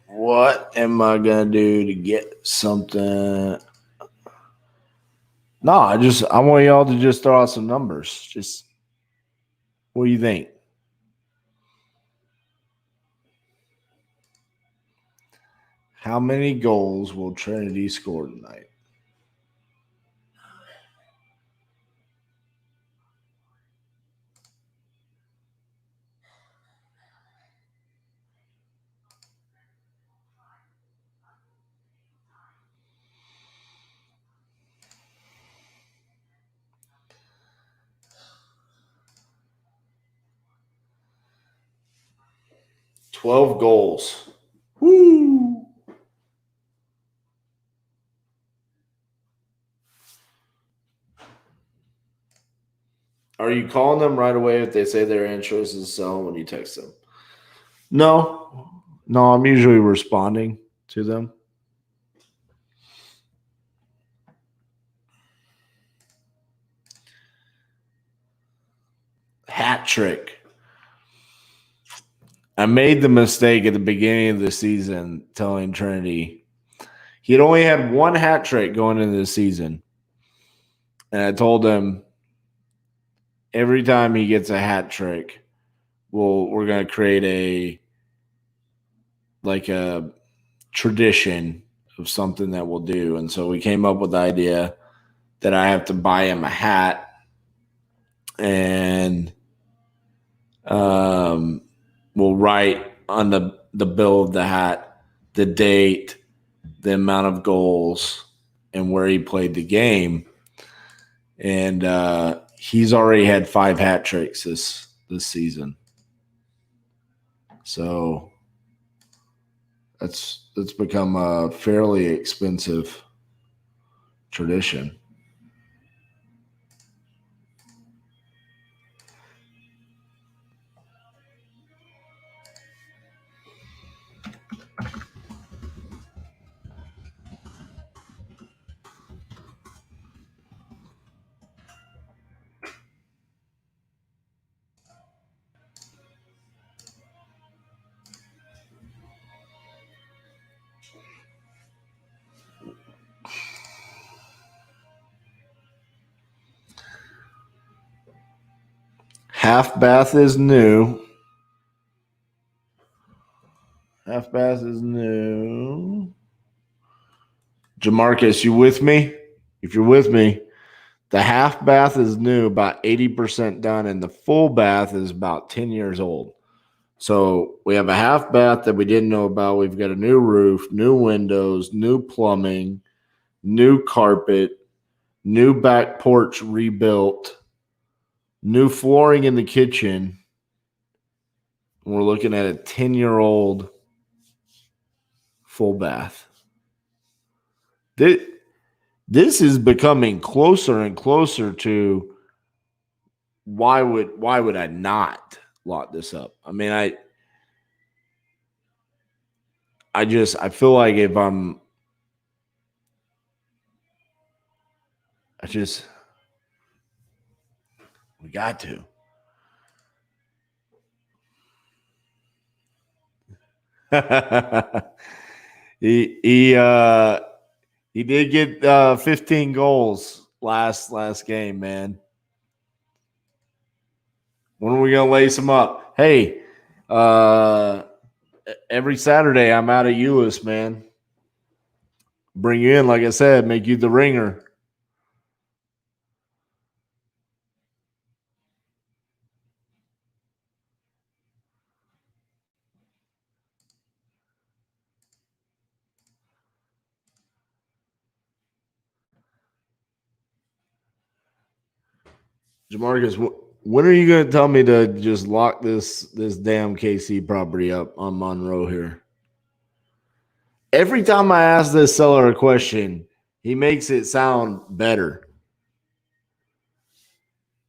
Speaker 1: What am I going to do to get something? No, I want y'all to just throw out some numbers. Just what do you think? How many goals will Trinity score tonight? $12 goals. Woo! Are you calling them right away if they say their interest is selling when you text them? No, I'm usually responding to them. Hat trick. I made the mistake at the beginning of the season telling Trinity he had only had 1 hat trick going into the season. And I told him every time he gets a hat trick, we're going to create a tradition of something that we'll do. And so we came up with the idea that I have to buy him a hat, and we'll write on the bill of the hat the date, the amount of goals, and where he played the game. And he's already had 5 hat tricks this season. So that's become a fairly expensive tradition. Half bath is new. Half bath is new. Jamarcus, you with me? If you're with me, the half bath is new, about 80% done, and the full bath is about 10 years old. So we have a half bath that we didn't know about. We've got a new roof, new windows, new plumbing, new carpet, new back porch rebuilt, new flooring in the kitchen. We're looking at a 10-year-old full bath. This is becoming closer and closer to why would I not lock this up? I mean, I feel like if we got to. He did get 15 goals last game, man. When are we gonna lace him up? Hey, every Saturday I'm out at Euless, man. Bring you in, like I said, make you the ringer. Jamarcus, when are you going to tell me to just lock this damn KC property up on Monroe here? Every time I ask this seller a question, he makes it sound better.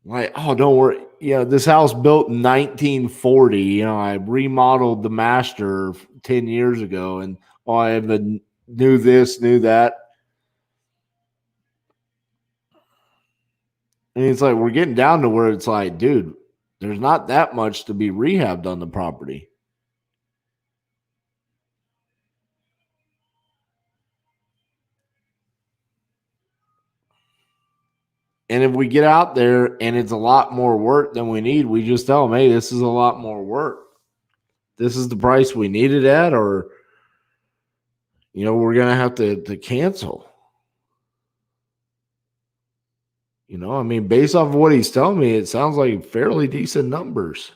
Speaker 1: Like, oh, don't worry. This house built in 1940. I remodeled the master 10 years ago, and I have knew this, knew that. And it's like we're getting down to where it's like, dude, there's not that much to be rehabbed on the property. And if we get out there and it's a lot more work than we need, we just tell them, hey, this is a lot more work. This is the price we need it at, or, we're going to have to cancel. I mean, based off of what he's telling me, it sounds like fairly decent numbers.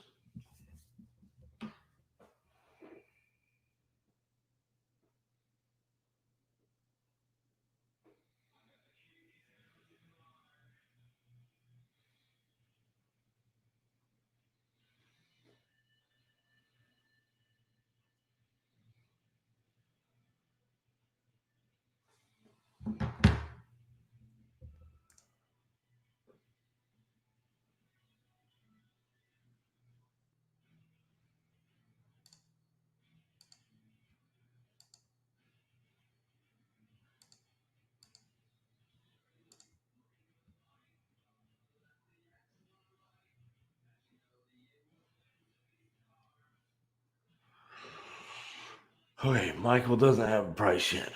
Speaker 1: Okay, Michael doesn't have a price yet.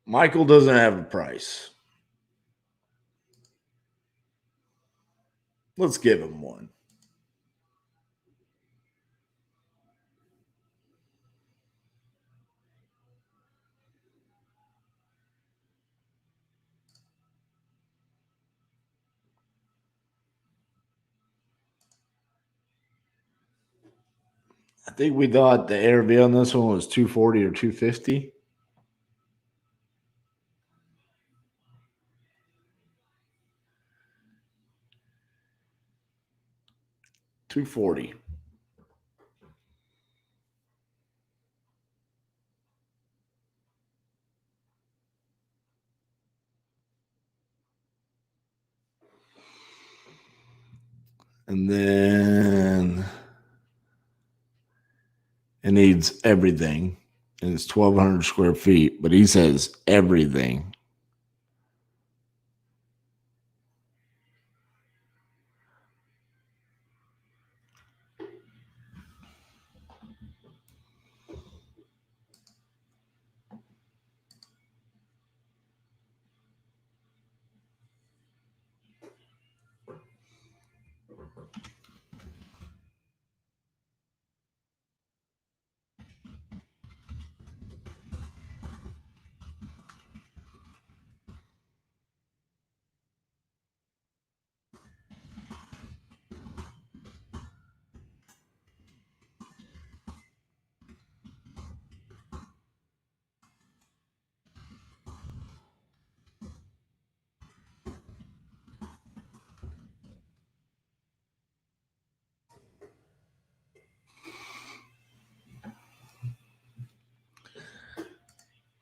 Speaker 1: Michael doesn't have a price. Let's give him one. I think we thought the ARV on this one was 240 or 250. $240. And then it needs everything. And it's 1,200 square feet, but he says everything.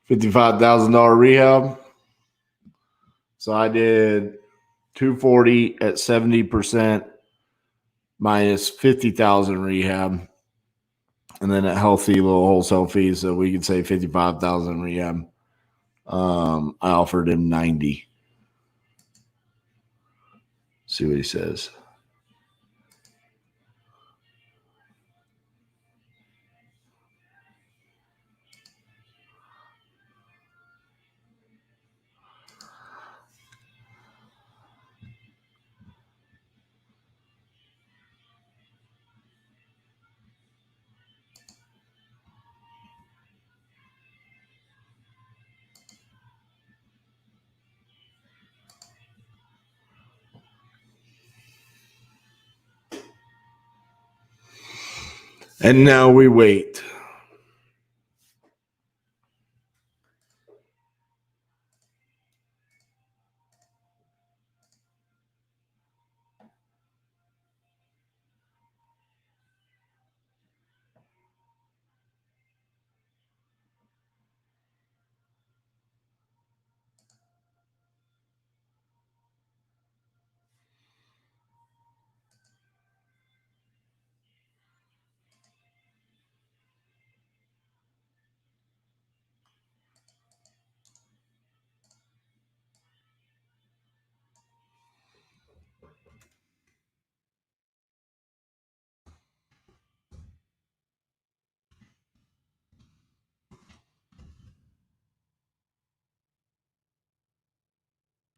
Speaker 1: $55,000 rehab. So I did 240 at 70% minus 50,000 rehab, and then a healthy little wholesale fee. So we could say 55,000 rehab. I offered him 90. See what he says. And now we wait.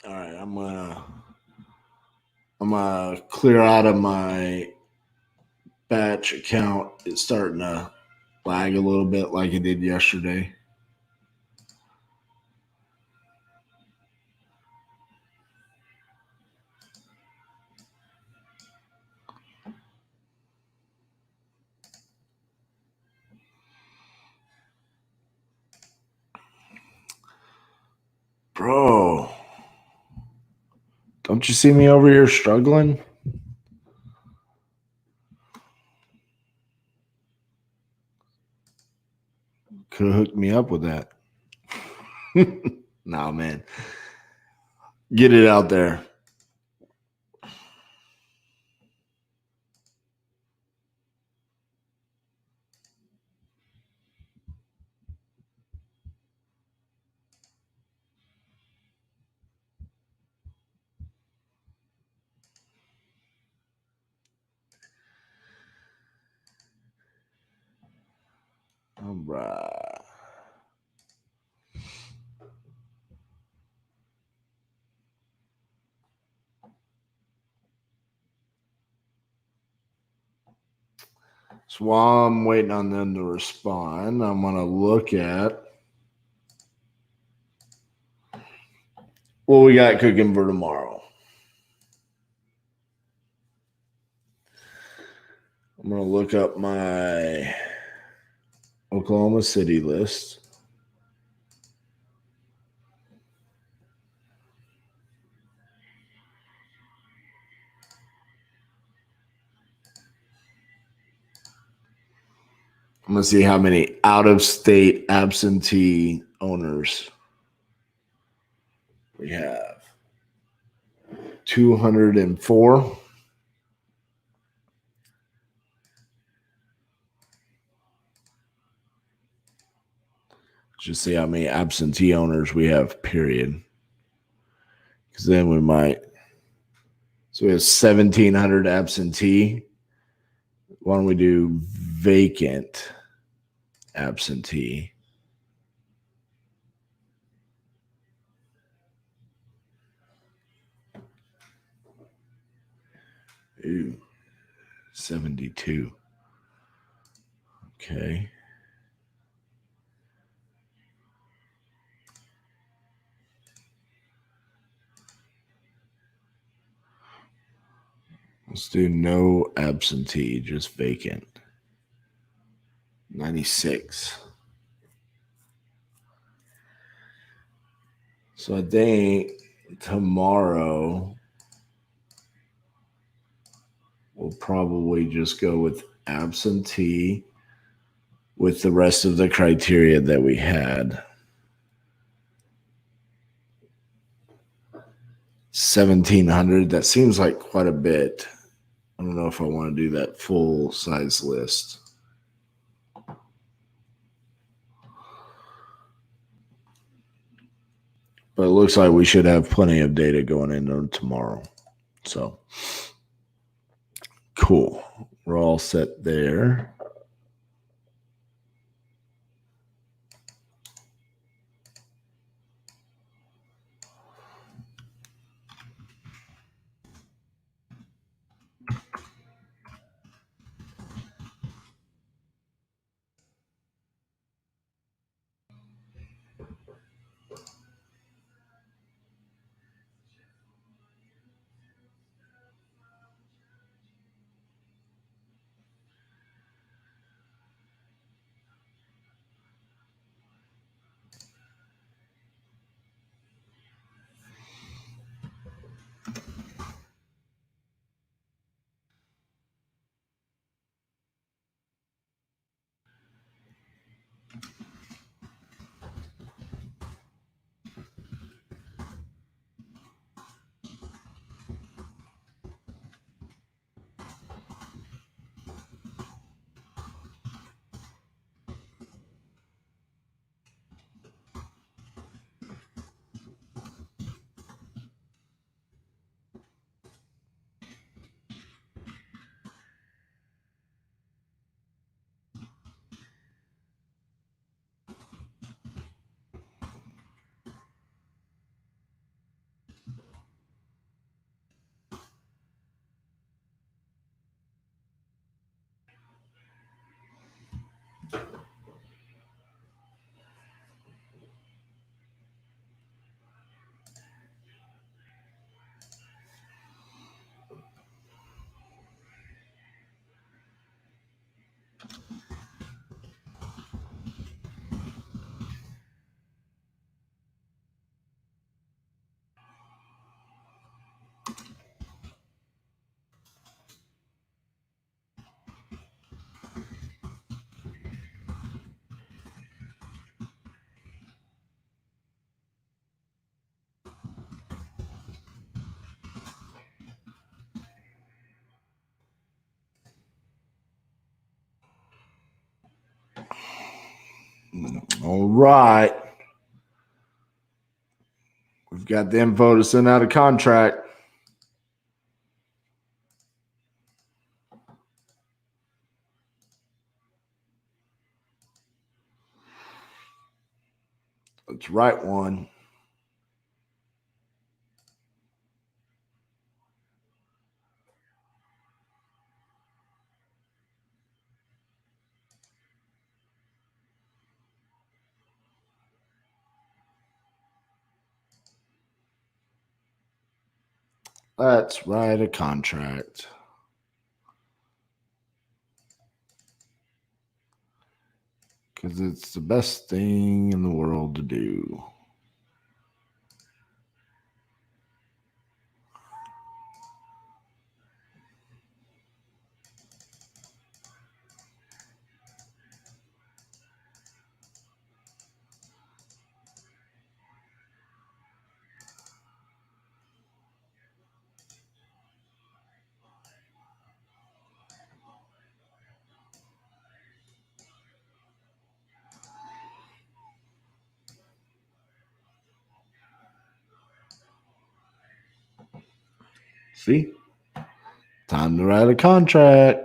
Speaker 1: All right, I'm gonna clear out of my batch account. It's starting to lag a little bit like it did yesterday. Bro, don't you see me over here struggling? Could have hooked me up with that. Nah, man. Get it out there. All right. So while I'm waiting on them to respond, I'm going to look at what we got cooking for tomorrow. I'm going to look up my Oklahoma City list. I'm going to see how many out-of-state absentee owners we have. 204. Just see how many absentee owners we have, period. Because then we might. So we have 1,700 absentee. Why don't we do vacant absentee? Ooh, 72. Okay. Let's do no absentee, just vacant. 96. So I think tomorrow we'll probably just go with absentee with the rest of the criteria that we had. 1,700. That seems like quite a bit. I don't know if I want to do that full size list. But it looks like we should have plenty of data going into tomorrow. So, cool. We're all set there. All right. We've got the info to send out a contract. Let's write one. Let's write a contract. Because it's the best thing in the world to do. See? Time to write a contract.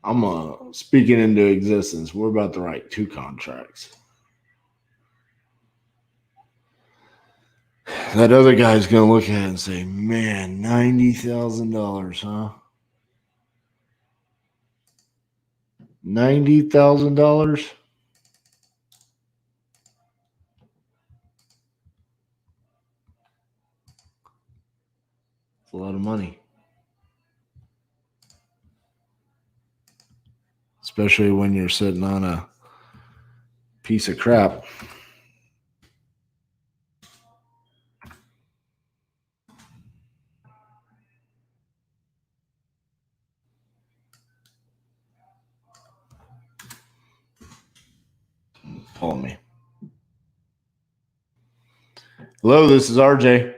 Speaker 1: I'm speaking into existence. We're about to write 2 contracts. That other guy's going to look at it and say, man, $90,000, huh? $90,000? It's a lot of money. Especially when you're sitting on a piece of crap. Call me. Hello, this is RJ.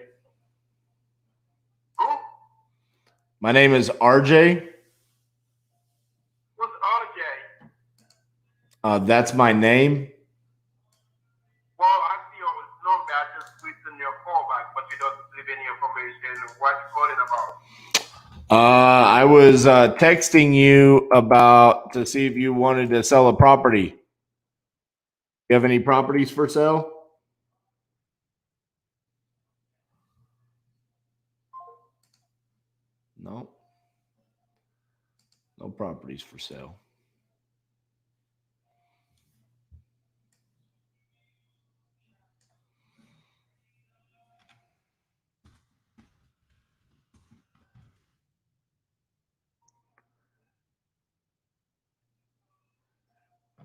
Speaker 4: Who?
Speaker 1: My name is RJ.
Speaker 4: Who's RJ?
Speaker 1: That's my name.
Speaker 4: Well, I see your number. I just listened your call back, but you don't leave any information. What you calling about?
Speaker 1: I was texting you about to see if you wanted to sell a property. You have any properties for sale? No. No properties for sale.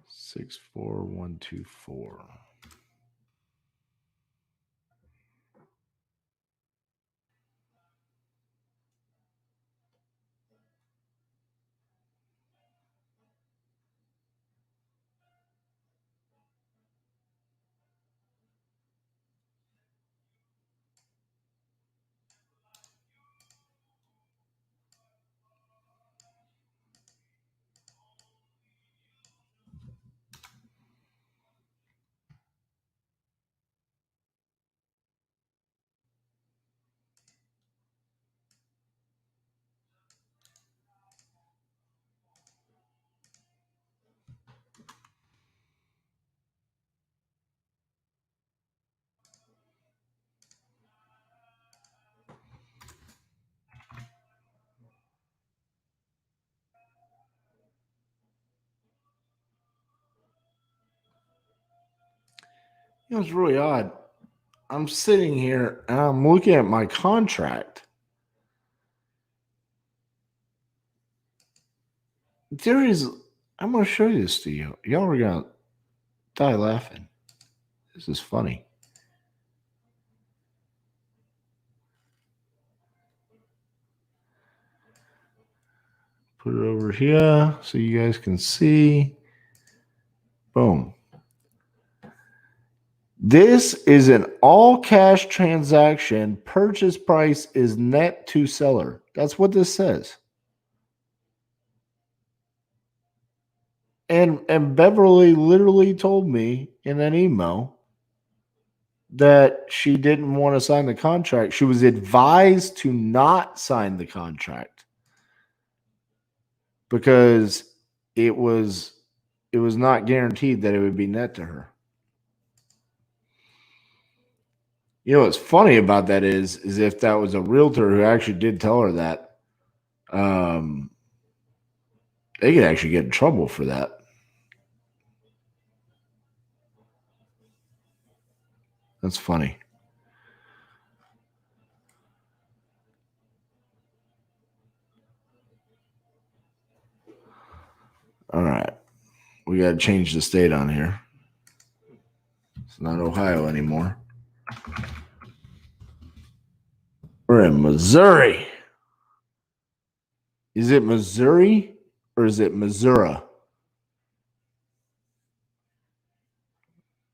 Speaker 1: Six 4124. You know, it's really odd. I'm sitting here and I'm looking at my contract. There is, I'm going to show you this to you. Y'all are going to die laughing. This is funny. Put it over here so you guys can see. Boom. This is an all-cash transaction. Purchase price is net to seller. That's what this says. And Beverly literally told me in an email that she didn't want to sign the contract. She was advised to not sign the contract because it was not guaranteed that it would be net to her. You know what's funny about that is if that was a realtor who actually did tell her that, they could actually get in trouble for that. That's funny. All right. We got to change the state on here. It's not Ohio anymore. We're in Missouri. Is it Missouri or is it Missouri?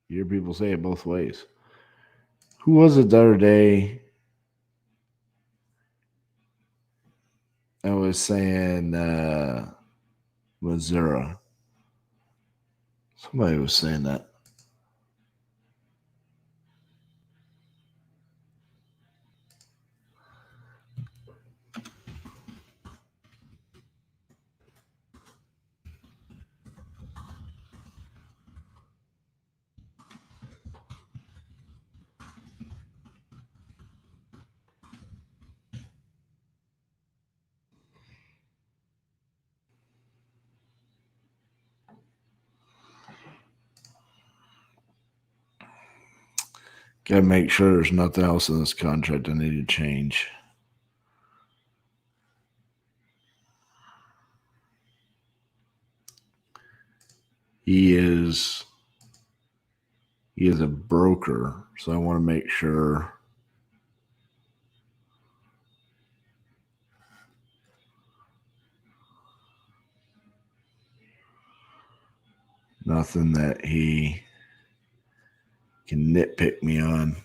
Speaker 1: You hear people say it both ways. Who was it the other day? I was saying Missouri. Somebody was saying that. Gotta make sure there's nothing else in this contract I need to change. He is a broker, so I want to make sure nothing that he can nitpick me on.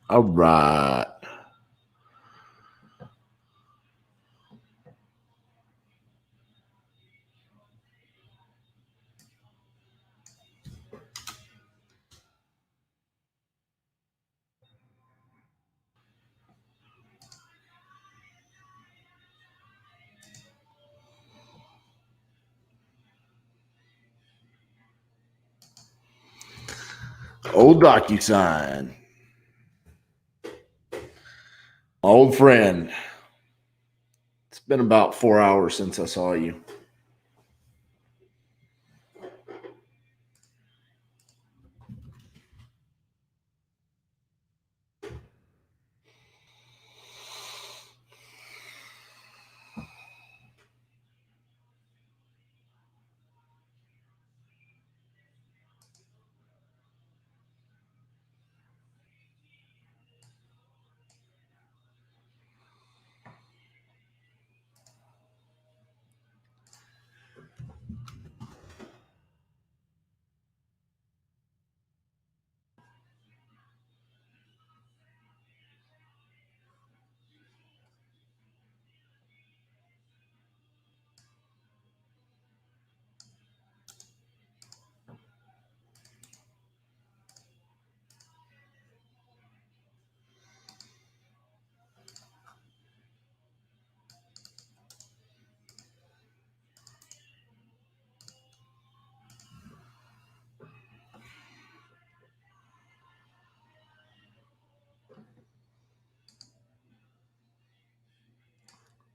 Speaker 1: All right. Old DocuSign. Old friend. It's been about 4 hours since I saw you.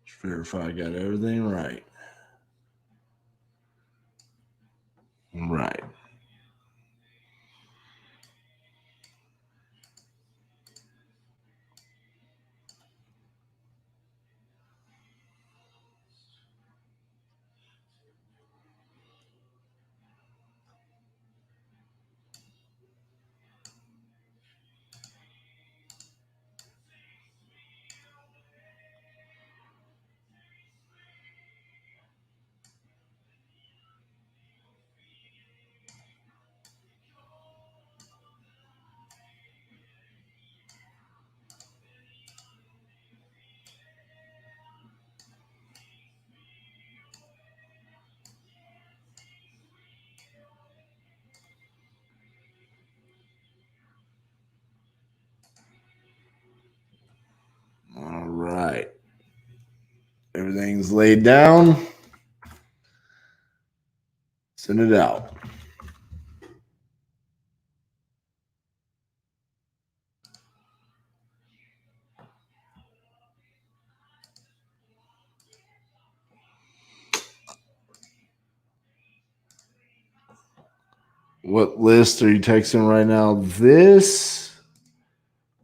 Speaker 1: Just verify I got everything right. Right. Everything's laid down. Send it out. What list are you texting right now? This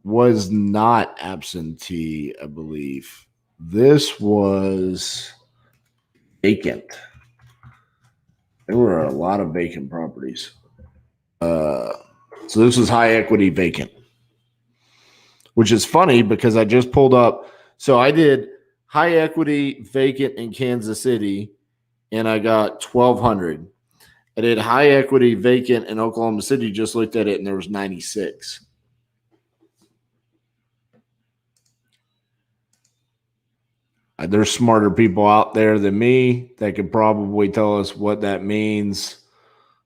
Speaker 1: was not absentee, I believe. This was vacant. There were a lot of vacant properties. So this was high equity vacant, which is funny because I just pulled up. So I did high equity vacant in Kansas City, and I got 1,200. I did high equity vacant in Oklahoma City, just looked at it, and there was 96. There's smarter people out there than me that could probably tell us what that means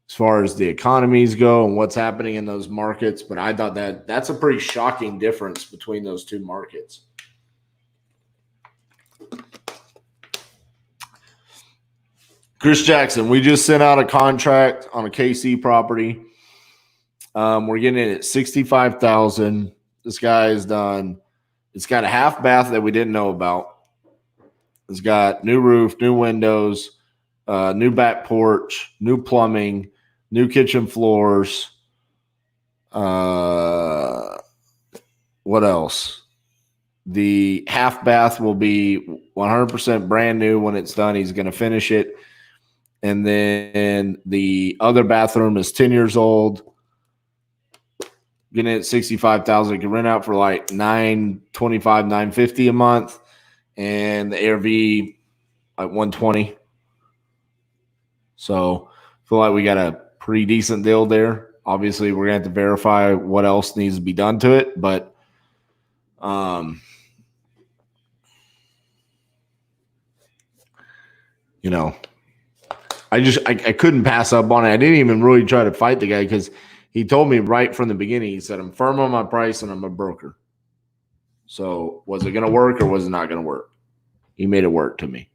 Speaker 1: as far as the economies go and what's happening in those markets. But I thought that's a pretty shocking difference between those two markets. Chris Jackson, we just sent out a contract on a KC property. We're getting it at $65,000. This guy has done. It's got a half bath that we didn't know about. It's got new roof, new windows, new back porch, new plumbing, new kitchen floors. What else? The half bath will be 100% brand new when it's done. He's going to finish it. And then the other bathroom is 10 years old. Getting it at $65,000. You can rent out for like $925, $950 a month. And the ARV like $120. So I feel like we got a pretty decent deal there. Obviously, we're gonna have to verify what else needs to be done to it, but you know, I couldn't pass up on it. I didn't even really try to fight the guy because he told me right from the beginning. He said, "I'm firm on my price and I'm a broker." So was it gonna work or was it not gonna work? He made it work to me.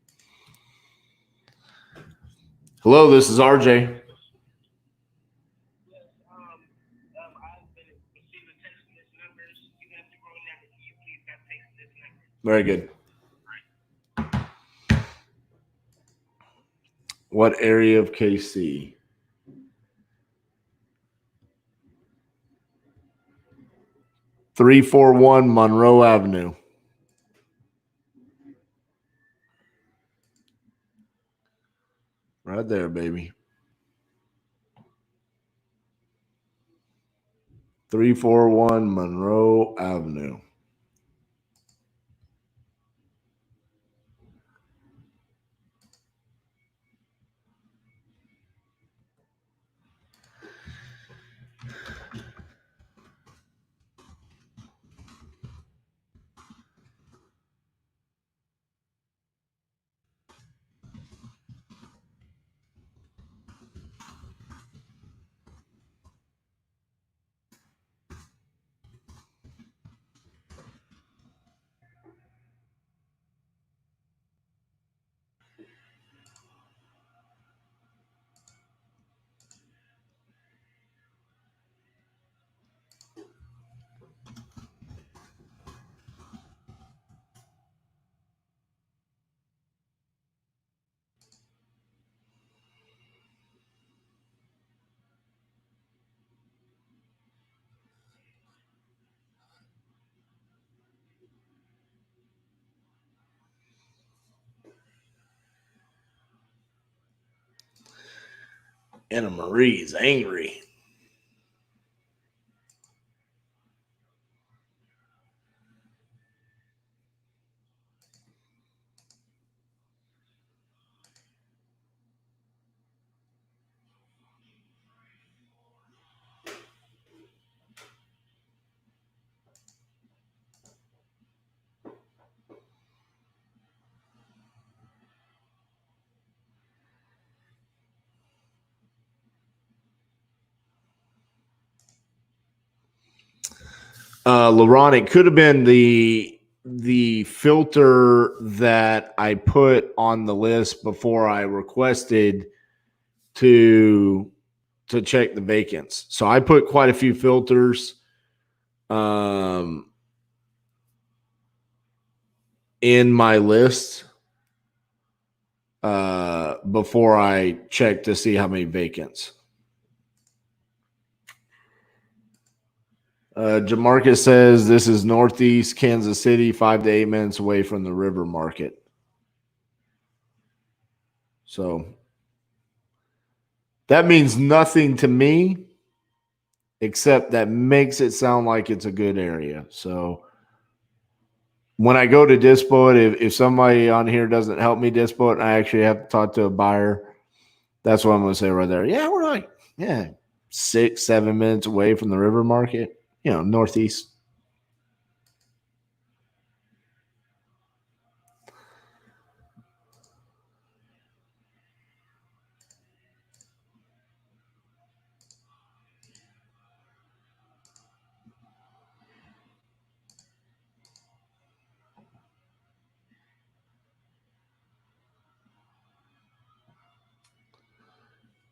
Speaker 1: Hello, this is RJ. Very good. What area of KC? .341 Monroe Avenue. Right there, baby. 341 Monroe Avenue. Anna Marie's angry. LeBron, it could have been the the filter that I put on the list before I requested to check the vacants. So I put quite a few filters in my list before I check to see how many vacants. Jamarcus says this is Northeast Kansas City, 5 to 8 minutes away from the river market. So that means nothing to me, except that makes it sound like it's a good area. So when I go to dispo it, if somebody on here doesn't help me dispo it and I actually have to talk to a buyer, that's what I'm going to say right there. Yeah, we're like, 6-7 minutes away from the river market, Northeast.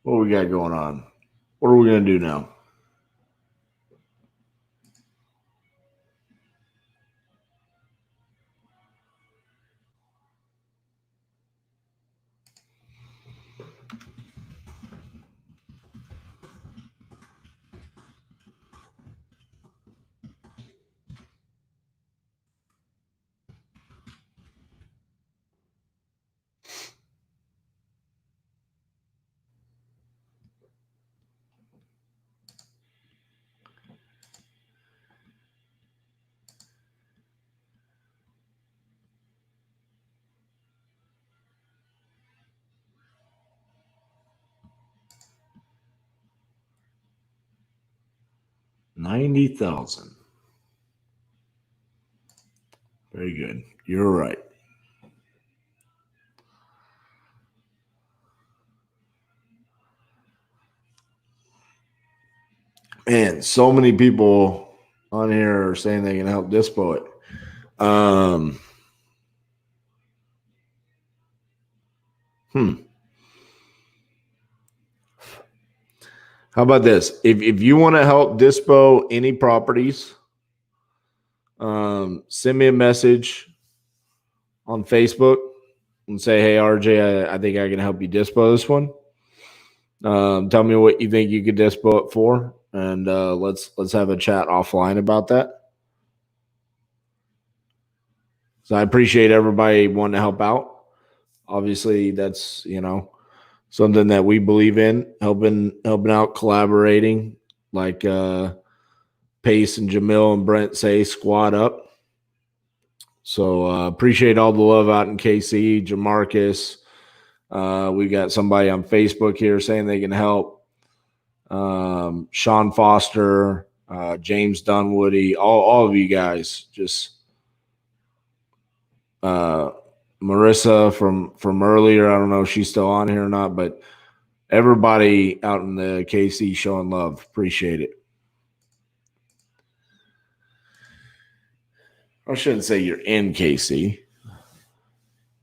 Speaker 1: What we got going on? What are we going to do now? $90,000. Very good. You're right. Man, so many people on here are saying they can help dispo it. How about this? If you want to help dispo any properties, send me a message on Facebook and say, hey, RJ, I think I can help you dispo this one. Tell me what you think you could dispo it for, and let's have a chat offline about that. So I appreciate everybody wanting to help out. Obviously, that's something that we believe in, helping out, collaborating, like Pace and Jamil and Brent say, squad up. So appreciate all the love out in KC, Jamarcus. We got somebody on Facebook here saying they can help. Sean Foster, James Dunwoody, all of you guys. Just Marissa from earlier. I don't know if she's still on here or not, but everybody out in the KC showing love. Appreciate it. I shouldn't say you're in KC.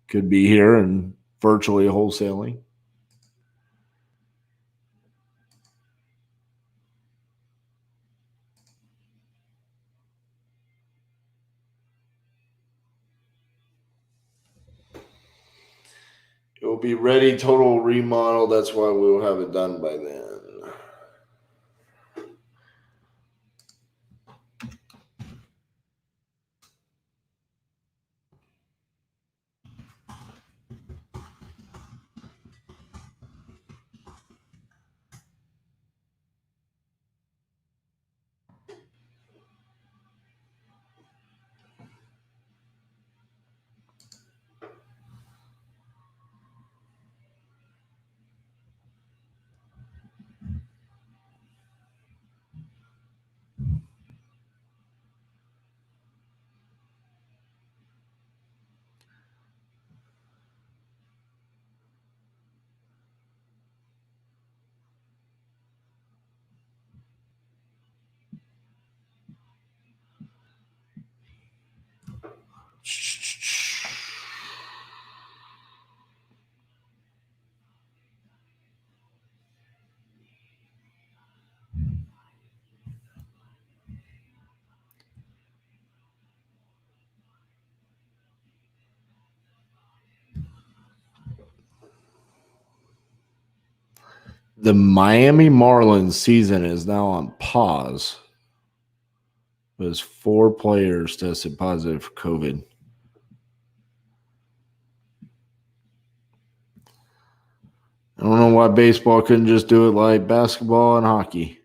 Speaker 1: Could be here and virtually wholesaling. It will be ready, total remodel. That's why we'll have it done by then. The Miami Marlins season is now on pause as 4 players tested positive for COVID. I don't know why baseball couldn't just do it like basketball and hockey.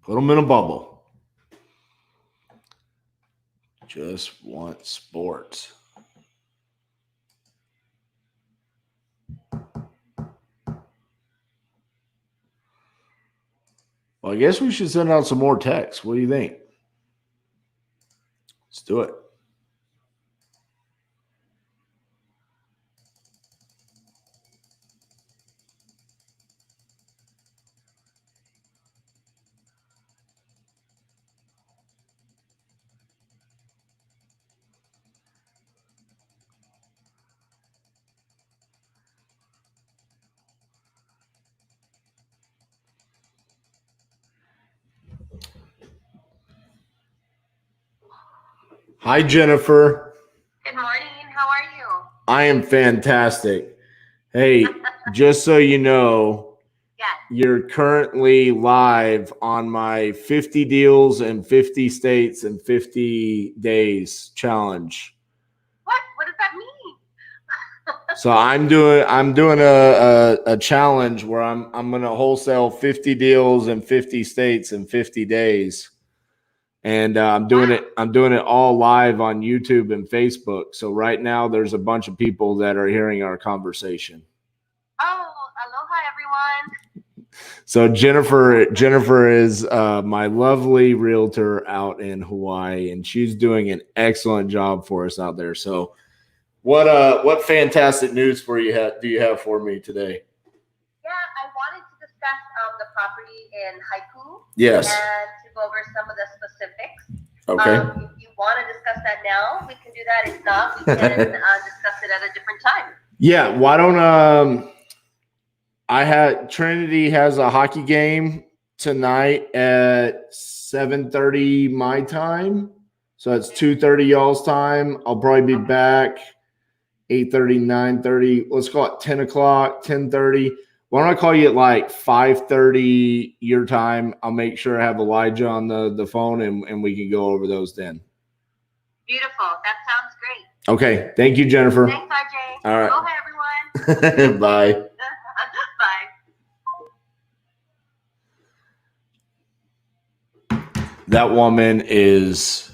Speaker 1: Put them in a bubble. Just want sports. Well, I guess we should send out some more texts. What do you think? Let's do it. Hi, Jennifer.
Speaker 2: Good morning. How are you?
Speaker 1: I am fantastic. Hey, just so you know,
Speaker 2: Yes.
Speaker 1: you're currently live on my 50 deals in 50 states in 50 days challenge.
Speaker 2: What? What does that mean?
Speaker 1: So I'm doing a challenge where I'm going to wholesale 50 deals in 50 states in 50 days. And I'm doing it all live on YouTube and Facebook. So right now there's a bunch of people that are hearing our conversation.
Speaker 2: Oh, aloha, everyone.
Speaker 1: So Jennifer is my lovely realtor out in Hawaii, and she's doing an excellent job for us out there. So what fantastic news do you have for me today?
Speaker 2: Yeah, I wanted to discuss the property in Haiku.
Speaker 1: Yes.
Speaker 2: And to go over some of the specifics.
Speaker 1: Okay.
Speaker 2: If you want to discuss that now, we can do that. If not, we can discuss it at a different time.
Speaker 1: Yeah. Why don't Trinity has a hockey game tonight at 7:30 my time. So it's 2:30 y'all's time. I'll probably be back 8:30, 9:30. Let's call it 10 o'clock, 10:30. Why don't I call you at like 5:30 your time? I'll make sure I have Elijah on the phone and we can go over those then.
Speaker 2: Beautiful. That sounds great.
Speaker 1: Okay. Thank you, Jennifer.
Speaker 2: Thanks, RJ.
Speaker 1: All right.
Speaker 2: Aloha, everyone.
Speaker 1: Bye.
Speaker 2: Bye.
Speaker 1: That woman is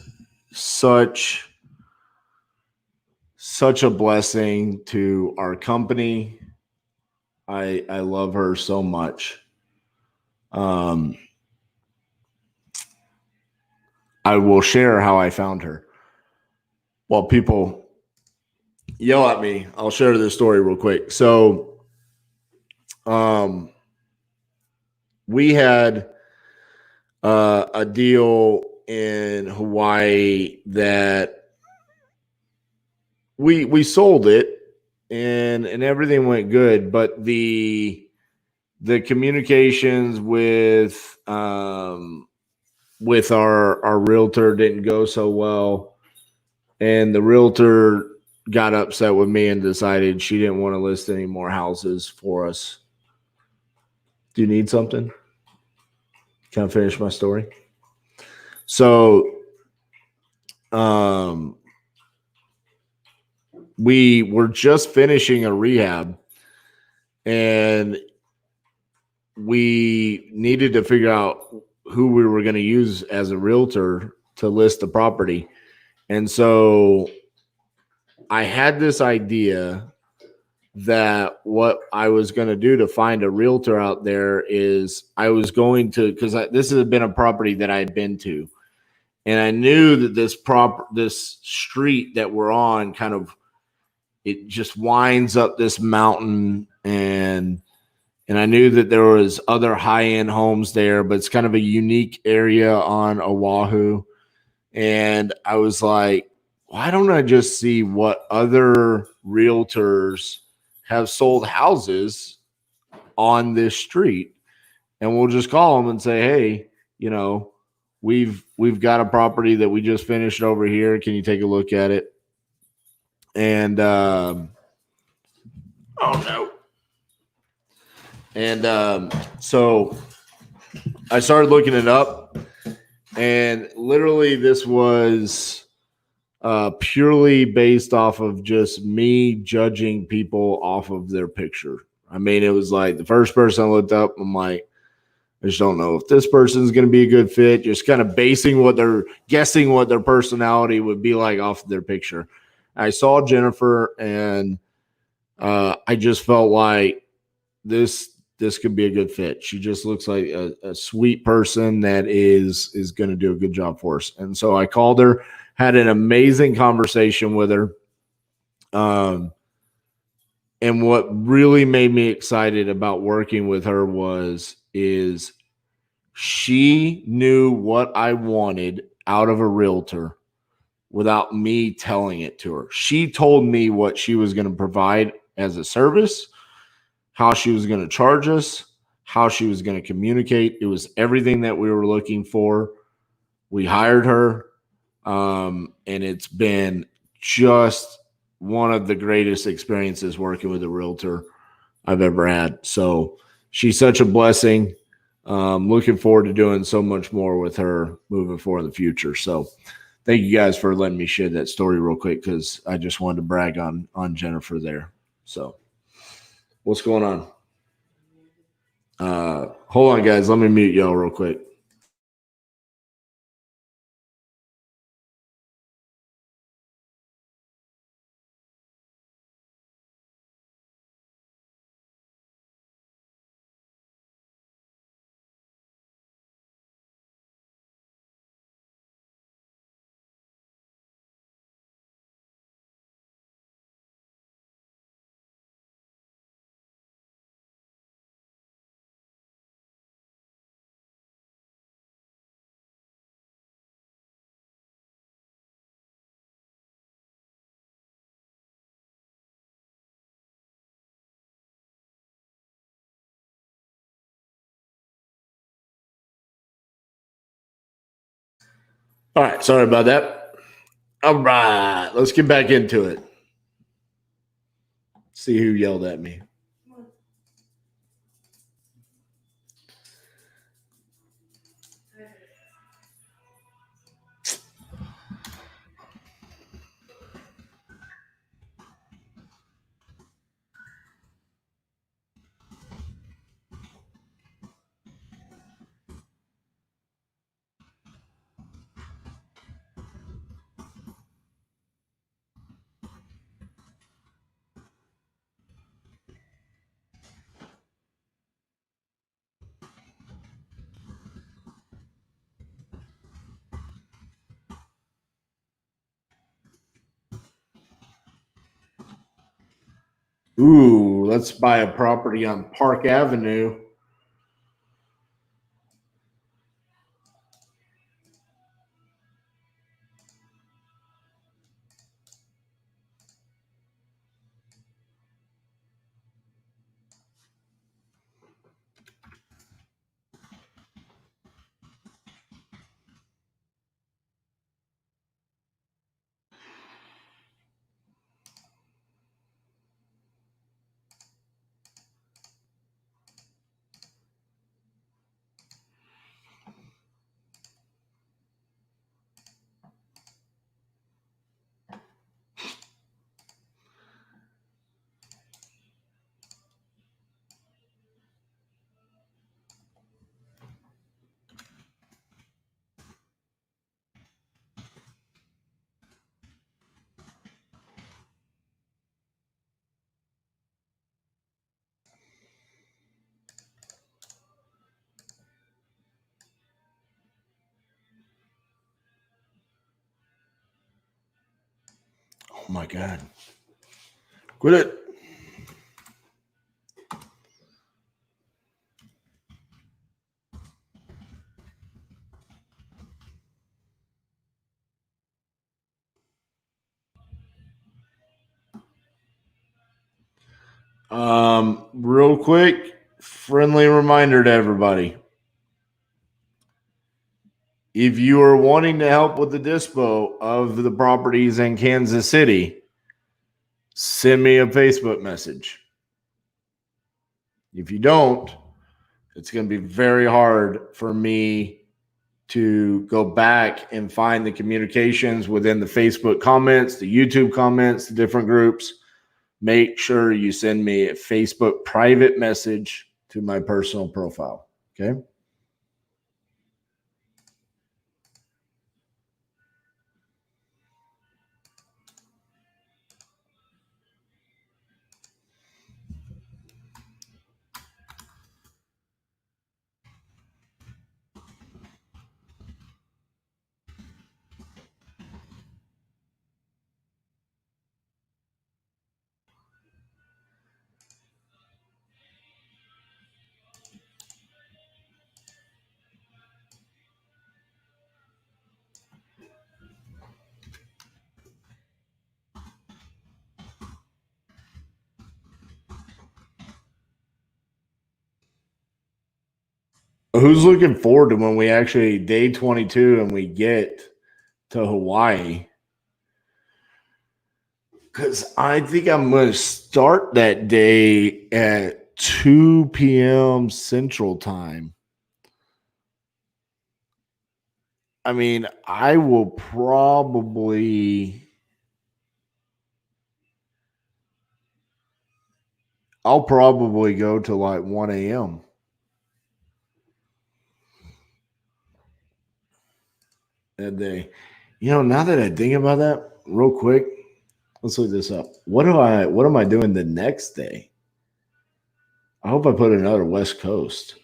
Speaker 1: such a blessing to our company. I love her so much. I will share how I found her. While people yell at me, I'll share this story real quick. So, we had a deal in Hawaii that we sold it and everything went good, but the communications with our realtor didn't go so well, and the realtor got upset with me and decided she didn't want to list any more houses for us. Do you need something? Can I finish my story? So, we were just finishing a rehab, and we needed to figure out who we were going to use as a realtor to list the property. And so I had this idea that what I was going to do to find a realtor out there is I was going to, because this has been a property that I had been to, and I knew that this street that we're on kind of, it just winds up this mountain, and I knew that there was other high-end homes there, but it's kind of a unique area on Oahu. And I was like, why don't I just see what other realtors have sold houses on this street? And we'll just call them and say, hey, we've got a property that we just finished over here. Can you take a look at it? And oh no, And so I started looking it up, and literally this was purely based off of just me judging people off of their picture. I mean, it was like the first person I looked up, I'm like, I just don't know if this person's going to be a good fit. Just kind of guessing what their personality would be like off of their picture. I saw Jennifer, and I just felt like this could be a good fit. She just looks like a sweet person that is going to do a good job for us. And so I called her, had an amazing conversation with her. And what really made me excited about working with her is she knew what I wanted out of a realtor without me telling it to her. She told me what she was going to provide as a service, how she was going to charge us, how she was going to communicate. It was everything that we were looking for. We hired her, and it's been just one of the greatest experiences working with a realtor I've ever had. So she's such a blessing. Looking forward to doing so much more with her moving forward in the future. So thank you guys for letting me share that story real quick, because I just wanted to brag on Jennifer there. So what's going on? Hold on, guys. Let me mute y'all real quick. All right. Sorry about that. All right. Let's get back into it. See who yelled at me. Ooh, let's buy a property on Park Avenue. Oh my God. Quit it. Real quick, friendly reminder to everybody. If you are wanting to help with the dispo of the properties in Kansas City, send me a Facebook message. If you don't, it's going to be very hard for me to go back and find the communications within the Facebook comments, the YouTube comments, the different groups. Make sure you send me a Facebook private message to my personal profile. Okay. Who's looking forward to when we actually day 22 and we get to Hawaii? Because I think I'm going to start that day at 2 p.m. Central Time. I mean, I will I'll probably go to like 1 a.m. that day. You know, now that I think about that, real quick, let's look this up. What am I doing the next day? I hope I put another West Coast.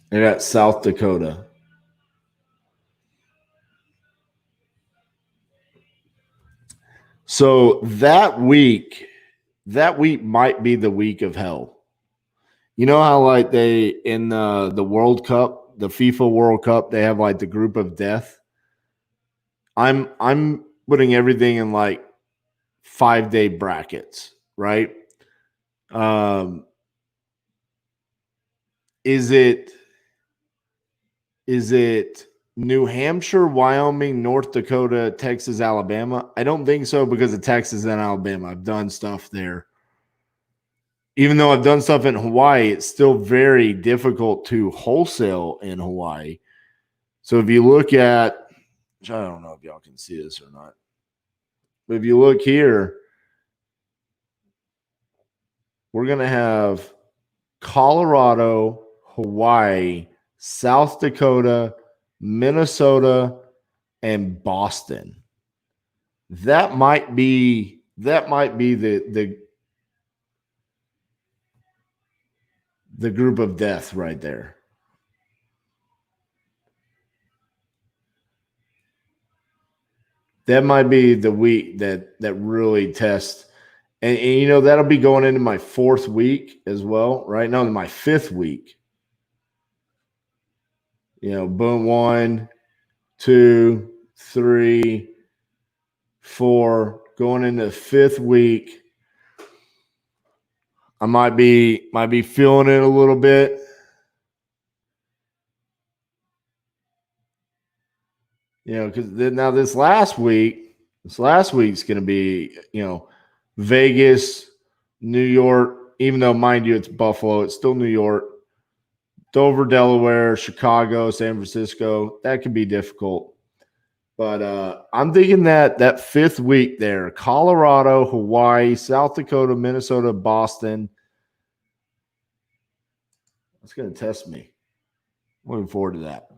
Speaker 1: I got South Dakota. So that week might be the week of hell. You know how like they in the World Cup, the FIFA World Cup, they have like the group of death. I'm putting everything in like 5-day brackets, right? Is it New Hampshire, Wyoming, North Dakota, Texas, Alabama? I don't think so because of Texas and Alabama. I've done stuff there. Even though I've done stuff in Hawaii, it's still very difficult to wholesale in Hawaii. So if you look at, which I don't know if y'all can see this or not, but if you look here, we're going to have Colorado, Hawaii, South Dakota, Minnesota, and Boston. That might be the group of death right there. That might be the week that really tests. And you know, that'll be going into my 4th week as well. Right now, in my 5th week. You know, boom, 1, 2, 3, 4, going into the 5th week. I might be feeling it a little bit. You know, because now this last week's going to be, you know, Vegas, New York, even though, mind you, it's Buffalo, it's still New York, Dover, Delaware, Chicago, San Francisco. That could be difficult. But I'm thinking that 5th week there, Colorado, Hawaii, South Dakota, Minnesota, Boston, that's going to test me. Looking forward to that.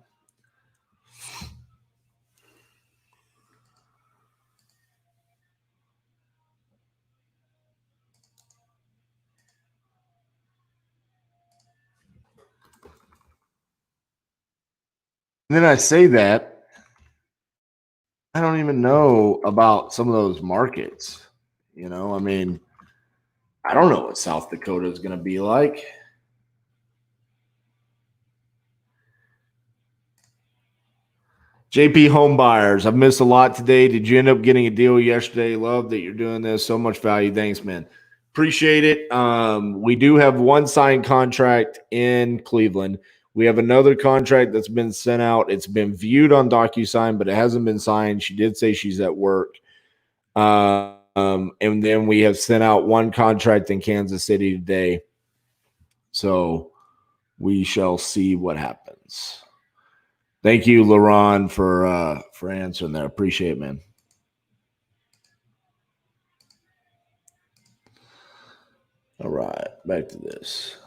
Speaker 1: And then I say that, I don't even know about some of those markets. You know, I mean, I don't know what South Dakota is going to be like. JP Home Buyers, I've missed a lot today. Did you end up getting a deal yesterday? Love that you're doing this. So much value. Thanks, man. Appreciate it. We do have one signed contract in Cleveland. We have another contract that's been sent out. It's been viewed on DocuSign, but it hasn't been signed. She did say she's at work. And then we have sent out one contract in Kansas City today. So we shall see what happens. Thank you, LaRon, for answering that. Appreciate it, man. All right, back to this.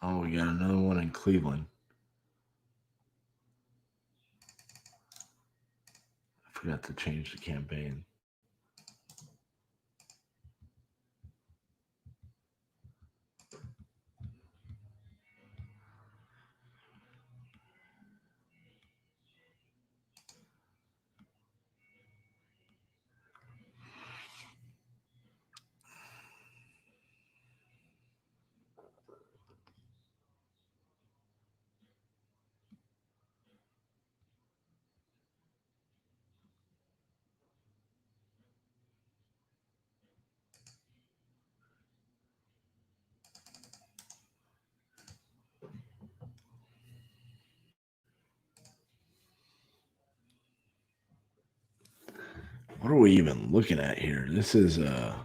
Speaker 1: Oh, we got another one in Cleveland. I forgot to change the campaign. What are we even looking at here? This is so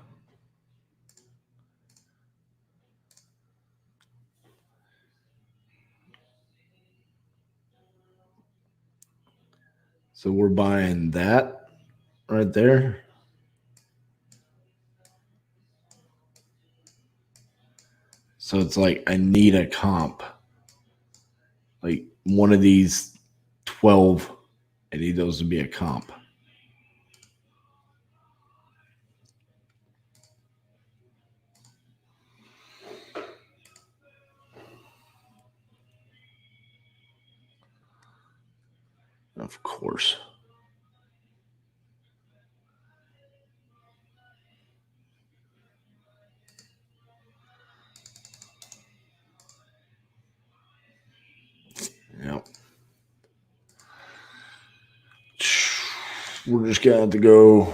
Speaker 1: we're buying that right there. So it's like I need a comp. Like one of these 12, I need those to be a comp. Of course. Yep. We're just gonna have to go.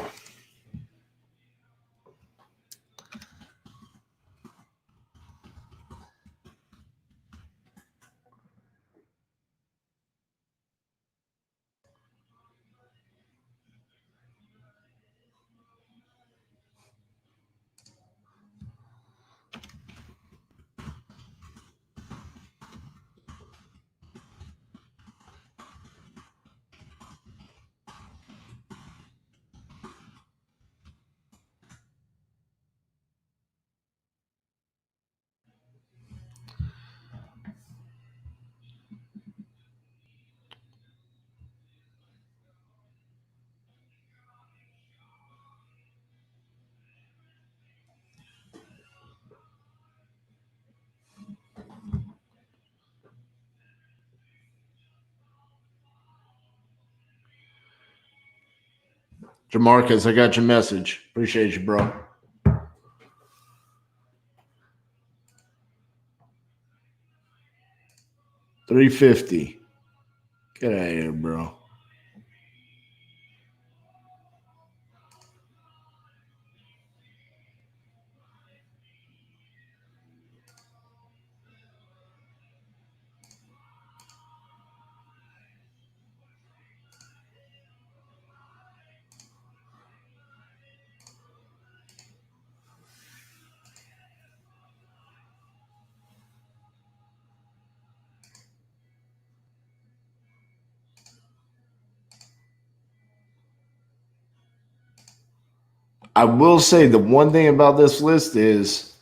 Speaker 1: Jamarcus, I got your message. Appreciate you, bro. $350. Get out of here, bro. I will say the one thing about this list is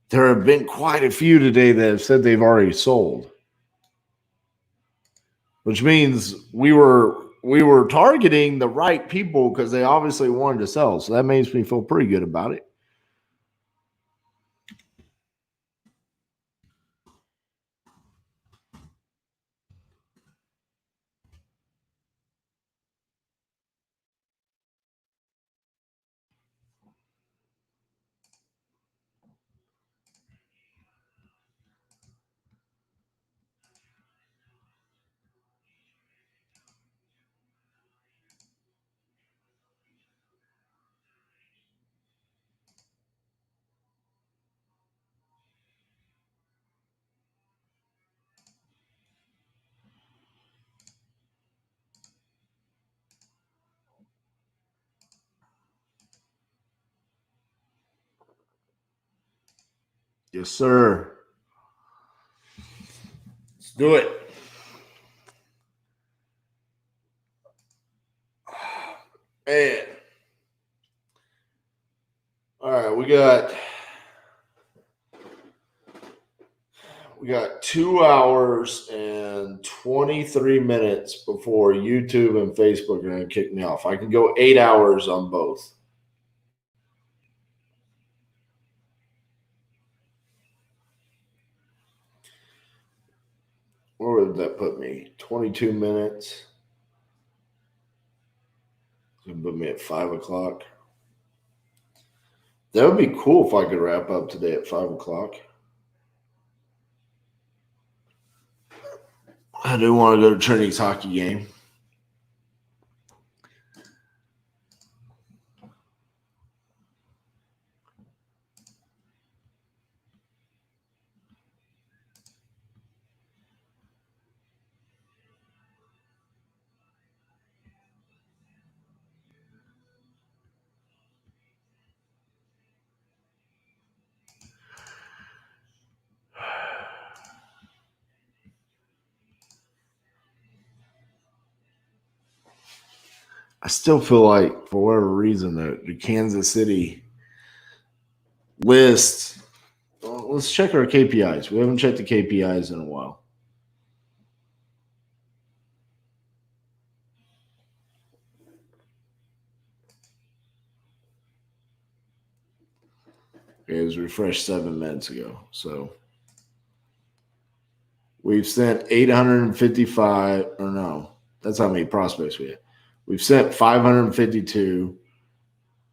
Speaker 1: there have been quite a few today that have said they've already sold, which means we were targeting the right people because they obviously wanted to sell. So that makes me feel pretty good about it. Yes, sir. Let's do it. Man. All right, we got 2 hours and 23 minutes before YouTube and Facebook are going to kick me off. I can go 8 hours on both. Where would that put me? 22 minutes. It's going to put me at 5 o'clock. That would be cool if I could wrap up today at 5 o'clock. I do want to go to Trinity's hockey game. I still feel like, for whatever reason, the Kansas City list. Well, let's check our KPIs. We haven't checked the KPIs in a while. It was refreshed 7 minutes ago. So we've sent 855, or no, that's how many prospects we had. We've sent 552.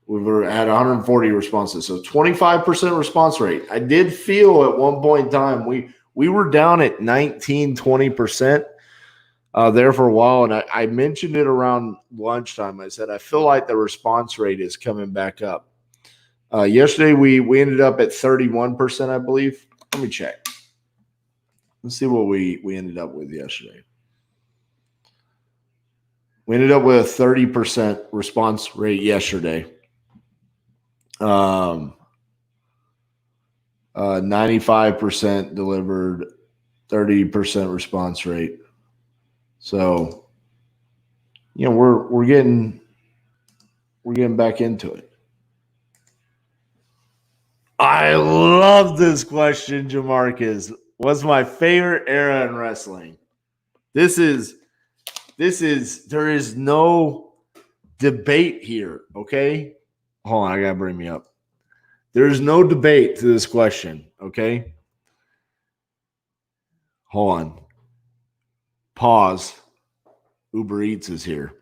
Speaker 1: We've had 140 responses. So 25% response rate. I did feel at one point in time we were down at 19, 20% there for a while. And I mentioned it around lunchtime. I said, I feel like the response rate is coming back up. Yesterday, we ended up at 31%, I believe. Let me check. Let's see what we ended up with yesterday. We ended up with a 30% response rate yesterday. 95% delivered, 30% response rate. So, you know, we're getting back into it. I love this question, Jamarcus. What's my favorite era in wrestling? There is no debate here, okay? Hold on, I gotta bring me up. There's no debate to this question, okay? Hold on. Pause. Uber Eats is here.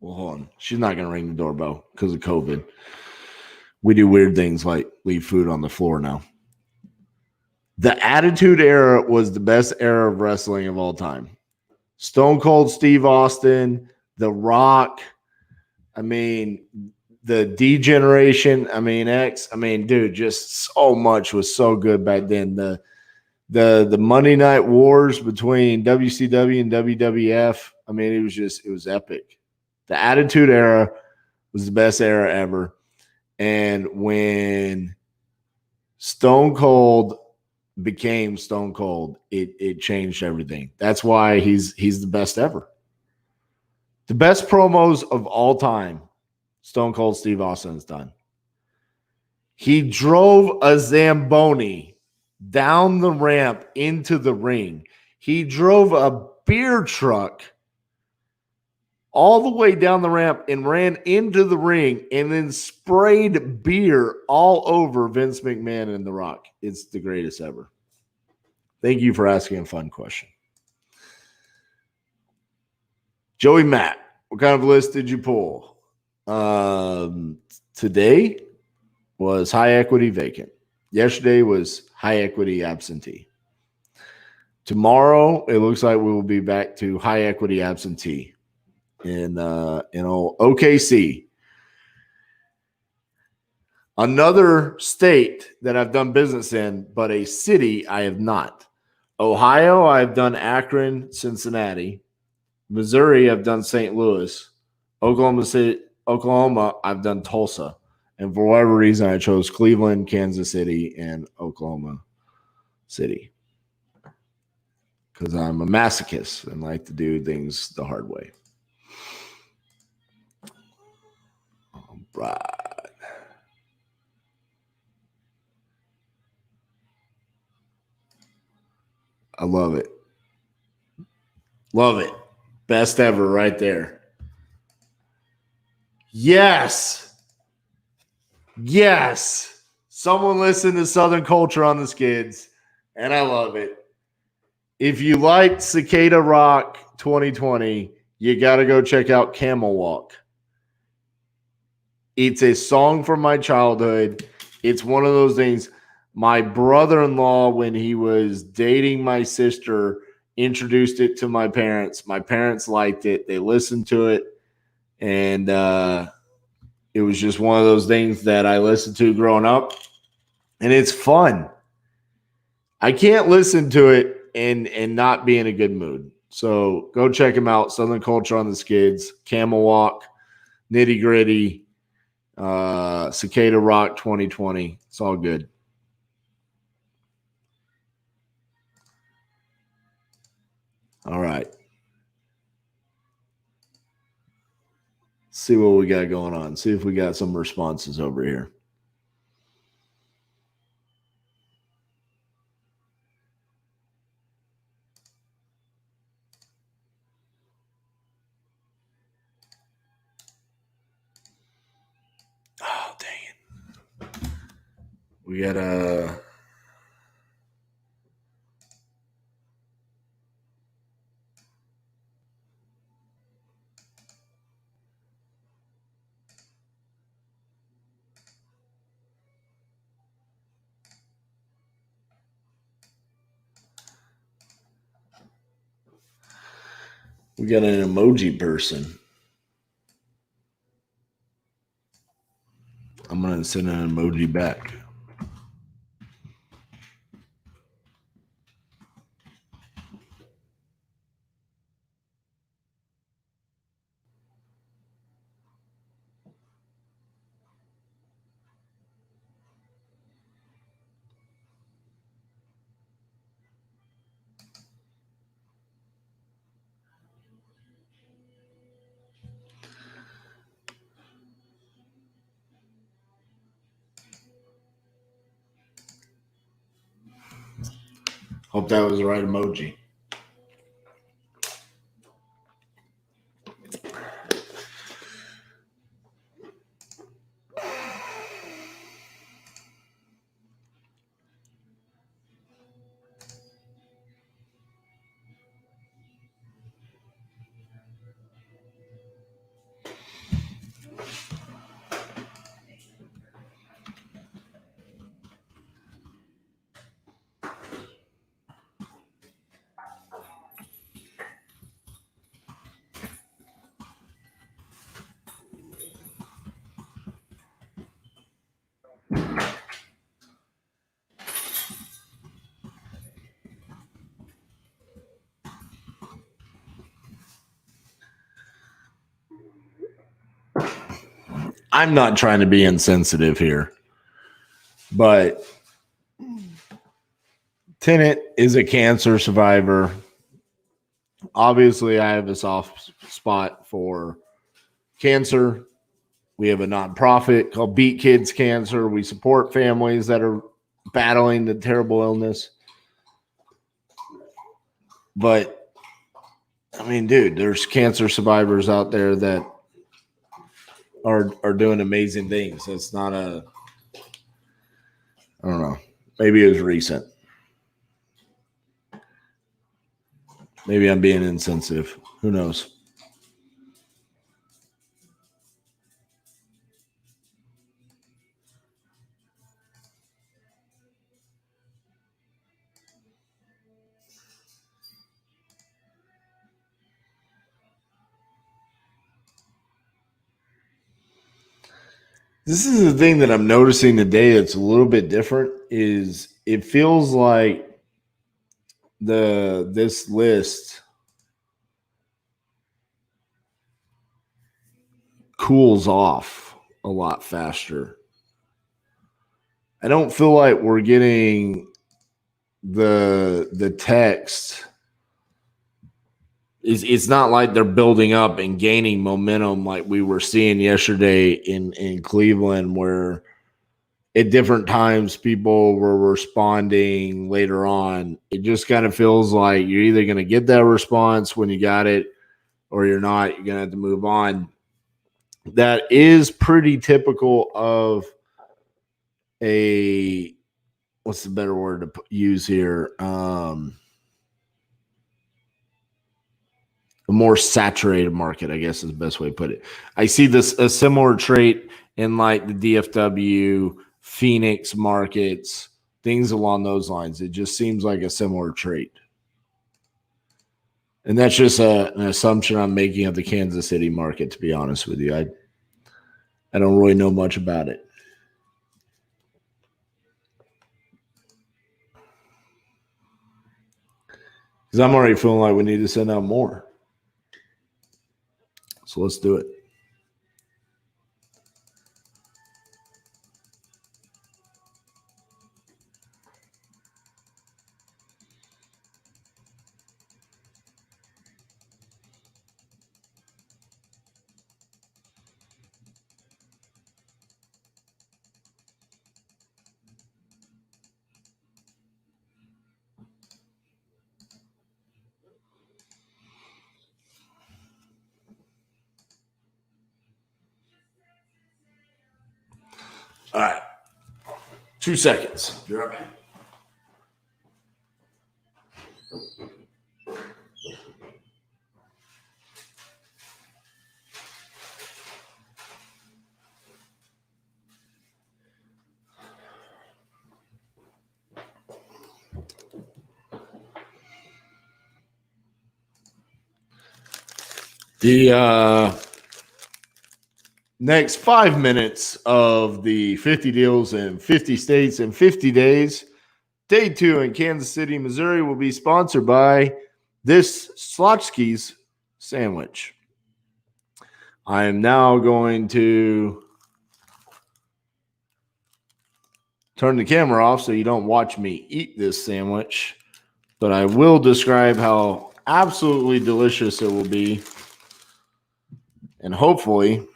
Speaker 1: Well, hold on. She's not gonna ring the doorbell because of COVID. We do weird things like leave food on the floor now. The Attitude Era was the best era of wrestling of all time. Stone Cold Steve Austin, The Rock, I mean, the D Generation, I mean, X, I mean, dude, just so much was so good back then. The Monday Night Wars between WCW and WWF, I mean, it was epic. The Attitude Era was the best era ever. And when Stone Cold became Stone Cold, it changed everything. That's why he's the best ever. The best promos of all time, Stone Cold Steve Austin has done. He drove a Zamboni down the ramp into the ring. He drove a beer truck all the way down the ramp and ran into the ring and then sprayed beer all over Vince McMahon and The Rock. It's the greatest ever. Thank you for asking a fun question. Joey Matt, what kind of list did you pull? Today was high equity vacant. Yesterday was high equity absentee. Tomorrow, it looks like we will be back to high equity absentee in OKC. Another state that I've done business in, but a city I have not. Ohio, I've done Akron, Cincinnati. Missouri, I've done St. Louis. Oklahoma, I've done Tulsa. And for whatever reason, I chose Cleveland, Kansas City, and Oklahoma City. Because I'm a masochist and like to do things the hard way. All right. I love it. Love it. Best ever right there. Yes. Yes. Someone listened to Southern Culture on the Skids, and I love it. If you liked Cicada Rock 2020, you got to go check out Camel Walk. It's a song from my childhood. It's one of those things. My brother-in-law, when he was dating my sister, introduced it to my parents. My parents liked it. They listened to it. And it was just one of those things that I listened to growing up. And it's fun. I can't listen to it and not be in a good mood. So go check them out. Southern Culture on the Skids, Camel Walk, Nitty Gritty, Cicada Rock 2020. It's all good. All right. See what we got going on. See if we got some responses over here. Oh, dang it. We got a... We got an emoji person. I'm going to send an emoji back. Hope that was the right emoji. I'm not trying to be insensitive here, but Tennant is a cancer survivor. Obviously, I have a soft spot for cancer. We have a nonprofit called Beat Kids Cancer. We support families that are battling the terrible illness. But I mean, dude, there's cancer survivors out there that are doing amazing things. It's not I don't know. Maybe it was recent. Maybe I'm being insensitive. Who knows? This is the thing that I'm noticing today that's a little bit different is it feels like this list cools off a lot faster. I don't feel like we're getting the text. It's not like they're building up and gaining momentum like we were seeing yesterday in Cleveland, where at different times people were responding later on. It just kind of feels like you're either going to get that response when you got it or you're not. You're going to have to move on. That is pretty typical of a, what's the better word to use here? A more saturated market, I guess is the best way to put it. I see a similar trait in like the DFW, Phoenix markets, things along those lines. It just seems like a similar trait. And that's just an assumption I'm making of the Kansas City market, to be honest with you. I don't really know much about it. Because I'm already feeling like we need to send out more. So let's do it. All right. 2 seconds. Be right back. The next 5 minutes of the 50 deals in 50 states in 50 days, day 2 in Kansas City, Missouri, will be sponsored by this Slotsky's sandwich. I am now going to turn the camera off so you don't watch me eat this sandwich, but I will describe how absolutely delicious it will be. And hopefully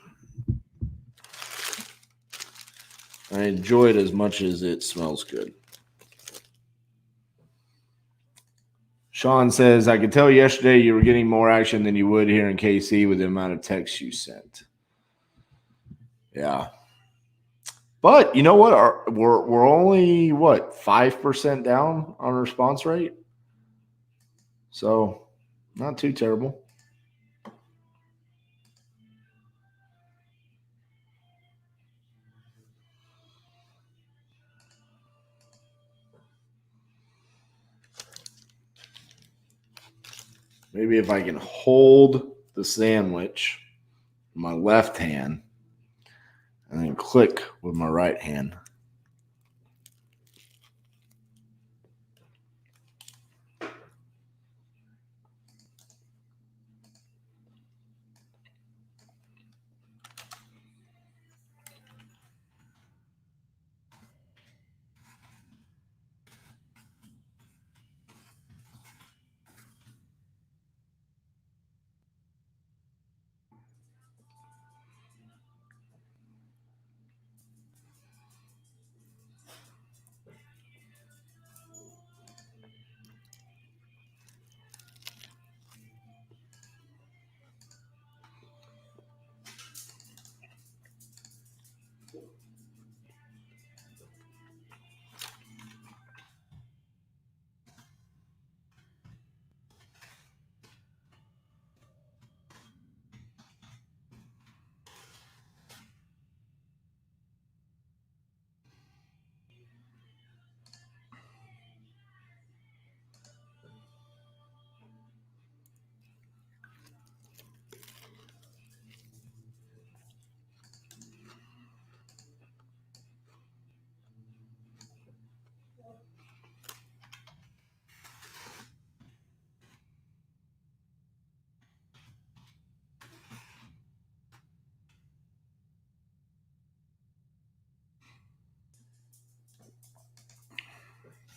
Speaker 1: I enjoy it as much as it smells good. Sean says, I could tell yesterday you were getting more action than you would here in KC with the amount of texts you sent. Yeah. But you know what? We're only, 5% down on response rate? So not too terrible. Maybe if I can hold the sandwich with my left hand and then click with my right hand.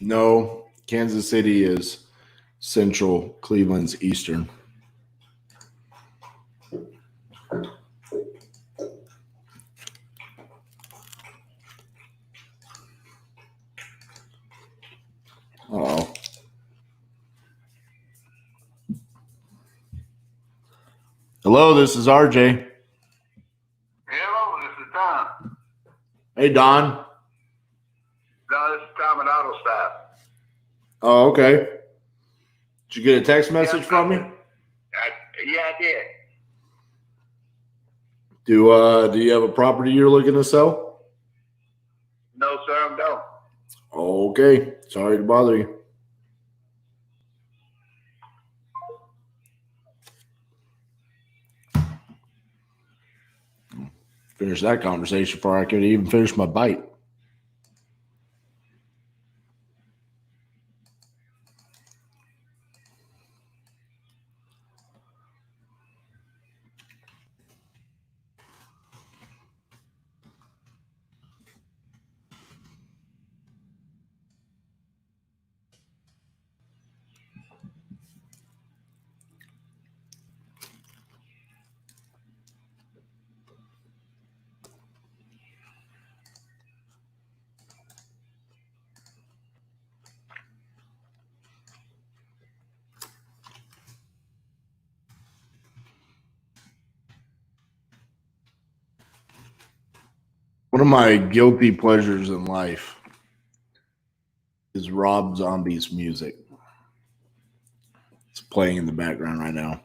Speaker 1: No, Kansas City is central. Cleveland's eastern. Uh-oh. Hello, this is RJ.
Speaker 3: Hello, this is Don.
Speaker 1: Hey, Don.
Speaker 3: No, this is Tom at Auto Stop.
Speaker 1: Oh, okay. Did you get a text message from me?
Speaker 3: Yeah, I did.
Speaker 1: Do you have a property you're looking to sell?
Speaker 3: No, sir, I don't.
Speaker 1: Okay. Sorry to bother you. Finish that conversation before I could even finish my bite. One of my guilty pleasures in life is Rob Zombie's music. It's playing in the background right now.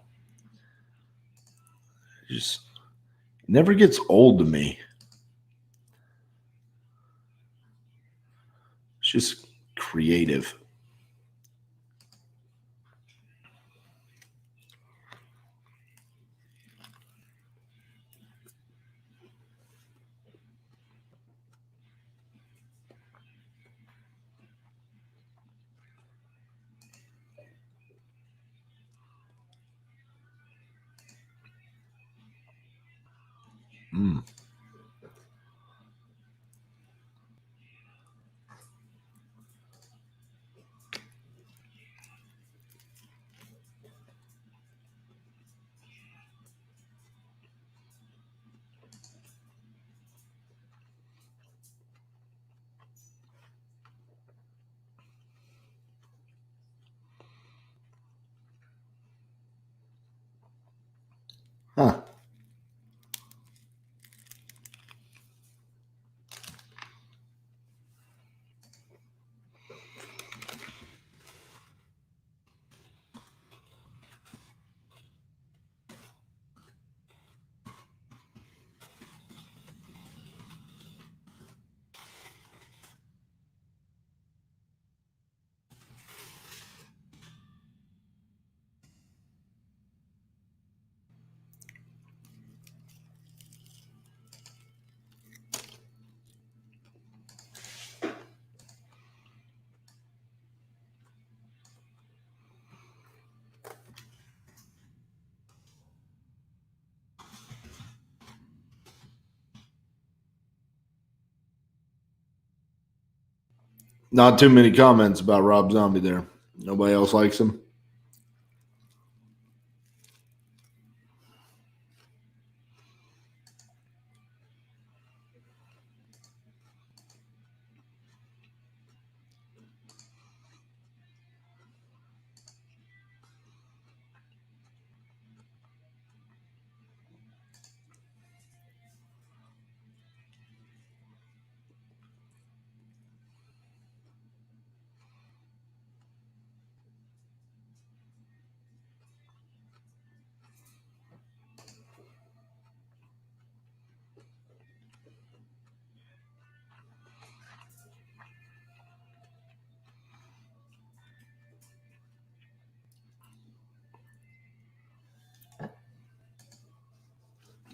Speaker 1: It just never gets old to me. It's just creative. Mm. Huh. Not too many comments about Rob Zombie there. Nobody else likes him.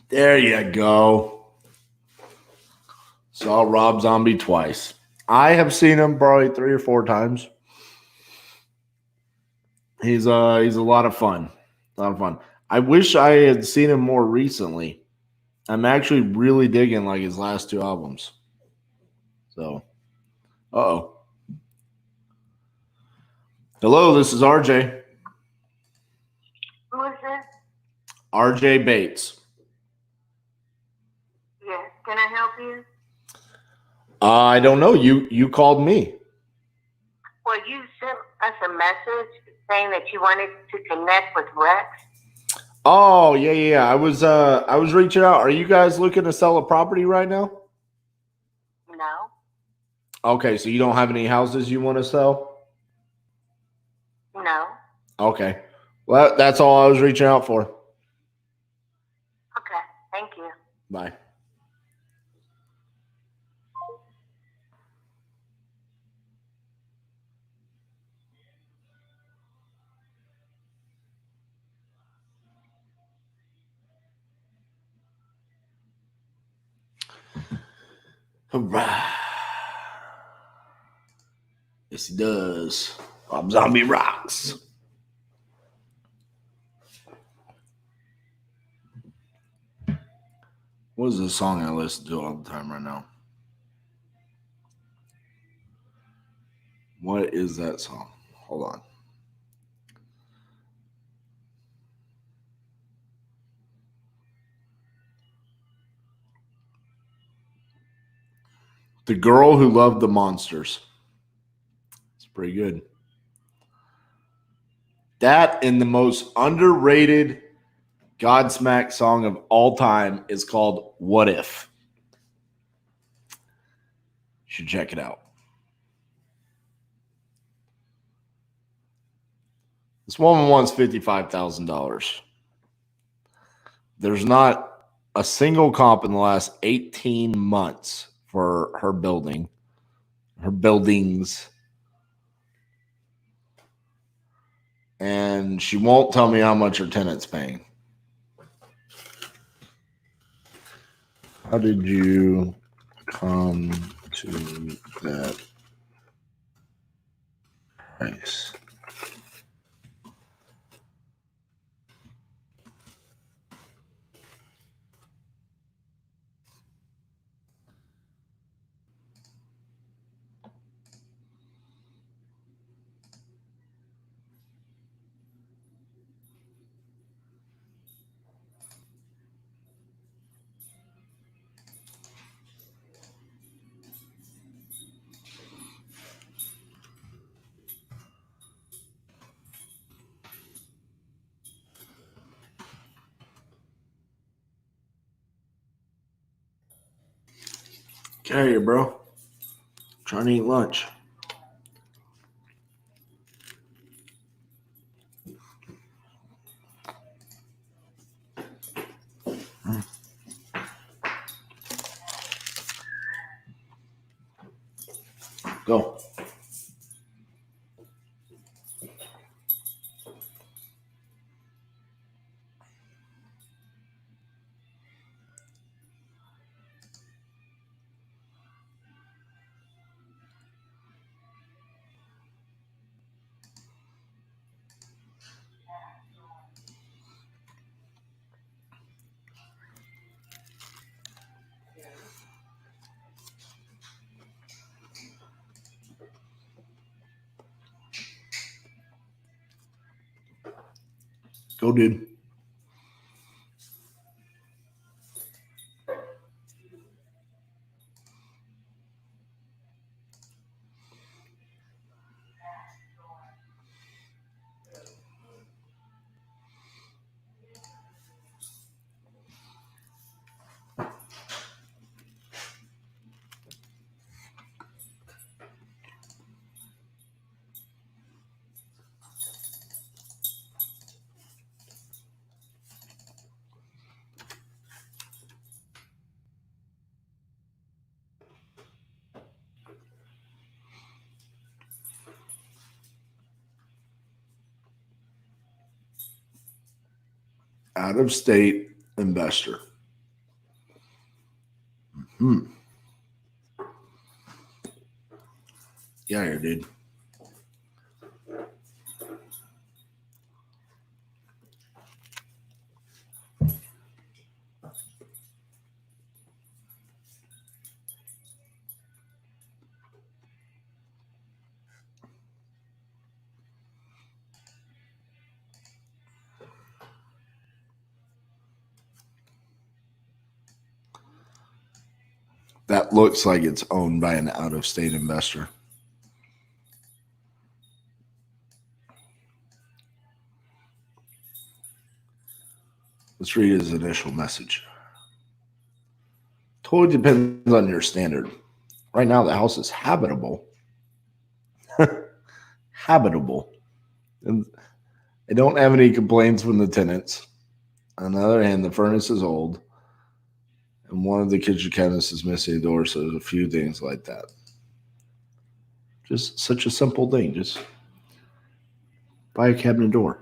Speaker 1: There you go. Saw Rob Zombie twice. I have seen him probably 3 or 4 times. He's a lot of fun. A lot of fun. I wish I had seen him more recently. I'm actually really digging like his last 2 albums. So, uh-oh. Hello, this is RJ.
Speaker 2: Who is this?
Speaker 1: RJ Bates.
Speaker 2: Yes. Can I help you?
Speaker 1: I don't know. You called me.
Speaker 2: Well, you sent us a message saying that you wanted to connect with Rex.
Speaker 1: Oh, yeah. I was reaching out. Are you guys looking to sell a property right now?
Speaker 2: No.
Speaker 1: Okay, so you don't have any houses you want to sell?
Speaker 2: No.
Speaker 1: Okay. Well, that's all I was reaching out for.
Speaker 2: Okay. Thank you.
Speaker 1: Bye. Hurrah. Yes, he does. Rob Zombie rocks. What is this song I listen to all the time right now? What is that song? Hold on. The Girl Who Loved the Monsters. It's pretty good. That and the most underrated Godsmack song of all time is called What If. You should check it out. This woman wants $55,000. There's not a single comp in the last 18 months for her buildings. And she won't tell me how much her tenant's paying. How did you come to that price? Get out of here, bro. Trying to eat lunch. Go. Go, dude. Out of state investor. Yeah, here, dude. that looks like it's owned by an out-of-state investor. Let's read his initial message. Totally depends on your standard. Right now, the house is habitable. Habitable. And I don't have any complaints from the tenants. On the other hand, the furnace is old. And one of the kitchen cabinets is missing a door, so there's a few things like that. Just such a simple thing. Just buy a cabinet door.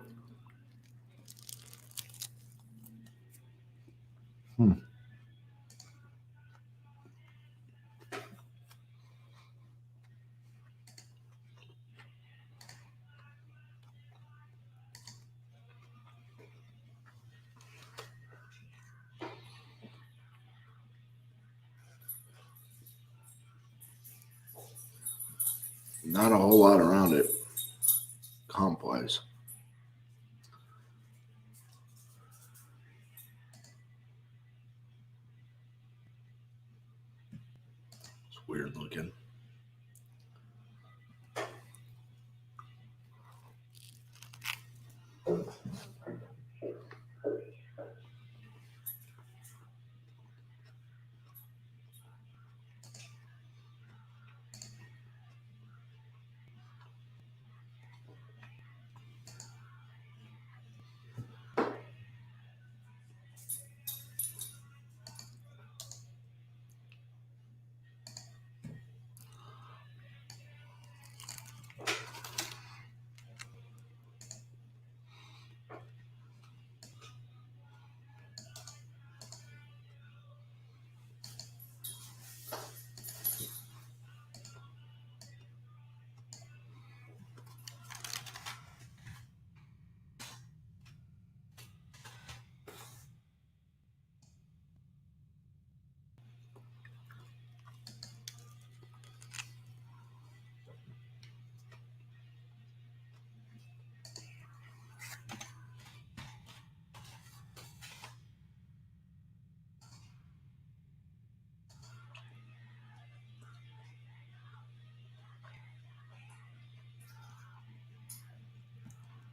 Speaker 1: Not a whole lot around it, comp-wise. It's weird looking.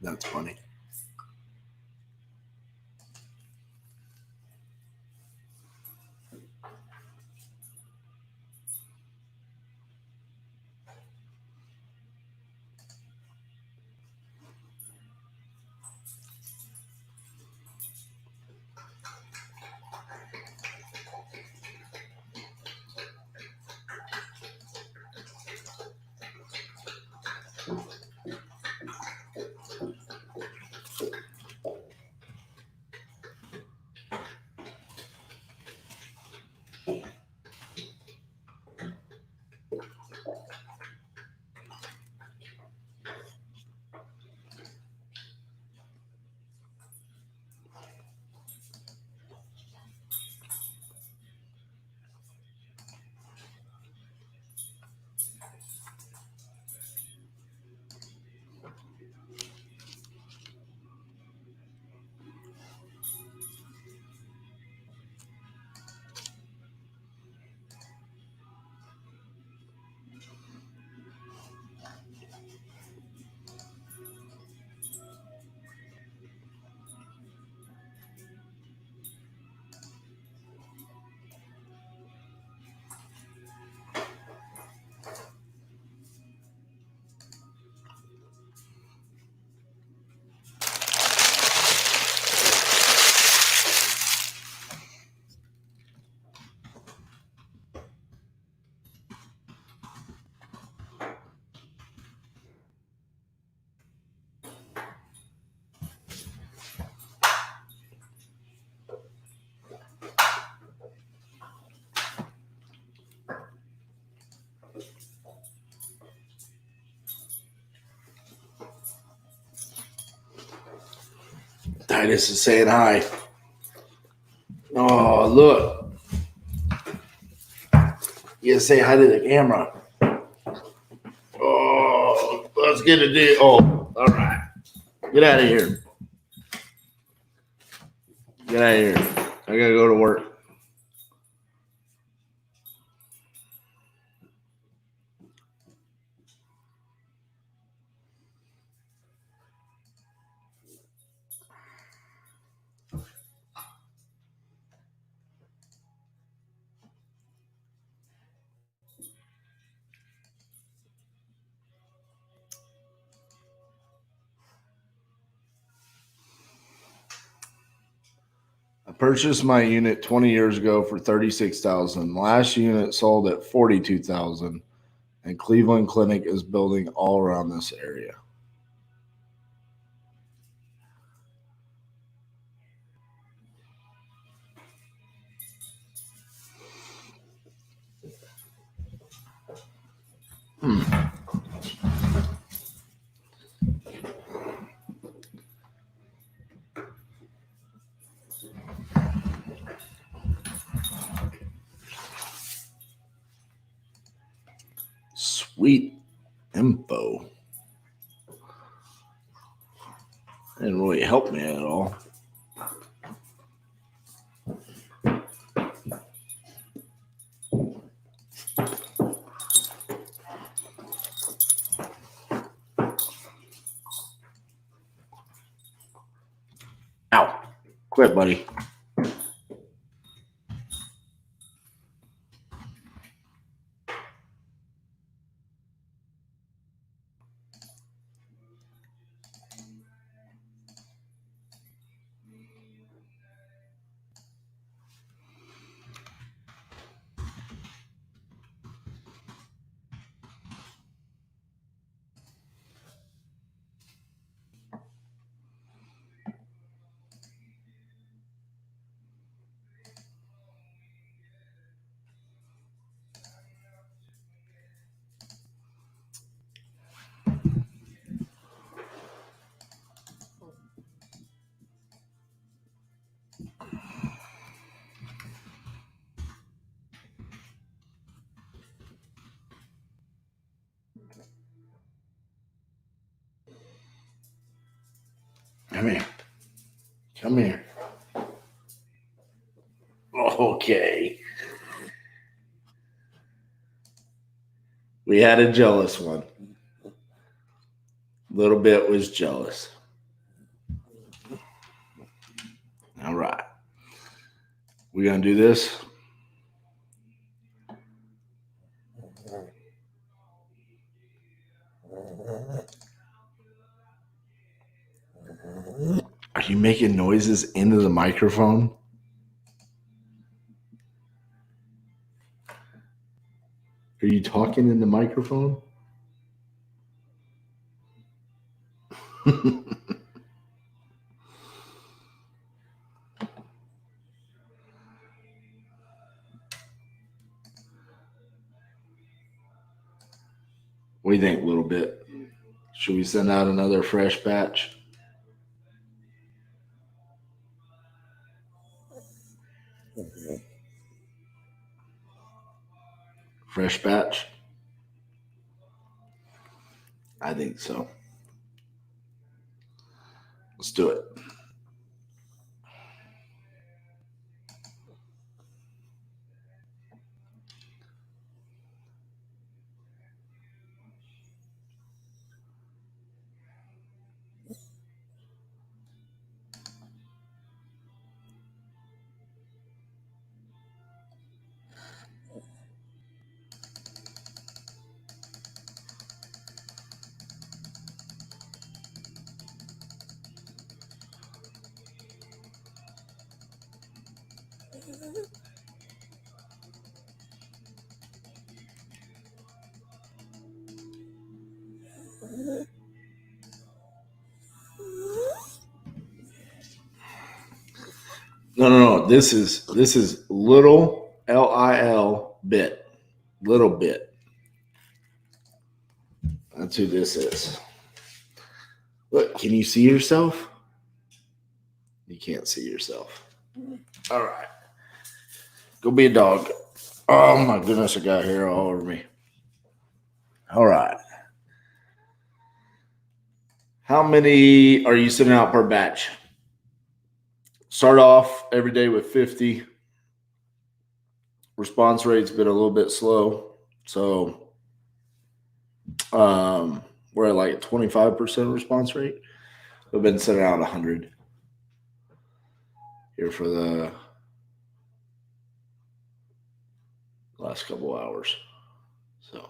Speaker 1: That's funny. Titus is saying hi. Oh, look. You gotta say hi to the camera. Oh, let's get a deal. Oh, all right. Get out of here. Get out of here. I gotta go to work. I purchased my unit 20 years ago for $36,000. Last unit sold at $42,000, and Cleveland Clinic is building all around this area. Sweet info. Didn't really help me at all. Ow. Quit, buddy. Come here. Come here. Okay. We had a jealous one. Little bit was jealous. All right. We're going to do this. Are you making noises into the microphone? Are you talking in the microphone? What do you think, little bit? Should we send out another fresh batch? Fresh batch? I think so. Let's do it. No. This is little LIL bit. Little bit. That's who this is. Look, can you see yourself? You can't see yourself. All right. Go be a dog. Oh my goodness, I got hair all over me. All right. How many are you sending out per batch? Start off every day with 50. Response rate's been a little bit slow. So we're at like a 25% response rate. We've been sending out 100 here for the last couple hours. So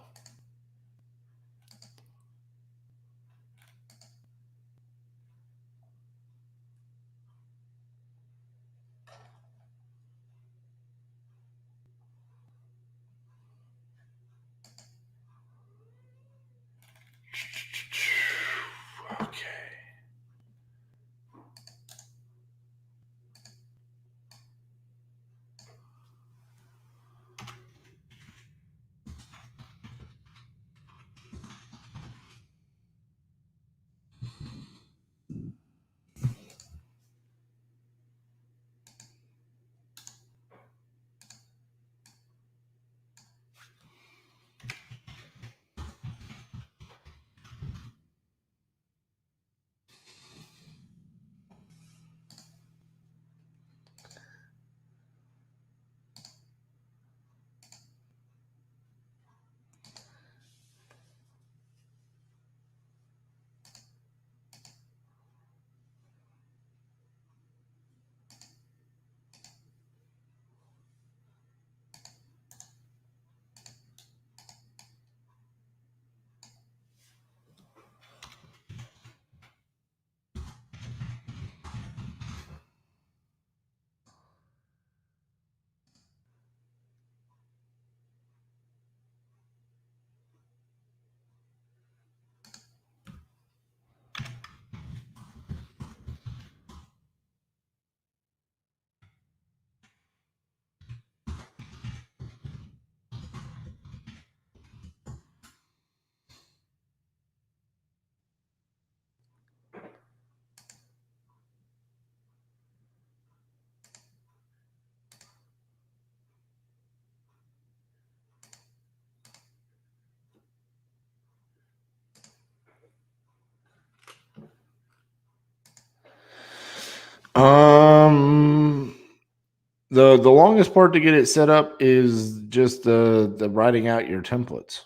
Speaker 1: The longest part to get it set up is just the writing out your templates.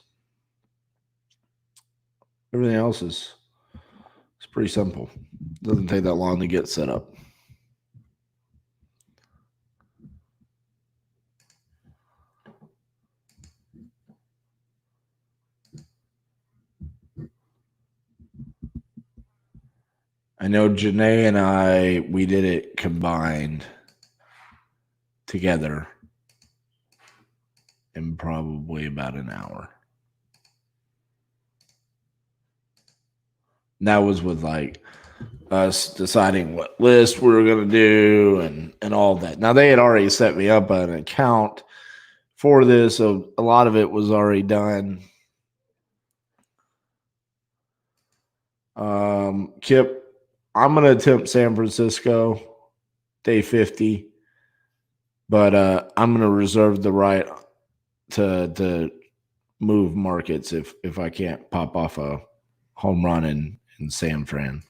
Speaker 1: Everything else is it's pretty simple. Doesn't take that long to get set up. I know Janae and we did it combined together in probably about an hour. And that was with like us deciding what list we were going to do and all that. Now they had already set me up an account for this, so a lot of it was already done. Kip, I'm going to attempt San Francisco day 50, but I'm going to reserve the right to move markets if I can't pop off a home run in San Fran.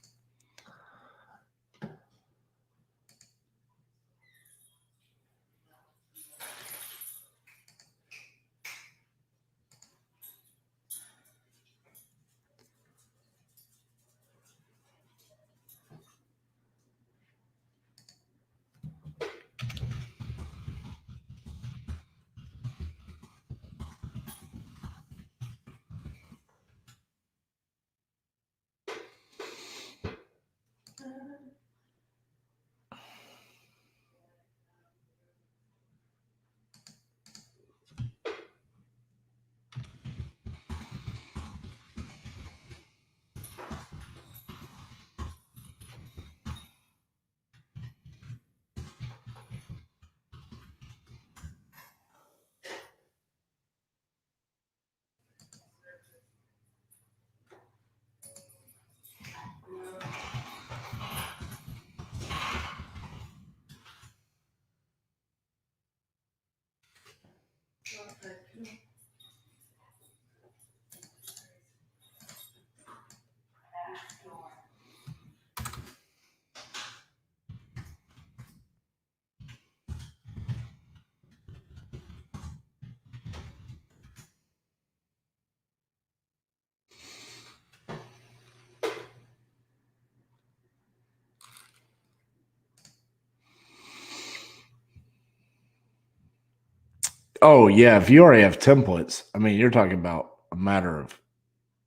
Speaker 1: Oh, yeah. If you already have templates, I mean, you're talking about a matter of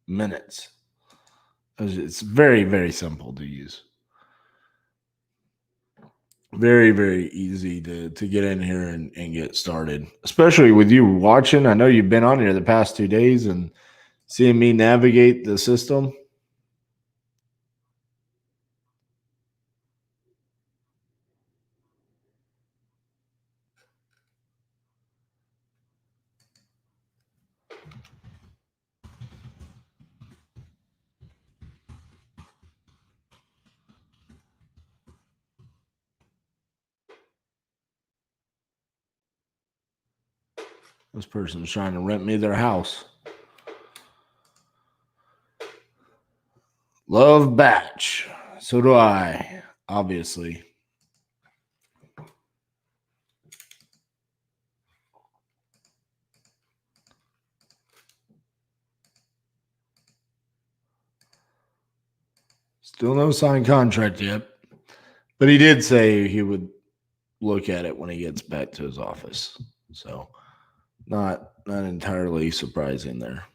Speaker 1: minutes. It's very, very simple to use. Very, very easy to get in here and get started, especially with you watching. I know you've been on here the past 2 days and seeing me navigate the system. This person's trying to rent me their house. Love batch. So do I, obviously. Still no signed contract yet. But he did say he would look at it when he gets back to his office. So not entirely surprising there.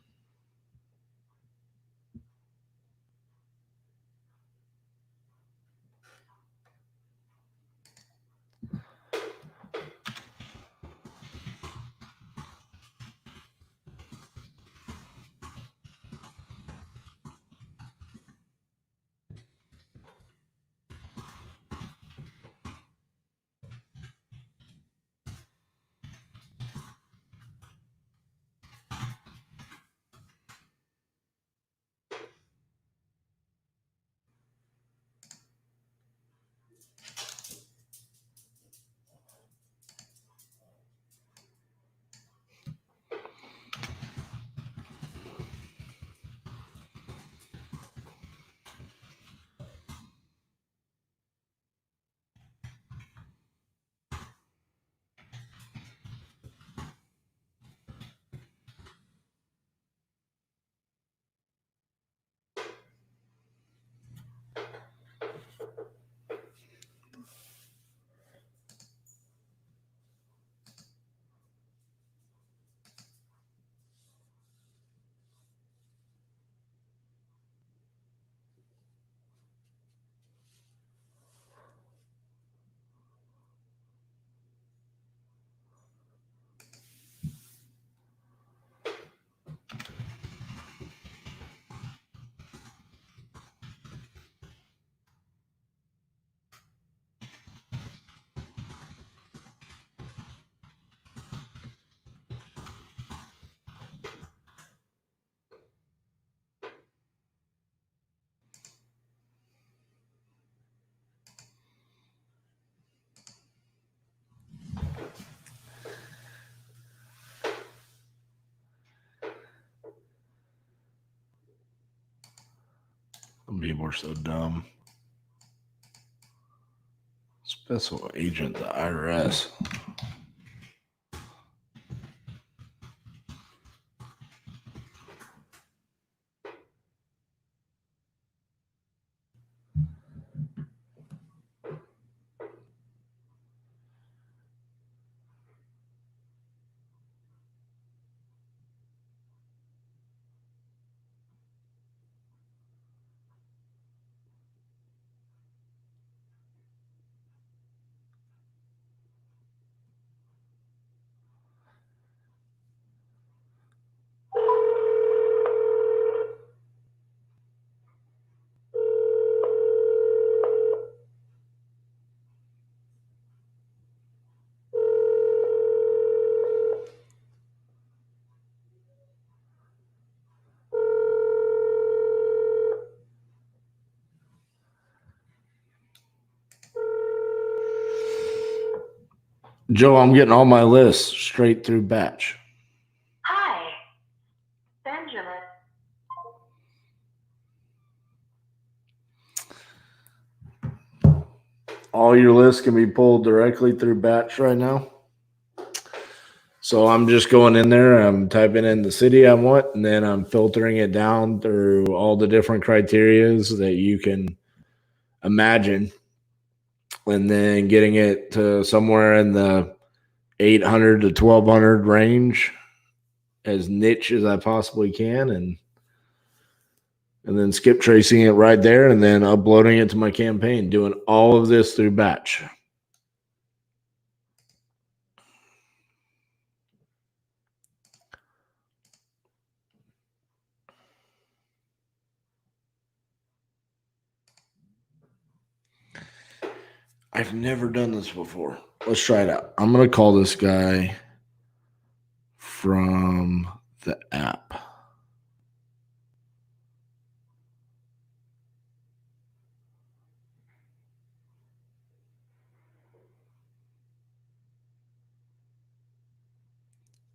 Speaker 1: Some people are so dumb. Special agent, the IRS. Joe, I'm getting all my lists straight through batch.
Speaker 6: Hi, Benjamin.
Speaker 1: All your lists can be pulled directly through batch right now. So I'm just going in there, I'm typing in the city I want, and then I'm filtering it down through all the different criterias that you can imagine, and then getting it to somewhere in the 800 to 1200 range, as niche as I possibly can, and then skip tracing it right there, and then uploading it to my campaign, doing all of this through batch. I've never done this before. Let's try it out. I'm going to call this guy from the app.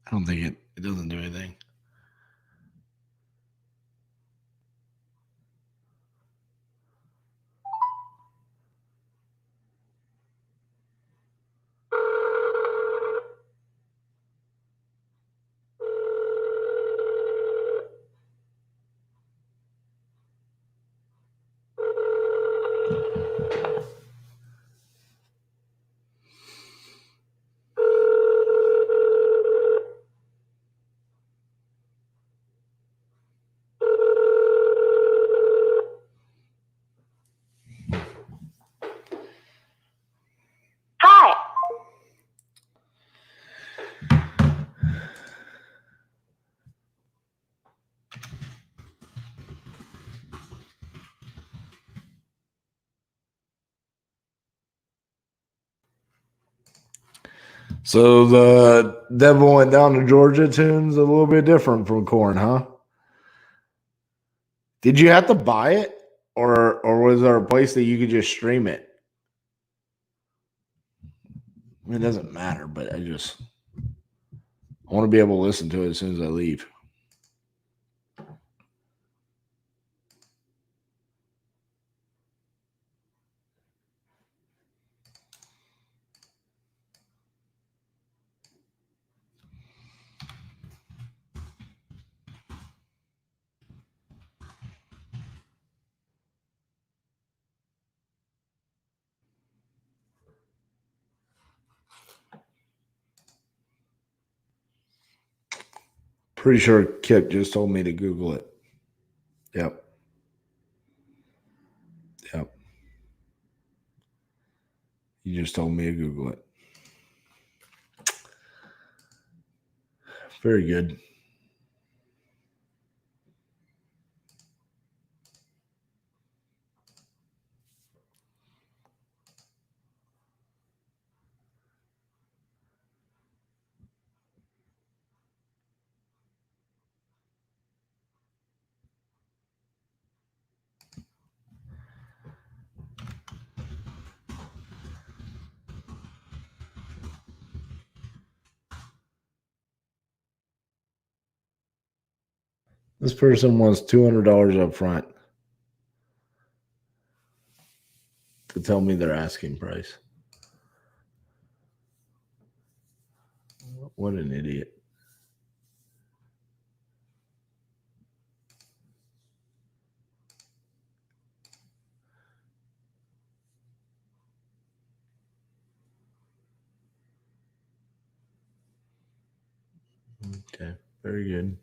Speaker 1: I don't think it doesn't do anything.
Speaker 6: Hi.
Speaker 1: So the Devil Went Down to Georgia tune's a little bit different from Korn, huh? Did you have to buy it, or was there a place that you could just stream it? It doesn't matter, but I want to be able to listen to it as soon as I leave. Pretty sure Kip just told me to Google it. Yep. You just told me to Google it. Very good. This person wants $200 up front. to tell me their asking price. What an idiot. Okay, very good.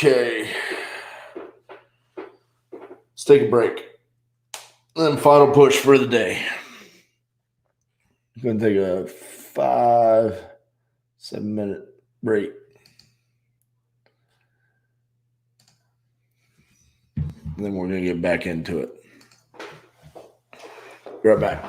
Speaker 1: Okay. Let's take a break. Then final push for the day. I'm going to take a 5-7 minute break. And then we're going to get back into it. Be right back.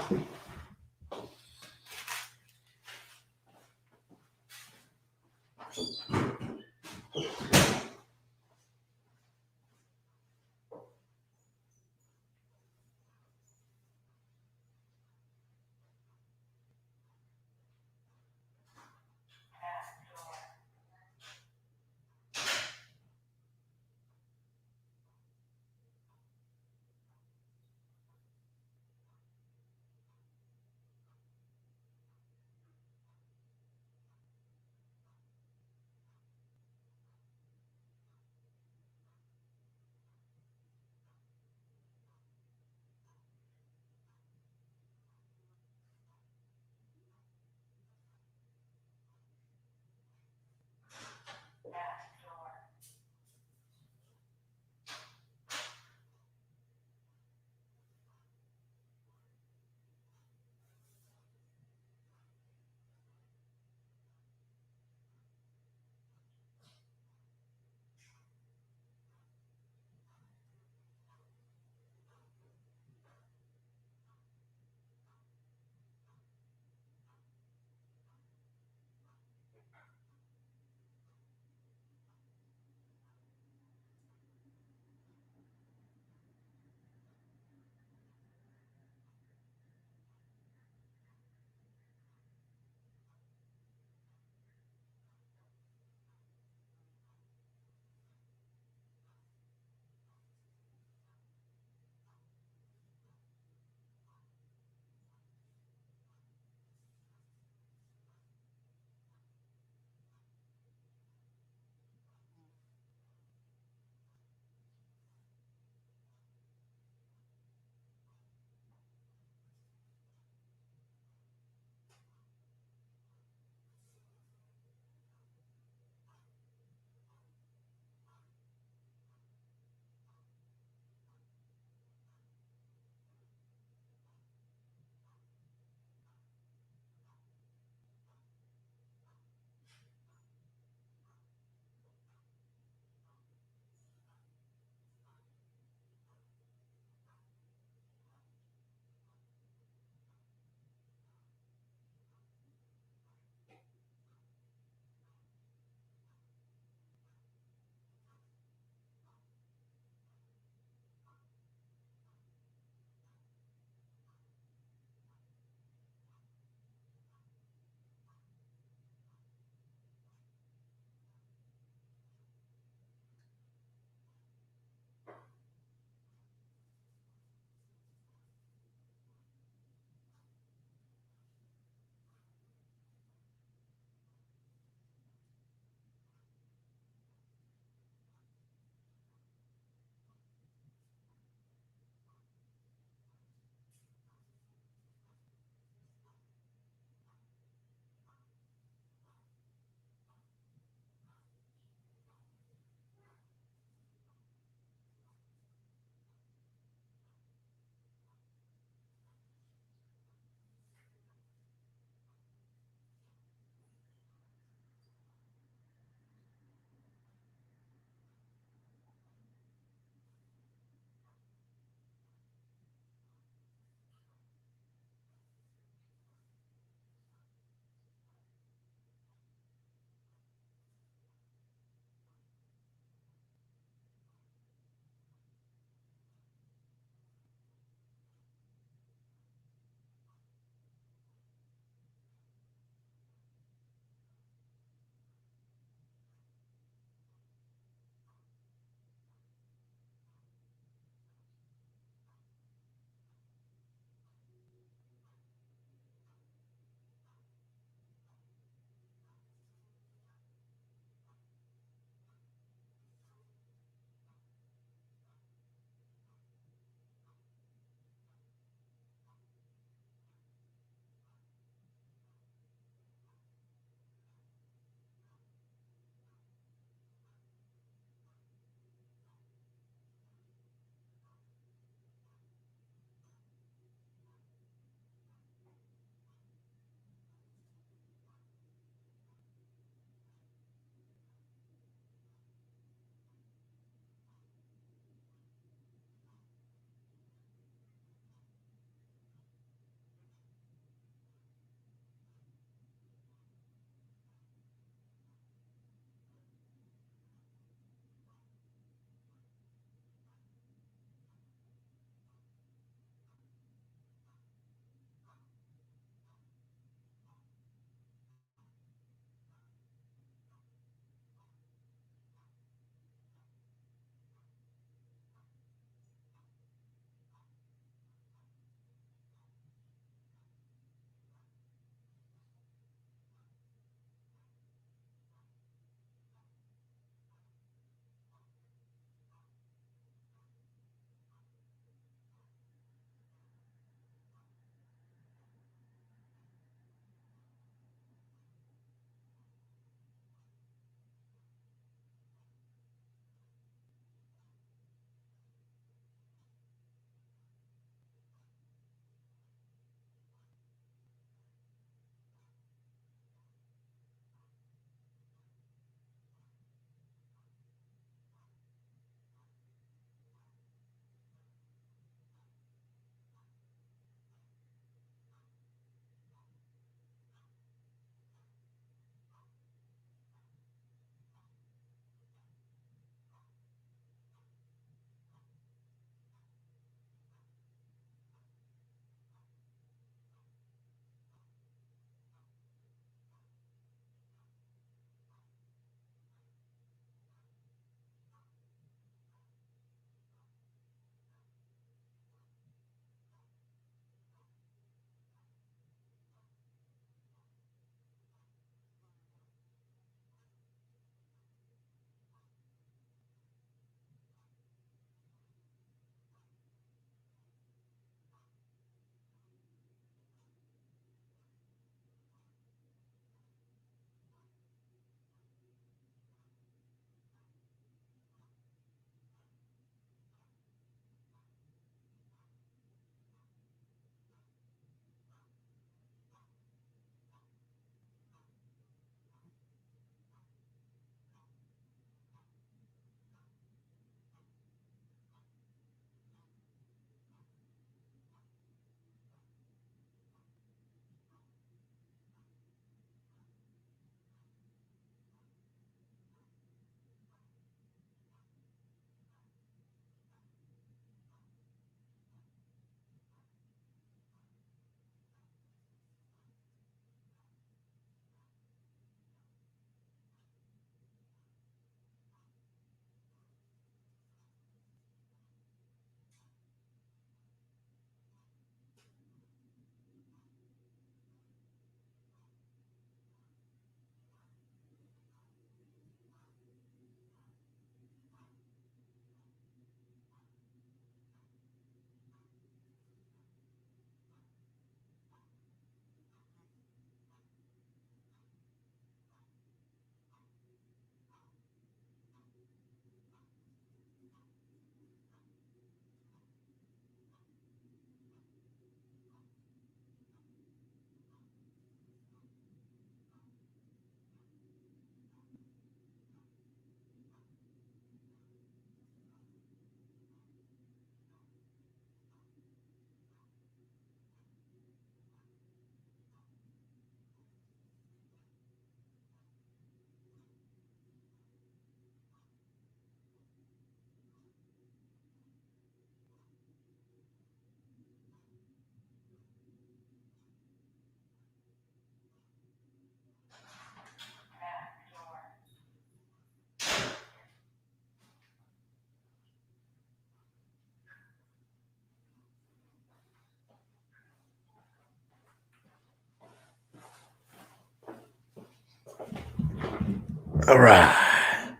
Speaker 1: All right.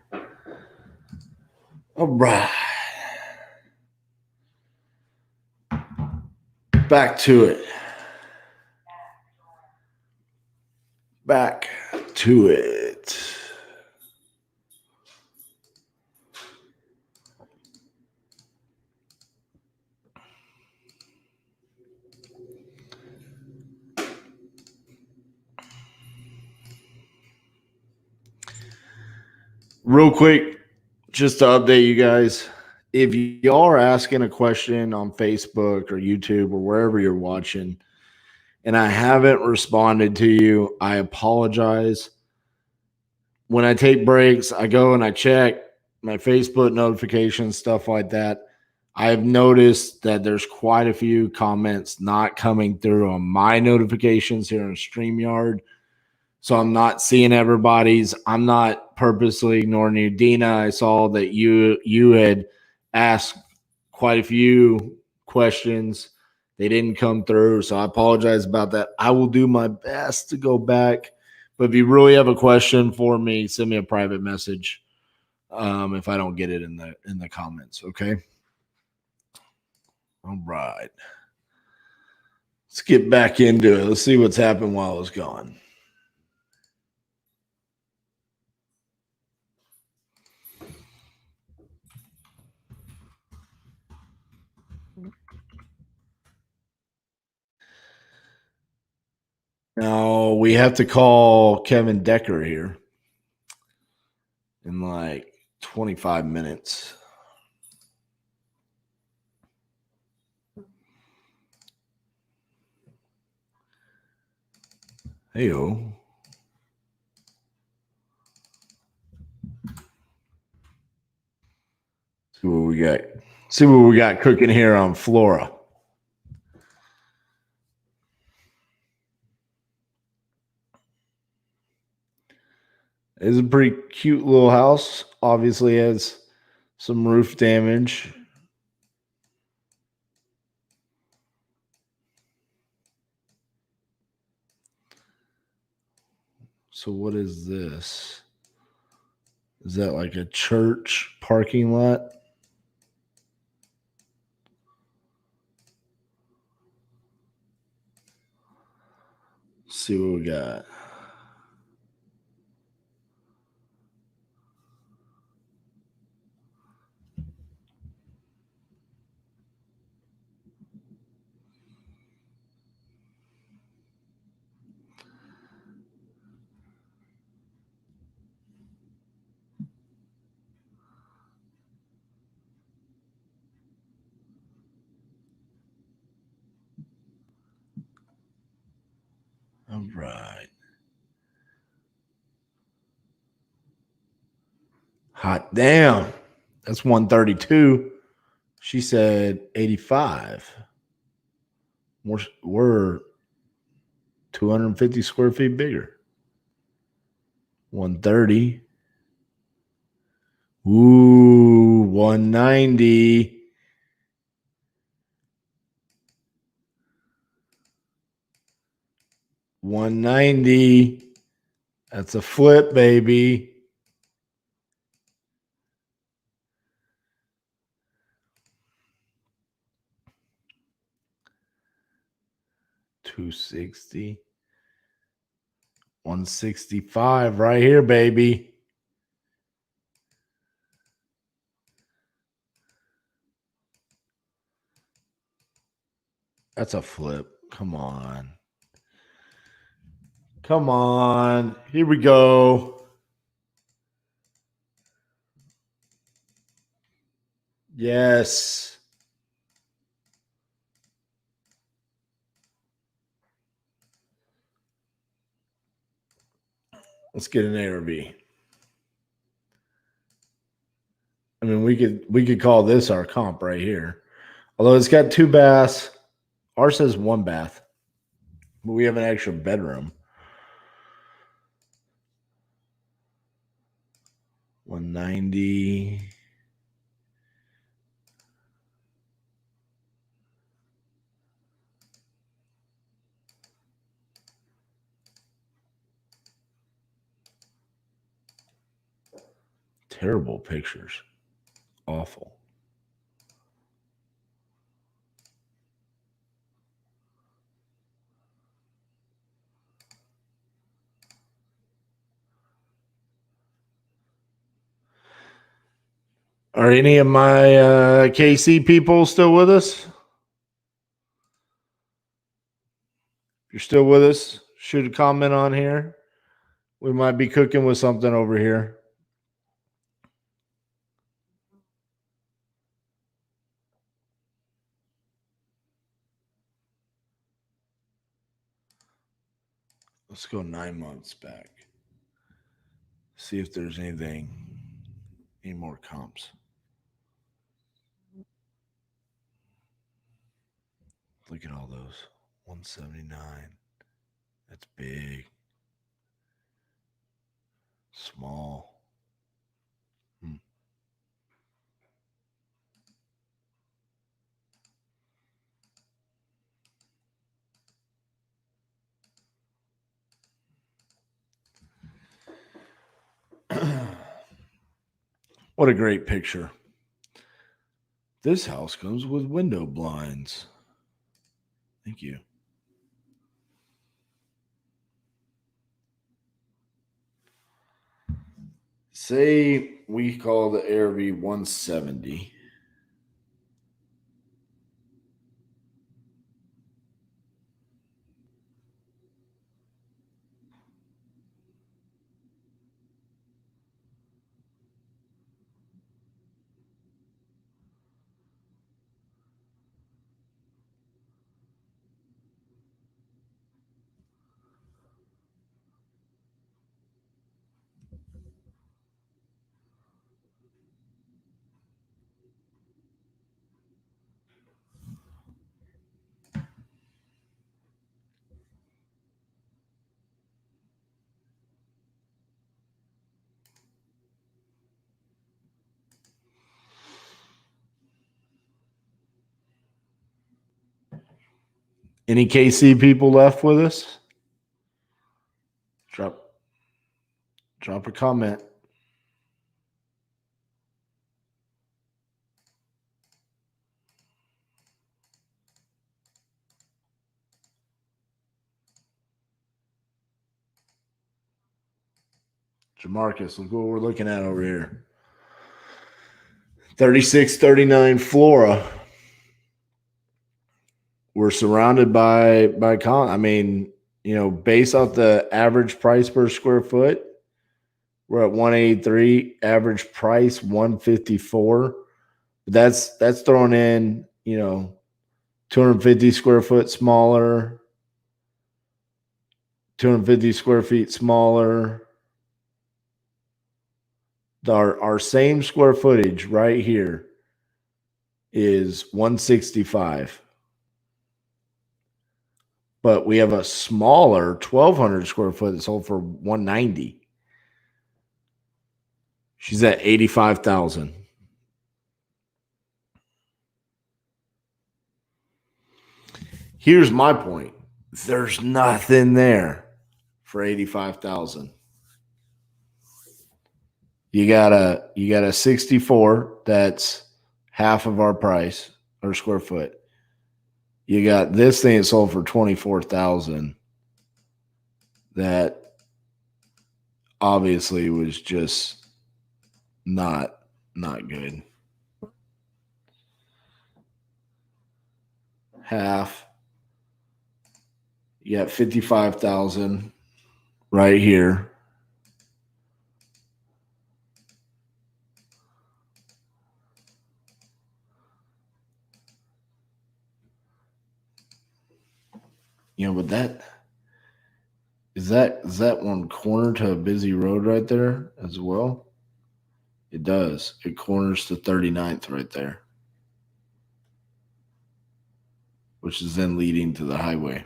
Speaker 1: All right. Back to it. Back to it. Real quick, just to update you guys, if you are asking a question on Facebook or YouTube or wherever you're watching, and I haven't responded to you, I apologize. When I take breaks, I go and I check my Facebook notifications, stuff like that. I've noticed that there's quite a few comments not coming through on my notifications here in StreamYard. So I'm not seeing everybody's. I'm not purposely ignoring you. Dina, I saw that you had asked quite a few questions. They didn't come through, so I apologize about that. I will do my best to go back. But if you really have a question for me, send me a private message if I don't get it in the comments, okay? All right. Let's get back into it. Let's see what's happened while I was gone. Now we have to call Kevin Decker here in like 25 minutes. Hey-o. See what we got. See what we got cooking here on Flora. It's a pretty cute little house. Obviously has some roof damage. So what is this? Is that like a church parking lot? Let's see what we got. All right. Hot damn. That's 132. She said 85. We're 250 square feet bigger. 130. Ooh, 190. $190. That's a flip, baby. $260. 165 right here, baby. That's a flip. Come on. Come on. Here we go. Yes. Let's get an A or B. I mean, we could call this our comp right here. Although it's got 2 baths. Ours says 1 bath. But we have an extra bedroom. 190. Terrible pictures. Awful. Are any of my KC people still with us? If you're still with us, shoot a comment on here. We might be cooking with something over here. Let's go 9 months back. See if there's any more comps. Look at all those. 179. That's big. Small. What a great picture. This house comes with window blinds. Thank you. Say we call the ARV 170. Any KC people left with us? Drop a comment. Jamarcus, look what we're looking at over here. 3639 Flora. We're surrounded by I mean, based off the average price per square foot, we're at 183, average price 154. That's throwing in, 250 square foot smaller, 250 square feet smaller. Our same square footage right here is 165. But we have a smaller 1,200 square foot that sold for 190. She's at 85,000. Here's my point. There's nothing there for 85,000. You got a 64 that's half of our price or square foot. You got this thing that sold for 24,000 that obviously was just not good. Half. You got 55,000 right here. But that is that one corner to a busy road right there as well? It does. It corners to 39th right there, which is then leading to the highway.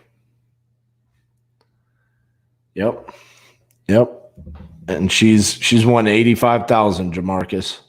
Speaker 1: Yep. And she's won 85,000, Jamarcus.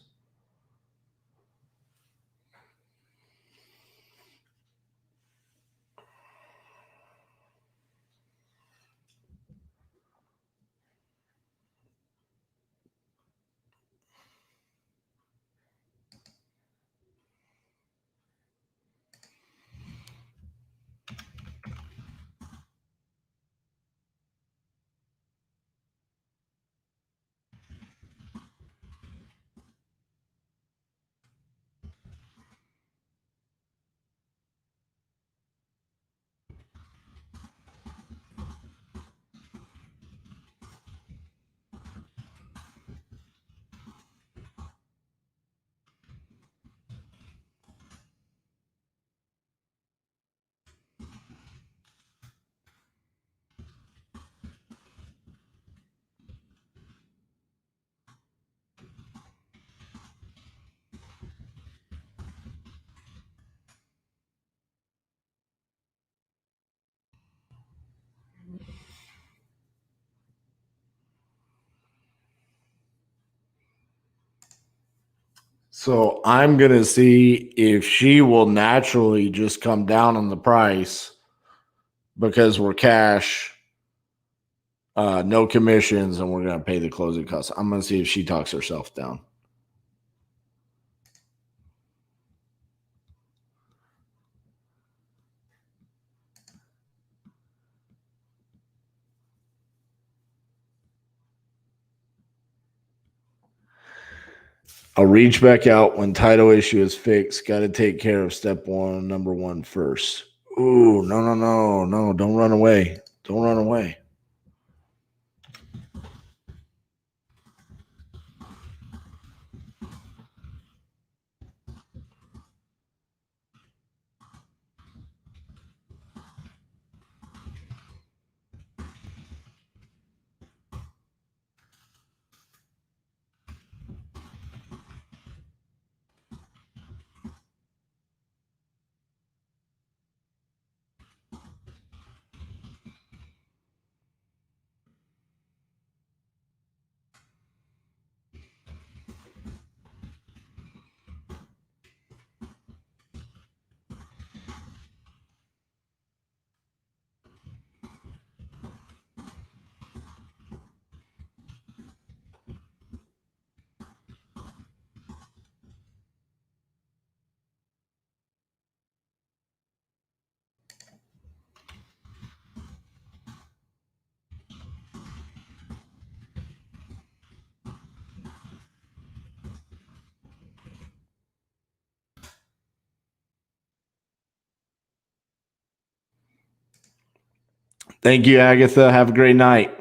Speaker 1: So I'm going to see if she will naturally just come down on the price because we're cash, no commissions, and we're going to pay the closing costs. I'm going to see if she talks herself down. I'll reach back out when title issue is fixed. Got to take care of step one, number one first. Ooh, no. Don't run away. Don't run away. Thank you, Agatha. Have a great night.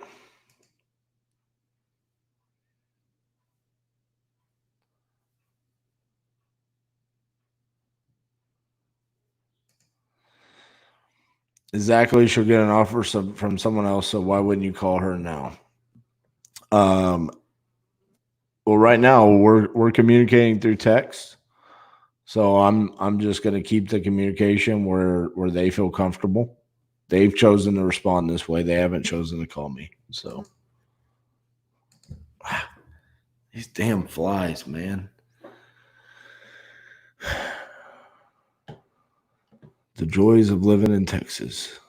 Speaker 1: Exactly. She'll get an offer from someone else. So why wouldn't you call her now? Well, right now we're communicating through text. So I'm just going to keep the communication where they feel comfortable. They've chosen to respond this way. They haven't chosen to call me. So these damn flies, man. The joys of living in Texas.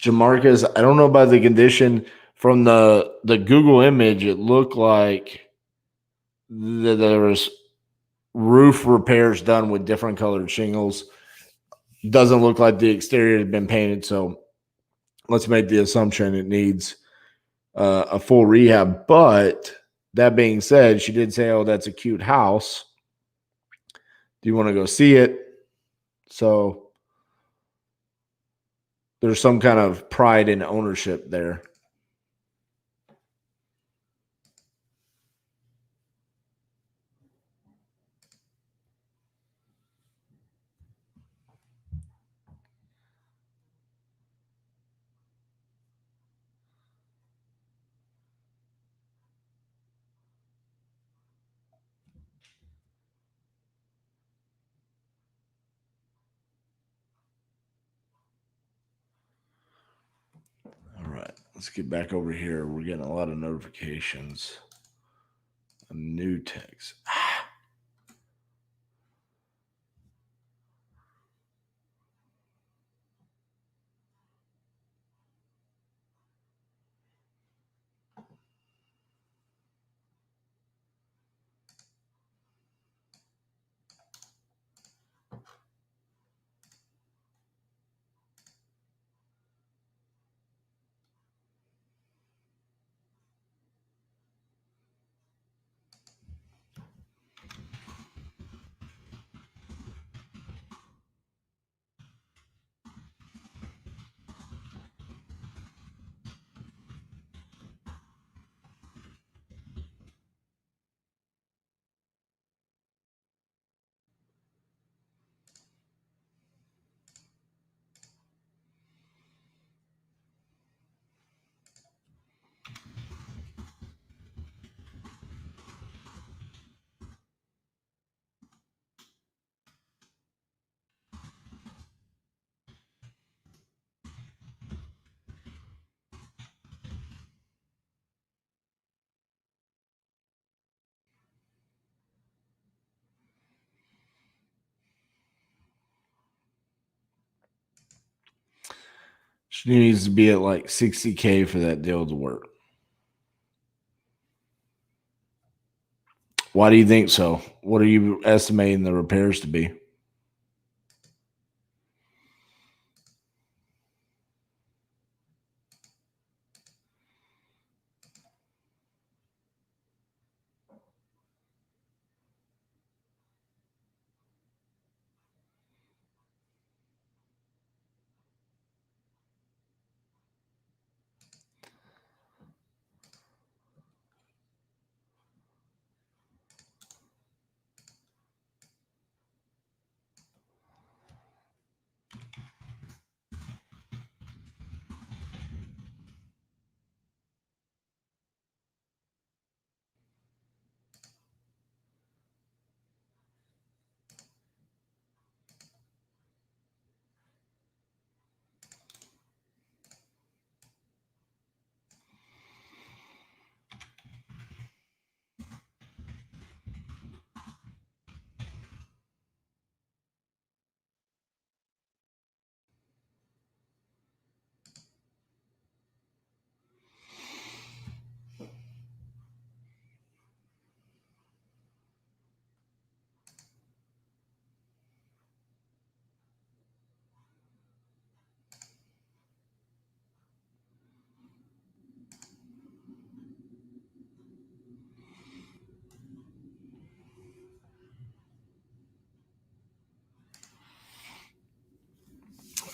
Speaker 1: Jamarcus, I don't know about the condition. From the Google image, it looked like there was roof repairs done with different colored shingles. Doesn't look like the exterior had been painted, so let's make the assumption it needs a full rehab. But that being said, she did say, "Oh, that's a cute house. Do you want to go see it?" So there's some kind of pride in ownership there. All right, let's get back over here. We're getting a lot of notifications. A new text. She needs to be at like $60K for that deal to work. Why do you think so? What are you estimating the repairs to be?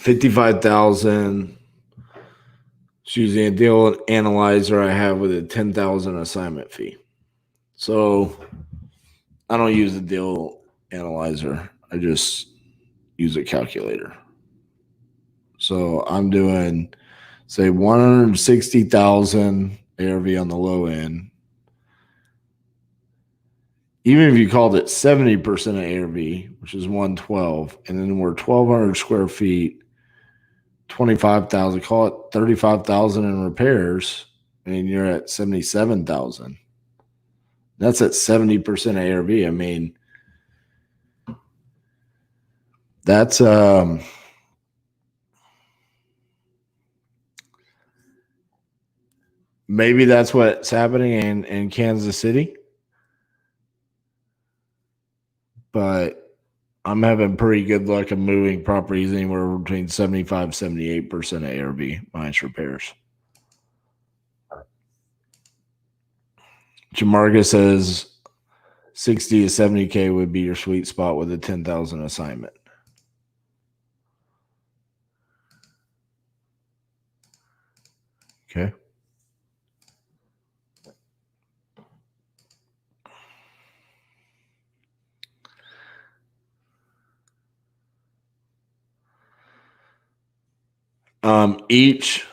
Speaker 1: $55,000. Using a deal analyzer I have with a $10,000 assignment fee. So I don't use a deal analyzer. I just use a calculator. So I'm doing, say, 160,000 ARV on the low end. Even if you called it 70% of ARV, which is 112, and then we're 1,200 square feet, 25,000, call it 35,000 in repairs, and you're at 77,000. That's at 70% ARV. I mean, that's maybe that's what's happening in Kansas City. But I'm having pretty good luck of moving properties anywhere between 75 78% ARV minus repairs. Jamarga says 60 to 70K would be your sweet spot with a 10,000 assignment. Okay. Each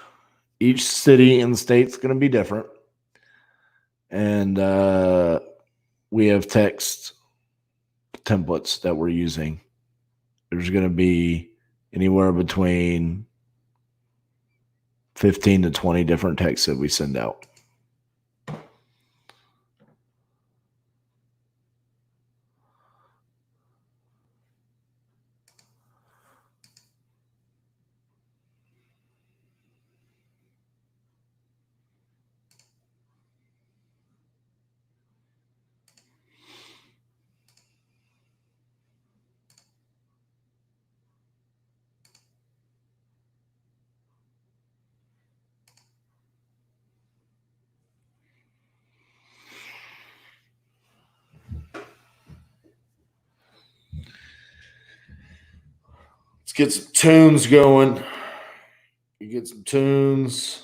Speaker 1: city in the state's going to be different, and we have text templates that we're using. There's going to be anywhere between 15 to 20 different texts that we send out. Let's get some tunes going. You get some tunes.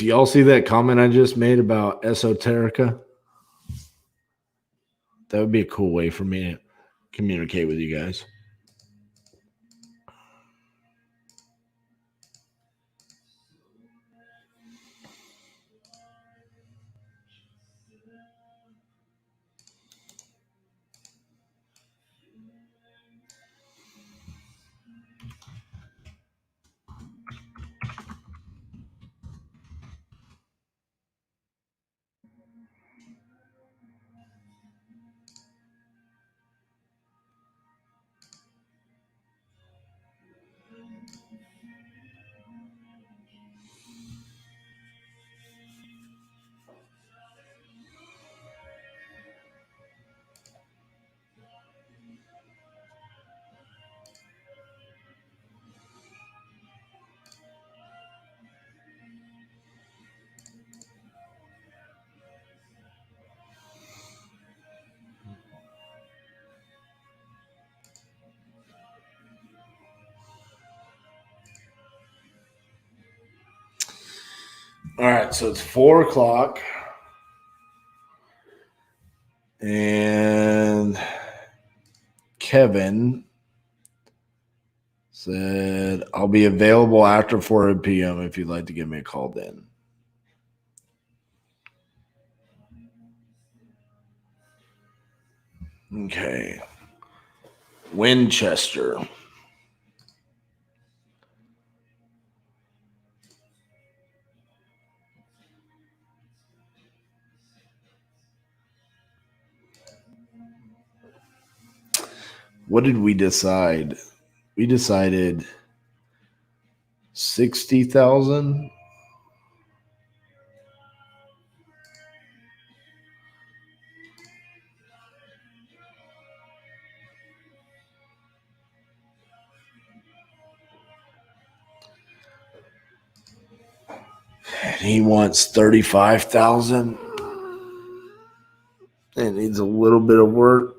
Speaker 1: Do y'all see that comment I just made about esoterica? That would be a cool way for me to communicate with you guys. All right, so it's 4 o'clock. And Kevin said, I'll be available after 4 p.m. if you'd like to give me a call then. Okay. Winchester. What did we decide? We decided 60,000. He wants 35,000. It needs a little bit of work.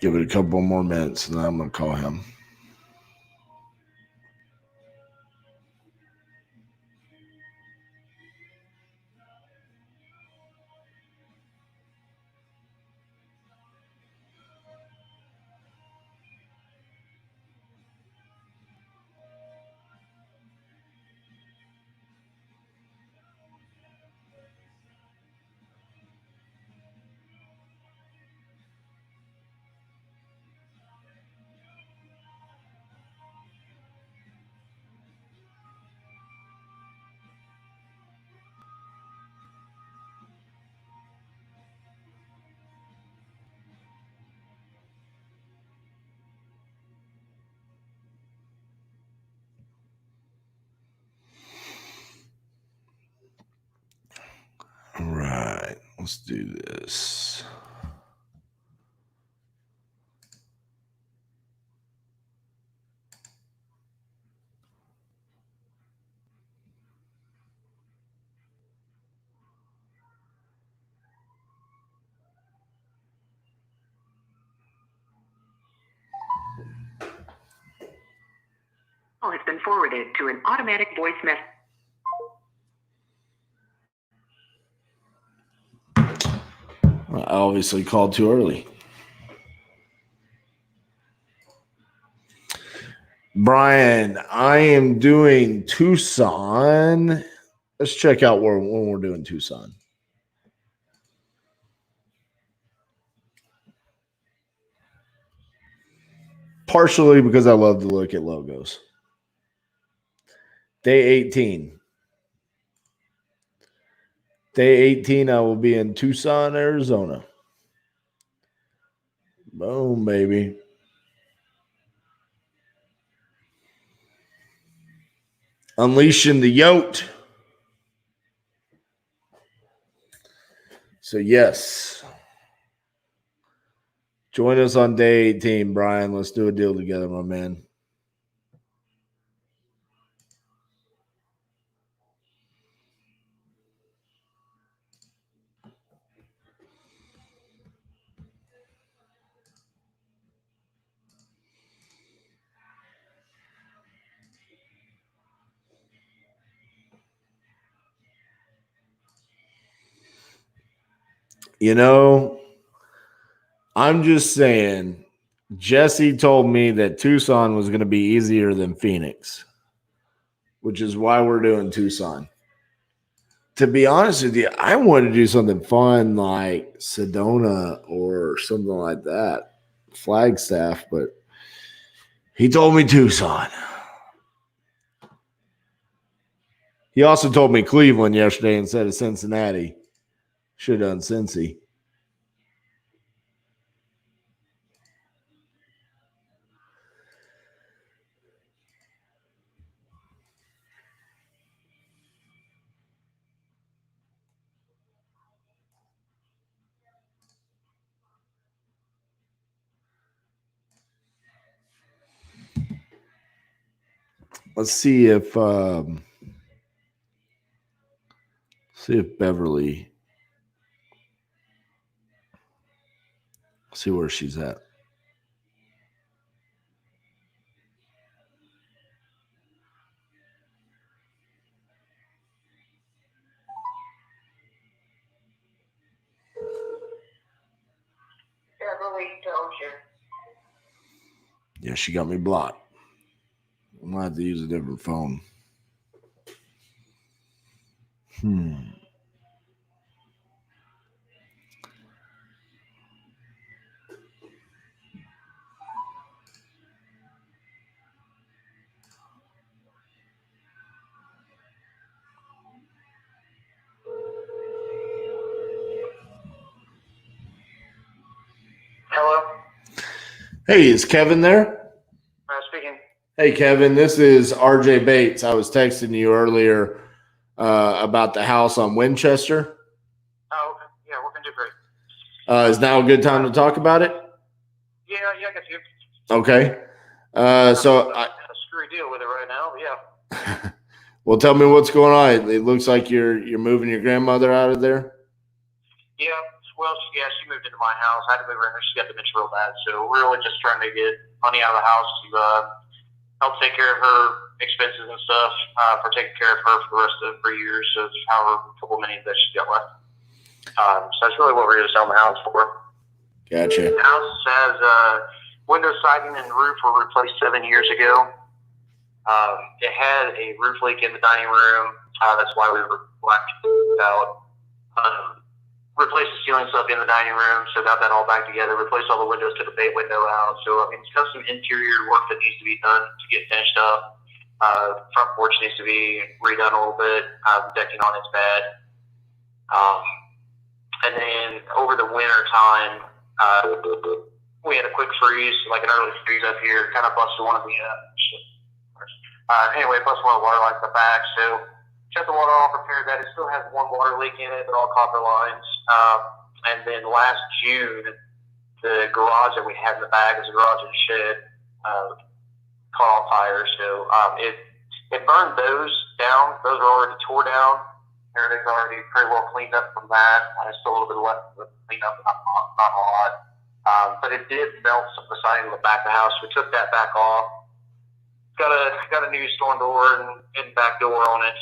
Speaker 1: Give it a couple more minutes and then I'm going to call him. All right, let's do this.
Speaker 7: Call has been forwarded to an automatic voice message.
Speaker 1: I obviously called too early. Brian, I am doing Tucson. Let's check out when we're doing Tucson. Partially because I love to look at logos. Day 18. Day 18, I will be in Tucson, Arizona. Boom, baby. Unleashing the yoke. So, yes. Join us on day 18, Brian. Let's do a deal together, my man. You know, I'm just saying, Jesse told me that Tucson was going to be easier than Phoenix, which is why we're doing Tucson. To be honest with you, I wanted to do something fun like Sedona or something like that, Flagstaff, but he told me Tucson. He also told me Cleveland yesterday instead of Cincinnati. Should have done Cincy. Let's see if Beverly, see where she's at.
Speaker 6: Beverly Dozier.
Speaker 1: Yeah, she got me blocked. I'm gonna have to use a different phone.
Speaker 4: Hello?
Speaker 1: Hey, is Kevin there?
Speaker 4: Speaking.
Speaker 1: Hey, Kevin, this is RJ Bates. I was texting you earlier about the house on Winchester.
Speaker 4: Oh, okay. Yeah, we're going to do great.
Speaker 1: Is now a good time to talk about it?
Speaker 4: Yeah, I got you.
Speaker 1: Okay. So
Speaker 4: I a screwy deal with it right now, but yeah.
Speaker 1: Well, tell me what's going on. It looks like you're moving your grandmother out of there.
Speaker 4: Yeah, well, she moved into my house. I had to move her in there. She got dementia real bad, so we're really just trying to get money out of the house to help take care of her expenses and stuff, for taking care of her for the rest of 3 years of however couple many that she's got left. So that's really what we're going to sell the house for.
Speaker 1: Gotcha.
Speaker 4: The house has window siding and roof were replaced 7 years ago. It had a roof leak in the dining room. That's why we were blacked out. Replaced the ceiling stuff in the dining room, so got that all back together. Replaced all the windows, took the bay window out. So, I mean, it's got some interior work that needs to be done to get finished up. Front porch needs to be redone a little bit. Decking on it's bad. And then over the winter time, we had a quick freeze, like an early freeze up here, kind of busted one of the, anyway, busted one of the water lines in the back. So, shut the water off, repaired that. It still has one water leak in it, but all copper lines. And then last June, the garage that we had in the back is a garage and shed, caught on fire. So it burned those down. Those are already tore down. Everything's already pretty well cleaned up from that. There's still a little bit left to clean up, not a lot. But it did melt some of the siding in the back of the house. We took that back off. Got a new storm door and back door on it.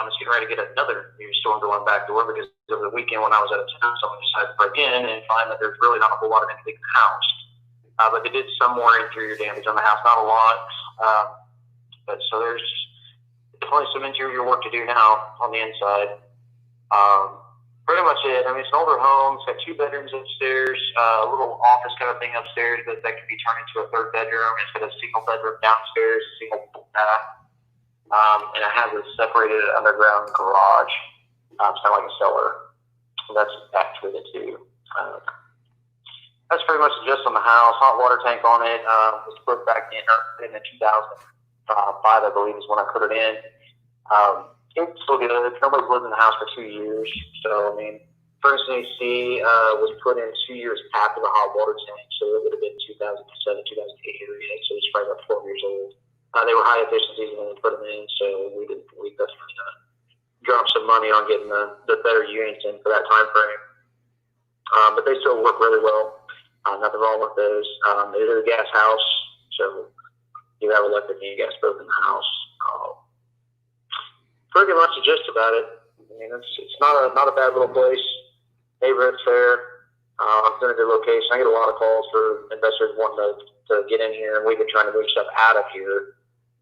Speaker 4: It's getting ready to get another new storm door and back door because over the weekend when I was out of town, someone decided to break in and find that there's really not a whole lot of anything in the house. But they did some more interior damage on the house, not a lot. But so there's definitely some interior work to do now on the inside. Pretty much it. I mean, it's an older home. It's got 2 bedrooms upstairs, a little office kind of thing upstairs that can be turned into a 3rd bedroom. It's got a single bedroom downstairs, a single bath. And it has a separated underground garage.
Speaker 8: It's kind of like a cellar. That's back between the two. That's pretty much the gist on the house. Hot water tank on it. Was put back in 2005, I believe, is when I put it in. It's still good. Nobody's lived in the house for 2 years. So, I mean, first AC was put in 2 years after the hot water tank. So it would have been 2007, 2008 area. So it's probably about 12 years old. They were high efficiencies when we put them in. So we definitely dropped some money on getting the better units in for that time frame. But they still work really well. Nothing wrong with those. It is a gas house. So you have electric and gas both in the house. Pretty much the gist about it. I mean, it's not a bad little place. Neighborhood's fair. It's in a good location. I get a lot of calls for investors wanting to get in here, and we've been trying to move stuff out of here.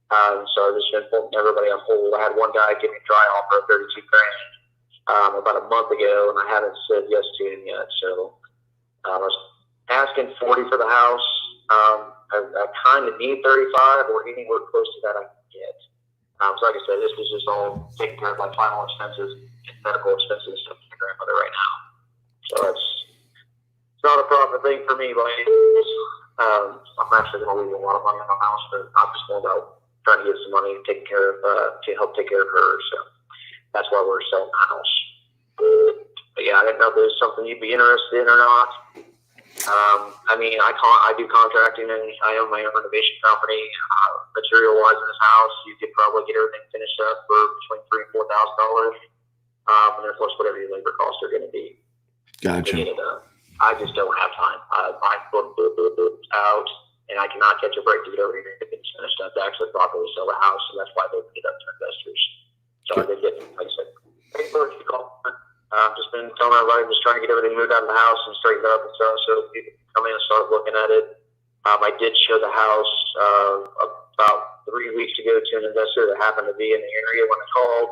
Speaker 8: So I've just been putting everybody on hold. I had one guy give me a dry offer of $32,000 about a month ago, and I haven't said yes to him yet. So I was asking $40,000 for the house. I kind of need $35,000 or anywhere close to that I can get. So like I said, this was just all taking care of my final expenses, medical expenses, and stuff for my grandmother right now. So it's not a profit thing for me, but I'm actually going to leave a lot of money on the house, but I'm just more about trying to get some money to help take care of her. So that's why we're selling the house. But yeah, I didn't know if there's something you'd be interested in or not. I mean, I do contracting, and I own my own renovation company. Material-wise in this house, you could probably get everything finished up for between $3,000 and $4,000, and then of course whatever your labor costs are going to be.
Speaker 1: Gotcha.
Speaker 8: To get it done. I just don't have time. I book out, and I cannot catch a break to get over here and get things finished up to actually properly sell the house, and that's why they opened it up to investors. So I did get, like I said, paperwork. I've just been telling everybody, just trying to get everything moved out of the house and straightened up and stuff, so people can come in and start looking at it. I did show the house about 3 weeks ago to an investor that happened to be in the area when I called.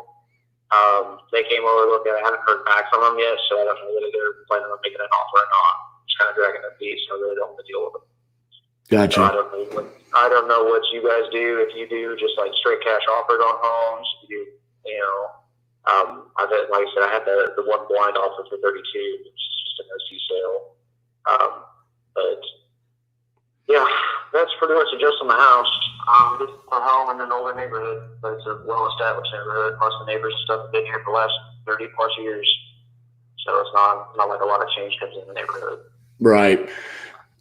Speaker 8: They came over to look at it. I haven't heard back from them yet, so I don't know whether they're planning on making an offer or not. It's kind of dragging their feet, so I really don't want to deal with them.
Speaker 1: Gotcha.
Speaker 8: So I don't know what you guys do. If you do just like straight cash offers on homes, I've had, like I said, I had the one blind offer for 32, which is just an OC sale. But yeah, that's pretty much the gist on the house. This is a home in an older neighborhood, but it's a well-established neighborhood. Most of the neighbors and stuff have been here for the last 30 plus years, so it's not like a lot of change comes in the neighborhood.
Speaker 1: Right.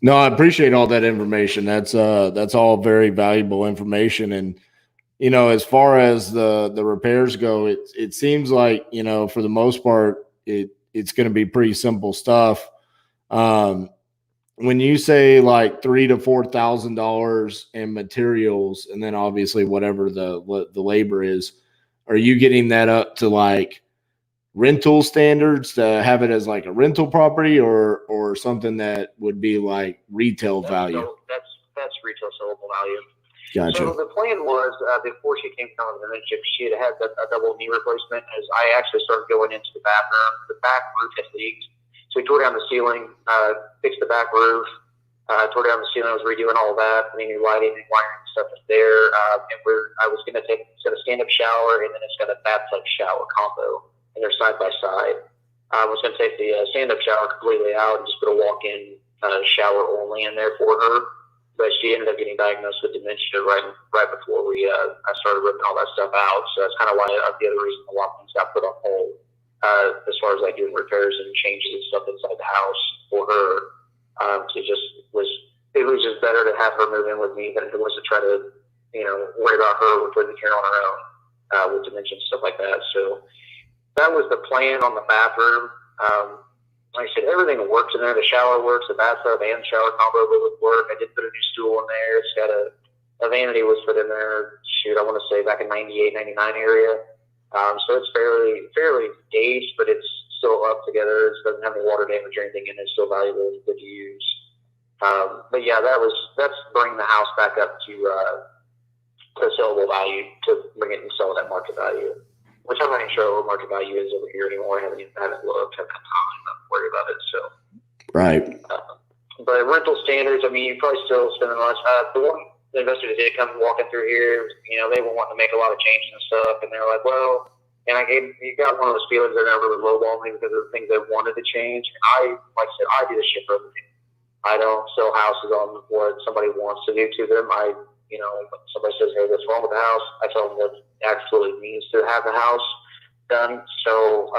Speaker 1: No, I appreciate all that information. That's all very valuable information. And as far as the repairs go, it seems like, for the most part, it's going to be pretty simple stuff. When you say like $3,000 to $4,000 in materials, and then obviously whatever the labor is, are you getting that up to like rental standards to have it as like a rental property, or something that would be like retail value?
Speaker 8: That's retail sellable value.
Speaker 1: Gotcha.
Speaker 8: So the plan was, before she came from the mentorship, she had a double knee replacement. As I actually started going into the bathroom, the back roof had leaked. So we tore down the ceiling, fixed the back roof, tore down the ceiling. I was redoing all that, putting new lighting and wiring and stuff there. And I was going to take, it's got a stand-up shower, and then it's got a bathtub shower combo, and they're side by side. I was going to take the stand-up shower completely out and just put a walk-in shower only in there for her. But she ended up getting diagnosed with dementia right before I started ripping all that stuff out. So that's kind of why the other reason a lot of things got put on hold as far as like doing repairs and changes and stuff inside the house for her. It was just better to have her move in with me than it was to try to worry about her with living here on her own with dementia and stuff like that. So that was the plan on the bathroom. Like I said, everything works in there. The shower works, the bathtub and shower combo would work. I did put a new stool in there. It's got a vanity was put in there. Shoot, I want to say back in 98, 99 area. So it's fairly aged, but it's still up together. It doesn't have any water damage or anything in it. It's still valuable and good to use. But yeah, that's bringing the house back up to sellable value, to bring it and sell it at market value. Which I'm not even sure what market value is over here anymore. I haven't looked, haven't had time to worry about it. So,
Speaker 1: right.
Speaker 8: But rental standards, I mean, you probably still spending much. The one investor that did come walking through here, they were wanting to make a lot of changes and stuff, and they're like, well, And you got one of those feelings that never really lowball me because of the things they wanted to change. And like I said, I do the shit for everything. I don't sell houses on what somebody wants to do to them. When somebody says, hey, what's wrong with the house? I tell them what it absolutely means to have the house done. So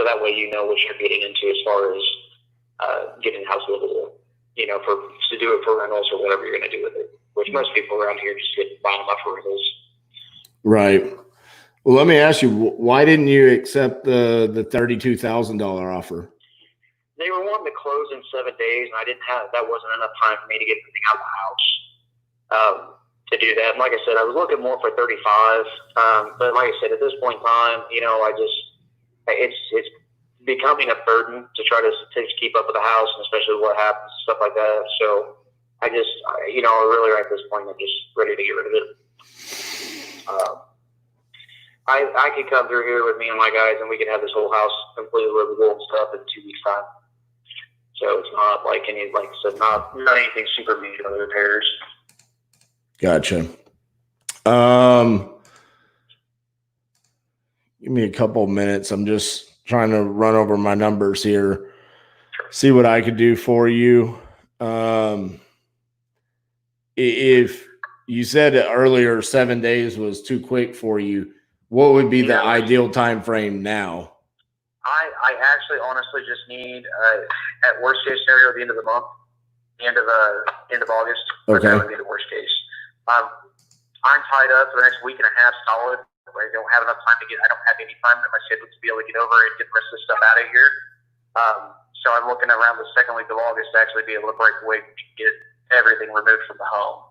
Speaker 8: that way you know what you're getting into as far as getting the house livable, to do it for rentals or whatever you're going to do with it, which most people around here just get buying them up for rentals. Right.
Speaker 1: Well, let me ask you, why didn't you accept the $32,000 offer?
Speaker 8: They were wanting to close in 7 days, and that wasn't enough time for me to get everything out of the house to do that. And like I said, I was looking more for 35. But like I said, at this point in time, it's becoming a burden to try to keep up with the house, and especially what happens, stuff like that. So I really at this point, I'm just ready to get rid of it. I could come through here with me and my guys, and we could have this whole house completely livable and stuff in 2 weeks' time. So it's not like not anything super major repairs.
Speaker 1: Gotcha. Give me a couple minutes. I'm just trying to run over my numbers here, see what I could do for you. If you said earlier 7 days was too quick for you, what would be the ideal time frame now?
Speaker 8: I actually honestly just need at worst case scenario the end of the month, end of August.
Speaker 1: Okay.
Speaker 8: That would be the worst case. I'm tied up for the next week and a half solid. I don't have enough time I don't have any time in my schedule to be able to get over and get the rest of the stuff out of here. So I'm looking around the second week of August to actually be able to break away and get everything removed from the home.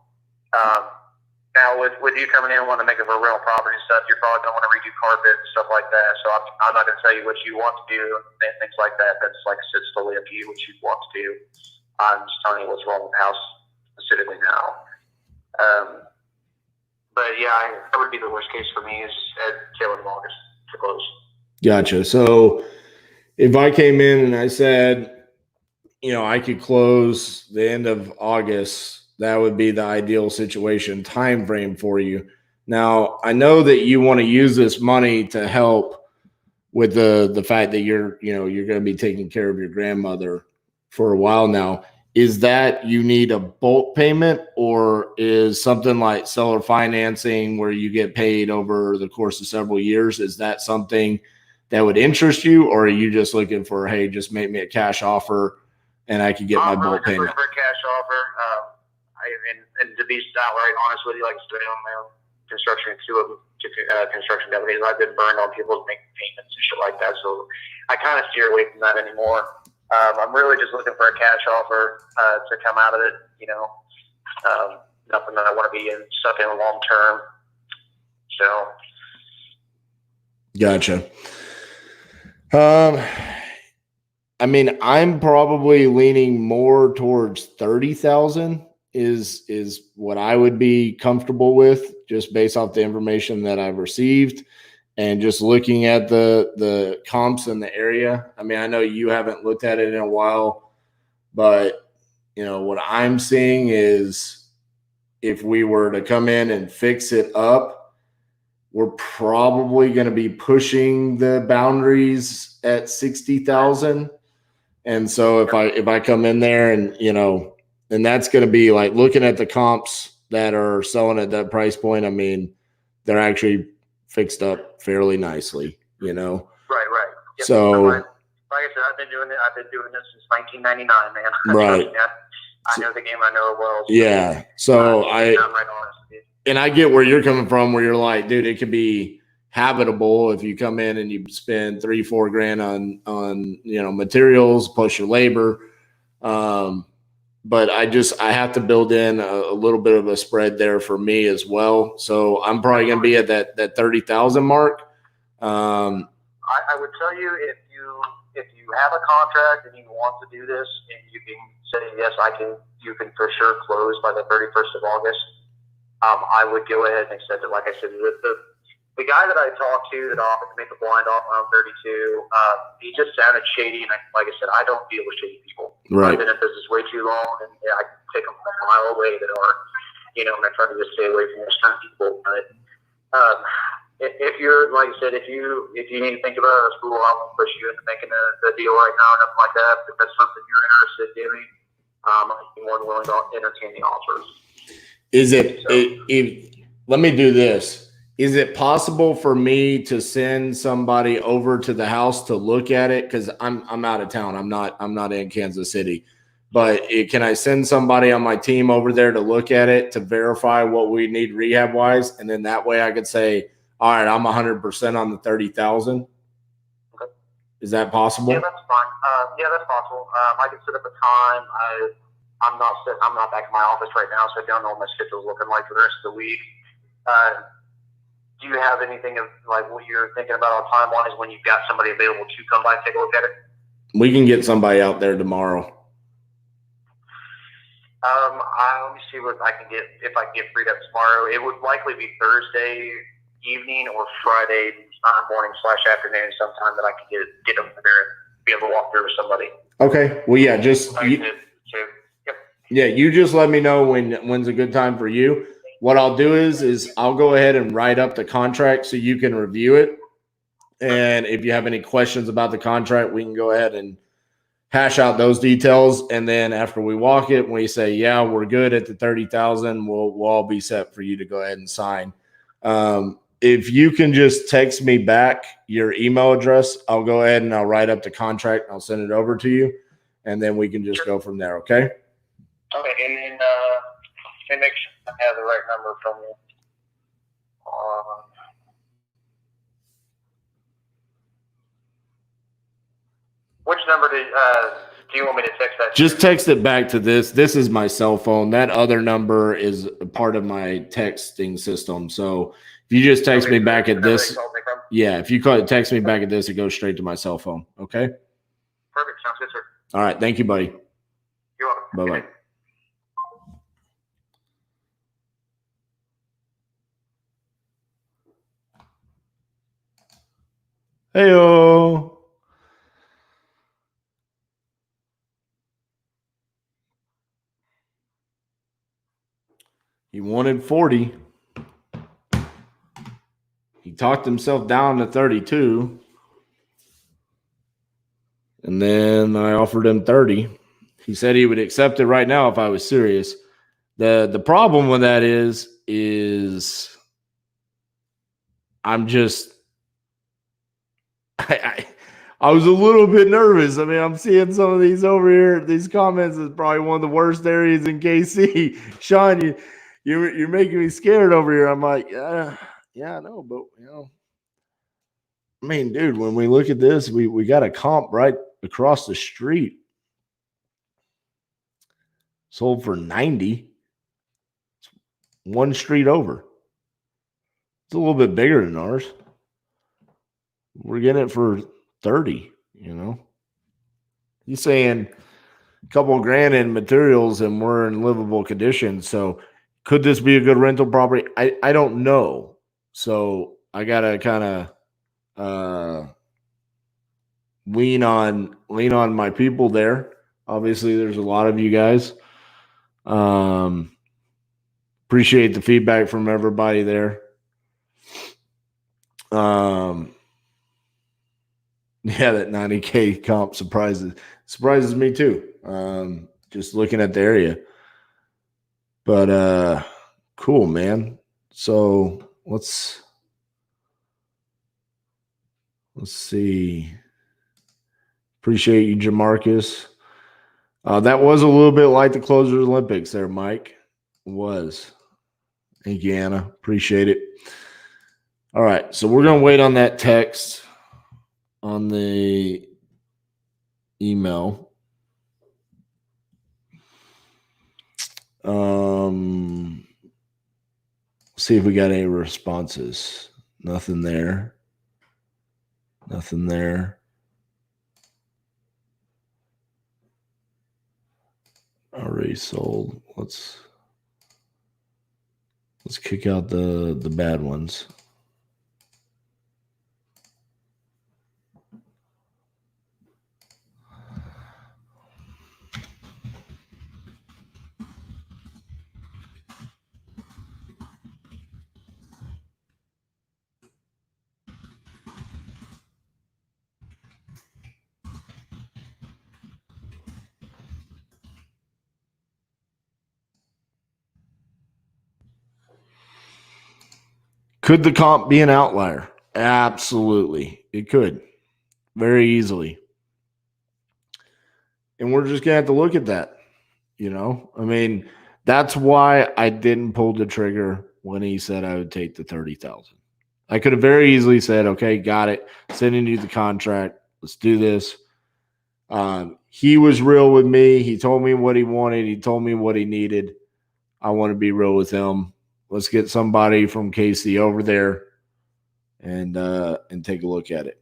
Speaker 8: Now, with you coming in and wanting to make it for rental property and stuff, you're probably going to want to redo carpet and stuff like that. So I'm not going to tell you what you want to do and things like that. That's like it's totally up to you what you want to do. I'm just telling you what's wrong with the house specifically now. But yeah, that would be the worst case for me is at tail end of August to close.
Speaker 1: Gotcha. So if I came in and I said, I could close the end of August, that would be the ideal situation time frame for you. Now, I know that you want to use this money to help with the fact that you're going to be taking care of your grandmother for a while now. Is that you need a bulk payment, or is something like seller financing where you get paid over the course of several years? Is that something that would interest you, or are you just looking for, hey, just make me a cash offer and I can get my bulk payment?
Speaker 8: I'm looking for a cash offer. And to be outright honest with you, like I said, on my own construction companies, I've been burned on people making payments and shit like that. So I kind of steer away from that anymore. I'm really just looking for a cash offer to come out of it. Nothing that I want to be stuck in long term. So.
Speaker 1: Gotcha. I'm probably leaning more towards 30,000 is what I would be comfortable with, just based off the information that I've received and just looking at the comps in the area. I know you haven't looked at it in a while, but what I'm seeing is if we were to come in and fix it up, we're probably going to be pushing the boundaries at 60,000. And so if I come in there and, and that's going to be like looking at the comps that are selling at that price point. They're actually fixed up fairly nicely,
Speaker 8: Right. Yep.
Speaker 1: So,
Speaker 8: like I said, I've been doing this since 1999, man.
Speaker 1: Right.
Speaker 8: I know the game. I know it well.
Speaker 1: Yeah. So
Speaker 8: I'm right honest with you.
Speaker 1: And I get where you're coming from, where you're like, dude, it could be habitable if you come in and you spend $3-4 grand on materials plus your labor. But I have to build in a little bit of a spread there for me as well. So I'm probably going to be at that 30,000 mark.
Speaker 8: I would tell you if you have a contract and you want to do this and you can say, yes, you can for sure close by the 31st of August. I would go ahead and accept it. Like I said, the guy that I talked to that offered to make the blind offer on 32, he just sounded shady. And like I said, I don't deal with shady people.
Speaker 1: Right.
Speaker 8: I've been in business way too long, and I take them a mile away that are, and I try to just stay away from those kind of people. But If you're, like I said, if you need to think about it at school, I won't push you into making a deal right now or nothing like that. If that's something you're interested in doing, I'd be more than willing to entertain the offers.
Speaker 1: Is let me do this. Is it possible for me to send somebody over to the house to look at it? Because I'm out of town. I'm not in Kansas City. But can I send somebody on my team over there to look at it to verify what we need rehab wise, and then that way I could say, all right, I'm 100% on the 30,000.
Speaker 8: Okay.
Speaker 1: Is that possible?
Speaker 8: Yeah, that's fine. Yeah, that's possible. I can set up a time. I'm not back in my office right now, so I don't know what my schedule is looking like for the rest of the week. Do you have anything of like what you're thinking about on time wise when you've got somebody available to come by and take a look at it?
Speaker 1: We can get somebody out there tomorrow.
Speaker 8: Let me see what I can get, if I can get freed up tomorrow. It would likely be Thursday evening or Friday morning / afternoon sometime that I could get over there and be able to walk through with somebody.
Speaker 1: Okay. Well, yeah, you just let me know when's a good time for you. What I'll do is I'll go ahead and write up the contract so you can review it. And if you have any questions about the contract, we can go ahead and hash out those details. And then after we walk it, we say, yeah, we're good at the 30,000. We'll all be set for you to go ahead and sign. If you can just text me back your email address, I'll go ahead and I'll write up the contract and I'll send it over to you. And then we can just go from there. Okay.
Speaker 8: Okay. And then, make sure I have the right number from you. Which number do you want me to text that?
Speaker 1: Just text it back to this. This is my cell phone. That other number is a part of my texting system. So if you just text me back at this, if you text me back at this, it goes straight to my cell phone. Okay.
Speaker 8: Perfect. Sounds good, sir.
Speaker 1: All right. Thank you, buddy.
Speaker 8: You're welcome.
Speaker 1: Bye-bye. Hey-o. He wanted 40. He talked himself down to 32. And then I offered him 30. He said he would accept it right now if I was serious. The problem with that is I'm just I was a little bit nervous. I mean, I'm seeing some of these over here. These comments is probably one of the worst areas in KC. Sean, you're making me scared over here. I'm like, yeah, I know, but I mean, dude, when we look at this, we got a comp right across the street. Sold for 90. It's one street over. It's a little bit bigger than ours. We're getting it for 30, He's saying a couple of grand in materials and we're in livable condition. So could this be a good rental property? I don't know. So I gotta kind of lean on my people there. Obviously, there's a lot of you guys. Appreciate the feedback from everybody there. Yeah, that 90K comp surprises me too. Just looking at the area. But cool, man. So let's see. Appreciate you, Jamarcus. That was a little bit like the Closers Olympics there, Mike. It was. Thank you, Anna. Appreciate it. All right, so we're going to wait on that text on the email. See if we got any responses. Nothing there. Nothing there. Already sold. Let's kick out the bad ones. Could the comp be an outlier? Absolutely. It could. Very easily. And we're just going to have to look at that. You know, I mean, that's why I didn't pull the trigger when he said I would take the 30,000. I could have very easily said, okay, got it. Sending you the contract. Let's do this. He was real with me. He told me what he wanted. He told me what he needed. I want to be real with him. Let's get somebody from KC over there and take a look at it.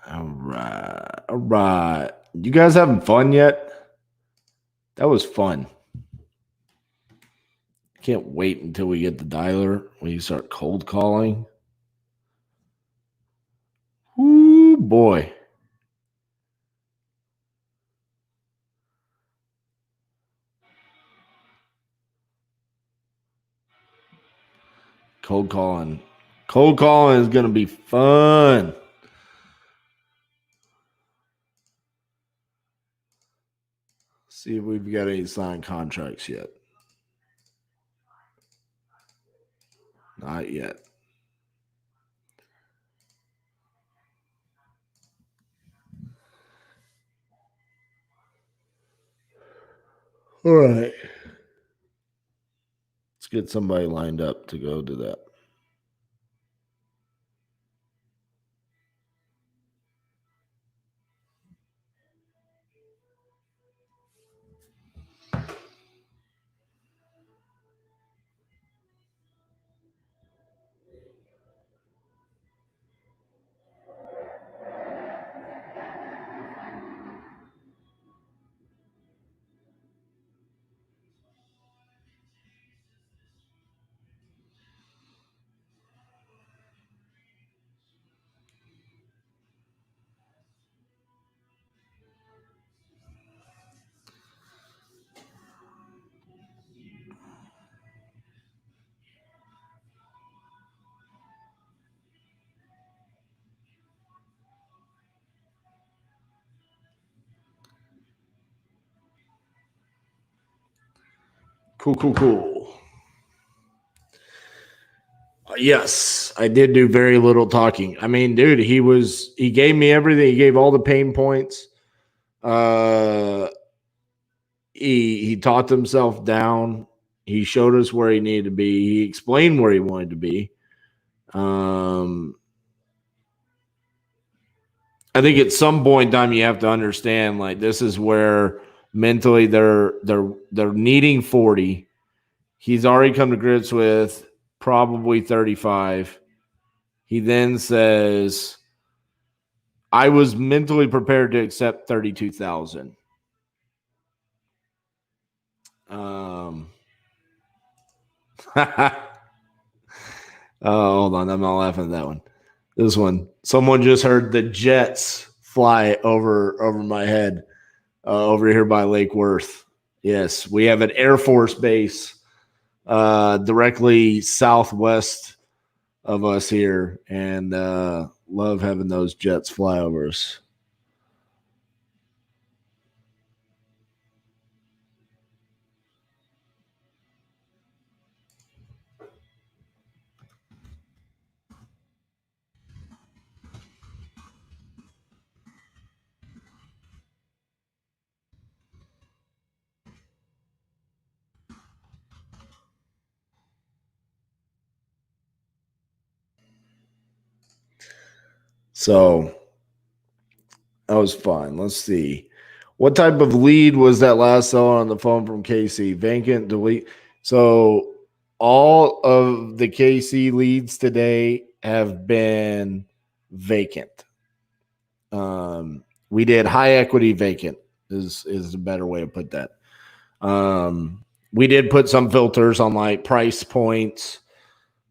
Speaker 1: All right. You guys having fun yet? That was fun. Can't wait until we get the dialer when you start cold calling. Ooh, boy. Cold calling. Cold calling is going to be fun. See if we've got any signed contracts yet. Not yet. All right. Let's get somebody lined up to go to that. Cool. Yes, I did do very little talking. I mean, dude, he gave me everything. He gave all the pain points. He talked himself down. He showed us where he needed to be. He explained where he wanted to be. I think at some point in time you have to understand, like, this is where mentally they're needing 40. He's already come to grips with probably 35. He then says, I was mentally prepared to accept 32,000. Oh, hold on. I'm not laughing at that one. This one. Someone just heard the jets fly over my head over here by Lake Worth. Yes, we have an Air Force base directly southwest of us here, and love having those jets fly over us. So that was fun. Let's see. What type of lead was that last seller on the phone from KC? Vacant, delete. So all of the KC leads today have been vacant. We did high equity vacant. is a better way to put that. We did put some filters on like price points,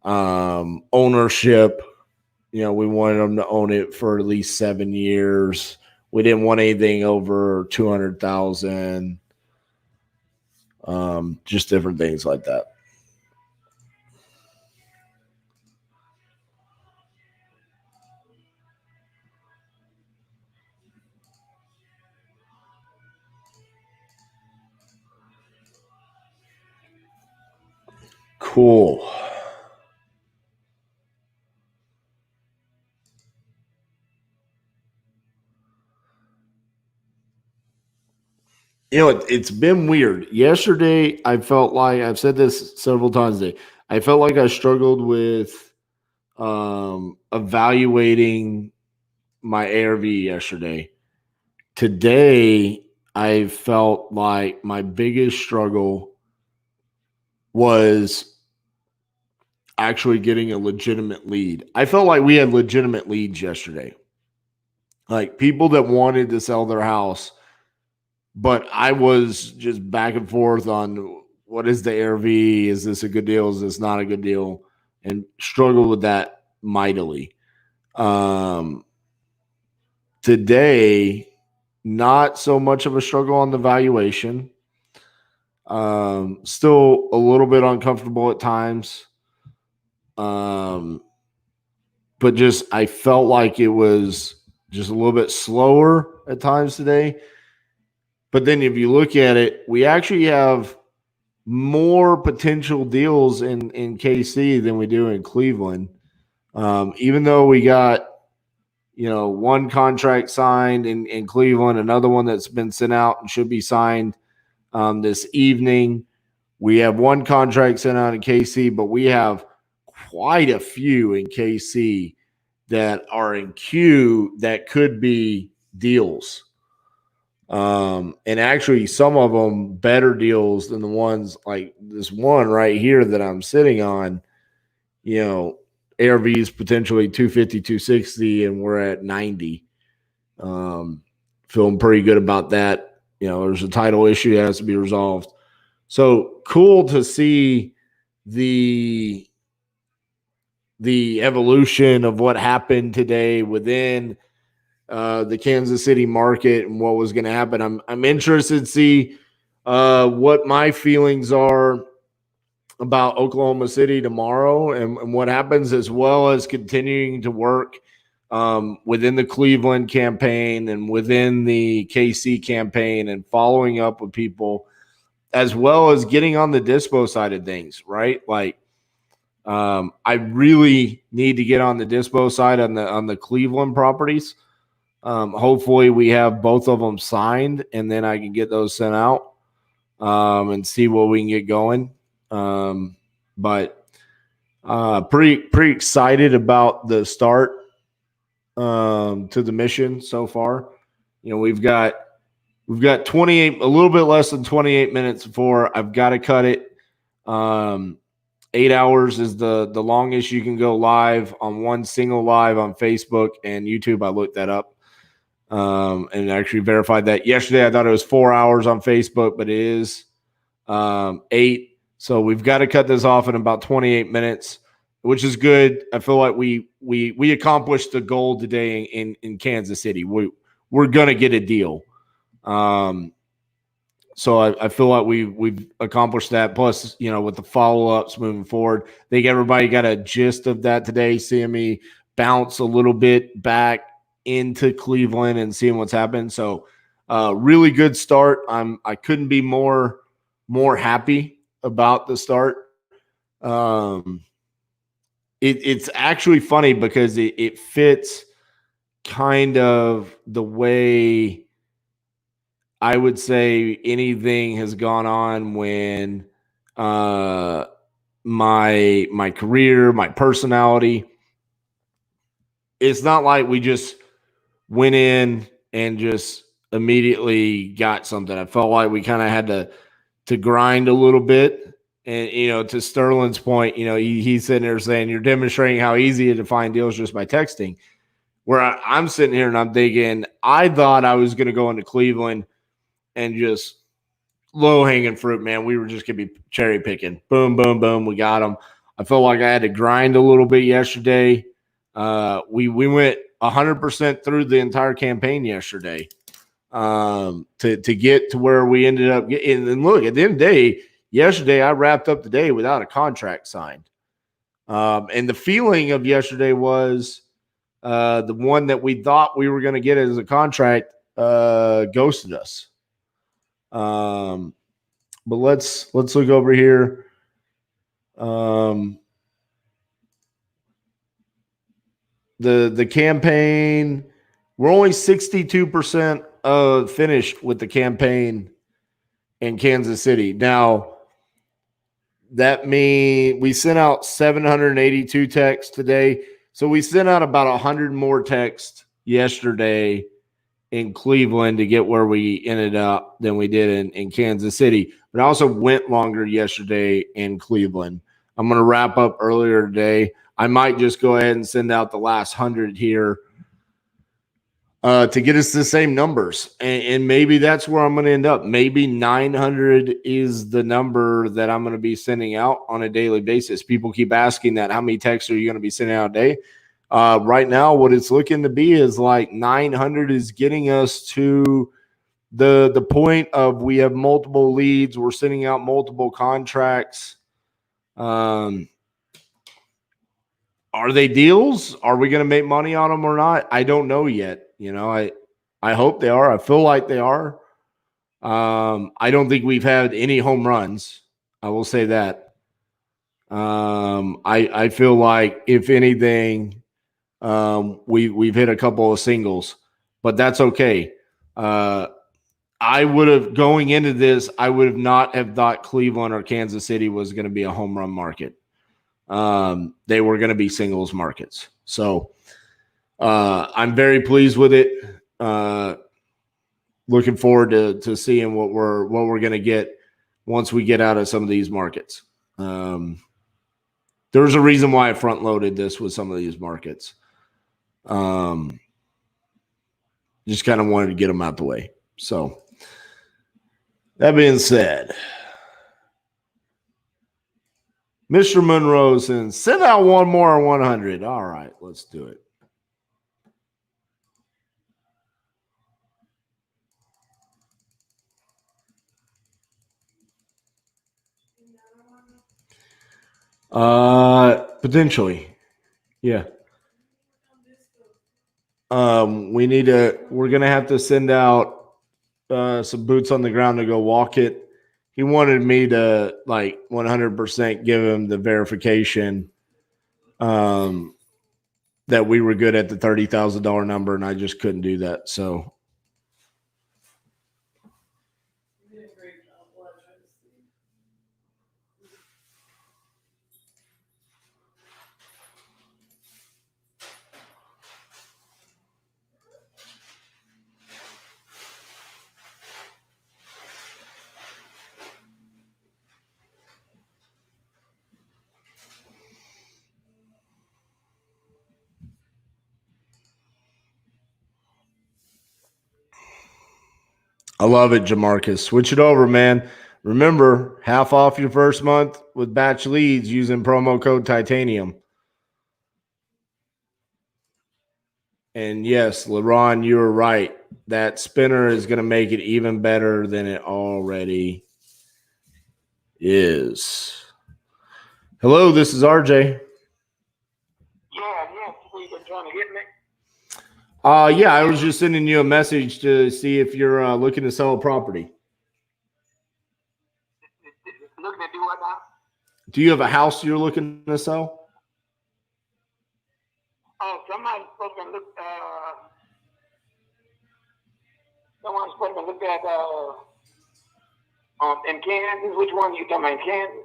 Speaker 1: ownership. You know, we wanted them to own it for at least 7 years. We didn't want anything over 200,000. Just different things like that. Cool. You know, it's been weird. Yesterday, I felt like, I've said this several times today, I felt like I struggled with evaluating my ARV yesterday. Today, I felt like my biggest struggle was actually getting a legitimate lead. I felt like we had legitimate leads yesterday. Like people that wanted to sell their house, but I was just back and forth on what is the ARV? Is this a good deal? Is this not a good deal? And struggled with that mightily. Today, not so much of a struggle on the valuation. Still a little bit uncomfortable at times. But just I felt like it was just a little bit slower at times today. But then if you look at it, we actually have more potential deals in KC than we do in Cleveland. Even though we got, you know, one contract signed in Cleveland, another one that's been sent out and should be signed this evening. We have one contract sent out in KC, but we have quite a few in KC that are in queue that could be deals. And actually some of them better deals than the ones like this one right here that I'm sitting on. You know, ARV is potentially 250, 260, and we're at 90. Feeling pretty good about that. You know, there's a title issue that has to be resolved. So cool to see the evolution of what happened today within the Kansas City market and what was going to happen. I'm interested to see what my feelings are about Oklahoma City tomorrow and what happens, as well as continuing to work within the Cleveland campaign and within the KC campaign and following up with people, as well as getting on the dispo side of things, right? Like, I really need to get on the dispo side on the Cleveland properties. Hopefully we have both of them signed and then I can get those sent out and see what we can get going. But pretty excited about the start to the mission so far. You know, we've got 28, a little bit less than 28 minutes before I've got to cut it. 8 hours is the longest you can go live on one single live on Facebook and YouTube. I looked that up and actually verified that yesterday. I thought it was 4 hours on Facebook, but it is 8. So we've got to cut this off in about 28 minutes, which is good. I feel like we accomplished the goal today in Kansas City. We're gonna get a deal. So I feel like we've accomplished that. Plus, you know, with the follow-ups moving forward, I think everybody got a gist of that today, seeing me bounce a little bit back into Cleveland and seeing what's happened. So really good start. I couldn't be more happy about the start. It's actually funny because it fits kind of the way I would say anything has gone on when my career, my personality. It's not like we just went in and just immediately got something. I felt like we kind of had to grind a little bit. And, you know, to Sterling's point, you know, he's sitting there saying you're demonstrating how easy it is to find deals just by texting. Where I'm sitting here and I'm thinking, I thought I was going to go into Cleveland and just low hanging fruit, man. We were just going to be cherry picking. Boom, boom, boom. We got them. I felt like I had to grind a little bit yesterday. We went 100% through the entire campaign yesterday to get to where we ended up getting. And look, at the end of the day, yesterday I wrapped up the day without a contract signed. And the feeling of yesterday was the one that we thought we were going to get as a contract ghosted us. But let's look over here. The campaign, we're only 62% finished with the campaign in Kansas City. Now, that means we sent out 782 texts today. So we sent out about 100 more texts yesterday in Cleveland to get where we ended up than we did in Kansas City. But I also went longer yesterday in Cleveland. I'm going to wrap up earlier today. I might just go ahead and send out the last 100 here to get us the same numbers. And maybe that's where I'm going to end up. Maybe 900 is the number that I'm going to be sending out on a daily basis. People keep asking that. How many texts are you going to be sending out a day? Right now, what it's looking to be is like 900 is getting us to the point of we have multiple leads. We're sending out multiple contracts. Are they deals? Are we going to make money on them or not? I don't know yet. You know, I hope they are. I feel like they are. I don't think we've had any home runs. I will say that. I feel like if anything, we've hit a couple of singles, but that's okay. I would have going into this, I would have not have thought Cleveland or Kansas City was going to be a home run market. They were going to be singles markets. So I'm very pleased with it. Looking forward to seeing what we're going to get once we get out of some of these markets. There's a reason why I front loaded this with some of these markets. Just kind of wanted to get them out the way. So that being said, Mr. Monroe says, send out one more 100. All right, let's do it. Potentially. Yeah. We're going to have to send out some boots on the ground to go walk it. He wanted me to like 100% give him the verification that we were good at the $30,000 number, and I just couldn't do that. So I love it, Jamarcus. Switch it over, man. Remember, half off your first month with batch leads using promo code Titanium. And yes, LeRon, you were right. That spinner is going to make it even better than it already is. Hello, this is RJ.
Speaker 8: Yeah, you've been trying to get me.
Speaker 1: Yeah, I was just sending you a message to see if you're looking to sell a property.
Speaker 8: Looking to do what now?
Speaker 1: Do you have a house you're looking to sell?
Speaker 8: Oh, someone's supposed to look. Someone's supposed to look at in Kansas. Which one are you talking about in Kansas?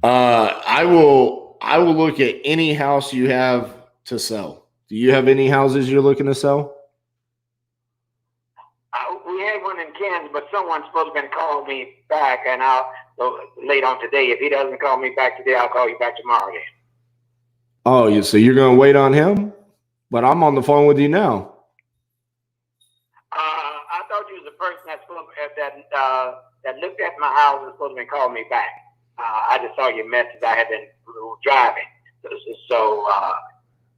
Speaker 1: I will look at any house you have to sell. Do you have any houses you're looking to sell?
Speaker 8: We had one in Kansas, but someone's supposed to call me back, and I'll late on today. If he doesn't call me back today, I'll call you back tomorrow. Then.
Speaker 1: Oh, so you're going to wait on him? But I'm on the phone with you now.
Speaker 8: I thought
Speaker 4: you was the person that looked at my house and supposed to be calling me back. I just saw your message. I had been driving, so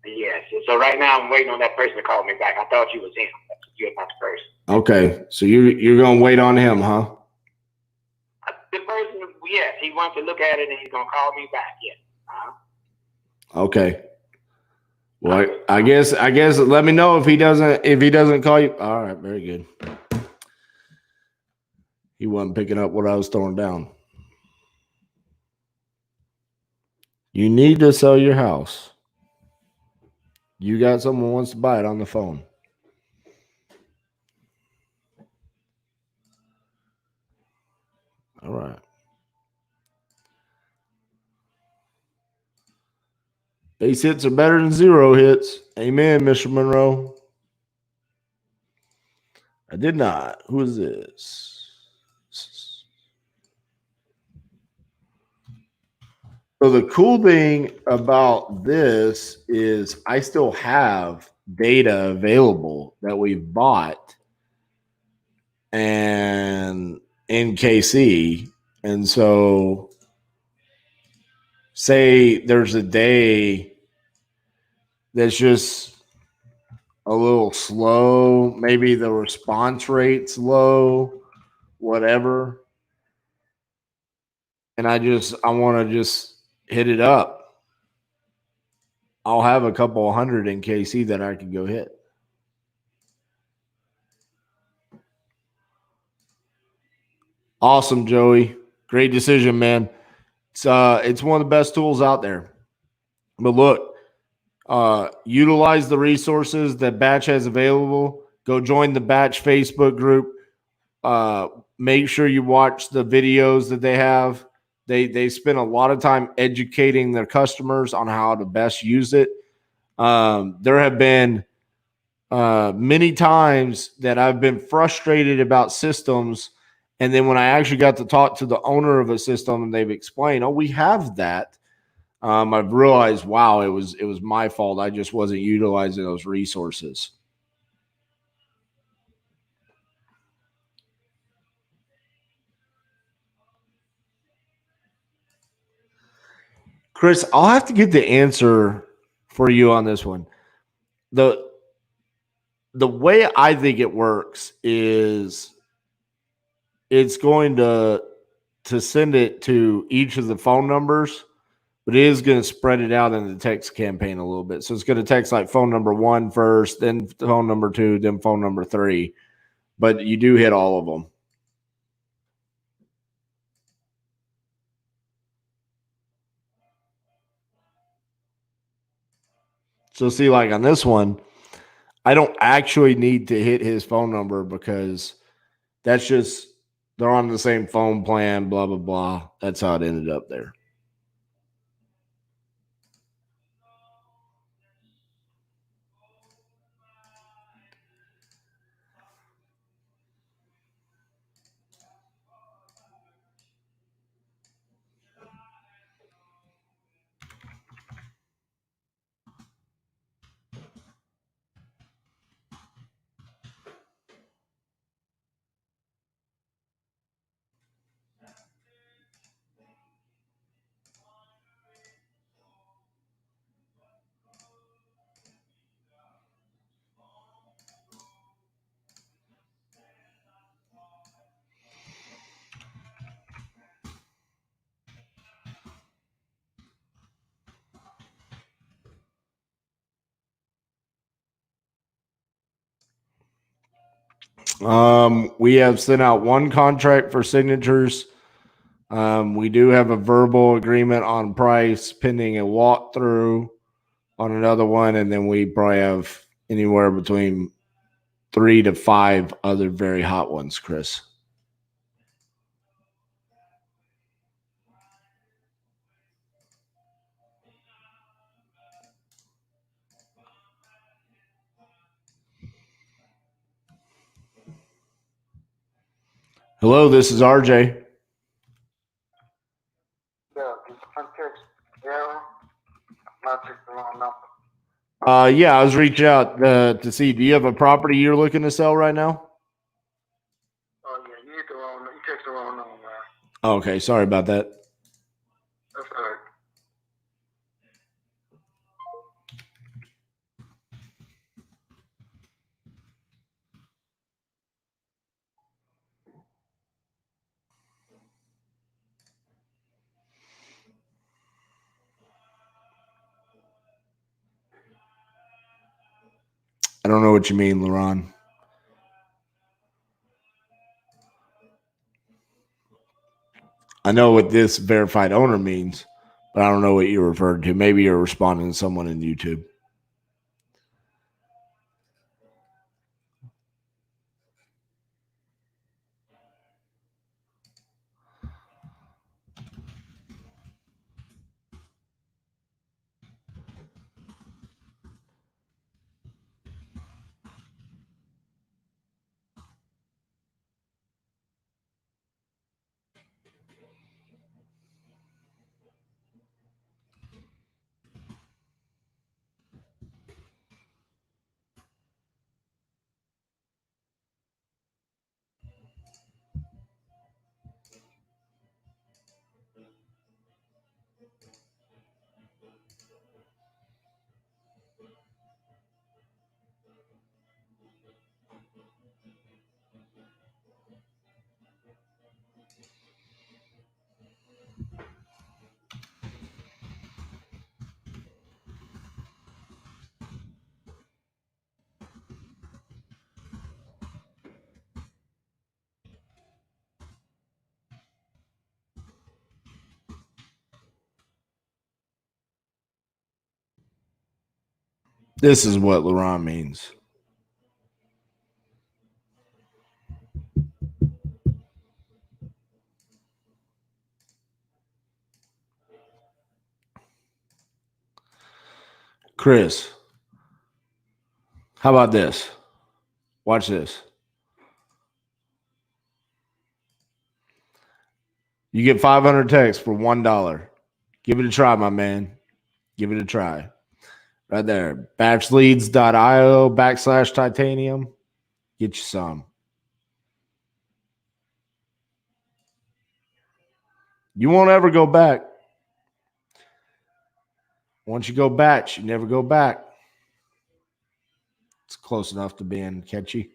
Speaker 4: yes. So right now I'm waiting on that person to call me back. I thought you was him. You're not the person.
Speaker 1: Okay, so you're gonna wait on him, huh?
Speaker 4: The person, yes, he wants to look at it and he's gonna call me back. Yes.
Speaker 1: Okay. Well, I guess let me know if he doesn't call you. All right, very good. He wasn't picking up what I was throwing down. You need to sell your house. You got someone who wants to buy it on the phone. All right. Base hits are better than 0 hits. Amen, Mr. Monroe. I did not. Who is this? So the cool thing about this is I still have data available that we've bought and in KC. And so say there's a day that's just a little slow, maybe the response rate's low, whatever. And I want to just hit it up. I'll have a couple hundred in KC that I can go hit. Awesome, Joey. Great decision, man. It's one of the best tools out there. But look, utilize the resources that Batch has available. Go join the Batch Facebook group. Make sure you watch the videos that they have. They spend a lot of time educating their customers on how to best use it. There have been many times that I've been frustrated about systems, and then when I actually got to talk to the owner of a system and they've explained, oh, we have that. I've realized, wow, it was my fault. I just wasn't utilizing those resources. Chris, I'll have to get the answer for you on this one. The way I think it works is it's going to send it to each of the phone numbers, but it is going to spread it out in the text campaign a little bit. So it's going to text like phone number 1 first, then phone number 2, then phone number 3. But you do hit all of them. So see, like on this one, I don't actually need to hit his phone number because that's just, they're on the same phone plan, blah, blah, blah. That's how it ended up there. We have sent out one contract for signatures. We do have a verbal agreement on price pending a walkthrough on another one, and then we probably have anywhere between 3 to 5 other very hot ones, Chris. Hello, this is RJ. Yeah, I was reaching out to see, do you have a property you're looking to sell right now?
Speaker 3: You hit the wrong. You text the wrong number, man.
Speaker 1: Okay, sorry about that.
Speaker 3: That's all right.
Speaker 1: I don't know what you mean, LaRon. I know what this verified owner means, but I don't know what you're referring to. Maybe you're responding to someone in YouTube. This is what LaRon means. Chris, how about this? Watch this. You get 500 texts for $1. Give it a try, my man. Give it a try. Right there. batchleads.io/titanium. Get you some. You won't ever go back. Once you go batch, you never go back. It's close enough to being catchy.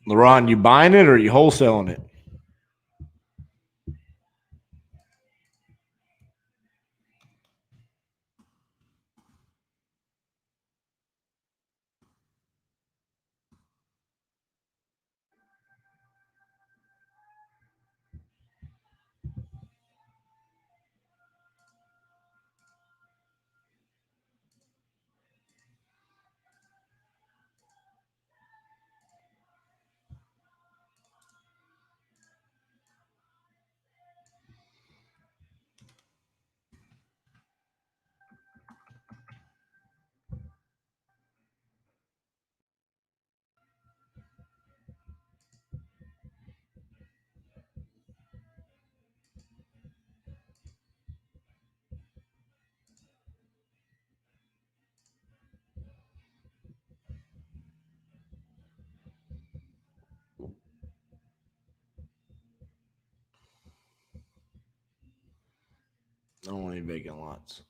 Speaker 1: LaRon, you buying it or you wholesaling it? I don't want any vacant lots.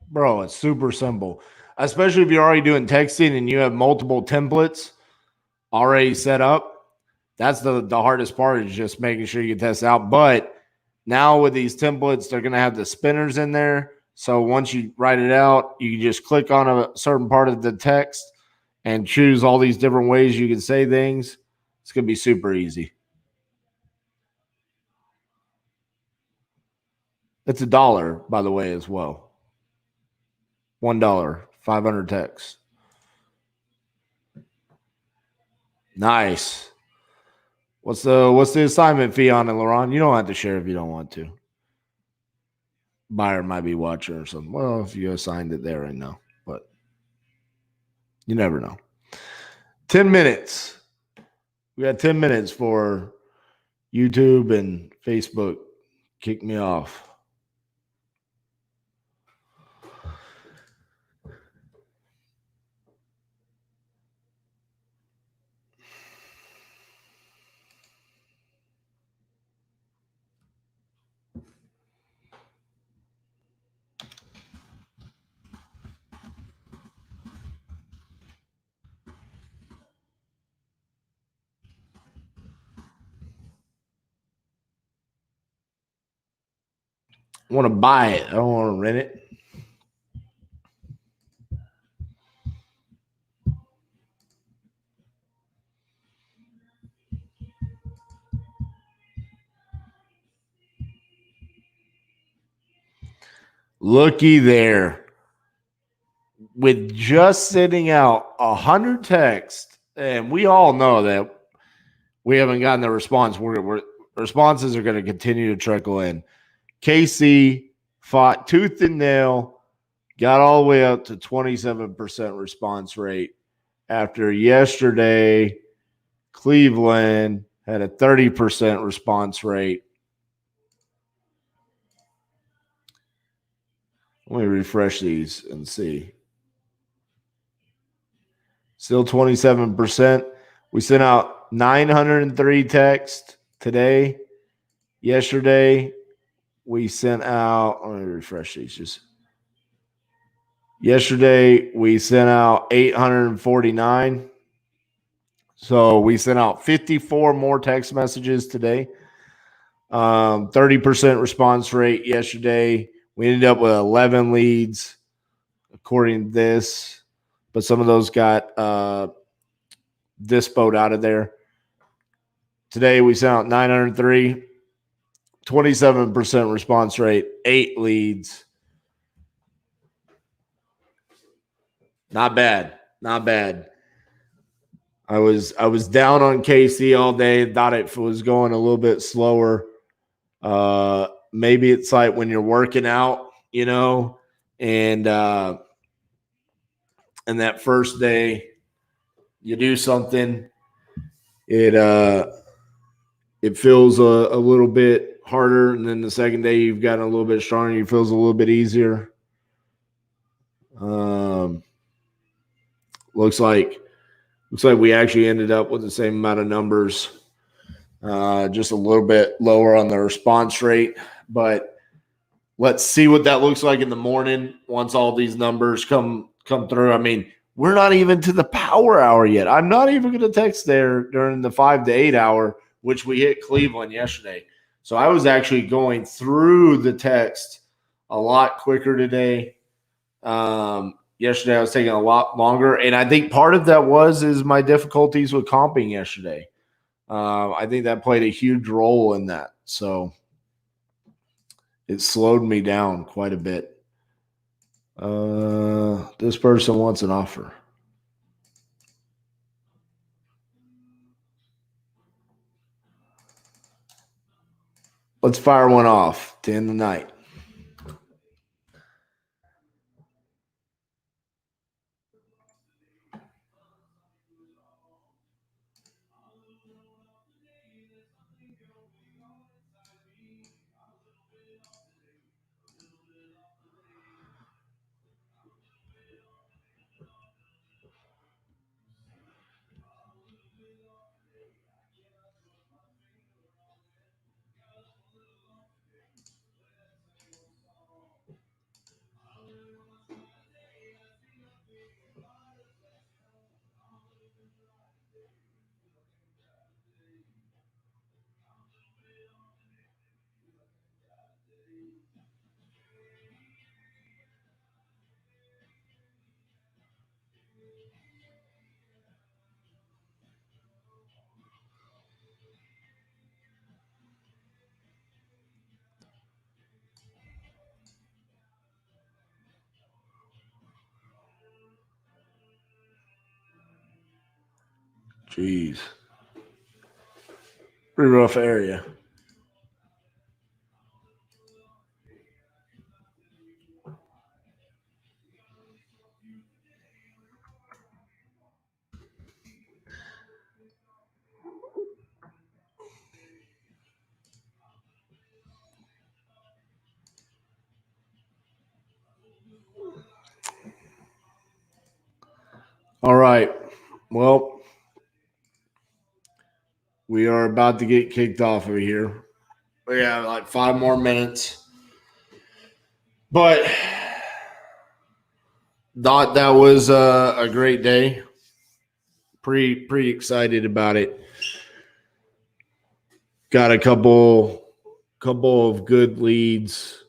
Speaker 1: Bro, it's super simple. Especially if you're already doing texting and you have multiple templates already set up. That's the hardest part, is just making sure you test out. But now with these templates, they're going to have the spinners in there. So once you write it out, you can just click on a certain part of the text and choose all these different ways you can say things. It's going to be super easy. It's $1, by the way, as well. $1, 500 texts. Nice. What's the assignment fee on it, Laurent? You don't have to share if you don't want to. Buyer might be watching or something. Well, if you assigned it there, I know, but you never know. 10 minutes. We got 10 minutes for YouTube and Facebook. Kick me off. I want to buy it. I don't want to rent it. Looky there. With just sending out 100 texts, and we all know that we haven't gotten the response. Responses are going to continue to trickle in. KC fought tooth and nail, got all the way up to 27% response rate. After yesterday, Cleveland had a 30% response rate. Let me refresh these and see. Still 27%. We sent out 903 texts today. Yesterday, we sent out, let me refresh these. Yesterday, we sent out 849. So we sent out 54 more text messages today. 30% response rate yesterday. We ended up with 11 leads, according to this. But some of those got dispoed out of there. Today, we sent out 903. 27% response rate, 8 leads. Not bad. Not bad. I was down on KC all day. Thought it was going a little bit slower. Maybe it's like when you're working out, and that first day you do something, it feels a little bit harder, and then the second day you've gotten a little bit stronger. It feels a little bit easier. Looks like we actually ended up with the same amount of numbers, just a little bit lower on the response rate. But let's see what that looks like in the morning once all these numbers come through. I mean, we're not even to the power hour yet. I'm not even going to text there during the 5 to 8 hour, which we hit Cleveland yesterday. So I was actually going through the text a lot quicker today. Yesterday I was taking a lot longer, and I think part of that is my difficulties with comping yesterday. I think that played a huge role in that. So it slowed me down quite a bit. This person wants an offer. Let's fire one off to end the night. Jeez. Pretty rough area. All right. Well, we are about to get kicked off of here. We have like 5 more minutes. But thought that was a great day. Pretty excited about it. Got a couple of good leads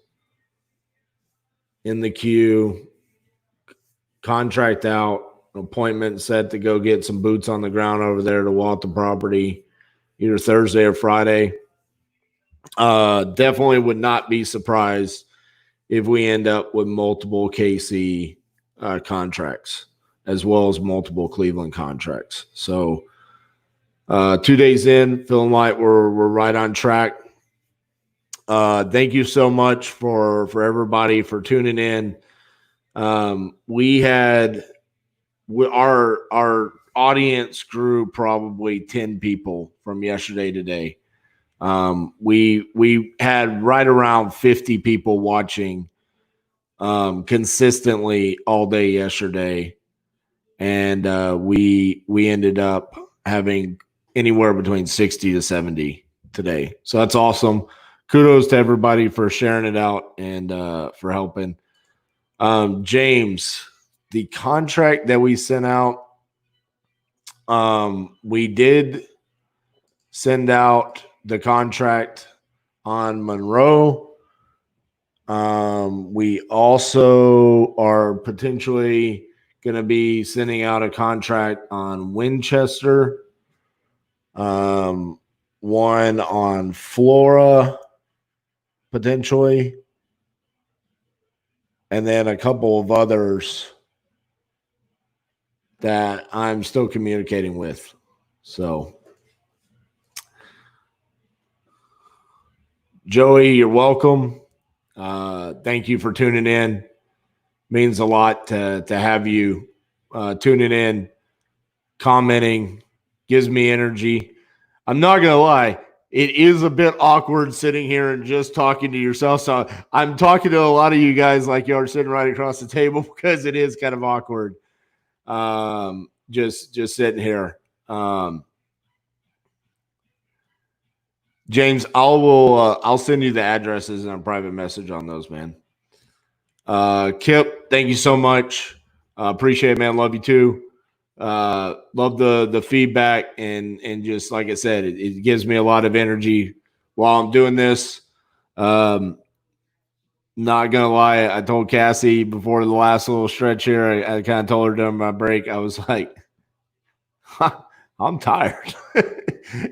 Speaker 1: in the queue. Contract out. Appointment set to go get some boots on the ground over there to walk the property either Thursday or Friday. Definitely would not be surprised if we end up with multiple KC contracts as well as multiple Cleveland contracts. So 2 days in, feeling like we're right on track. Thank you so much for everybody for tuning in. Our audience grew probably 10 people from yesterday to today. We had right around 50 people watching consistently all day yesterday, and we ended up having anywhere between 60 to 70 today. So that's awesome. Kudos to everybody for sharing it out and for helping. James, the contract that we sent out, we did send out the contract on Monroe. We also are potentially going to be sending out a contract on Winchester, one on Flora, potentially, and then a couple of others that I'm still communicating with. So, Joey, you're welcome. Thank you for tuning in. Means a lot to have you tuning in, commenting, gives me energy. I'm not going to lie. It is a bit awkward sitting here and just talking to yourself. So I'm talking to a lot of you guys like you're sitting right across the table because it is kind of awkward. Just sitting here. James, I'll send you the addresses in a private message on those, man. Kip, thank you so much. Appreciate it, man. Love you too. Love the feedback and just like I said, it gives me a lot of energy while I'm doing this. Not gonna lie, I told Cassie before the last little stretch here, I kind of told her during my break, I was like, I'm tired.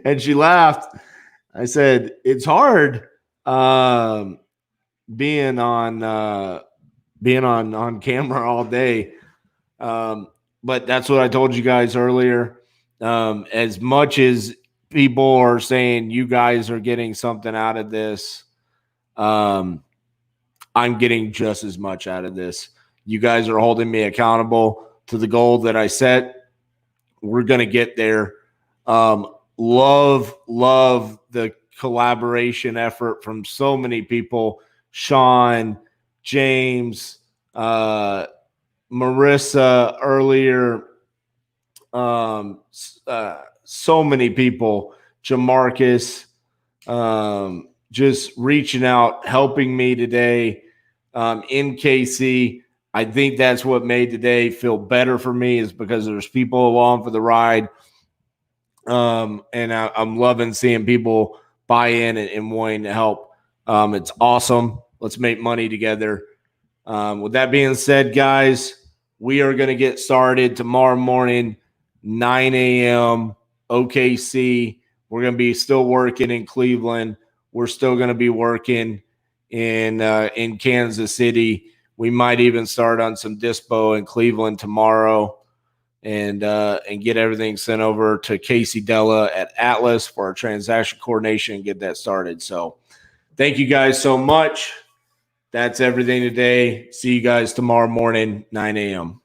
Speaker 1: And she laughed. I said, it's hard being on camera all day. But that's what I told you guys earlier. As much as people are saying you guys are getting something out of this, I'm getting just as much out of this. You guys are holding me accountable to the goal that I set. We're going to get there. Love the collaboration effort from so many people. Sean, James, Marissa earlier, so many people, Jamarcus, just reaching out, helping me today in KC. I think that's what made today feel better for me is because there's people along for the ride. And I'm loving seeing people buy in and wanting to help. It's awesome. Let's make money together. With that being said, guys, we are going to get started tomorrow morning, 9 a.m. OKC. We're going to be still working in Cleveland. We're still going to be working in Kansas City. We might even start on some dispo in Cleveland tomorrow. and get everything sent over to Casey Della at Atlas for our transaction coordination and get that started. So thank you guys so much. That's everything today. See you guys tomorrow morning, 9 a.m.